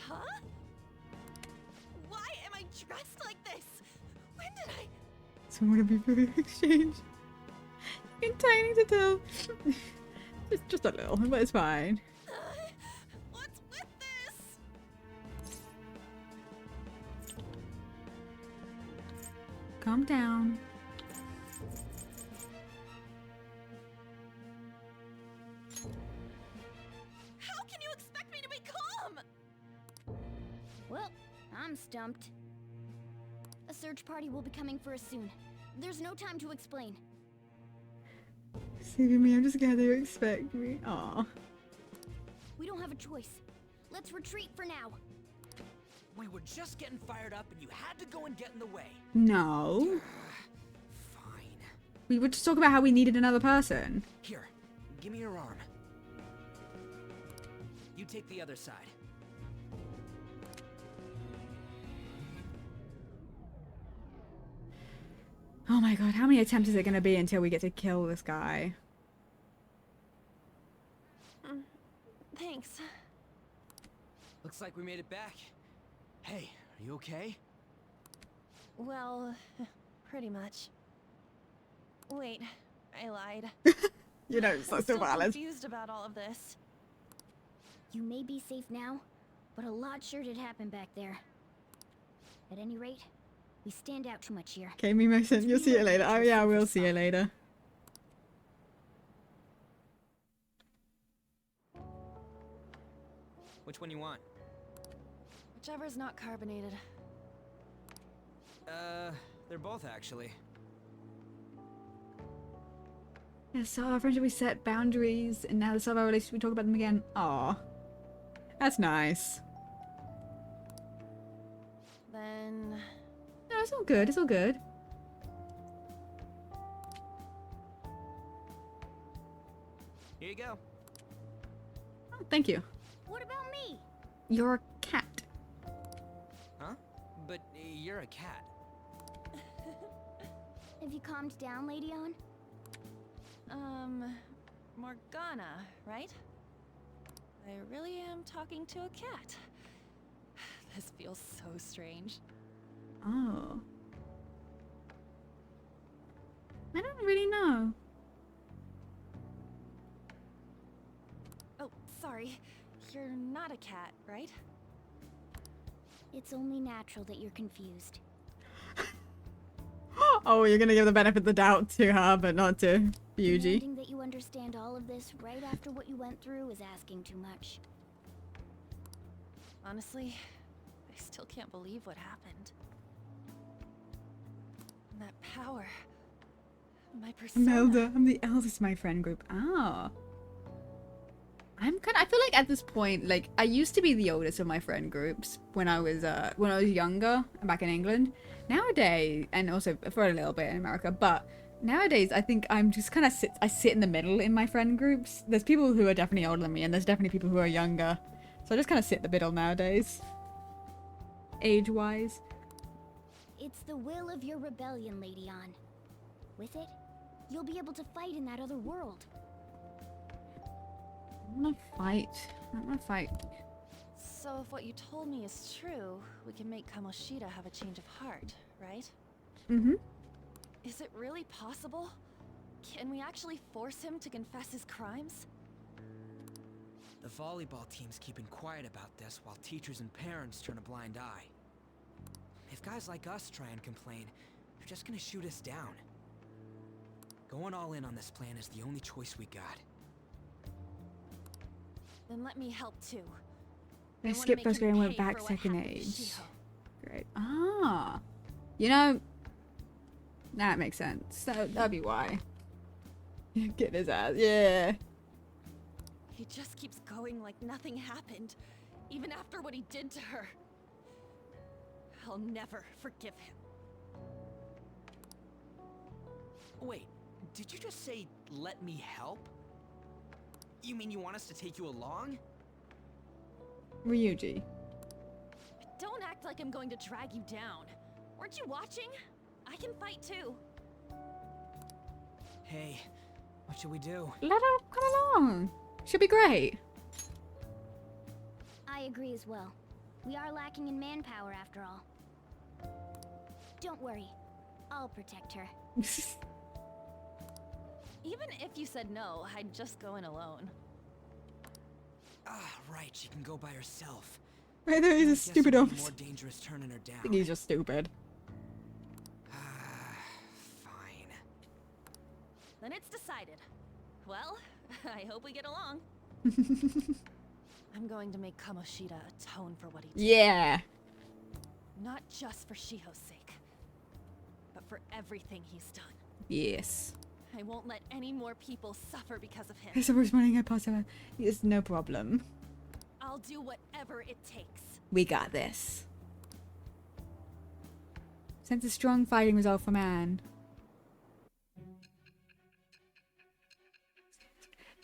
Speaker 11: Huh?
Speaker 1: So I'm gonna be for the exchange. You're tiny to tell. just a little, but it's fine.
Speaker 11: What's with this?
Speaker 1: Calm down.
Speaker 11: How can you expect me to be calm?
Speaker 3: Well, I'm stumped. A search party will be coming for us soon. There's no time to explain.
Speaker 1: Saving me, I'm just glad they expect me. Aw.
Speaker 3: We don't have a choice. Let's retreat for now.
Speaker 2: We were just getting fired up and you had to go and get in the way.
Speaker 1: No.
Speaker 2: Fine.
Speaker 1: We were just talking about how we needed another person.
Speaker 2: Here, give me your arm. You take the other side.
Speaker 1: Oh my god, how many attempts is it gonna be until we get to kill this guy?
Speaker 11: Thanks.
Speaker 2: Looks like we made it back. Hey, are you okay?
Speaker 11: Well, pretty much. Wait, I lied.
Speaker 1: You know, so
Speaker 11: I'm still
Speaker 1: valid.
Speaker 11: confused about all of this.
Speaker 3: You may be safe now, but a lot sure did happen back there. At any rate, we stand out too much here.
Speaker 1: Okay, Mimo sent. You'll see it later. Oh yeah, we'll see you later.
Speaker 2: Which one you want?
Speaker 11: Whichever's not carbonated.
Speaker 2: They're both actually.
Speaker 1: Yeah, so our friendship, we set boundaries, and now the start of our relationship, we talk about them again. Aw. That's nice.
Speaker 11: Then...
Speaker 1: No, it's all good. It's all good.
Speaker 2: Here you go.
Speaker 1: Oh, thank you.
Speaker 3: What about me?
Speaker 1: You're a cat.
Speaker 2: Huh? But you're a cat.
Speaker 3: Have you calmed down, Lady On?
Speaker 11: Morgana, right? I really am talking to a cat. This feels so strange.
Speaker 1: Oh. I don't really know.
Speaker 11: Oh, sorry. You're not a cat, right?
Speaker 3: It's only natural that you're confused.
Speaker 1: Oh, you're gonna give the benefit of the doubt to her, but not to Ryuji.
Speaker 3: Demanding that you understand all of this right after what you went through is asking too much.
Speaker 11: Honestly, I still can't believe what happened. And that power. My persona.
Speaker 1: Imelda, I'm the eldest in my friend group. Ah. I feel like at this point, like, I used to be the oldest of my friend groups when I was younger, back in England. Nowadays, and also for a little bit in America, but nowadays I think I'm just kind of I sit in the middle in my friend groups. There's people who are definitely older than me, and there's definitely people who are younger. So I just kind of sit in the middle nowadays. Age-wise.
Speaker 3: It's the will of your rebellion, Lady On. With it, you'll be able to fight in that other world.
Speaker 1: I wanna fight. I wanna fight.
Speaker 11: So if what you told me is true, we can make Kamoshida have a change of heart, right?
Speaker 1: Mm-hmm.
Speaker 11: Is it really possible? Can we actually force him to confess his crimes?
Speaker 2: The volleyball team's keeping quiet about this while teachers and parents turn a blind eye. If guys like us try and complain, they're just gonna shoot us down. Going all in on this plan is the only choice we got.
Speaker 11: Then let me help too.
Speaker 1: They skipped first grade and went back second age. Great. Ah. You know, that makes sense. That'd be why. Get his ass. Yeah.
Speaker 11: He just keeps going like nothing happened, even after what he did to her. I'll never forgive him.
Speaker 2: Wait, did you just say, let me help? You mean you want us to take you along?
Speaker 1: Ryuji.
Speaker 11: Don't act like I'm going to drag you down. Weren't you watching? I can fight too.
Speaker 2: Hey, what should we do?
Speaker 1: Let her come along. Should be great.
Speaker 3: I agree as well. We are lacking in manpower after all. Don't worry. I'll protect her.
Speaker 8: Even if you said no, I'd just go in alone.
Speaker 2: Ah, right, she can go by herself.
Speaker 1: Right there, he's a stupid
Speaker 2: More
Speaker 1: officer.
Speaker 2: dangerous turning her
Speaker 1: I
Speaker 2: down.
Speaker 1: think he's just stupid.
Speaker 2: Fine.
Speaker 8: Then it's decided. Well, I hope we get along. I'm going to make Kamoshida atone for what he did.
Speaker 1: Yeah.
Speaker 8: Not just for Shiho's sake, but for everything he's done.
Speaker 1: Yes.
Speaker 8: I won't let any more people suffer because of him.
Speaker 1: It's the first morning I pass over. It's no problem.
Speaker 8: I'll do whatever it takes.
Speaker 1: We got this. Sense a strong fighting resolve from Anne.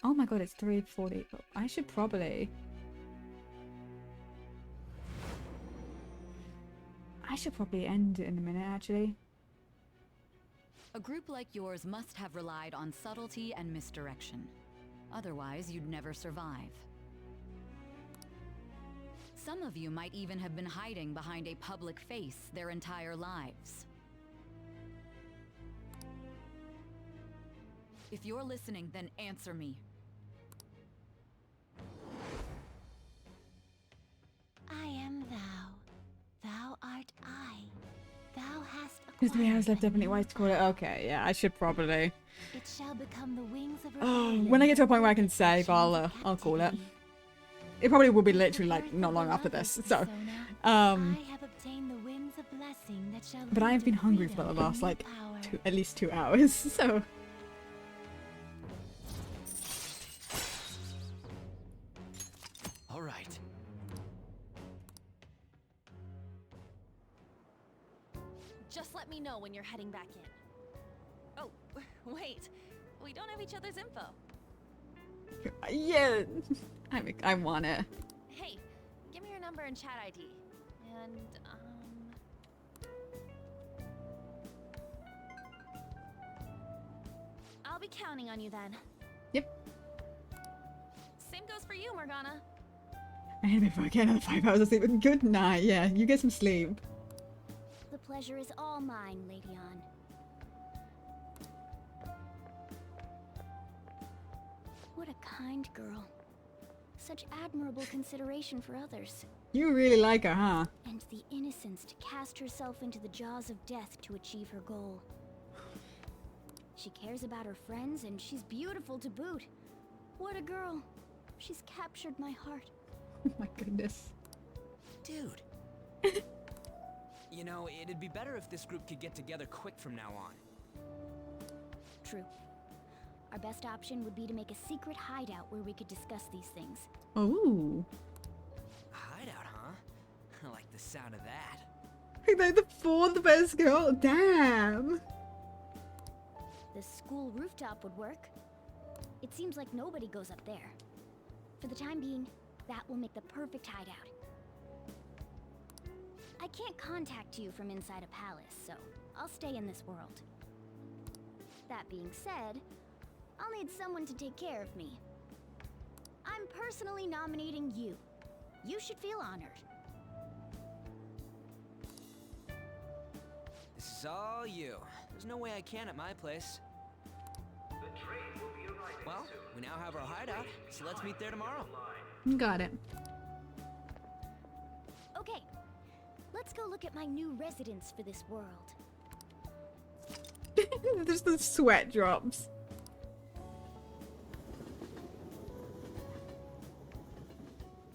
Speaker 1: Oh my god, it's 3:40. I should probably... end it in a minute, actually.
Speaker 22: A group like yours must have relied on subtlety and misdirection. Otherwise, you'd never survive. Some of you might even have been hiding behind a public face their entire lives. If you're listening, then answer me.
Speaker 9: I am thou. Thou art I. Thou hast
Speaker 1: There's 3 hours left, definitely wise to call it. Okay, yeah, I should probably.
Speaker 9: It shall become the wings of
Speaker 1: Oh, when I get to a point where I can save, I'll call it. It probably will be literally like not long after this. So,
Speaker 9: I have obtained the winds of blessing that shall
Speaker 1: but I have been hungry for the last like at least 2 hours. So.
Speaker 2: All right.
Speaker 8: Just let me know when you're heading back in. Oh, wait. We don't have each other's info.
Speaker 1: Yeah, I want it.
Speaker 8: Hey, give me your number and chat ID. And, I'll be counting on you then.
Speaker 1: Yep.
Speaker 8: Same goes for you, Morgana.
Speaker 1: I had before I get another 5 hours of sleep. But good night. Yeah, you get some sleep.
Speaker 3: The pleasure is all mine, Lady Ann. What a kind girl. Such admirable consideration for others.
Speaker 1: You really like her, huh?
Speaker 3: And the innocence to cast herself into the jaws of death to achieve her goal. She cares about her friends, and she's beautiful to boot. What a girl. She's captured my heart.
Speaker 1: Oh my goodness.
Speaker 2: Dude. You know, it'd be better if this group could get together quick from now on.
Speaker 3: True. Our best option would be to make a secret hideout where we could discuss these things.
Speaker 1: Ooh.
Speaker 2: Hideout, huh? I like the sound of that.
Speaker 1: They're the 4th best girl. Damn.
Speaker 3: The school rooftop would work. It seems like nobody goes up there. For the time being, that will make the perfect hideout. I can't contact you from inside a palace, so I'll stay in this world. That being said, I'll need someone to take care of me. I'm personally nominating you. You should feel honored.
Speaker 2: This is all you. There's no way I can at my place. Well, we now have our hideout, so let's meet there tomorrow.
Speaker 1: Got it.
Speaker 3: Okay, let's go look at my new residence for this world.
Speaker 1: Just the sweat drops.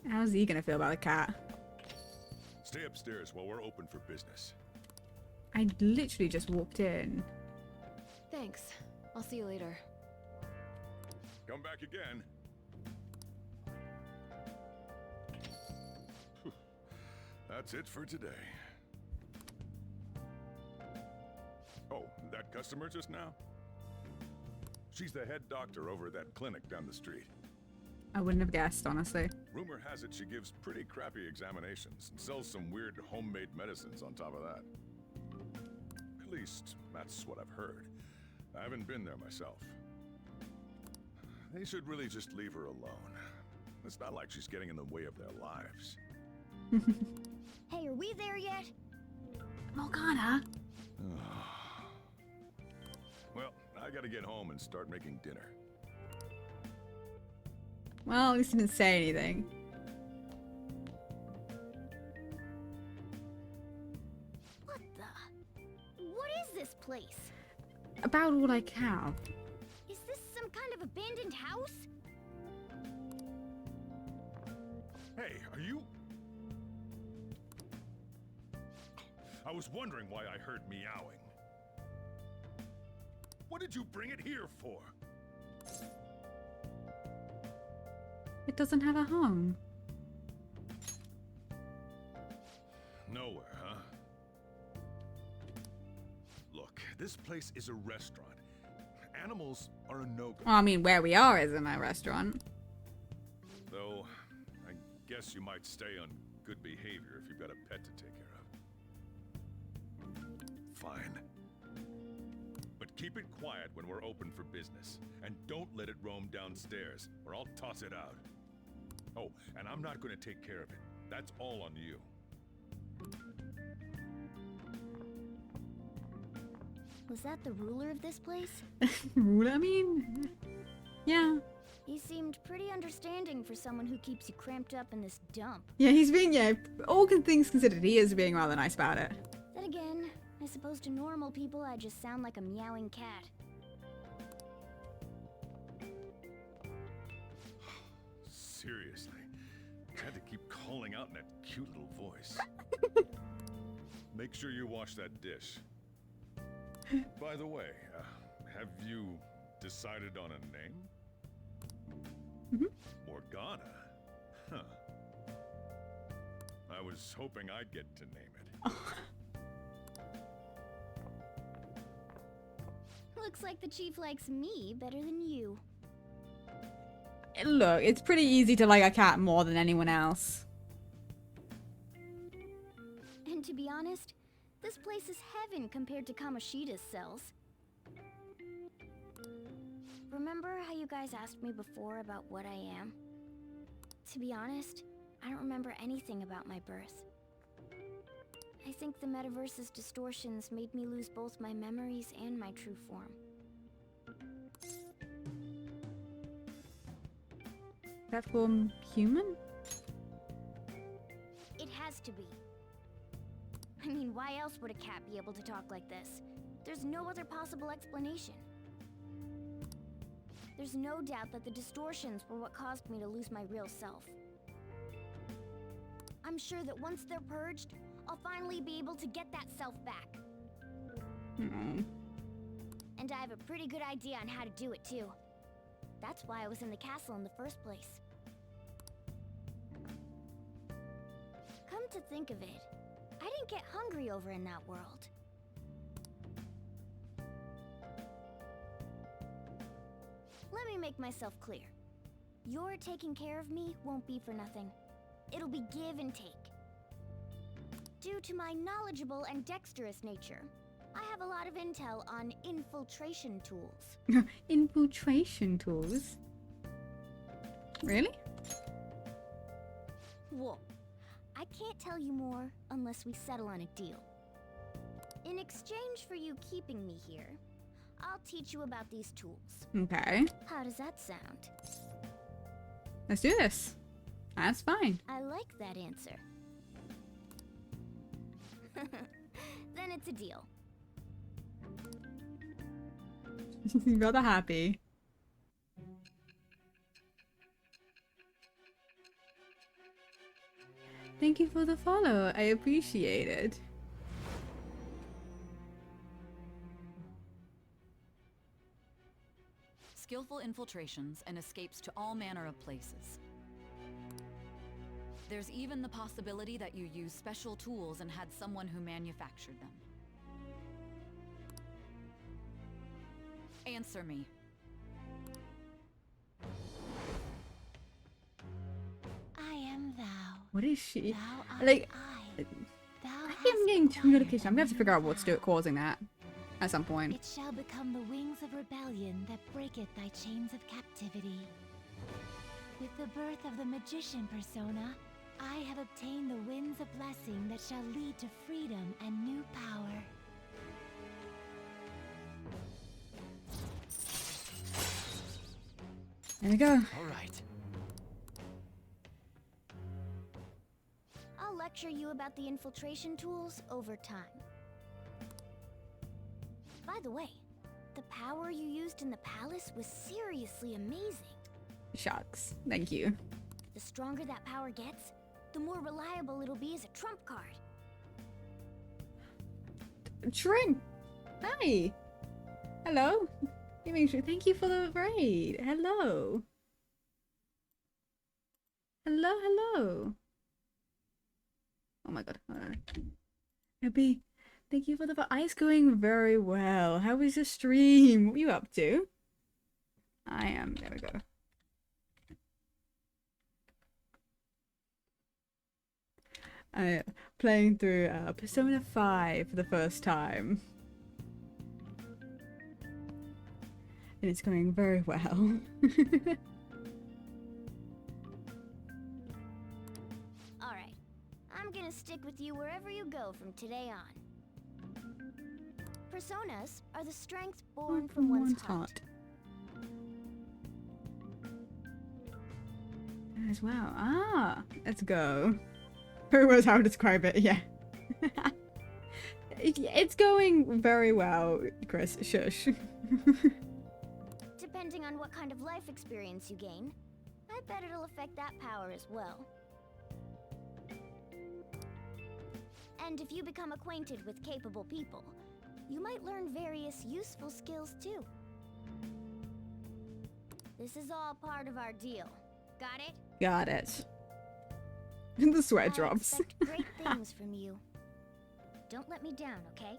Speaker 1: How's he gonna feel about the cat?
Speaker 18: Stay upstairs while we're open for business.
Speaker 1: I literally just walked in.
Speaker 8: Thanks. I'll see you later.
Speaker 18: Come back again. That's it for today. Oh, that customer just now? She's the head doctor over at that clinic down the street.
Speaker 1: I wouldn't have guessed, honestly.
Speaker 18: Rumor has it she gives pretty crappy examinations and sells some weird homemade medicines on top of that. At least, that's what I've heard. I haven't been there myself. They should really just leave her alone. It's not like she's getting in the way of their lives.
Speaker 3: Hey, are we there yet?
Speaker 1: Morgana?
Speaker 18: I gotta get home and start making dinner.
Speaker 1: Well, at least he didn't say anything.
Speaker 3: What the? What is this place?
Speaker 1: About all I have.
Speaker 3: Is this some kind of abandoned house?
Speaker 18: Hey, are you... I was wondering why I heard meowing. What did you bring it here for?
Speaker 1: It doesn't have a home.
Speaker 18: Nowhere, huh? Look, this place is a restaurant. Animals are a no-go.
Speaker 1: Well, I mean, where we are isn't a restaurant.
Speaker 18: Though, I guess you might stay on good behavior if you've got a pet to take care of. Fine. But keep it quiet when we're open for business. And don't let it roam downstairs, or I'll toss it out. Oh, and I'm not going to take care of it. That's all on you.
Speaker 3: Was that the ruler of this place?
Speaker 1: Ruler? I mean, yeah.
Speaker 3: He seemed pretty understanding for someone who keeps you cramped up in this dump.
Speaker 1: Yeah, he's being, all things considered, he is being rather nice about it.
Speaker 3: Then again, I suppose to normal people I just sound like a meowing cat.
Speaker 18: Seriously, I had to keep calling out in that cute little voice. Make sure you wash that dish. By the way, have you decided on a name? Morgana? Huh. I was hoping I'd get to name it.
Speaker 3: Looks like the chief likes me better than you.
Speaker 1: Look, it's pretty easy to like a cat more than anyone else.
Speaker 3: And to be honest, this place is heaven compared to Kamoshida's cells. Remember how you guys asked me before about what I am? To be honest, I don't remember anything about my birth. I think the metaverse's distortions made me lose both my memories and my true form.
Speaker 1: That form human?
Speaker 3: It has to be. I mean, why else would a cat be able to talk like this? There's no other possible explanation. There's no doubt that the distortions were what caused me to lose my real self. I'm sure that once they're purged, I'll finally be able to get that self back. And I have a pretty good idea on how to do it too. That's why I was in the castle in the first place. Come to think of it, I didn't get hungry over in that world. Let me make myself clear. Your taking care of me won't be for nothing. It'll be give and take. Due to my knowledgeable and dexterous nature, I have a lot of intel on infiltration tools.
Speaker 1: Infiltration tools? Really?
Speaker 3: Whoa. I can't tell you more unless we settle on a deal. In exchange for you keeping me here, I'll teach you about these tools.
Speaker 1: Okay.
Speaker 3: How does that sound?
Speaker 1: Let's do this. That's fine.
Speaker 3: I like that answer. Then it's a deal.
Speaker 1: Rather happy. Thank you for the follow. I appreciate it.
Speaker 22: Skillful infiltrations and escapes to all manner of places. There's even the possibility that you used special tools and had someone who manufactured them. Answer me.
Speaker 9: I am thou.
Speaker 1: What is she?
Speaker 9: Thou
Speaker 1: Like,
Speaker 9: art I.
Speaker 1: I am getting two notifications. I'm gonna have to figure out what's causing that at some point.
Speaker 9: It shall become the wings of rebellion that breaketh thy chains of captivity. With the birth of the magician persona, I have obtained the winds of blessing that shall lead to freedom and new power.
Speaker 1: There we go.
Speaker 2: All right.
Speaker 3: I'll lecture you about the infiltration tools over time. By the way, the power you used in the palace was seriously amazing.
Speaker 1: Shucks. Thank you.
Speaker 3: The stronger that power gets, the more reliable it'll be as a trump card.
Speaker 1: Trin! Hi! Hello? Thank you for the raid. Hello. Hello, hello. Oh my god. Abby, thank you for the ice going very well. How was your stream? What were you up to? I am. There we go. Playing through Persona 5 for the first time. And it's going very well.
Speaker 3: Alright, I'm gonna stick with you wherever you go from today on. Personas are the strength born from one's heart.
Speaker 1: As well. Ah, let's go. Who knows how to describe it? Yeah. It's going very well, Chris. Shush.
Speaker 3: Depending on what kind of life experience you gain, I bet it'll affect that power as well. And if you become acquainted with capable people, you might learn various useful skills too. This is all part of our deal. Got it?
Speaker 1: Got it. And the sweat drops.
Speaker 3: I expect great things from you. Don't let me down, okay?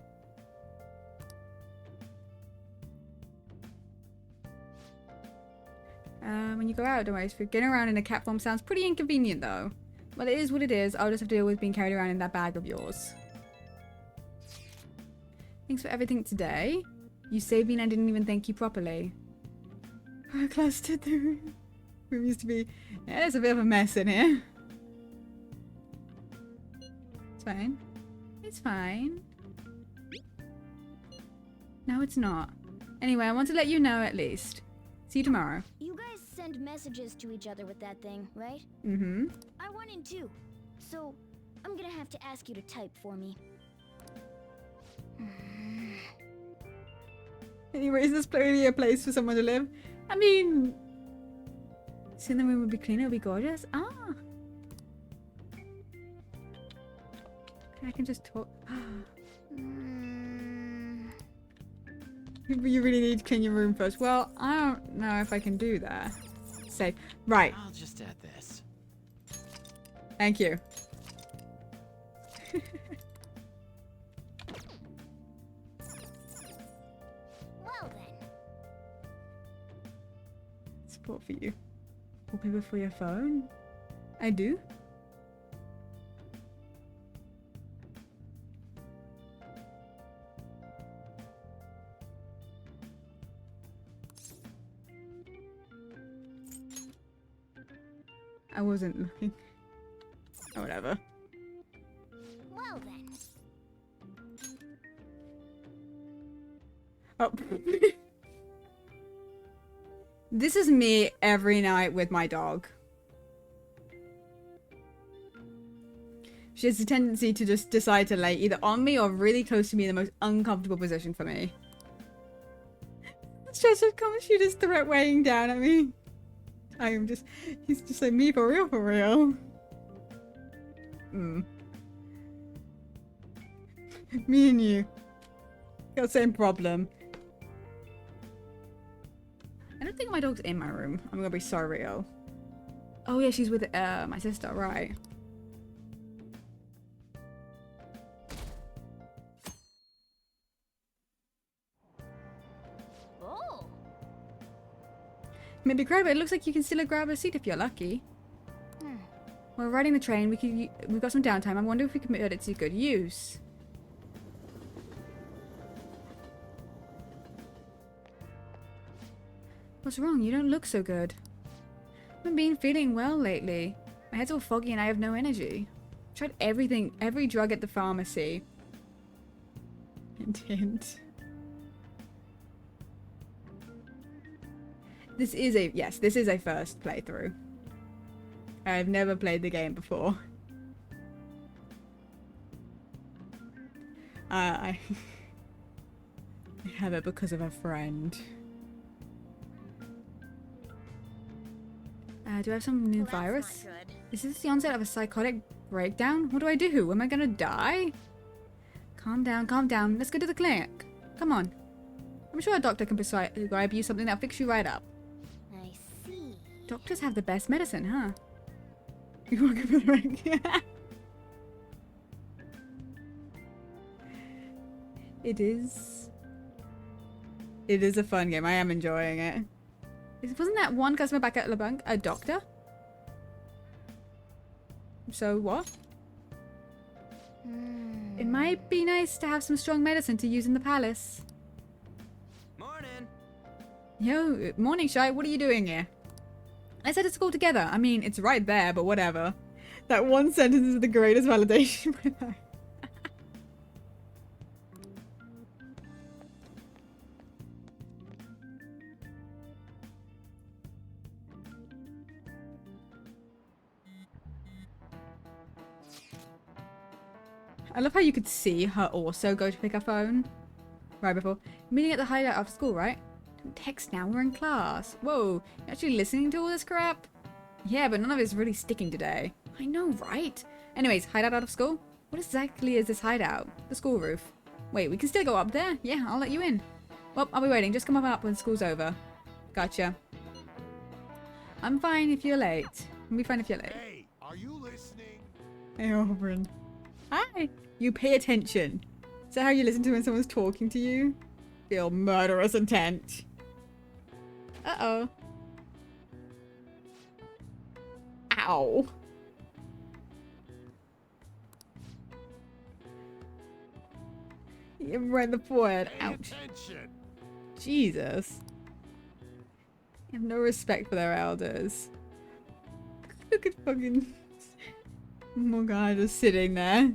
Speaker 1: When you go out, don't worry. Getting around in a cat form sounds pretty inconvenient, though. But it is what it is. I'll just have to deal with being carried around in that bag of yours. Thanks for everything today. You saved me and I didn't even thank you properly. I clustered the room. Room used to be... Yeah, there's a bit of a mess in here. It's fine. It's fine. No, it's not. Anyway, I want to let you know at least. See you tomorrow.
Speaker 3: You guys send messages to each other with that thing, right?
Speaker 1: Mm-hmm.
Speaker 3: I want in too. So, I'm gonna have to ask you to type for me.
Speaker 1: Anyway, is this really a place for someone to live? I mean... Seeing the room would be clean, it would be gorgeous. Ah! I can just talk. You really need to clean your room first. Well, I don't know if I can do that. Safe. Right.
Speaker 2: I'll just add this.
Speaker 1: Thank you.
Speaker 3: Well then.
Speaker 1: Support for you. Wallpaper for your phone? I do? I wasn't looking. Oh, whatever.
Speaker 3: Well then.
Speaker 1: Oh. This is me every night with my dog. She has a tendency to just decide to lay either on me or really close to me in the most uncomfortable position for me. The stress of Kamoshida's threat weighing down at me. He's just like, me for real, for real. Me and you. Got the same problem. I don't think my dog's in my room. I'm gonna be so real. Oh yeah, she's with my sister, right.
Speaker 3: Oh.
Speaker 1: Maybe grab it. It looks like you can still grab a seat if you're lucky. While riding the train, we've got some downtime. I wonder if we can put it to good use. What's wrong? You don't look so good. I haven't been feeling well lately. My head's all foggy and I have no energy. I tried everything, every drug at the pharmacy. Hint, hint. This is a, yes, this is a first playthrough. I've never played the game before. I have it because of a friend. Do I have some new virus? Is this the onset of a psychotic breakdown? What do I do? Am I gonna die? Calm down, calm down. Let's go to the clinic. Come on. I'm sure a doctor can prescribe you something that'll fix you right up.
Speaker 3: I see.
Speaker 1: Doctors have the best medicine, huh? You walk up the rank. It is a fun game. I am enjoying it. Wasn't that one customer back at LeBlanc a doctor? So what? It might be nice to have some strong medicine to use in the palace.
Speaker 2: Morning.
Speaker 1: Yo, morning, Shy. What are you doing here? Let's head to school together. I mean, it's right there, but whatever. That one sentence is the greatest validation for that. I love how you could see her also go to pick her phone. Right before. Meeting at the hideout after school, right? Don't text now, we're in class. Whoa, you actually listening to all this crap? Yeah, but none of it's really sticking today. I know, right? Anyways, hideout out of school? What exactly is this hideout? The school roof. Wait, we can still go up there? Yeah, I'll let you in. Well, I'll be waiting. Just come up when school's over. Gotcha. I'm fine if you're late. I'll be fine if you're late.
Speaker 19: Hey, are you listening?
Speaker 1: Hey, Auburn. Hi. You pay attention. Is that how you listen to when someone's talking to you? Feel murderous intent. Uh-oh. Ow. You right in the forehead. Ouch. Jesus. You have no respect for their elders. Look at fucking Morgana just sitting there.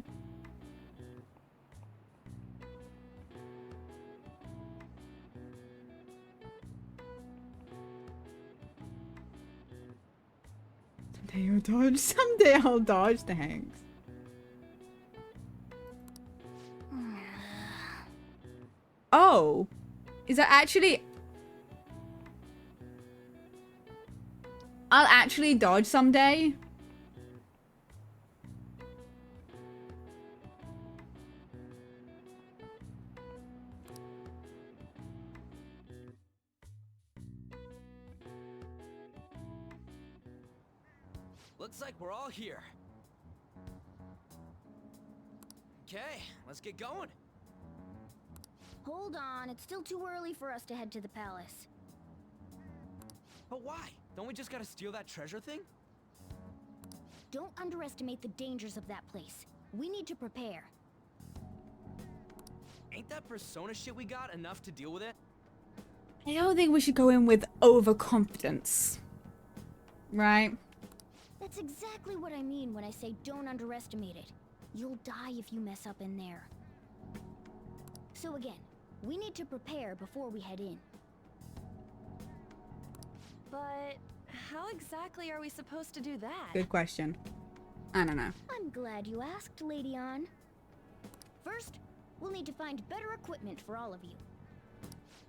Speaker 1: Someday you'll dodge. Someday I'll dodge. Thanks. Oh, is that actually? I'll actually dodge someday.
Speaker 2: Looks like we're all here. Okay, let's get going.
Speaker 3: Hold on, it's still too early for us to head to the palace.
Speaker 2: But why? Don't we just gotta steal that treasure thing?
Speaker 3: Don't underestimate the dangers of that place. We need to prepare.
Speaker 2: Ain't that persona shit we got enough to deal with it?
Speaker 1: I don't think we should go in with overconfidence. Right?
Speaker 3: That's exactly what I mean when I say don't underestimate it. You'll die if you mess up in there. So again, we need to prepare before we head in.
Speaker 8: But how exactly are we supposed to do that?
Speaker 1: Good question. I don't know.
Speaker 3: I'm glad you asked, Lady Ann. First, we'll need to find better equipment for all of you.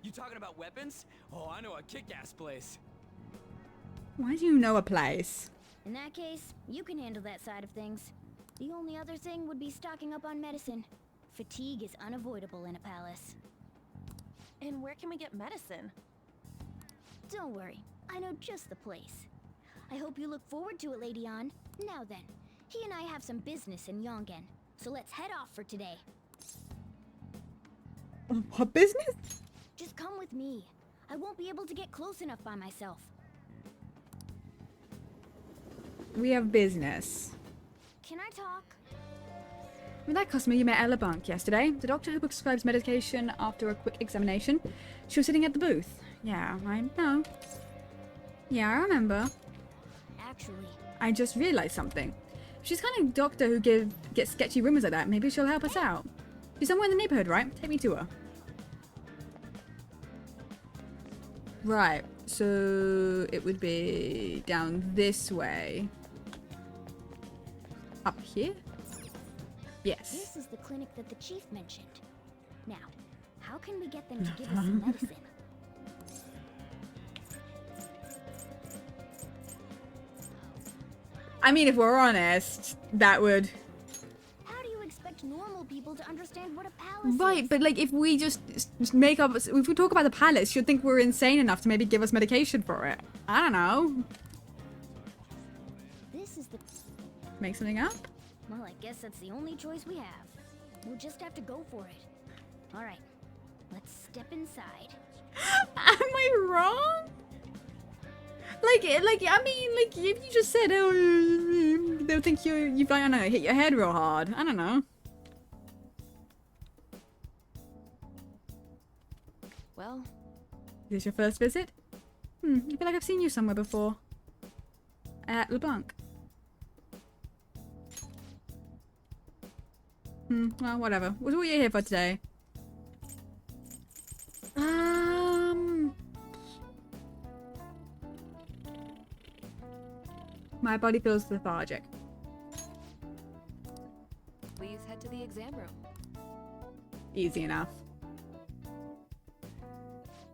Speaker 2: You talking about weapons? Oh, I know a kick-ass place.
Speaker 1: Why do you know a place?
Speaker 3: In that case, you can handle that side of things. The only other thing would be stocking up on medicine. Fatigue is unavoidable in a palace.
Speaker 8: And where can we get medicine?
Speaker 3: Don't worry, I know just the place. I hope you look forward to it, Lady Ann. Now then, he and I have some business in Yongen, so let's head off for today.
Speaker 1: What business?
Speaker 3: Just come with me. I won't be able to get close enough by myself.
Speaker 1: We have business.
Speaker 3: Can I talk?
Speaker 1: With that customer you met at LeBlanc yesterday, the doctor who prescribes medication after a quick examination, she was sitting at the booth. Yeah, I know. Yeah, I remember.
Speaker 3: Actually,
Speaker 1: I just realized something. She's kind of doctor who gets sketchy rumors like that. Maybe she'll help us out. She's somewhere in the neighborhood, right? Take me to her. Right. So it would be down this way. Up here? Yes.
Speaker 3: This is the clinic that the chief mentioned. Now, how can we get them to give us some medicine?
Speaker 1: I mean, if we're honest, that would...
Speaker 3: How do you expect normal people to understand what a palace
Speaker 1: Right,
Speaker 3: is?
Speaker 1: but like if we just make up... If we talk about the palace, you'd think we're insane enough to maybe give us medication for it. I don't know.
Speaker 3: This is the...
Speaker 1: Make something up?
Speaker 3: Well, I guess that's the only choice we have. We'll just have to go for it. Alright, let's step inside.
Speaker 1: Am I wrong? Like, I mean, like, if you just said, oh, they'll think you've, I don't know, hit your head real hard. I don't know.
Speaker 22: Well,
Speaker 1: Is this your first visit? I feel like I've seen you somewhere before. At LeBlanc. Well, whatever. What are you here for today? My body feels lethargic.
Speaker 22: please head to the exam room.
Speaker 1: Easy enough.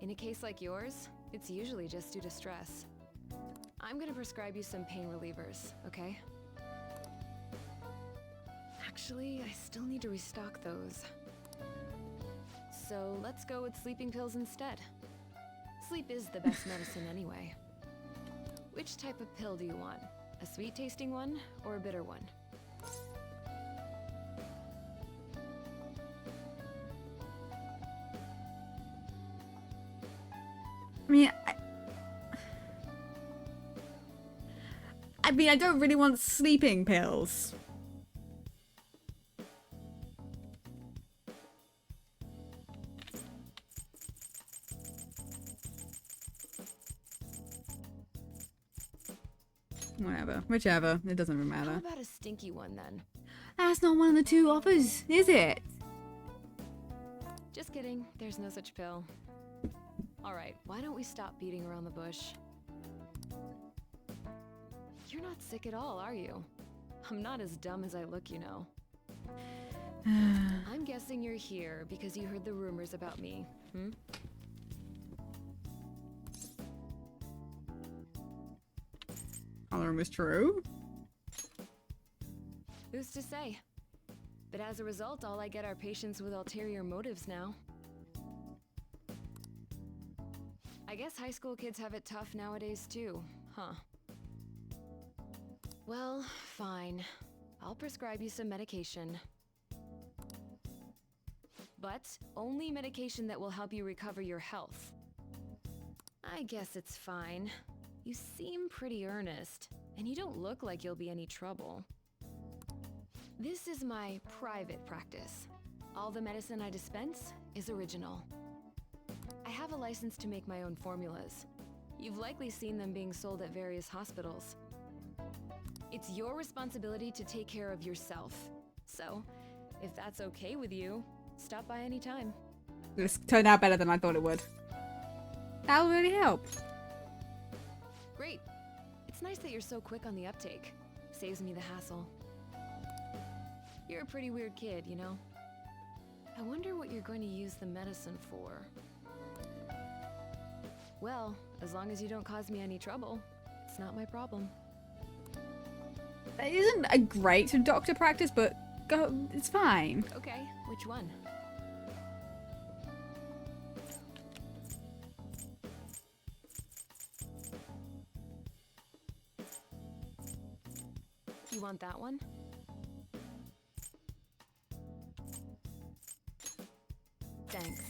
Speaker 22: In a case like yours, it's usually just due to stress. I'm gonna prescribe you some pain relievers, okay? Actually, I still need to restock those. So let's go with sleeping pills instead. Sleep is the best medicine anyway. Which type of pill do you want? A sweet-tasting one or a bitter one?
Speaker 1: I mean, I don't really want sleeping pills. Whatever. Whichever. It doesn't really matter.
Speaker 22: How about a stinky one then?
Speaker 1: That's not one of the two offers, is it?
Speaker 22: Just kidding. There's no such pill. Alright, why don't we stop beating around the bush? You're not sick at all, are you? I'm not as dumb as I look, you know. I'm guessing you're here because you heard the rumors about me, hmm?
Speaker 1: All the rumors true?
Speaker 22: Who's to say? But as a result, all I get are patients with ulterior motives now. I guess high school kids have it tough nowadays too, huh? Well, fine. I'll prescribe you some medication. But only medication that will help you recover your health. I guess it's fine. You seem pretty earnest, and you don't look like you'll be any trouble. This is my private practice. All the medicine I dispense is original. I have a license to make my own formulas. You've likely seen them being sold at various hospitals. It's your responsibility to take care of yourself. So, if that's okay with you, stop by any time.
Speaker 1: This turned out better than I thought it would. That'll really help.
Speaker 22: Great. It's nice that you're so quick on the uptake. Saves me the hassle. You're a pretty weird kid, you know? I wonder what you're going to use the medicine for. Well, as long as you don't cause me any trouble, it's not my problem.
Speaker 1: It isn't a great doctor practice, but it's fine.
Speaker 22: Okay, which one? You want that one? Thanks.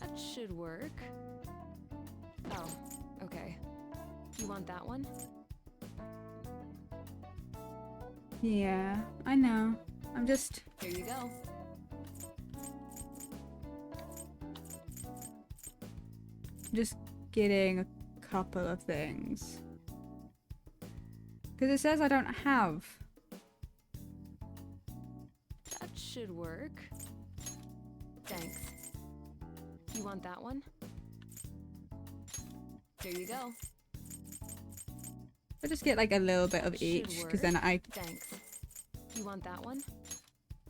Speaker 22: That should work. Oh, okay. You want that one?
Speaker 1: Yeah, I know. I'm just...
Speaker 22: Here you go.
Speaker 1: Just getting a couple of things. Because it says I don't have
Speaker 22: should work. Thanks. You want that one? There you go.
Speaker 1: I'll just get like a little bit of
Speaker 22: Should
Speaker 1: each, because then
Speaker 22: work. Thanks. You want that one?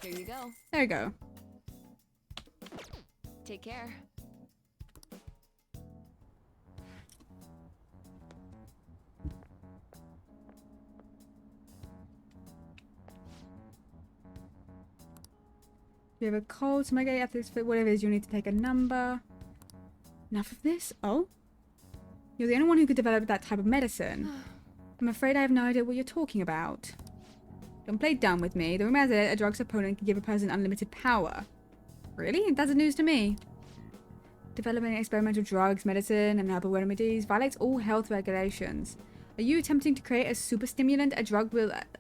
Speaker 22: There you go.
Speaker 1: There you go.
Speaker 22: Take care.
Speaker 1: You have a cold, so maybe after this, whatever it is, you need to take a number. Enough of this? Oh? You're the only one who could develop that type of medicine. I'm afraid I have no idea what you're talking about. Don't play dumb with me. The rumor has it a drug's opponent can give a person unlimited power. Really? That's news to me. Developing experimental drugs, medicine, and herbal remedies violates all health regulations. Are you attempting to create a super stimulant? A drug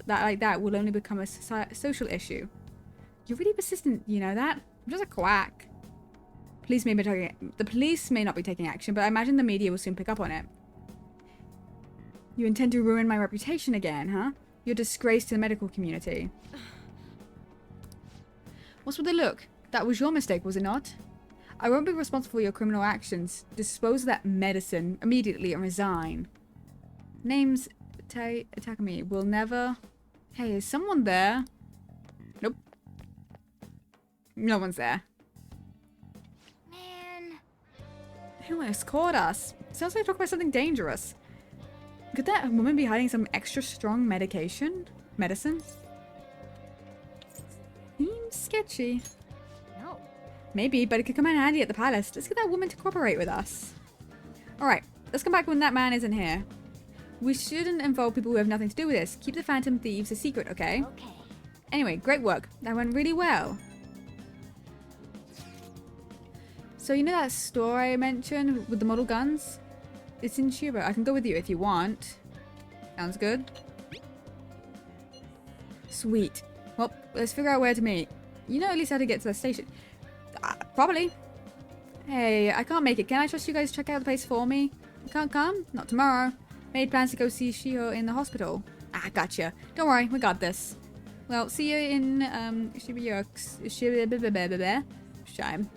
Speaker 1: like that will only become a social issue. You're really persistent, you know that? I'm just a quack. The police may not be taking action, but I imagine the media will soon pick up on it. You intend to ruin my reputation again, huh? You're a disgrace to the medical community. What's with the look? That was your mistake, was it not? I won't be responsible for your criminal actions. Dispose of that medicine immediately and resign. Name's Takumi will never... Hey, is someone there? Nope. No one's there.
Speaker 3: Man.
Speaker 1: They almost caught us. Sounds like talk about something dangerous. Could that woman be hiding some extra strong medicine? Seems sketchy.
Speaker 3: No.
Speaker 1: Maybe, but it could come in handy at the palace. Let's get that woman to cooperate with us. Alright, let's come back when that man isn't here. We shouldn't involve people who have nothing to do with this. Keep the Phantom Thieves a secret, okay?
Speaker 3: Okay.
Speaker 1: Anyway, great work. That went really well. So you know that store I mentioned with the model guns? It's in Shiba. I can go with you if you want. Sounds good. Sweet. Well, let's figure out where to meet. You know at least how to get to the station. Probably. Hey, I can't make it. Can I trust you guys to check out the place for me? You can't come? Not tomorrow. Made plans to go see Shiho in the hospital. Gotcha. Don't worry, we got this. Well, see you in Shime.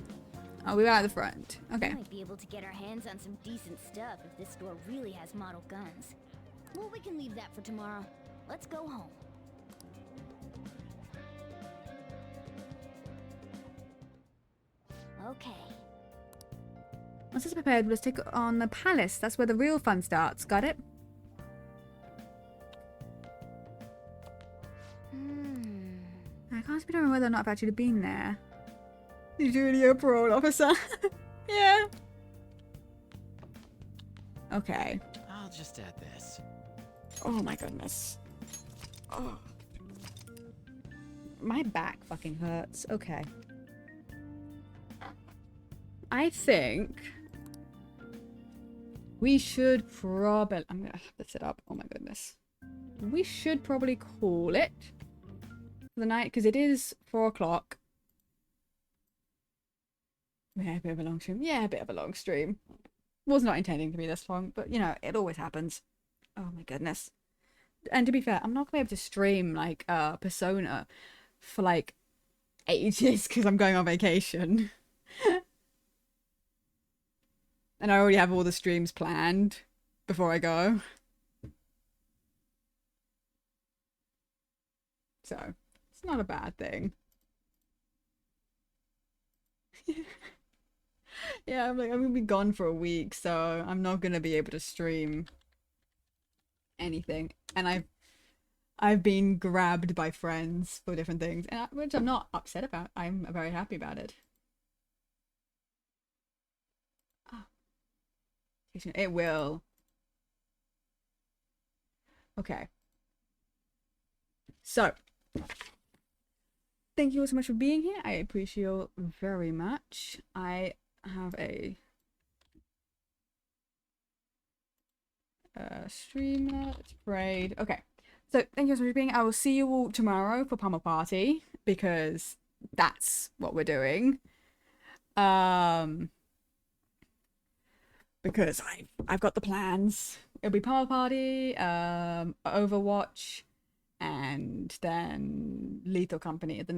Speaker 1: Oh, we're out the front. Okay.
Speaker 3: We might be able to get our hands on some decent stuff if this store really has model guns. Well, we can leave that for tomorrow. Let's go home. Okay.
Speaker 1: Once it's prepared, let's take on the palace. That's where the real fun starts. Got it? I can't determine whether or not I've actually been there. Did you really a parole officer? Yeah. Okay.
Speaker 13: I'll just add this.
Speaker 1: Oh my goodness. Oh. My back fucking hurts. Okay. I think we should probably... I'm gonna have to sit up. Oh my goodness. We should probably call it for the night because it is 4 o'clock. Yeah, a bit of a long stream. Yeah, a bit of a long stream. Was not intending to be this long, but you know, it always happens. Oh my goodness. And to be fair, I'm not gonna be able to stream like Persona for like ages because I'm going on vacation. And I already have all the streams planned before I go. So, it's not a bad thing. Yeah, I'm gonna be gone for a week, so I'm not gonna be able to stream anything. And I've been grabbed by friends for different things, and which I'm not upset about. I'm very happy about it. Oh. It will. Okay. So, thank you all so much for being here. I appreciate you very much. I have a streamer. It's Braid. Okay. So thank you so much for being here. I will see you all tomorrow for Pummel Party because that's what we're doing. Because I've got the plans. It'll be Pummel Party, Overwatch, and then Lethal Company at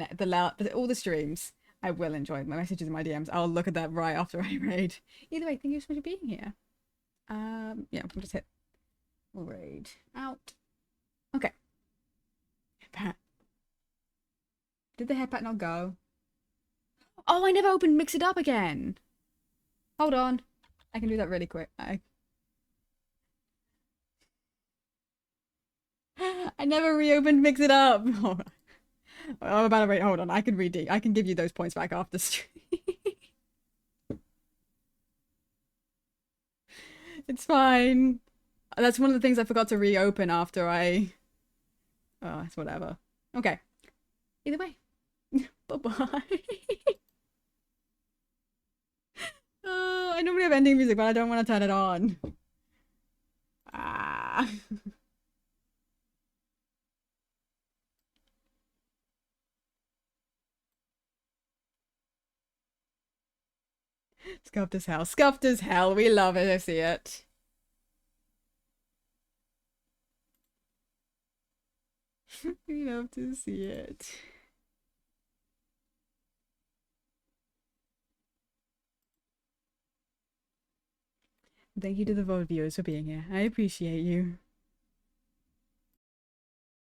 Speaker 1: all the streams. I will enjoy my messages in my DMs. I'll look at that right after I raid. Either way, thank you so much for being here. Yeah, we'll just hit. We'll raid out. Okay. Pat. Did the hairpat not go? Oh, I never opened Mix It Up again. Hold on. I can do that really quick. I never reopened Mix It Up. I'm about to wait. Hold on. I can give you those points back after stream. It's fine. That's one of the things I forgot to reopen after I... Oh, it's whatever. Okay. Either way. Bye-bye. I normally have ending music, but I don't want to turn it on. Ah. Scuffed as hell. Scuffed as hell. We love it. I see it. We love to see it. Thank you to the VOD viewers for being here. I appreciate you.